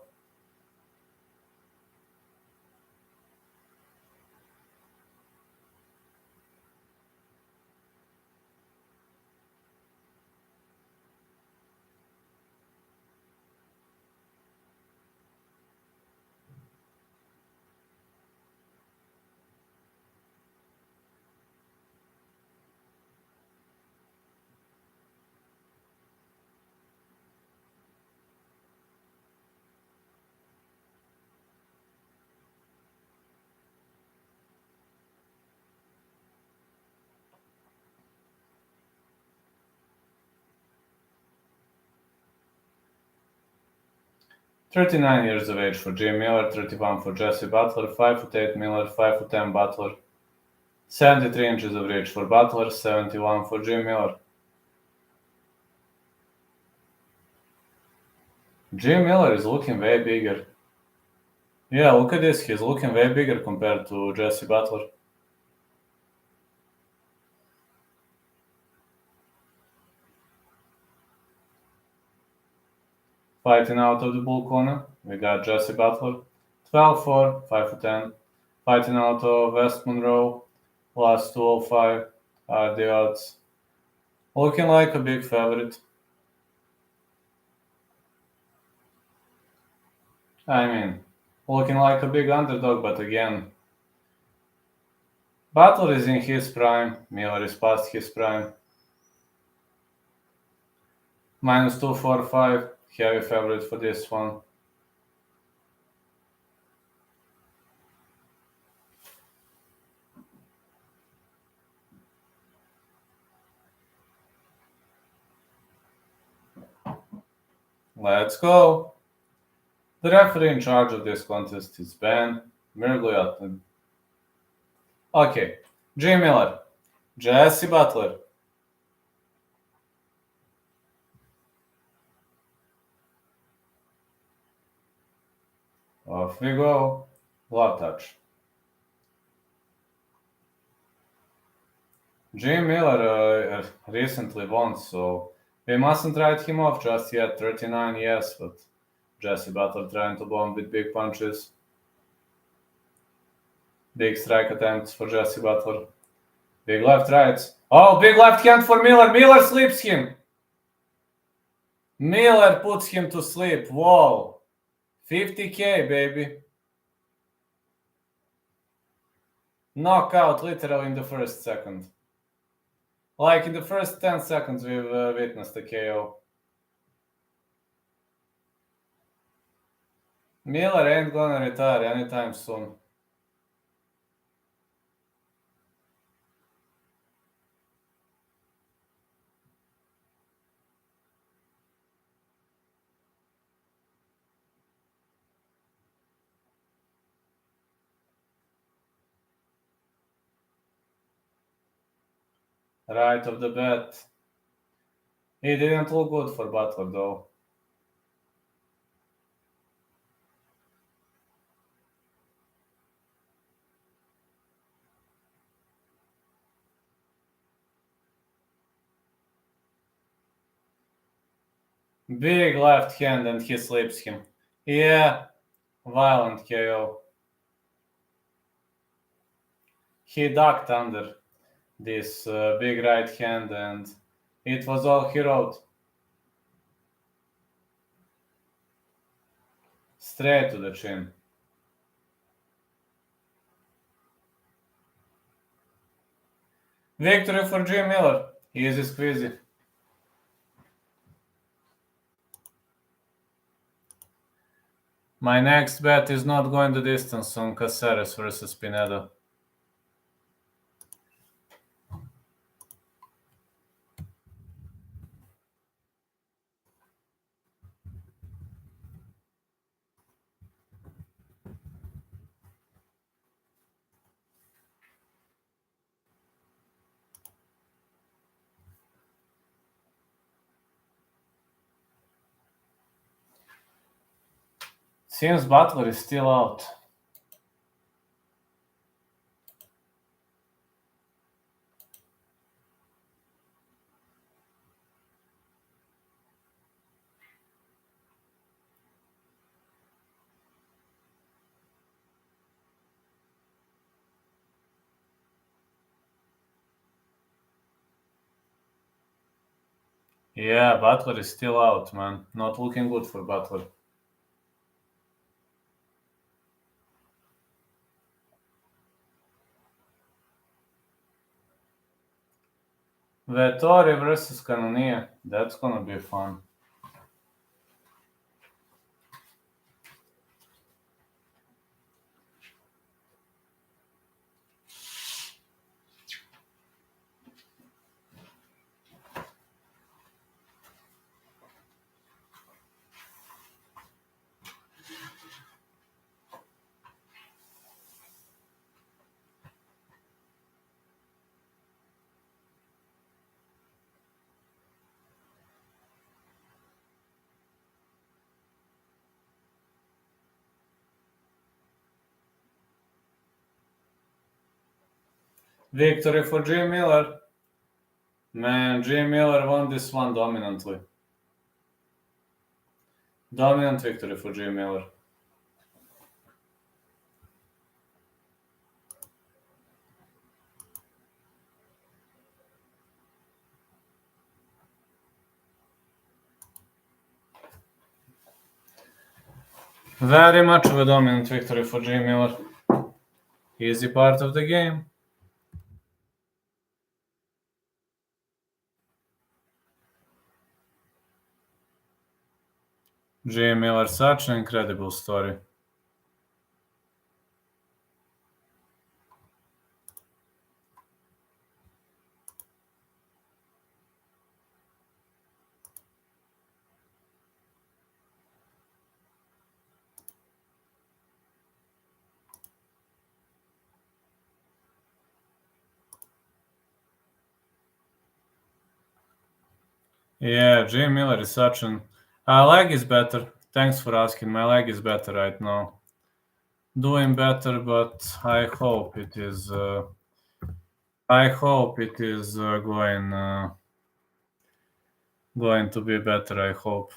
"39 years of age for Jim Miller, 31 for Jesse Butler, 5'8" Miller, 5'10" Butler, 73 inches of reach for Butler, 71 for Jim Miller. Jim Miller is looking way bigger. Yeah, look at this. He's looking way bigger compared to Jesse Butler. Fighting out of the bull corner, we got Jesse Butler, 12'4", 5'10". Fighting out of West Monroe, last 205 are the odds. Looking like a big favorite. I mean, looking like a big underdog, but again, Butler is in his prime, Miller is past his prime. Minus 245, heavy favorite for this one. Let's go. The referee in charge of this contest is Ben Mirgliot. Okay, Jim Miller, Jesse Butler. Off we go. Glove touch. Jim Miller recently won, so we mustn't write him off just yet. 39, yes, but Jesse Butler trying to bomb with big punches. Big strike attempts for Jesse Butler. Big left rights. Oh, big left hand for Miller. Miller sleeps him. Miller puts him to sleep. Whoa. 50K, baby. Knockout literally in the first second. Like in the first 10 seconds, we've witnessed a KO. Miller ain't gonna retire anytime soon. Right off the bat. He didn't look good for Butler, though. Big left hand and he slips him. Yeah, violent KO. He ducked under this big right hand and it was all he wrote. Straight to the chin. Victory for Jim Miller. Easy squeezy. My next bet is not going the distance on Caceres versus Pineda. Seems Butler is still out. Yeah, Butler is still out, man. Not looking good for Butler. Vettori versus Cannonier. That's gonna be fun. Victory for Jim Miller. Man, Jim Miller won this one dominantly. Dominant victory for Jim Miller. Very much of a dominant victory for Jim Miller. Easy part of the game. Jim Miller, such an incredible story. Yeah, Jim Miller is such an... leg is better. Thanks for asking. My leg is better right now. Doing better, but I hope it is... going to be better, I hope.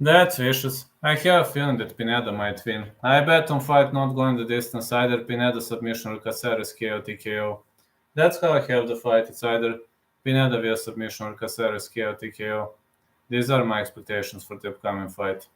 That's vicious. I have a feeling that Pineda might win. I bet on fight not going the distance, either Pineda submission or Caceres KO TKO. That's how I have the fight. It's either Pineda via submission or Caceres KO TKO. These are my expectations for the upcoming fight.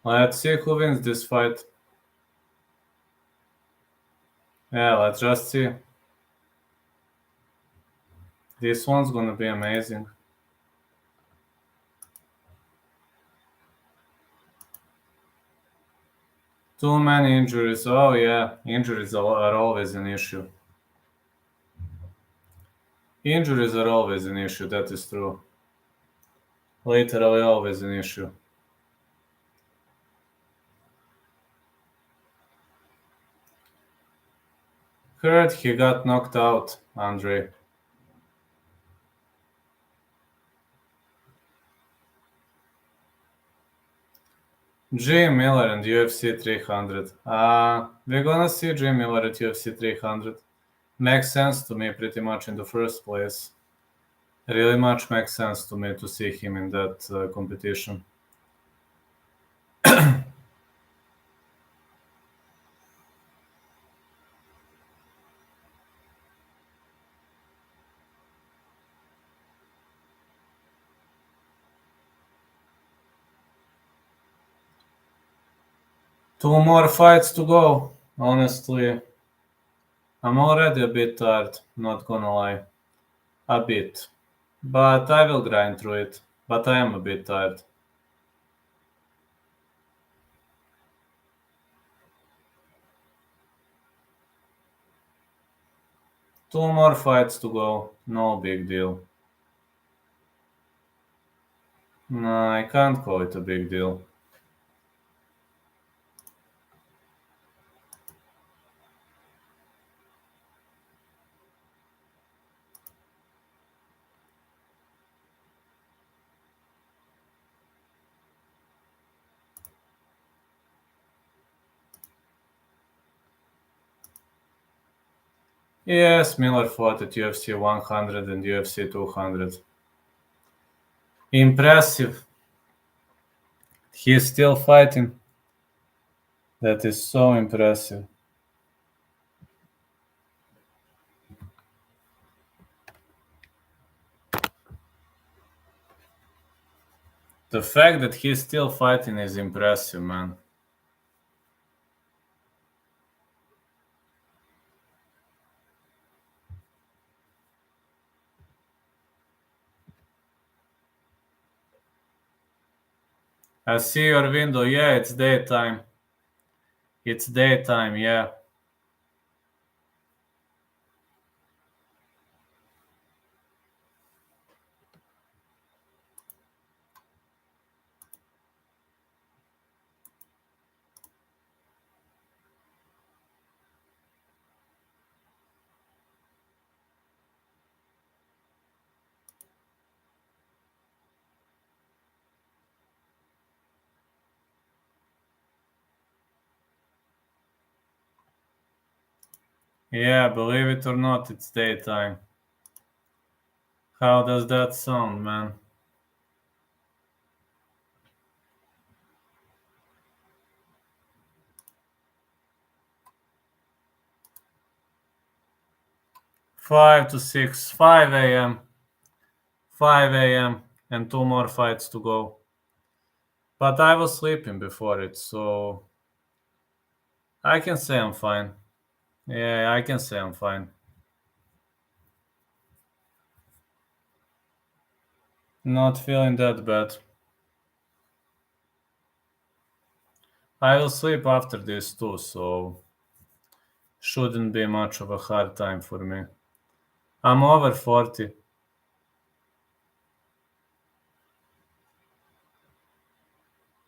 Let's see who wins this fight. Yeah, let's just see. This one's gonna be amazing. Too many injuries. Oh yeah, injuries are always an issue. Injuries are always an issue, that is true. Literally always an issue. Heard he got knocked out, Andrei. Jim Miller and UFC 300. We're gonna see Jim Miller at UFC 300. Makes sense to me pretty much in the first place. Really much makes sense to me to see him in that competition. Two more fights to go. Honestly, I'm already a bit tired, not gonna lie. A bit. But I will grind through it. But I am a bit tired. Two more fights to go. No big deal. No, I can't call it a big deal. Yes, Miller fought at UFC 100 and UFC 200. Impressive. He's still fighting. That is so impressive. The fact that he's still fighting is impressive, man. I see your window. Yeah, it's daytime. It's daytime, yeah. Yeah, believe it or not, it's daytime. How does that sound, man? Five to 6, 5 a.m. 5 a.m. and two more fights to go. But I was sleeping before it, so I can say I'm fine. Yeah, I can say I'm fine. Not feeling that bad. I will sleep after this too, so shouldn't be much of a hard time for me. I'm over 40.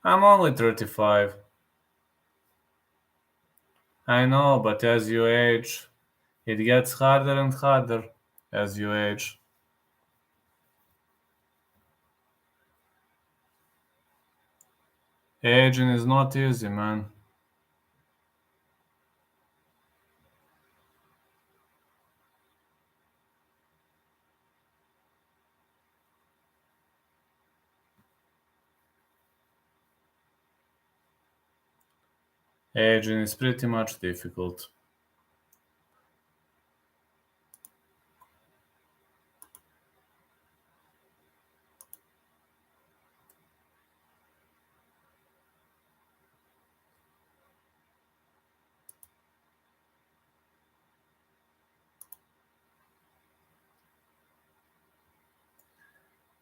I'm only 35. I know, but as you age, it gets harder and harder as you age. Aging is not easy, man. Aging is pretty much difficult.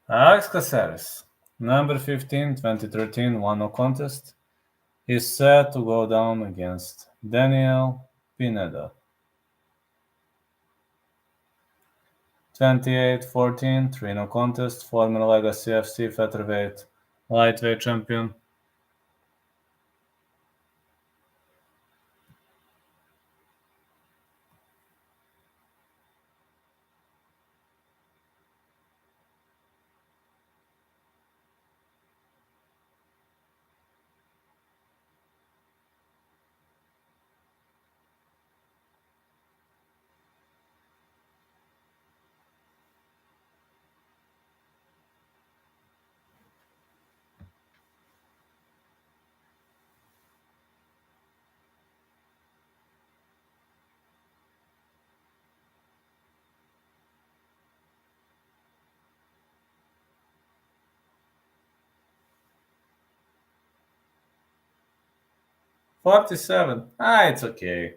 Alex Caceres, number 15, 2013, won no contest, is set to go down against Daniel Pineda. 28-14, 3 no contest, former Legacy FC featherweight lightweight champion. $47. It's okay.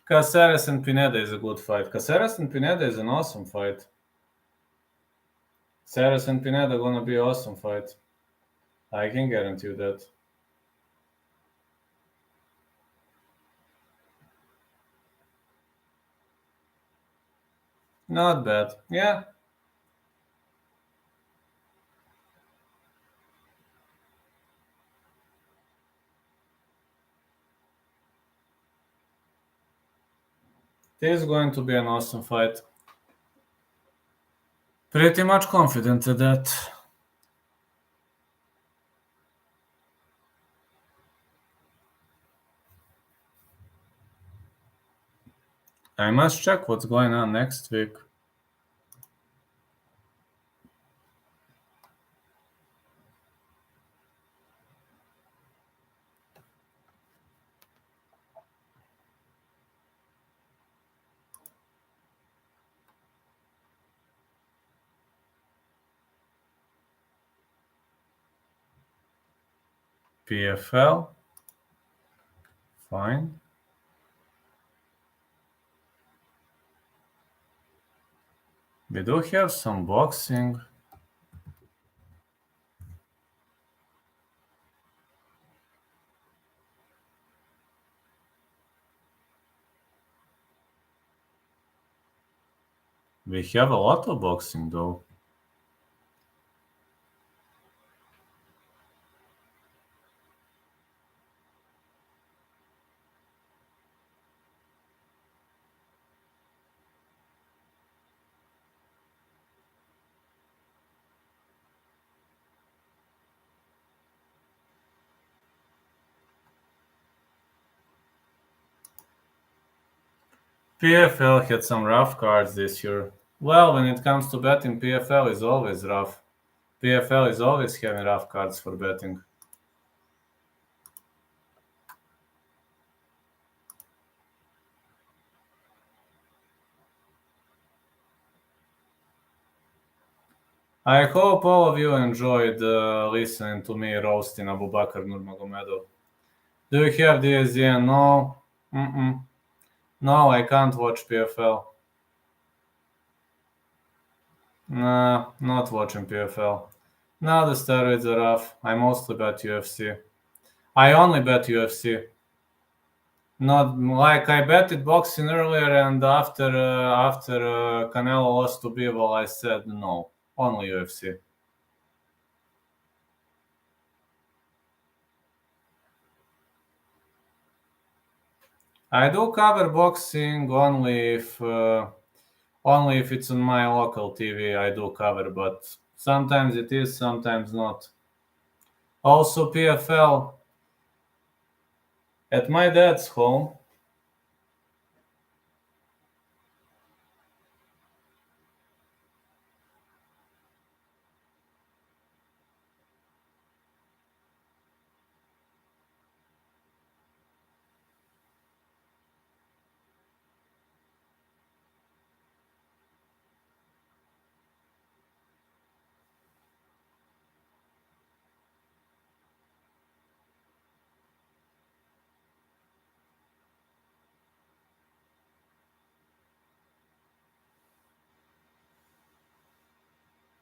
Caceres and Pineda is a good fight. Caceres and Pineda is an awesome fight. Caceres and Pineda gonna be an awesome fight. I can guarantee you that. Not bad. Yeah. This is going to be an awesome fight. Pretty much confident in that. I must check what's going on next week. PFL. Fine. We do have some boxing. We have a lot of boxing though. PFL had some rough cards this year. Well, when it comes to betting, PFL is always rough. PFL is always having rough cards for betting. I hope all of you enjoyed listening to me roasting Abubakar Nurmagomedov. Do you have DSN? No. No, I can't watch PFL. Nah, not watching PFL. Now the steroids are off. I mostly bet UFC. I only bet UFC. Not like I betted boxing earlier, and after Canelo lost to Bivol, I said no, only UFC. I do cover boxing only if it's on my local TV. I do cover, but sometimes it is, sometimes not. Also PFL at my dad's home.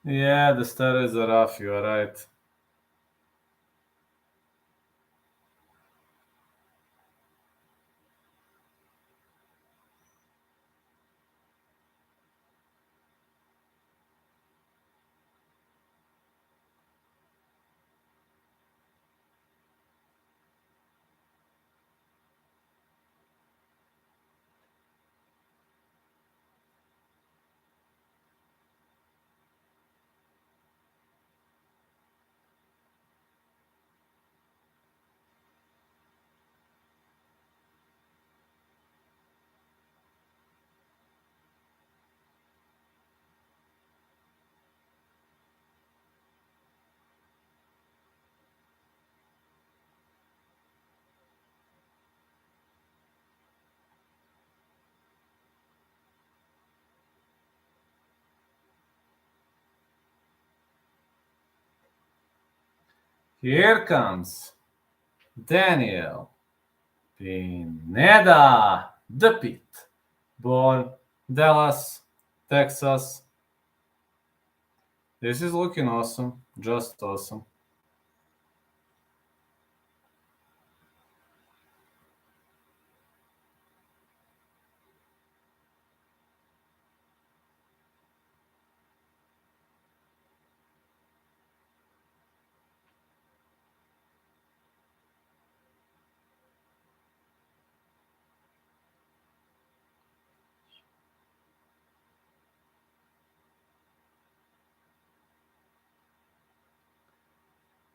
Yeah, the steroids are off. You are right. Here comes Daniel Pineda, the Pit, born Dallas, Texas. This is looking awesome, just awesome.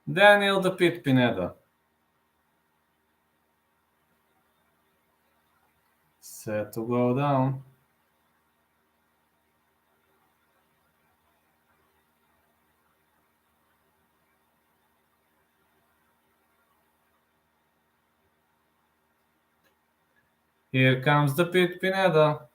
Daniel the Pit Pineda. Set to go down. Here comes the Pit Pineda.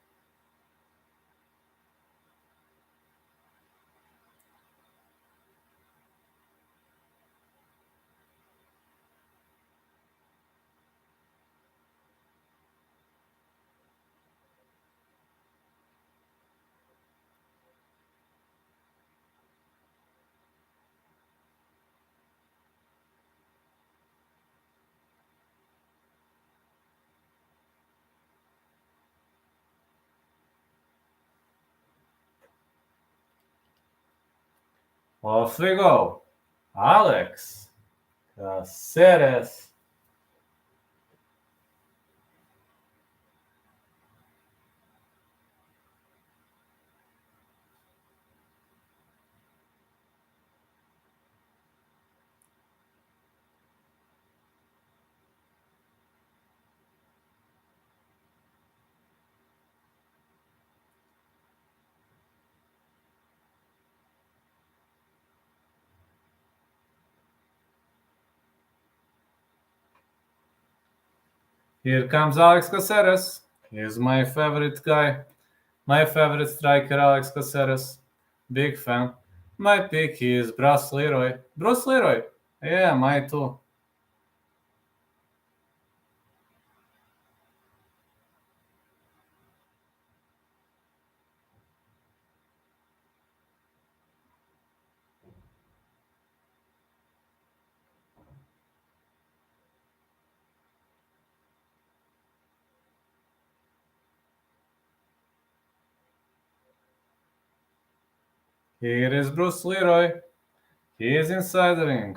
Off we go. Alex Caceres. Here comes Alex Caceres. He's my favorite guy. My favorite striker, Alex Caceres. Big fan. My pick is Bruce Leroy. Bruce Leroy! Yeah, my too. Here is Bruce Leroy. He is inside the ring.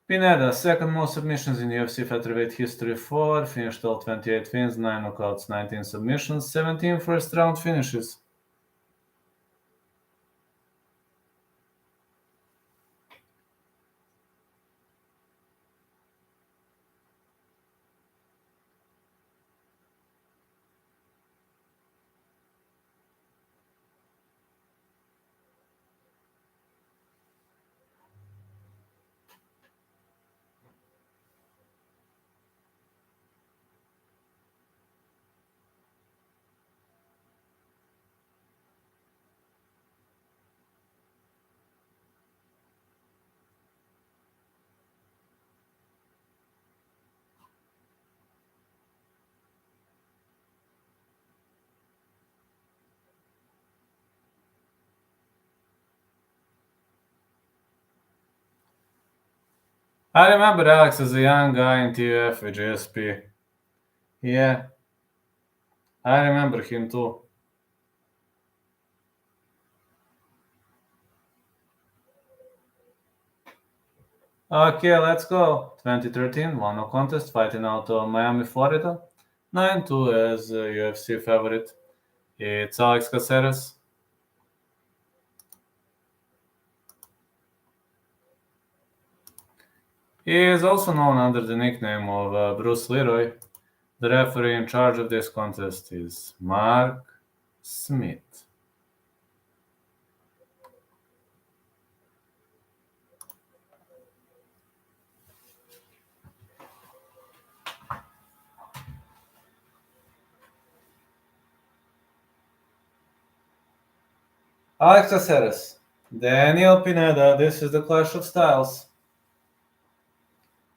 Pineda, second most submissions in UFC featherweight history, 4, finished all 28 wins, 9 knockouts, 19 submissions, 17 first round finishes. I remember Alex as a young guy in TUF with GSP. Yeah, I remember him too. Okay, let's go. 2013, one no contest, fighting out of Miami, Florida. 9-2 as a UFC favorite. It's Alex Caceres. He is also known under the nickname of Bruce Leroy. The referee in charge of this contest is Mark Smith. Alex Caceres. Daniel Pineda. This is the clash of styles.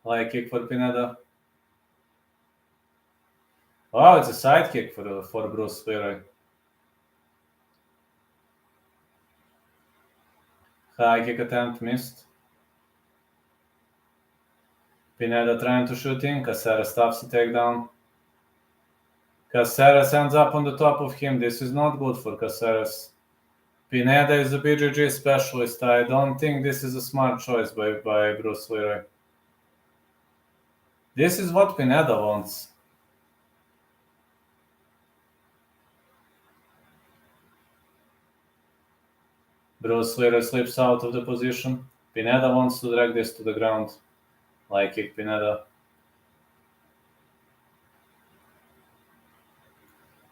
High kick for Pineda. Wow, it's a side kick for Bruce Leroy. High kick attempt missed. Pineda trying to shoot in. Caceres stops the takedown. Caceres ends up on the top of him. This is not good for Caceres. Pineda is a BJJ specialist. I don't think this is a smart choice by Bruce Leroy. This is what Pineda wants. Bruce Leroy slips out of the position. Pineda wants to drag this to the ground. Like kick Pineda.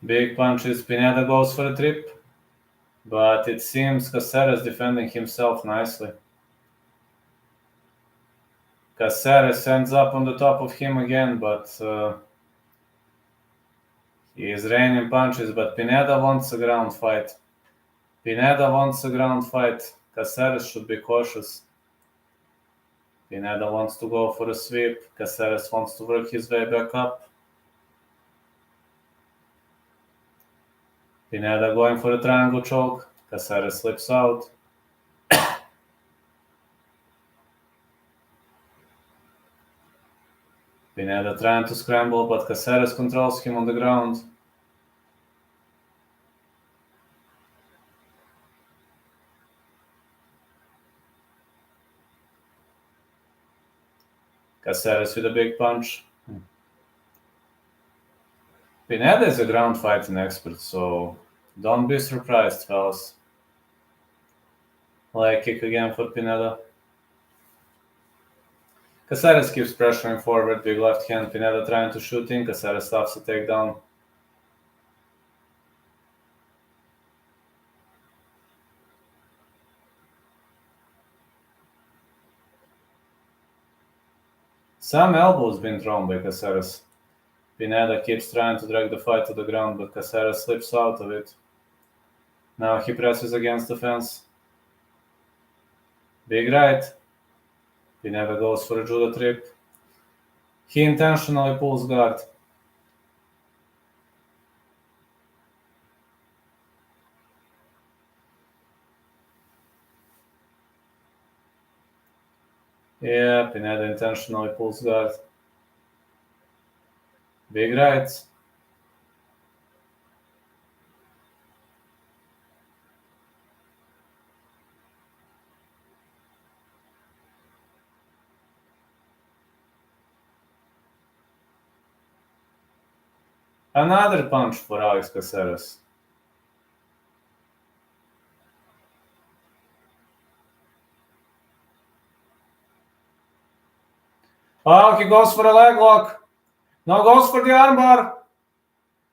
Big punches. Pineda goes for a trip. But it seems Caceres defending himself nicely. Caceres ends up on the top of him again, but he is raining punches. But Pineda wants a ground fight. Pineda wants a ground fight. Caceres should be cautious. Pineda wants to go for a sweep. Caceres wants to work his way back up. Pineda going for a triangle choke. Caceres slips out. Pineda trying to scramble, but Caceres controls him on the ground. Caceres with a big punch. Pineda is a ground fighting expert, so don't be surprised, fellas. Leg kick again for Pineda. Caceres keeps pressuring forward, big left hand. Pineda trying to shoot in. Caceres stops the takedown. Some elbows been thrown by Caceres. Pineda keeps trying to drag the fight to the ground, but Caceres slips out of it. Now he presses against the fence. Big right. Pineda goes for a judo trip. He intentionally pulls guard. Yeah, Pineda intentionally pulls guard. Big rights. Another punch for Alex Caceres. Oh, he goes for a leg lock. Now goes for the armbar.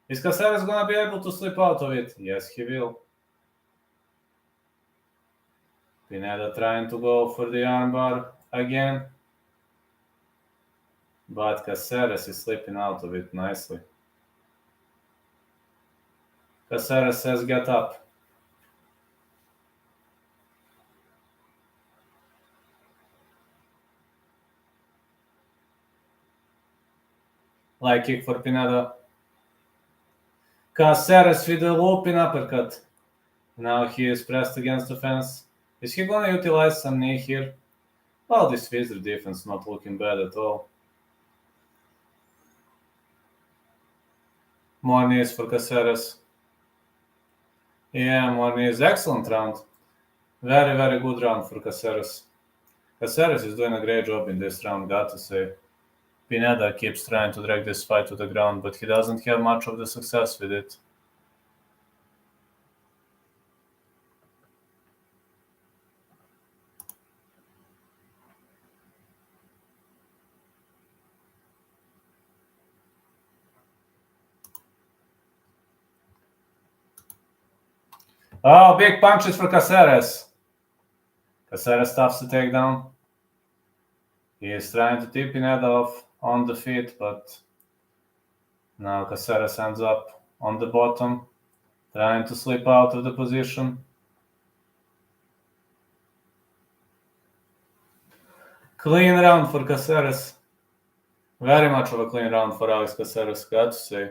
Is Caceres gonna be able to slip out of it? Yes, he will. Pineda trying to go for the armbar again. But Caceres is slipping out of it nicely. Caceres says get up. Leg kick for Pineda. Caceres with a looping uppercut. Now he is pressed against the fence. Is he gonna utilize some knee here? Well, this physical defense not looking bad at all. More knees for Caceres. Yeah, more knees. Excellent round. Very, very good round for Caceres. Caceres is doing a great job in this round, got to say. Pineda keeps trying to drag this fight to the ground, but he doesn't have much of the success with it. Oh, big punches for Caceres. Caceres stops the takedown. He is trying to tip Pineda off on the feet, but now Caceres ends up on the bottom, trying to slip out of the position. Clean round for Caceres. Very much of a clean round for Alex Caceres, got to say.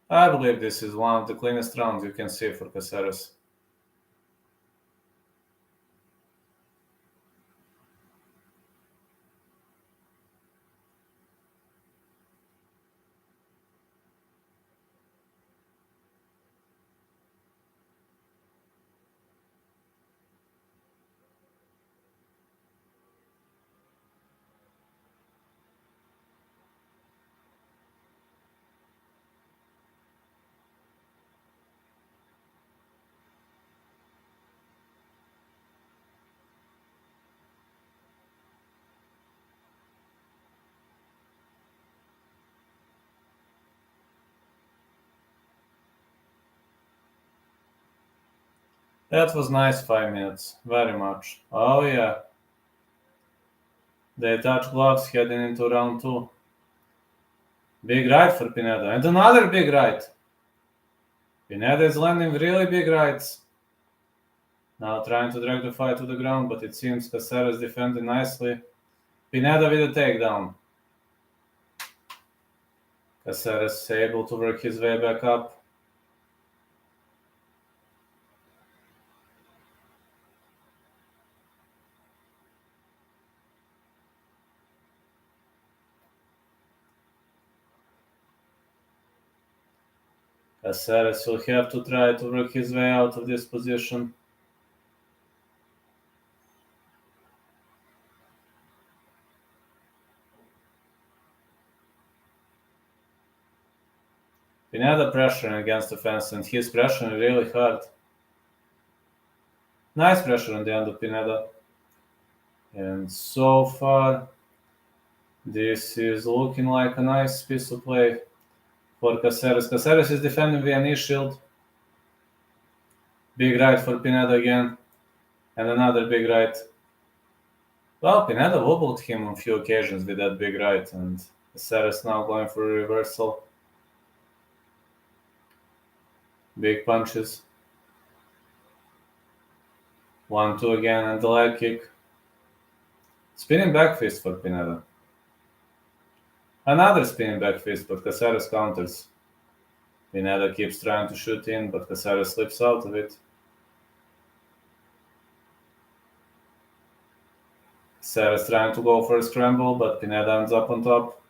I believe this is one of the cleanest rounds you can see for Caceres. That was nice 5 minutes, very much. Oh yeah. They touch gloves heading into round 2. Big right for Pineda, and another big right. Pineda is landing really big rights. Now trying to drag the fight to the ground, but it seems Caceres defending nicely. Pineda with a takedown. Caceres able to work his way back up. Caceres will have to try to work his way out of this position. Pineda pressuring against the fence, and he's pressuring really hard. Nice pressure on the end of Pineda. And so far, this is looking like a nice piece of play for Caceres. Caceres is defending via knee shield. Big right for Pineda again. And another big right. Well, Pineda wobbled him on a few occasions with that big right, and Caceres now going for a reversal. Big punches. 1-2 again, and the leg kick. Spinning back fist for Pineda. Another spinning back fist, but Caceres counters. Pineda keeps trying to shoot in, but Caceres slips out of it. Caceres trying to go for a scramble, but Pineda ends up on top.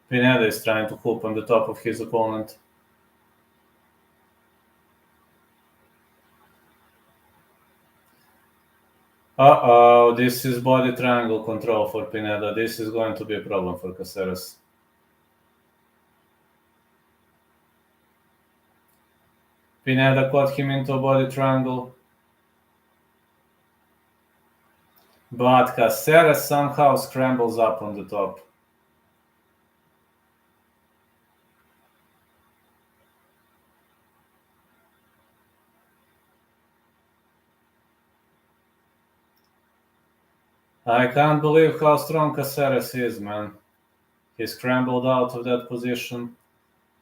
Pineda is trying to hoop on the top of his opponent. Uh-oh, this is body triangle control for Pineda. This is going to be a problem for Caceres. Pineda caught him into a body triangle. But Caceres somehow scrambles up on the top. I can't believe how strong Caceres is, man. He scrambled out of that position,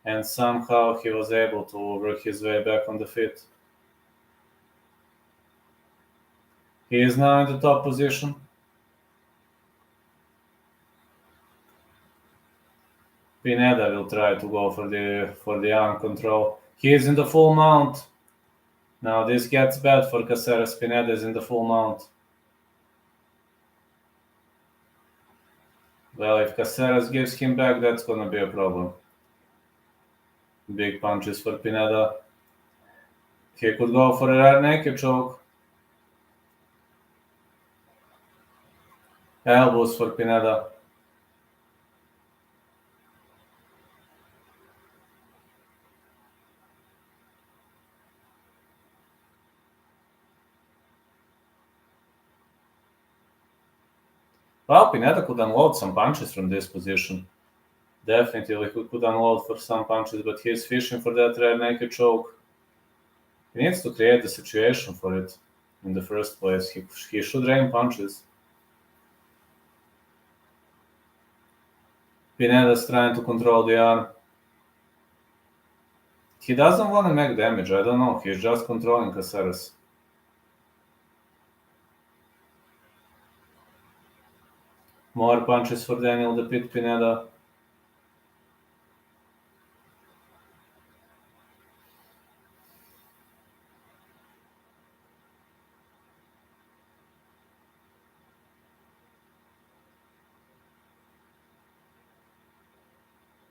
and somehow he was able to work his way back on the feet. He is now in the top position. Pineda will try to go for the arm control. He is in the full mount. Now this gets bad for Caceres. Pineda is in the full mount. Well, if Caceres gives him back, that's gonna be a problem. Big punches for Pineda. He could go for a rear naked choke. Elbows for Pineda. Well, Pineda could unload some punches from this position. Definitely, he could unload for some punches, but he is fishing for that rear naked choke. He needs to create the situation for it in the first place. He should rain punches. Pineda's trying to control the arm. He doesn't want to make damage, I don't know. He's just controlling Caceres. More punches for Daniel the Pit Pineda.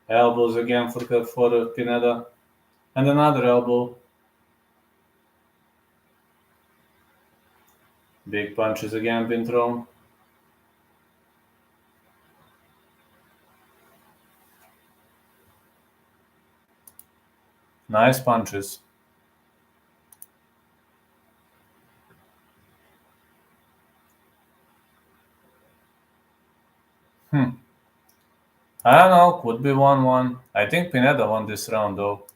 Elbows again for Pineda. And another elbow. Big punches again being thrown. Nice punches. I don't know, could be 1-1. I think Pineda won this round though.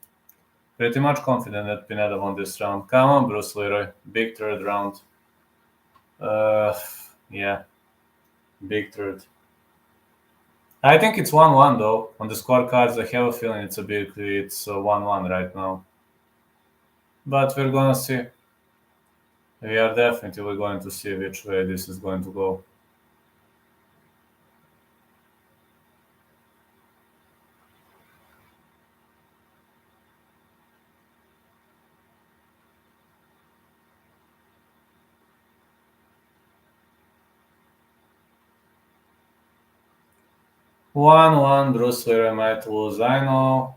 Pretty much confident that Pineda won this round. Come on, Bruce Leroy. Big third round. Yeah. Big third. I think it's 1-1 though. On the scorecards, I have a feeling it's 1-1 right now. But we're gonna see. We are definitely going to see which way this is going to go. 1-1, Bruce Lee might lose. I know.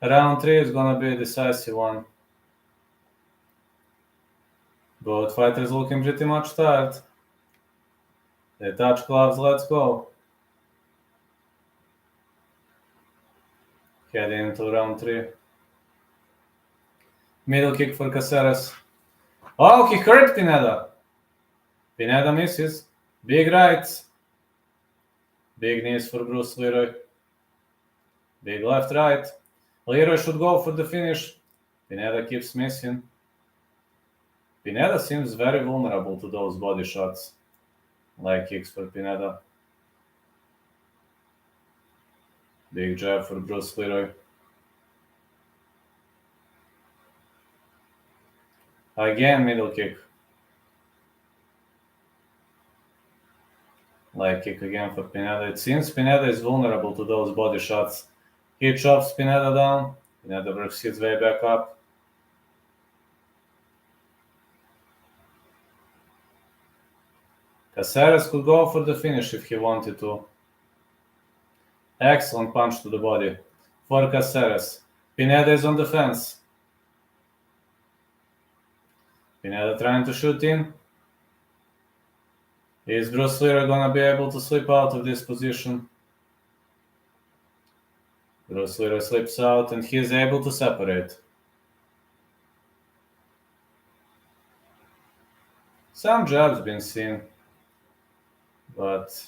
Round 3 is gonna be a decisive one. Both fighters looking pretty much tired. They touch gloves, let's go. Heading into round 3. Middle kick for Caceres. Oh, he hurt Pineda. Pineda misses. Big rights. Big knees for Bruce Leroy. Big left right. Leroy should go for the finish. Pineda keeps missing. Pineda seems very vulnerable to those body shots. Leg kicks for Pineda. Big jab for Bruce Leroy. Again, middle kick. Leg kick again for Pineda. It seems Pineda is vulnerable to those body shots. He chops Pineda down. Pineda works his way back up. Caceres could go for the finish if he wanted to. Excellent punch to the body for Caceres. Pineda is on the fence. Pineda trying to shoot in. Is Bruce Leroy gonna be able to slip out of this position? Bruce Leroy slips out and he is able to separate. Some jabs been seen, but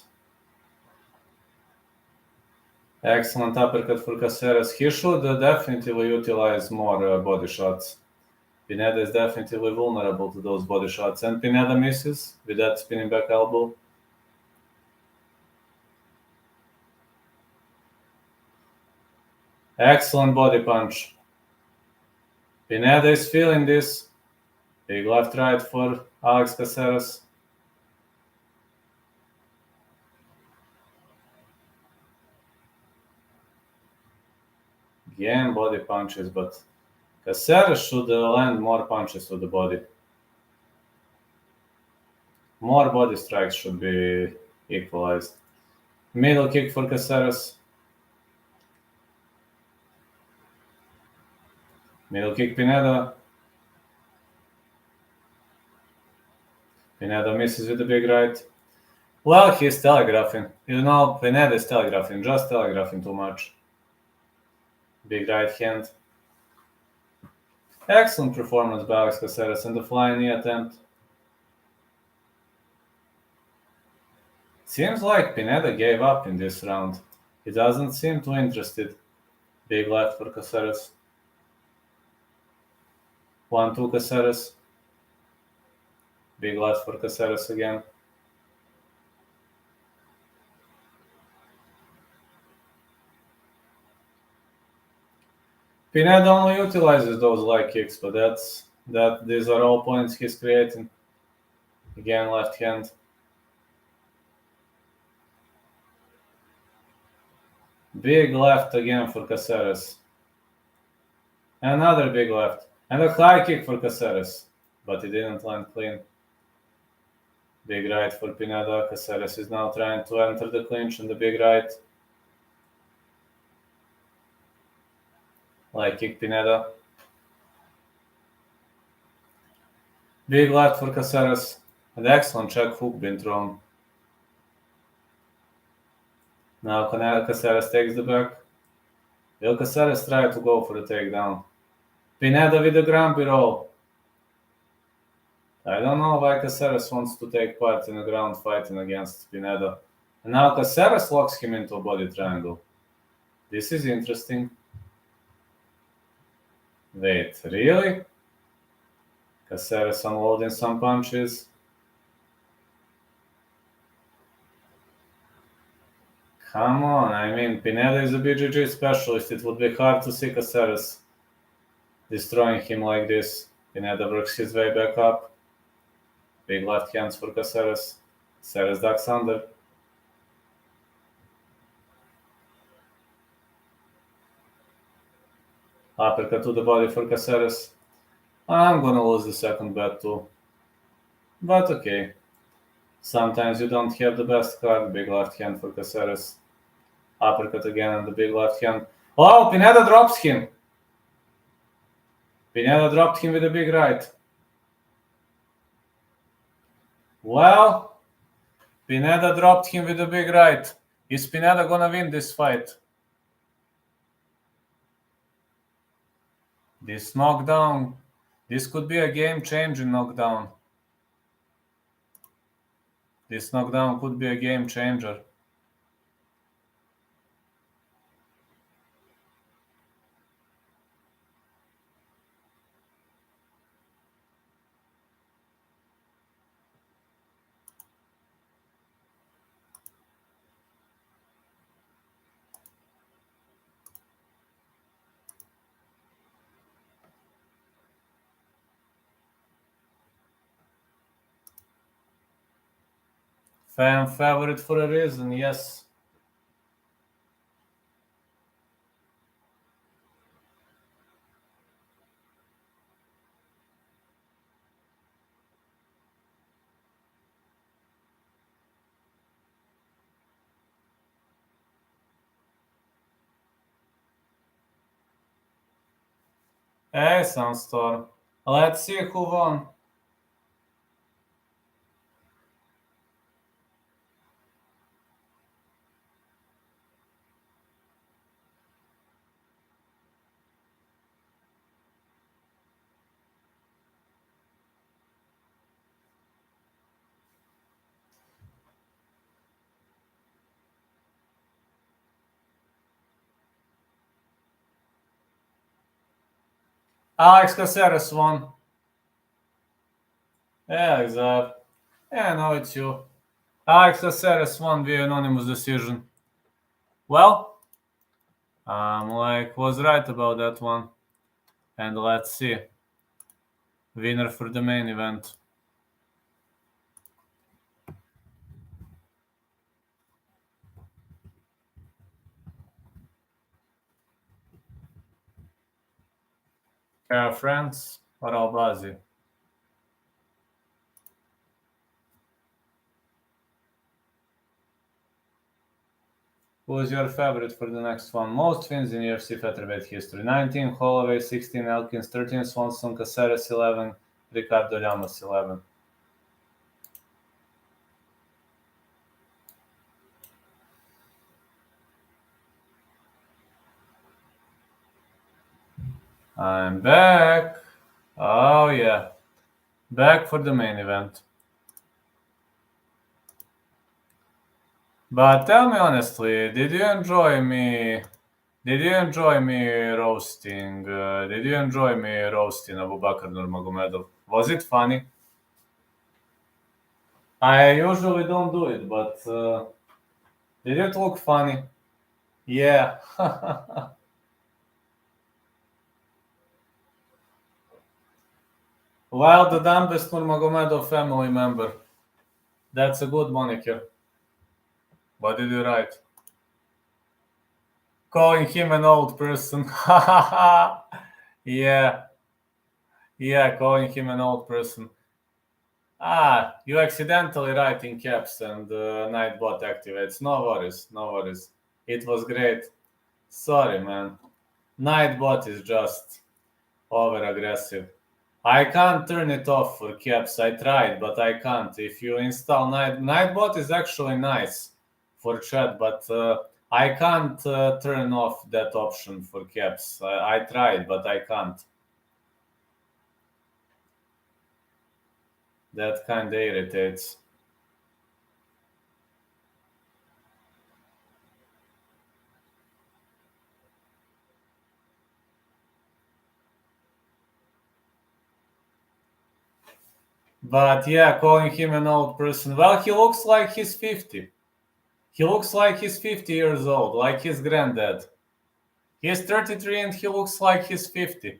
excellent uppercut for Caceres. He should definitely utilize more body shots. Pineda is definitely vulnerable to those body shots, and Pineda misses with that spinning back elbow. Excellent body punch. Pineda is feeling this. Big left right for Alex Caceres. Again, body punches, but Caceres should land more punches to the body. More body strikes should be equalized. Middle kick for Caceres. Middle kick Pineda. Pineda misses with the big right. Well, he's telegraphing. You know, Pineda is telegraphing, just telegraphing too much. Big right hand. Excellent performance by Alex Caceres in the flying knee attempt. Seems like Pineda gave up in this round. He doesn't seem too interested. Big left for Caceres. 1-2 Caceres. Big left for Caceres again. Pineda only utilizes those leg kicks, but these are all points he's creating. Again, left hand. Big left again for Caceres. Another big left. And a high kick for Caceres, but he didn't land clean. Big right for Pineda. Caceres is now trying to enter the clinch in the big right. Leg kick Pineda. Big left for Caceres. An excellent check hook been thrown. Now Caceres takes the back. Will Caceres try to go for the takedown? Pineda with the grumpy roll. I don't know why Caceres wants to take part in a ground fighting against Pineda. And now Caceres locks him into a body triangle. This is interesting. Wait, really? Caceres unloading some punches. Come on, I mean, Pineda is a BJJ specialist. It would be hard to see Caceres destroying him like this. Pineda works his way back up. Big left hands for Caceres. Caceres ducks under. Uppercut to the body for Caceres. I'm gonna lose the second bet too. But okay. Sometimes you don't have the best card. Big left hand for Caceres. Uppercut again on the big left hand. Oh, Pineda drops him. Pineda dropped him with a big right. Well, Pineda dropped him with a big right. Is Pineda gonna win this fight? This knockdown, this could be a game-changing knockdown. This knockdown could be a game changer. Fan favorite for a reason, yes. Hey, Sunstorm. Let's see who won. Alex Caceres won. Yeah, exactly. Yeah, I know it's you. Alex Caceres won via unanimous decision. Well, was right about that one. And let's see. Winner for the main event. France or Albazi? Who's your favorite for the next one? Most wins in UFC featherweight history. 19 Holloway, 16 Elkins, 13 Swanson, Caceres 11, Ricardo Llamas 11. I'm back. Oh yeah. Back for the main event. But tell me honestly, did you enjoy me roasting? Did you enjoy me roasting Abubakar Nurmagomedov? Was it funny? I usually don't do it, but did it look funny? Yeah. Well, the dumbest Nurmagomedov family member. That's a good moniker. What did you write? Calling him an old person. Yeah. Yeah, calling him an old person. You accidentally write in caps and Nightbot activates. No worries, no worries. It was great. Sorry, man. Nightbot is just over-aggressive. I can't turn it off for caps. I tried, but I can't. If you install Nightbot is actually nice for chat, but I can't turn off that option for caps. I tried, but I can't. That kind of irritates. But yeah, calling him an old person. Well, he looks like he's 50. He looks like he's 50 years old, like his granddad. He's 33 and he looks like he's 50.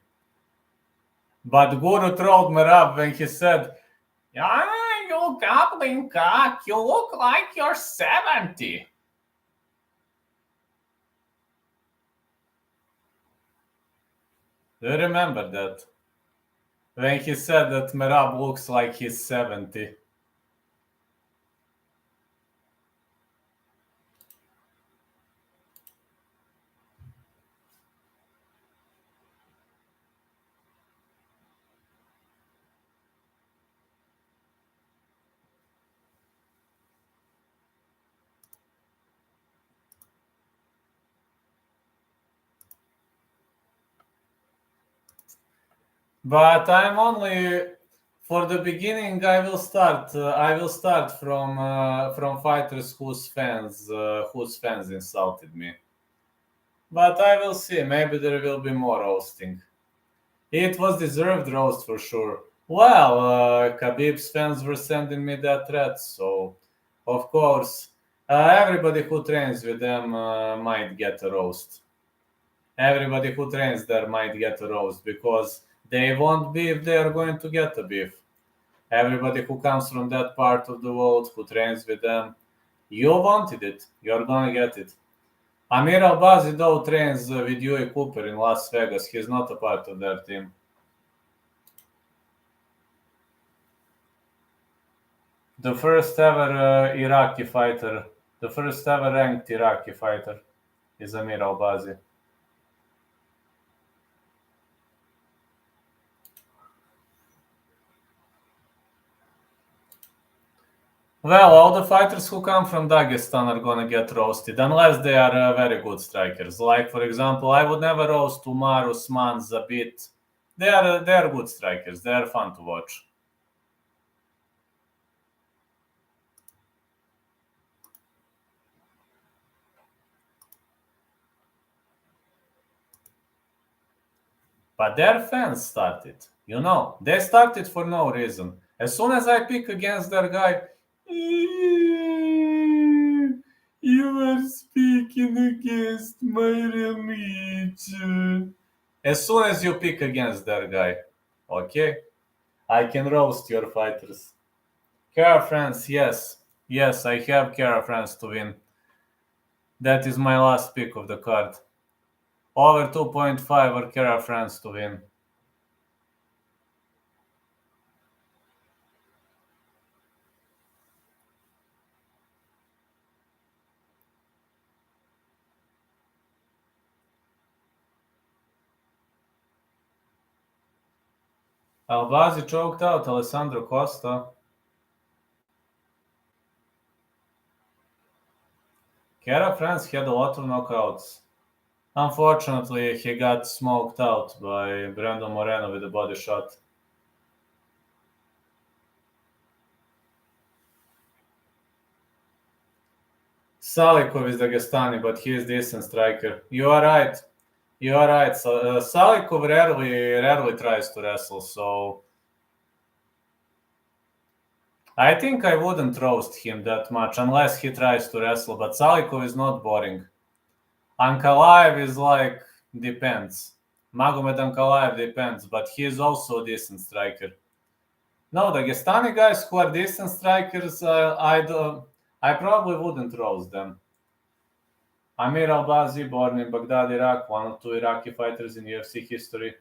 But Guru trolled Merab when he said, you goblin cock, you look like you're 70. Do you remember that? When he said that Merab looks like he's 70. But I'm only for the beginning. I will start. I will start from fighters whose fans insulted me. But I will see. Maybe there will be more roasting. It was deserved roast for sure. Well, Khabib's fans were sending me that threat, so of course, everybody who trains with them might get a roast. Everybody who trains there might get a roast because they want beef, they are going to get a beef. Everybody who comes from that part of the world who trains with them, you wanted it, you're gonna get it. Amir Albazi, though, trains with Huey Cooper in Las Vegas. He's not a part of their team. The first ever Iraqi fighter, the first ever ranked Iraqi fighter is Amir Albazi. Well, all the fighters who come from Dagestan are gonna get roasted unless they are very good strikers. Like, for example, I would never roast Umar, Usman, Zabit. They are good strikers. They are fun to watch. But their fans started. They started for no reason. As soon as I pick against their guy, you are speaking against my religion. As soon as you pick against their guy, okay, I can roast your fighters. Kara France, yes. Yes, I have Kara France to win. That is my last pick of the card. Over 2.5 or Kara France to win. Albazi choked out Alessandro Costa. Kara France had a lot of knockouts. Unfortunately, he got smoked out by Brandon Moreno with a body shot. Salikov is Dagestani, but he is decent striker. You are right. So, Salikov rarely tries to wrestle, so I think I wouldn't roast him that much unless he tries to wrestle. But Salikov is not boring. Ankalaev is like, depends. Magomed Ankalaev depends, but he is also a decent striker. No, Dagestani guys who are decent strikers, I probably wouldn't roast them. Amir Albazi, born in Baghdad, Iraq, one of two Iraqi fighters in UFC history.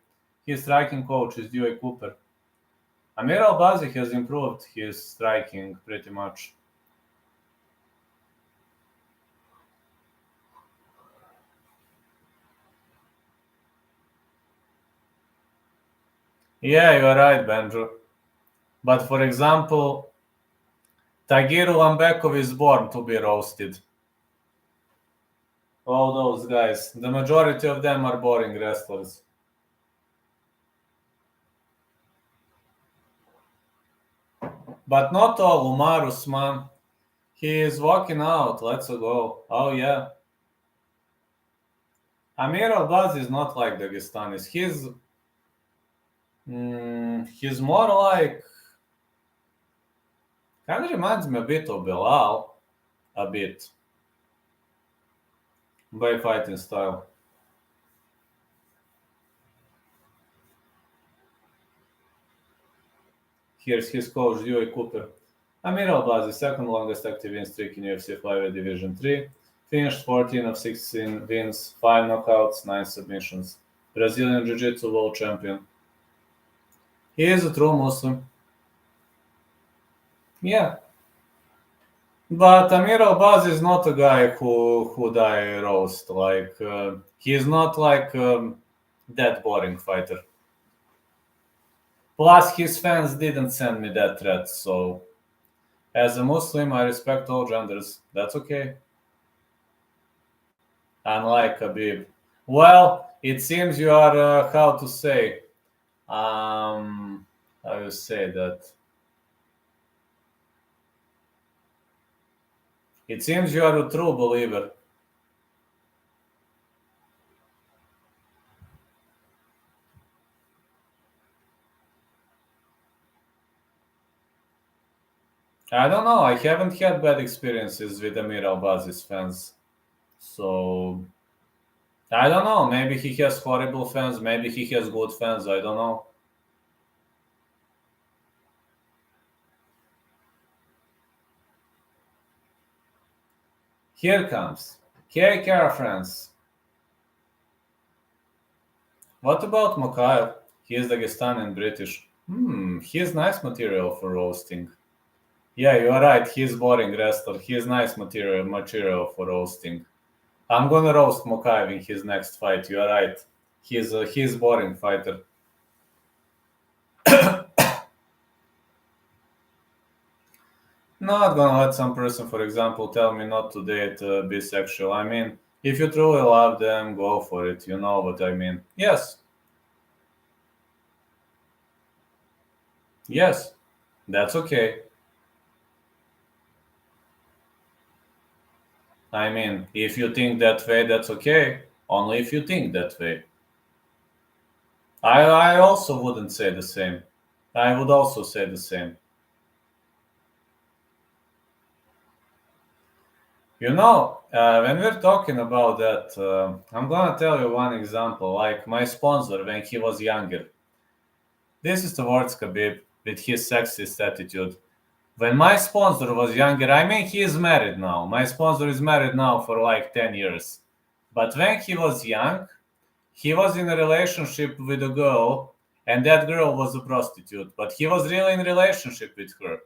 His striking coach is Huey Cooper. Amir Albazi has improved his striking pretty much. Yeah, you're right, Benjo. But for example, Tagir Ulambekov is born to be roasted. All those guys, the majority of them are boring wrestlers. But not all. Umar Usman, he is walking out. Let's go. Oh yeah. Amir Albazi is not like Dagestanis. He's more like, kind of reminds me a bit of Belal, a bit, by fighting style. Here's his coach, Huey Cooper. Amir Albazi, second longest active win streak in UFC flyweight Division 3. Finished 14 of 16 wins, 5 knockouts, 9 submissions. Brazilian Jiu-Jitsu world champion. He is a true Muslim. Yeah. But Amir Albazi is not a guy who die roast. Like, he is not like that boring fighter. Plus, his fans didn't send me that threat, so as a Muslim, I respect all genders. That's okay. Unlike Khabib. Well, it seems you are, how to say, I will say that it seems you are a true believer. I don't know. I haven't had bad experiences with Amir Albazi's fans. So, I don't know. Maybe he has horrible fans. Maybe he has good fans. I don't know. Here comes. KK friends. What about Mokaev? He is Dagestani and British. He is nice material for roasting. Yeah, you are right. He is boring wrestler. He is nice material for roasting. I'm gonna roast Mokaev in his next fight. You are right. He's boring fighter. Not gonna let some person, for example, tell me not to date bisexual. I mean, if you truly love them, go for it. You know what I mean. Yes. Yes. That's okay. I mean, if you think that way, that's okay. Only if you think that way. I also wouldn't say the same. I would also say the same. When we're talking about that, I'm gonna tell you one example. Like my sponsor when he was younger. This is towards Khabib with his sexist attitude. When my sponsor was younger, I mean, he is married now. My sponsor is married now for like 10 years. But when he was young, he was in a relationship with a girl, and that girl was a prostitute. But he was really in a relationship with her.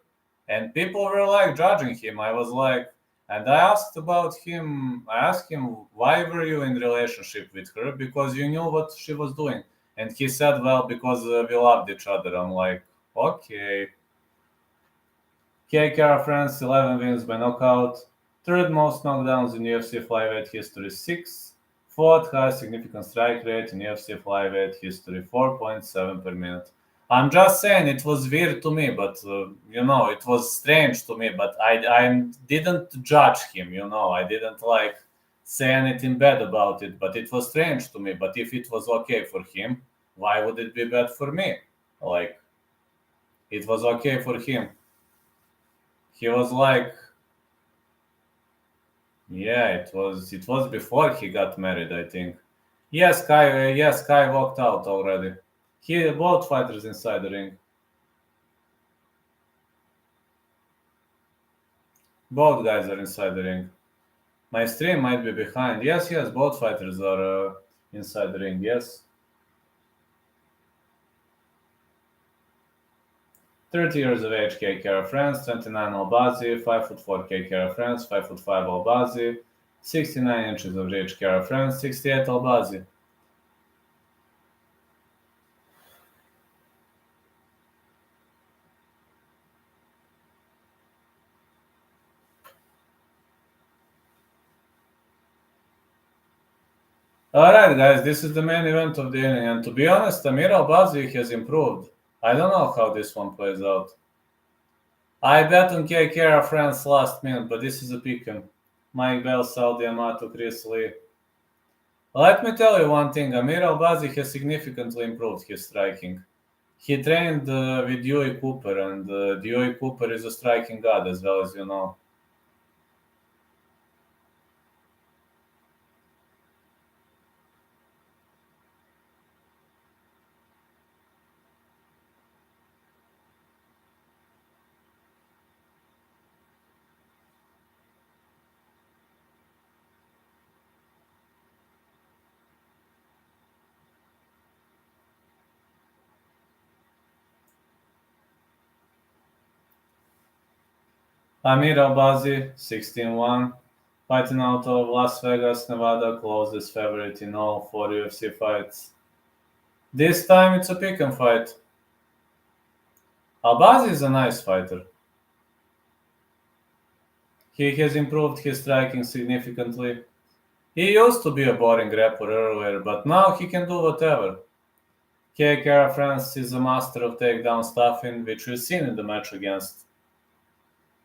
And people were like judging him. I was like, and I asked about him. I asked him, why were you in relationship with her? Because you knew what she was doing. And he said, well, because we loved each other. I'm like, okay. KK France, 11 wins by knockout. Third most knockdowns in UFC flyweight history, 6. Fourth highest significant strike rate in UFC flyweight history, 4.7 per minute. I'm just saying it was weird to me, but it was strange to me. But I didn't judge him. I didn't like say anything bad about it. But it was strange to me. But if it was okay for him, why would it be bad for me? Like it was okay for him. He was like, yeah, it was before he got married, I think. Kai walked out already. He both fighters inside the ring. Both guys are inside the ring. My stream might be behind. Yes, both fighters are inside the ring. Yes. 30 years of age, KK France, 29 Albazi, 5'4" KK France, 5'5" Albazi, 69 inches of reach KK France, 68 Albazi. Alright, guys, this is the main event of the evening, and to be honest, Amir Albazi has improved. I don't know how this one plays out. I bet on KK France last minute, but this is a pick-em. Mike Bell, Saudi Amato, Chris Lee. Let me tell you one thing. Amir Albazi has significantly improved his striking. He trained with Dewey Cooper, and Dewey Cooper is a striking god, as well as you know. Amir Albazi, 16-1, fighting out of Las Vegas, Nevada, closest favorite in all 4 UFC fights. This time it's a pick-em fight. Albazi is a nice fighter. He has improved his striking significantly. He used to be a boring grappler earlier, but now he can do whatever. France is a master of takedown stuffing, which we've seen in the match against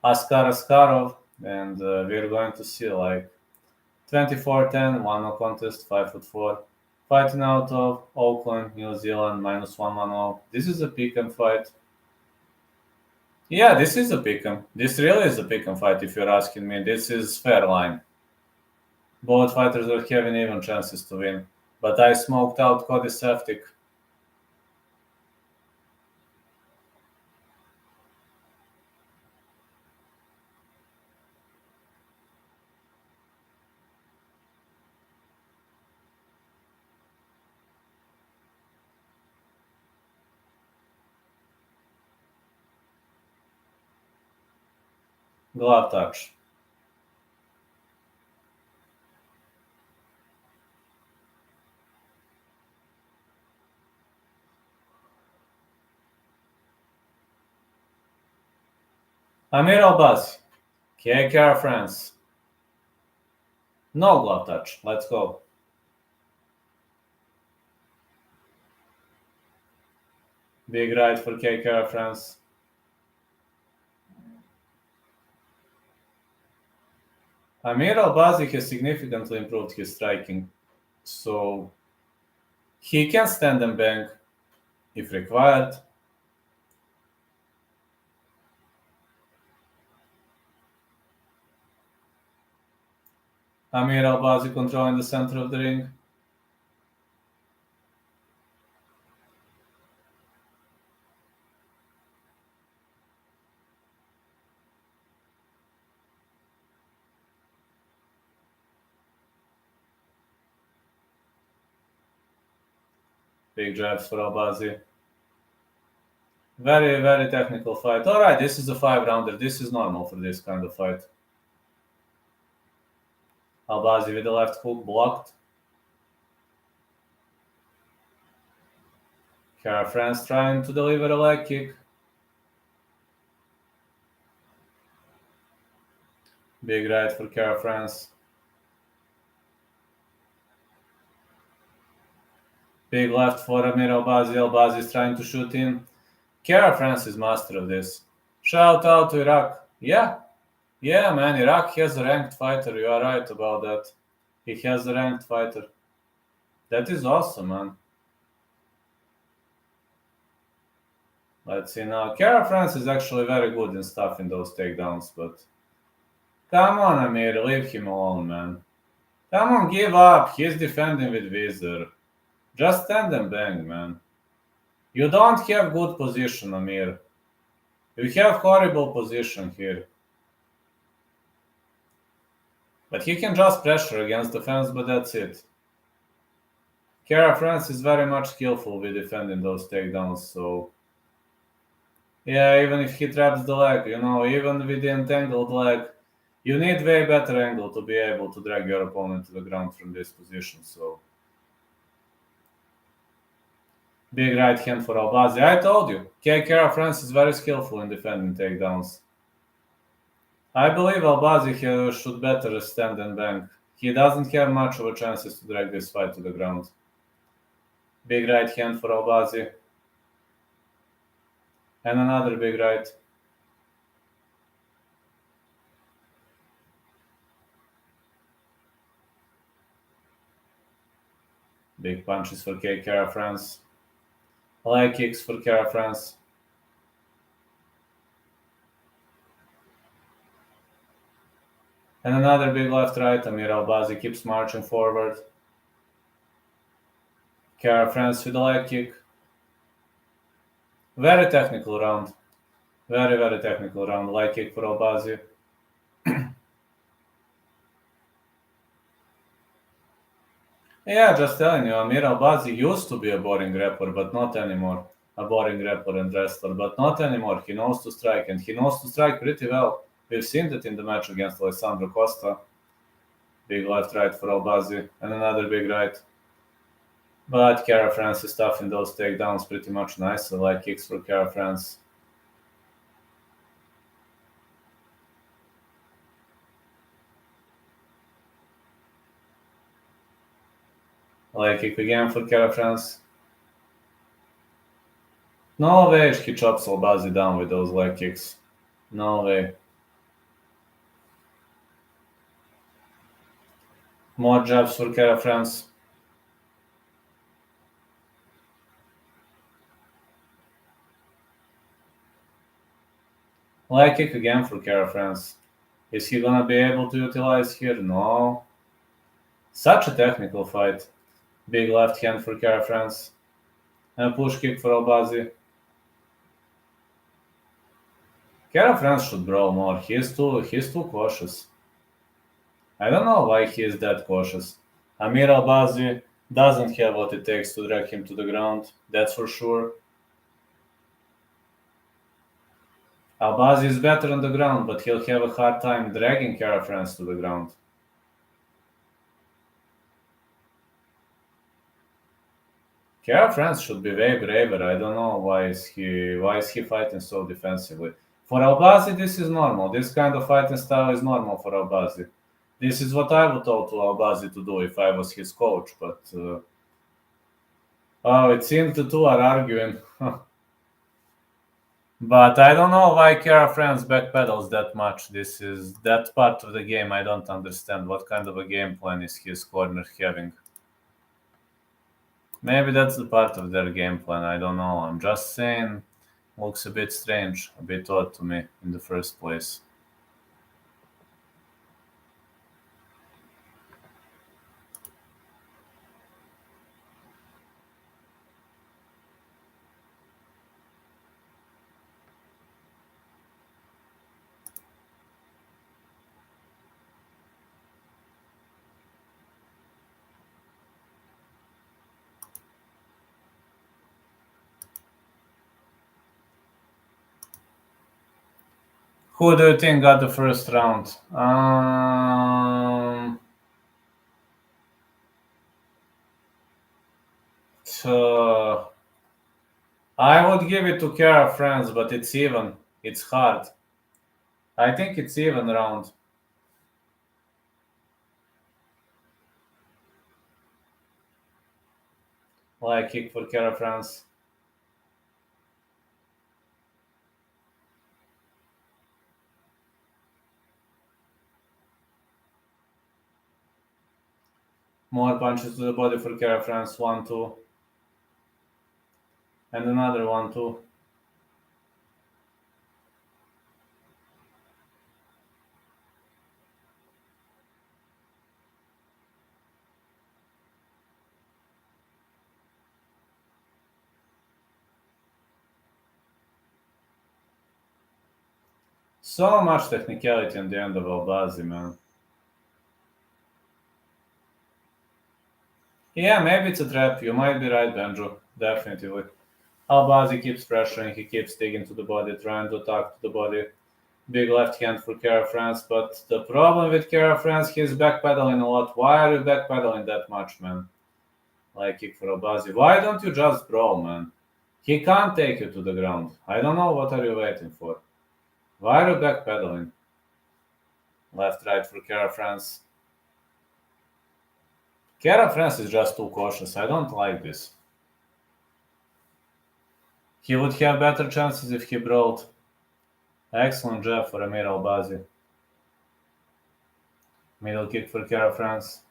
Askarov, and we're going to see like 24-10, 1-0 contest, 5'4", fighting out of Auckland, New Zealand, -110. This is a pick-em fight. Yeah, this is a pick-em. This really is a pick-em fight, if you're asking me. This is fair line. Both fighters are having even chances to win. But I smoked out Cody Saftik. Glove touch. Amir Albazi, France. No glove touch. Let's go. Big right for France. Amir Albazi has significantly improved his striking, so he can stand and bang if required. Amir Albazi controlling the center of the ring. Big jabs for Albazi. Very, very technical fight. All right, this is a 5-rounder. This is normal for this kind of fight. Albazi with the left hook blocked. France trying to deliver a leg kick. Big right for France. Big left for Amir Albazi. Albazi is trying to shoot in. France is master of this. Shout out to Iraq. Yeah, man, Iraq has a ranked fighter. You are right about that. He has a ranked fighter. That is awesome, man. Let's see now. France is actually very good in stuffing those takedowns, but come on, Amir, leave him alone, man. Come on, give up. He's defending with Visor. Just stand and bang, man. You don't have good position, Amir. You have horrible position here. But he can just pressure against the fence, but that's it. France is very much skillful with defending those takedowns, so... Yeah, even if he traps the leg, even with the entangled leg, you need way better angle to be able to drag your opponent to the ground from this position, so... Big right hand for Albazi. I told you, France is very skillful in defending takedowns. I believe Albazi should better stand and bang. He doesn't have much of a chances to drag this fight to the ground. Big right hand for Albazi. And another big right. Big punches for France. Leg kicks for France. And another big left right. Amir Albazi keeps marching forward. France with a leg kick. Very technical round. Very, very technical round. Leg kick for Albazi. Yeah, just telling you, Amir Albazi used to be a boring grappler, but not anymore. A boring grappler and wrestler, but not anymore. He knows to strike, and he knows to strike pretty well. We've seen that in the match against Alessandro Costa. Big left right for Albazi, and another big right. But France is tough in those takedowns pretty much nice, so leg kicks for France. Leg kick again for France. No way he chops Albazi down with those leg kicks. No way. More jabs for Caceres. Leg kick again for Caceres. Is he gonna be able to utilize here? No. Such a technical fight. Big left hand for Caceres. And a push kick for Albazi. Caceres should brawl more. He's too cautious. I don't know why he is that cautious. Amir Albazi doesn't have what it takes to drag him to the ground, that's for sure. Albazi is better on the ground, but he'll have a hard time dragging Caceres to the ground. Caceres should be way braver. I don't know why is he fighting so defensively. For Albazi, this is normal. This kind of fighting style is normal for Albazi. This is what I would tell to Albazi to do if I was his coach, but it seems the two are arguing. But I don't know why Caceres backpedals that much. This is that part of the game I don't understand. What kind of a game plan is his corner having? Maybe that's the part of their game plan. I don't know. I'm just saying, looks a bit strange, a bit odd to me in the first place. Who do you think got the first round? I would give it to Caceres, but it's even. It's hard. I think it's even round. Like kick for Caceres. More punches to the body for Caceres. 1-2. And another 1-2. So much technicality in the end of Albazi, man. Yeah, maybe it's a trap. You might be right, Benjo. Definitely. Albazi keeps pressuring. He keeps digging to the body, trying to attack to the body. Big left hand for Caceres, but the problem with Caceres, he's backpedaling a lot. Why are you backpedaling that much, man? Like kick for Albazi. Why don't you just brawl, man? He can't take you to the ground. I don't know what are you waiting for. Why are you backpedaling? Left, right for Caceres. Caceres is just too cautious. I don't like this. He would have better chances if he brawled. Excellent jab for Amir Albazi. Middle kick for Caceres.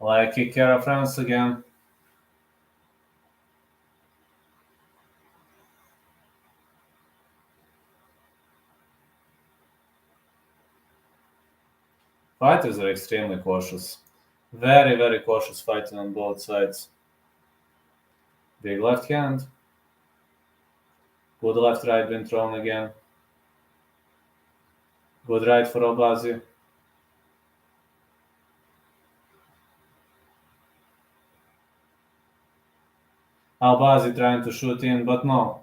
Like kick Caceres again. Fighters are extremely cautious. Very, very cautious fighting on both sides. Big left hand. Good left right being thrown again. Good right for Albazi. Albazi trying to shoot in, but no.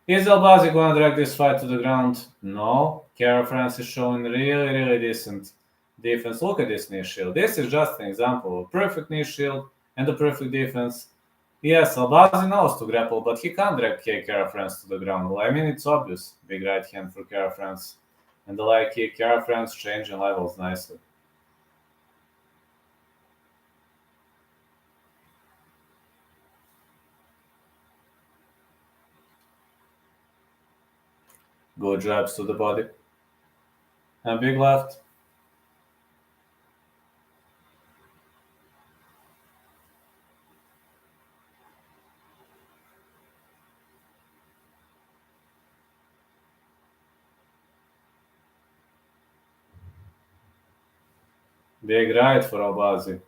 Is Albazi gonna drag this fight to the ground? No. Caceres is showing really, really decent defense. Look at this knee shield. This is just an example of a perfect knee shield and a perfect defense. Yes, Albazi knows to grapple, but he can't drag Kara France to the ground. I mean, it's obvious. Big right hand for Kara France. And the leg kick, Kara France changing levels nicely. Good jabs to the body. And big left. Big right for Albazi.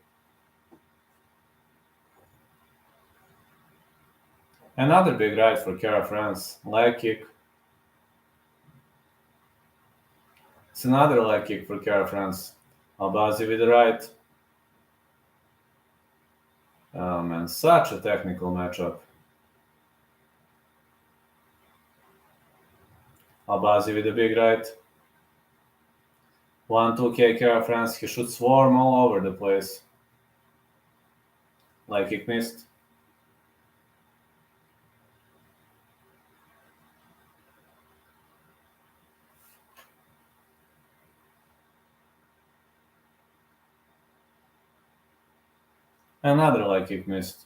Another big right for Kara France. Leg kick. It's another leg kick for Kara France. Albazi with the right. Oh man, such a technical matchup. Albazi with the big right. 1-2 Kara France. He should swarm all over the place. Leg kick missed. Another leg kick missed.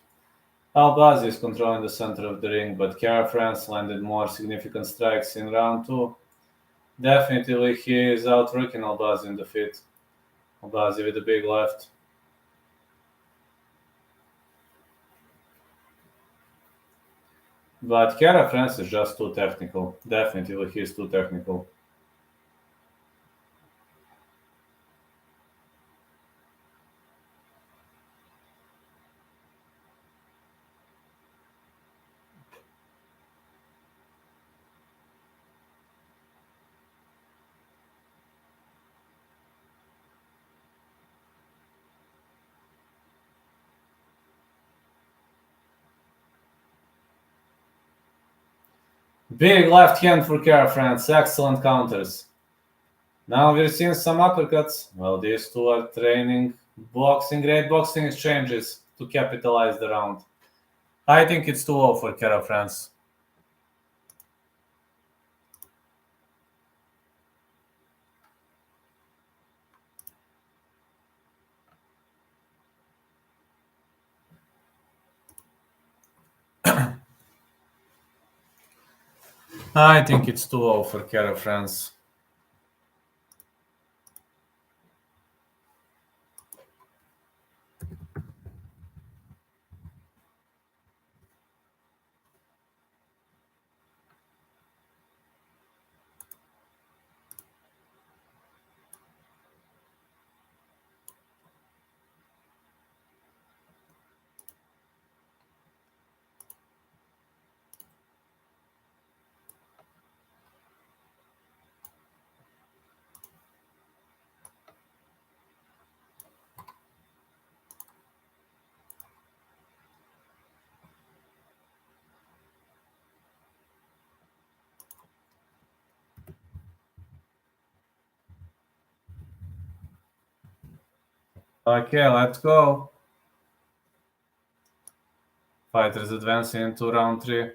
Albazi is controlling the center of the ring, but Kara France landed more significant strikes in round 2. Definitely he is outrunning Albazi in the feet. Albazi with a big left. But Kara France is just too technical. Definitely he is too technical. Big left hand for Kara France. Excellent counters. Now we're seeing some uppercuts. Well, these two are training boxing, great boxing exchanges to capitalize the round. I think it's 2-0 for Kara France. I think it's 2-0 for Kara France. Okay, let's go. Fighters advancing into round 3.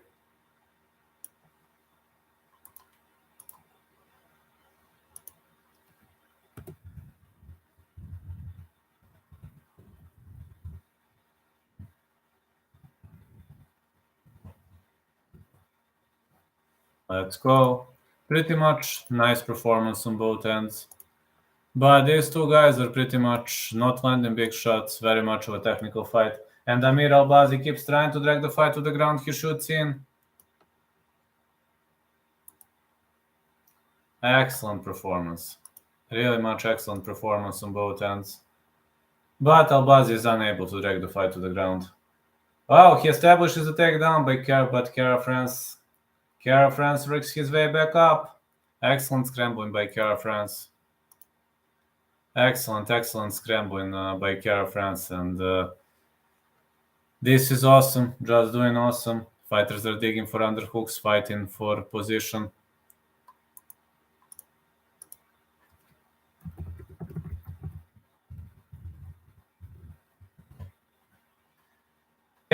Let's go. Pretty much nice performance on both ends. But these two guys are pretty much not landing big shots, very much of a technical fight. And Amir Albazi keeps trying to drag the fight to the ground. He shoots in. Excellent performance. Really much excellent performance on both ends. But Albazi is unable to drag the fight to the ground. Wow, he establishes a takedown by Kara France. Kara France works his way back up. Excellent scrambling by Kara France. Excellent scrambling by Kara France. And this is awesome. Just doing awesome. Fighters are digging for underhooks, fighting for position.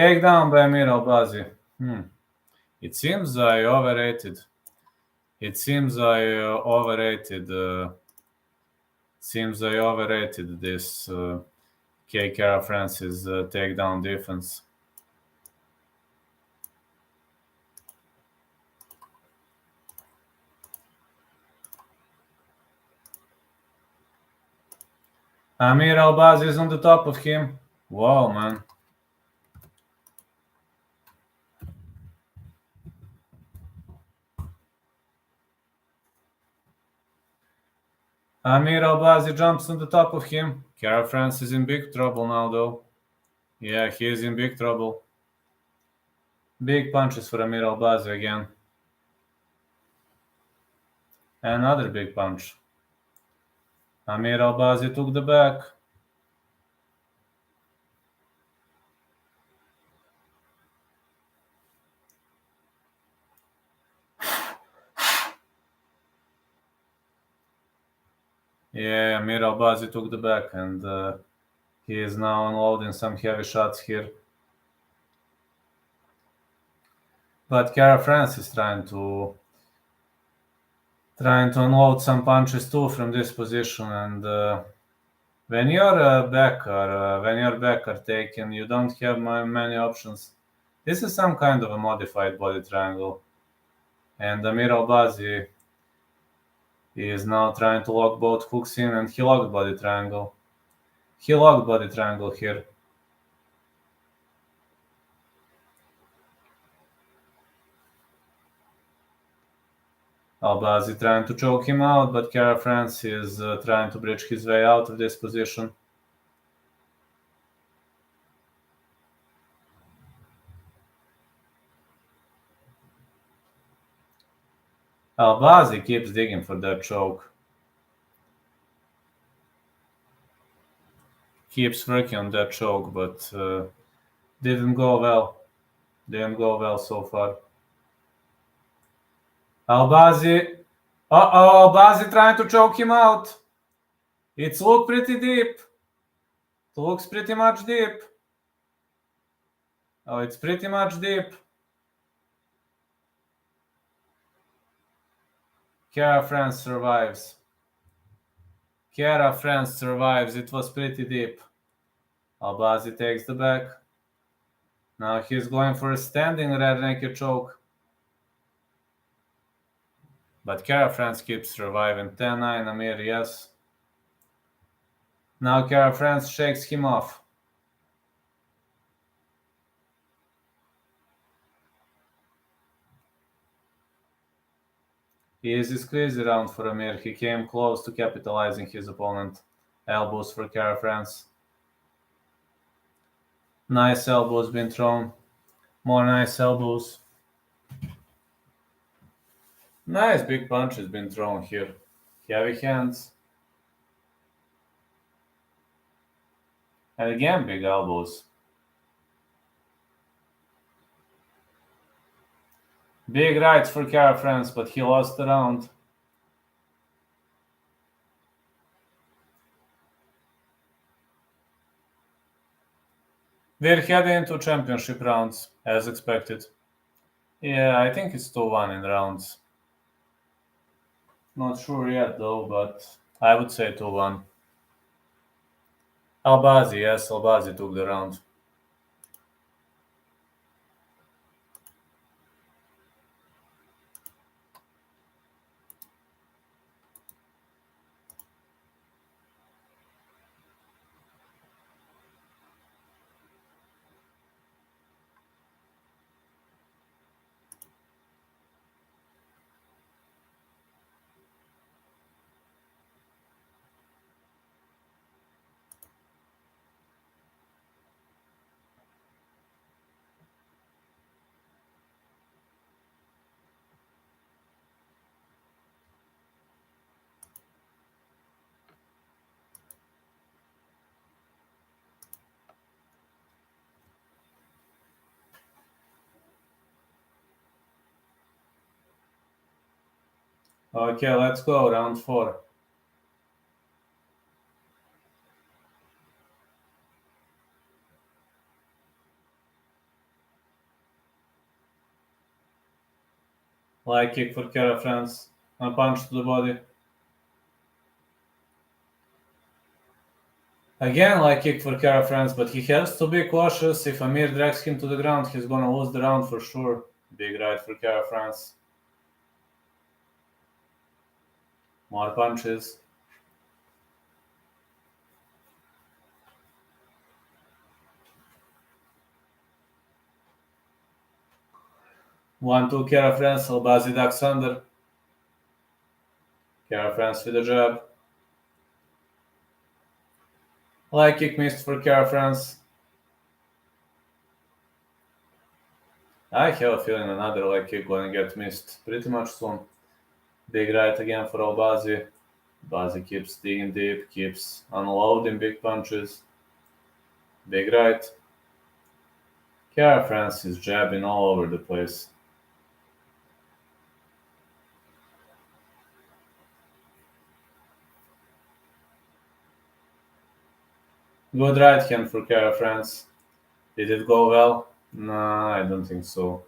Takedown by Amir Albazi. It seems I overrated. This Kara Francis takedown defense. Amir Albazi is on the top of him. Wow, man. Amir Albazi jumps on the top of him. Kara France is in big trouble now, though. Yeah, he is in big trouble. Big punches for Amir Albazi again. Another big punch. Amir Albazi took the back. Yeah, Amir Albazi took the back, and he is now unloading some heavy shots here. But Kara France is trying to unload some punches too from this position, and when your back are taken, you don't have many options. This is some kind of a modified body triangle, and Amir Albazi is now trying to lock both hooks in, and he locked body triangle. He locked body triangle here. Albazi trying to choke him out, but Kara France is trying to bridge his way out of this position. Albazi keeps digging for that choke. Keeps working on that choke, but didn't go well. Didn't go well so far. Albazi. Albazi trying to choke him out. It's looked pretty deep. It looks pretty much deep. Oh, it's pretty much deep. Kara France survives. Kara France survives. It was pretty deep. Albazi takes the back. Now he's going for a standing rear naked choke. But Kara France keeps surviving. 10-9 Amir, yes. Now Kara France shakes him off. Easy squeeze around for Amir. He came close to capitalizing his opponent. Elbows for Kara France. Nice elbows been thrown. More nice elbows. Nice big punches been thrown here. Heavy hands. And again, big elbows. Big rights for Kara France, but he lost the round. We're heading into championship rounds, as expected. Yeah, I think it's 2-1 in rounds. Not sure yet, though, but I would say 2-1. Albazi, yes, Albazi took the round. Okay, let's go, round 4. Light kick for Kara France. A punch to the body. Again, light kick for Kara France, but he has to be cautious. If Amir drags him to the ground, he's gonna lose the round for sure. Big right for Kara France. More punches. One, two, Kara France. Albazi ducks under. Kara France with a jab. Light kick missed for Kara France. I have a feeling another light kick gonna get missed pretty much soon. Big right again for Albazi. Albazi keeps digging deep, keeps unloading big punches. Big right. Kara France is jabbing all over the place. Good right hand for Kara France. Did it go well? No, I don't think so.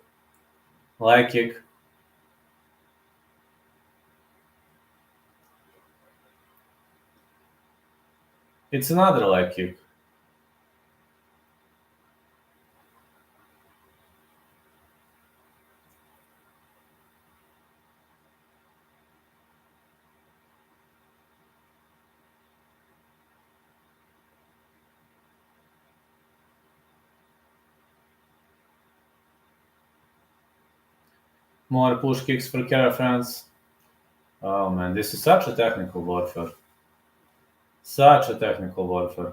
Light kick. It's another light kick. More push kicks for Kara France. Oh man, this is such a technical warfare. Such a technical warfare.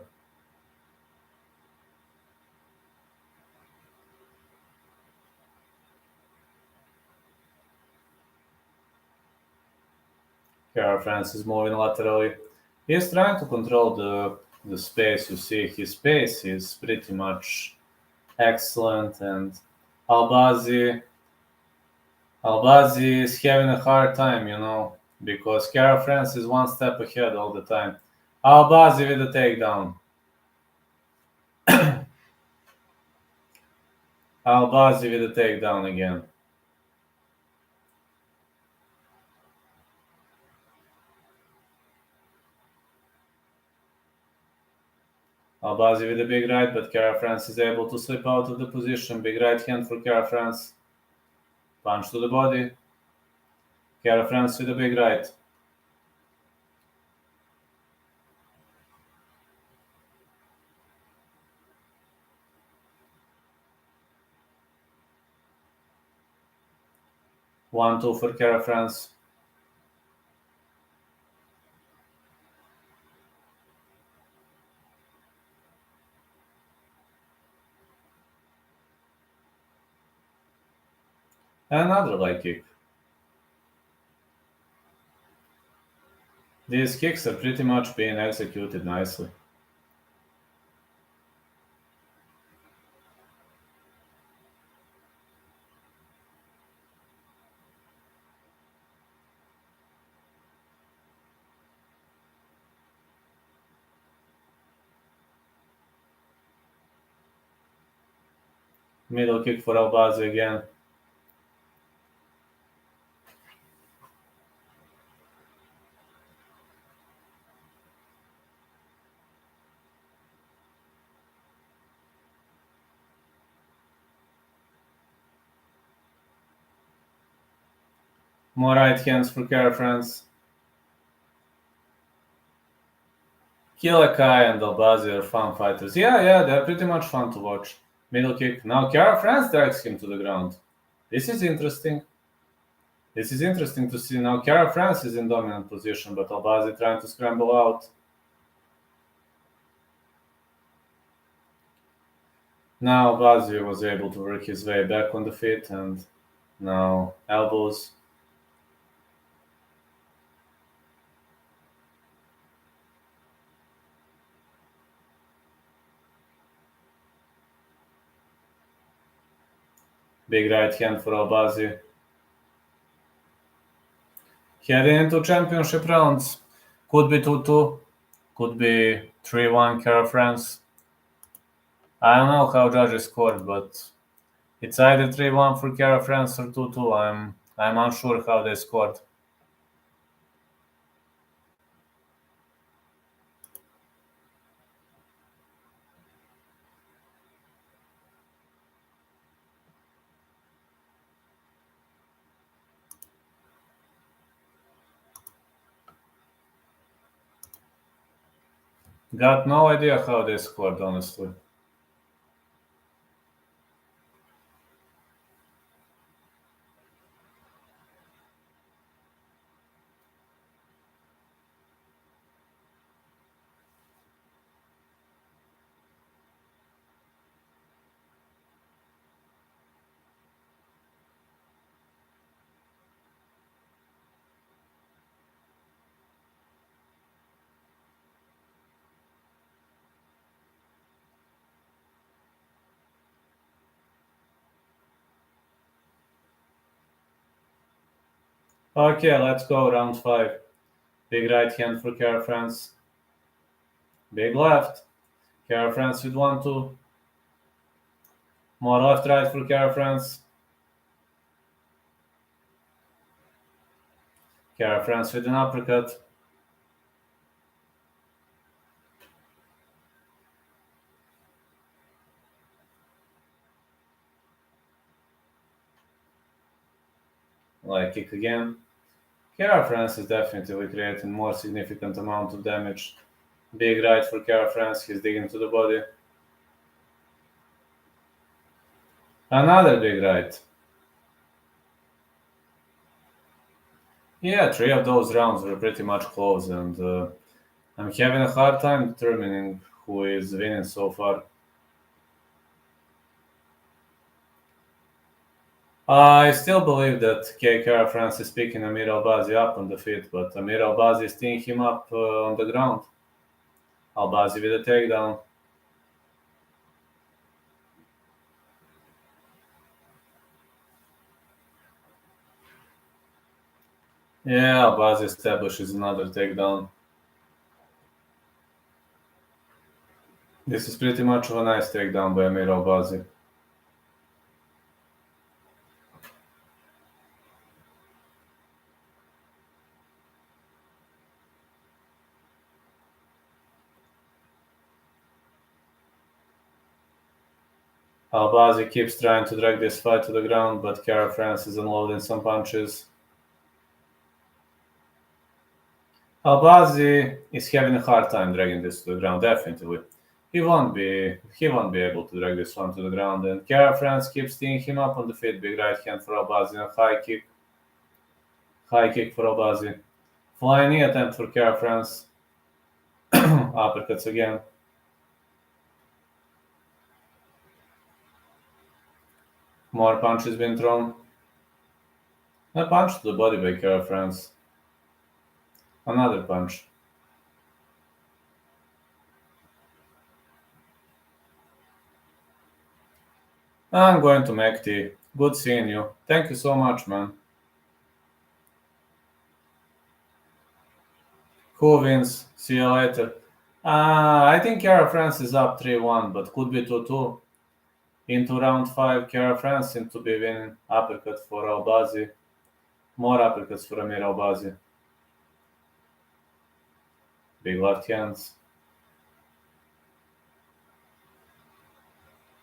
Kara France is moving laterally. He's trying to control the space. You see, his space is pretty much excellent, and Albazi is having a hard time, because Kara France is one step ahead all the time. Albazi with a takedown. Albazi with a takedown again. Albazi with a big right, but Kara France is able to slip out of the position. Big right hand for Kara France. Punch to the body. Kara France with a big right. One, two for Kara France. Another light kick. These kicks are pretty much being executed nicely. Middle kick for Albazi again. More right hands for Kara France. Kilakai and Albazi are fun fighters. Yeah, they're pretty much fun to watch. Middle kick. Now Kara France drags him to the ground. This is interesting. This is interesting to see. Now Kara France is in dominant position, but Albazi trying to scramble out. Now Albazi was able to work his way back on the feet, and now elbows. Big right hand for Albazi. Heading into championship rounds. Could be 2-2. Could be 3-1 Kara France. I don't know how judges scored, but it's either 3-1 for Kara France or 2-2. I'm unsure how they scored. Got no idea how they scored, honestly. Okay, let's go round 5. Big right hand for Cara France. Big left. Cara France with 1-2. More left right for Cara France. Cara France with an uppercut. Leg kick again. Cara France is definitely creating more significant amount of damage. Big right for Cara France. He's digging to the body. Another big right. Yeah, 3 of those rounds were pretty much close, and I'm having a hard time determining who is winning so far. I still believe that Cara France is picking Amir Albazi up on the feet, but Amir Albazi is teeing him up on the ground. Albazi with a takedown. Yeah, Albazi establishes another takedown. This is pretty much of a nice takedown by Amir Albazi. Albazi keeps trying to drag this fight to the ground, but Cara France is unloading some punches. Albazi is having a hard time dragging this to the ground, definitely. He won't be able to drag this one to the ground, and Cara France keeps teeing him up on the feet. Big right hand for Albazi and high kick. High kick for Albazi. Flying knee attempt for Cara France. Uppercuts again. More punches being thrown. A punch to the body by Cara France. Another punch. I'm going to Mekti. Good seeing you. Thank you so much, man. Who wins? See you later. I think Cara France is up 3-1, but could be 2-2. Into round 5, Cara France seems to be winning. Uppercut for Albazi. More uppercuts for Amir Albazi. Big left hands.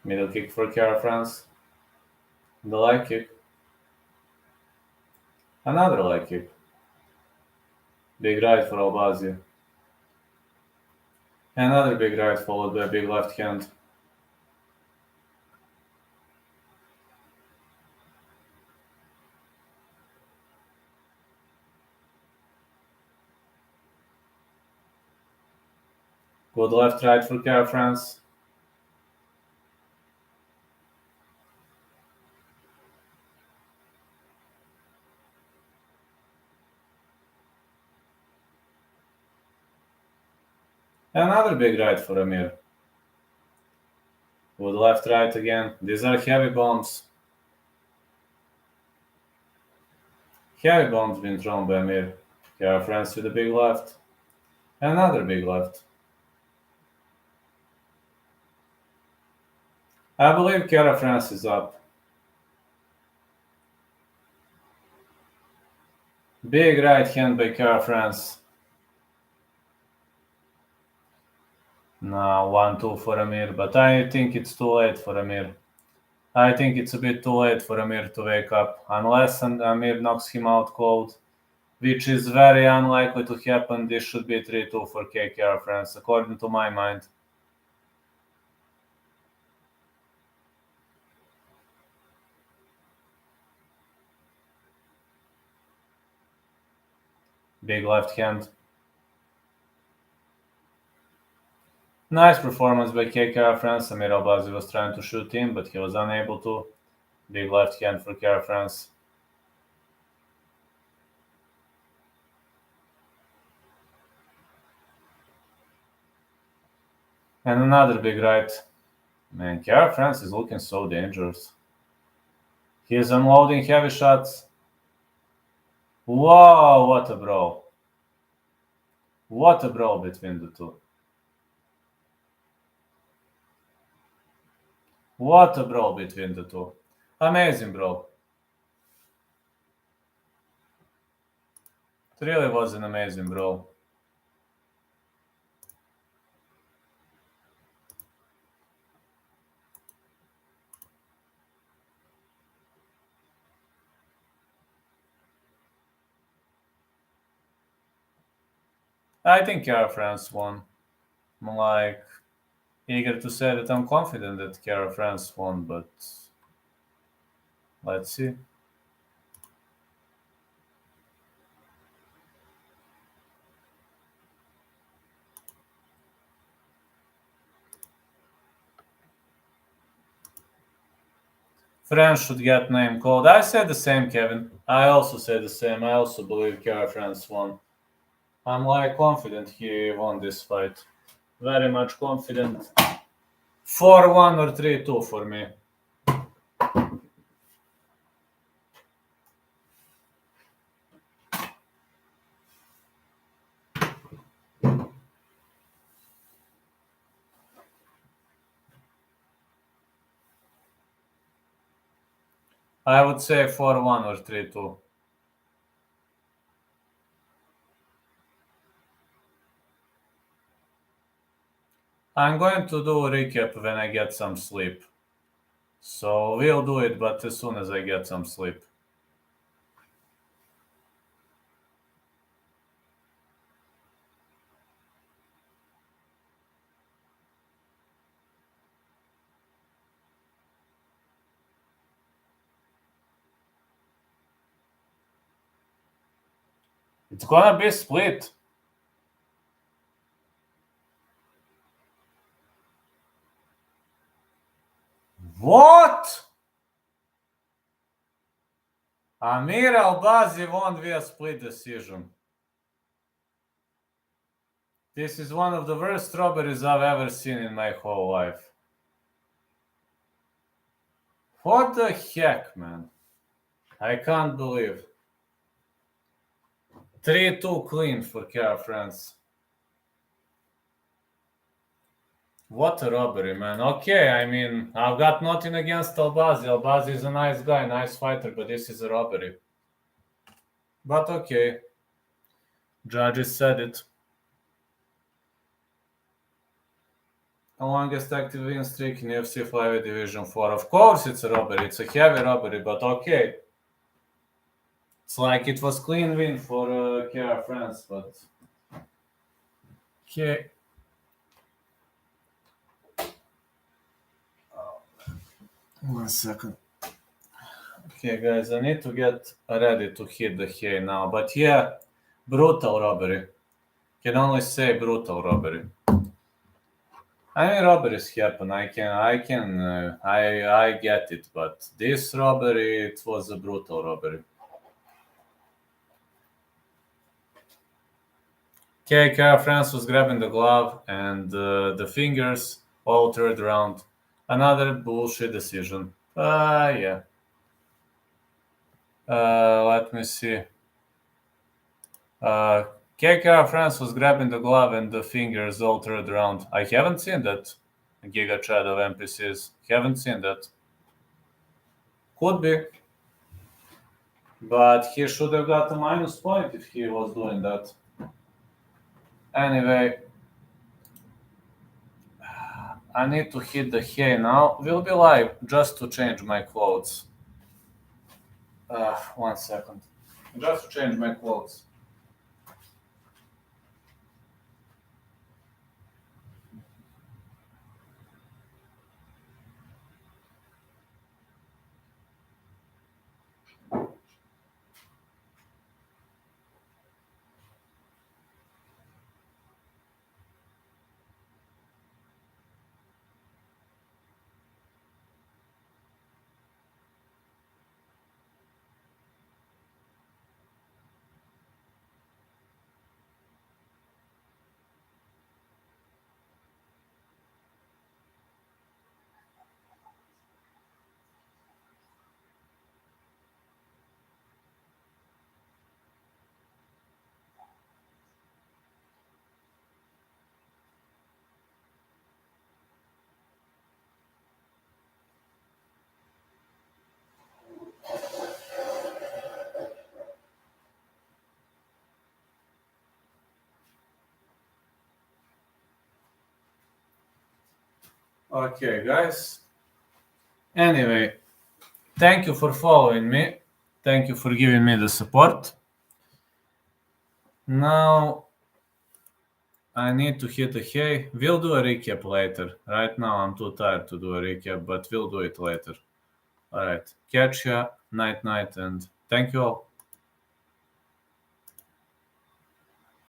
Middle kick for Cara France. The leg kick. Another leg kick. Big right for Albazi. Another big right followed by a big left hand. Good left right for Cara France. Another big right for Amir. Good left right again. These are heavy bombs. Heavy bombs being thrown by Amir. Cara France with a big left. Another big left. I believe Cara France is up. Big right hand by KR France. Now 1-2 for Amir, but I think it's too late for Amir. I think it's a bit too late for Amir to wake up, unless Amir knocks him out cold, which is very unlikely to happen. This should be 3-2 for KKR France, according to my mind. Big left hand. Nice performance by KKR France. Amir Albazi was trying to shoot him, but he was unable to. Big left hand for KKR France. And another big right. Man, KKR France is looking so dangerous. He is unloading heavy shots. Whoa, what a brawl. What a brawl between the two. What a brawl between the two. Amazing brawl. It really was an amazing brawl. I think KR France won. I'm like eager to say that I'm confident that KR France won, but let's see. France should get name called. I said the same, Kevin. I also said the same. I also believe KR France won. I'm like confident he won this fight. Very much confident. 4-1 or 3-2 for me. I would say 4-1 or 3-2. I'm going to do a recap when I get some sleep. So we'll do it, but as soon as I get some sleep. It's gonna be split. What? Amir Albazi won via split decision. This is one of the worst robberies I've ever seen in my whole life. What the heck, man? I can't believe. 3-2 clean for KR France. What a robbery, man. Okay, I mean, I've got nothing against Albazi. Albazi is a nice guy, nice fighter, but this is a robbery. But okay. Judges said it. The longest active win streak in UFC Flyweight Division 4. Of course it's a robbery. It's a heavy robbery, but okay. It's like it was clean win for KR France, but... Okay. 1 second. Okay, guys, I need to get ready to hit the hay now. But yeah, brutal robbery. Can only say brutal robbery. I mean, robberies happen. I get it. But this robbery, it was a brutal robbery. KK France was grabbing the glove and the fingers all third round. Another bullshit decision. Yeah. Let me see. KK France was grabbing the glove and the fingers all third round. I haven't seen that. Giga chat of NPCs. Haven't seen that. Could be. But he should have got a minus point if he was doing that. Anyway, I need to hit the hay now. We'll be live just to change my clothes. 1 second. Just to change my clothes. Okay, guys. Anyway, thank you for following me. Thank you for giving me the support. Now, I need to hit the hay. We'll do a recap later. Right now, I'm too tired to do a recap, but we'll do it later. All right. Catch ya. Night, and thank you all.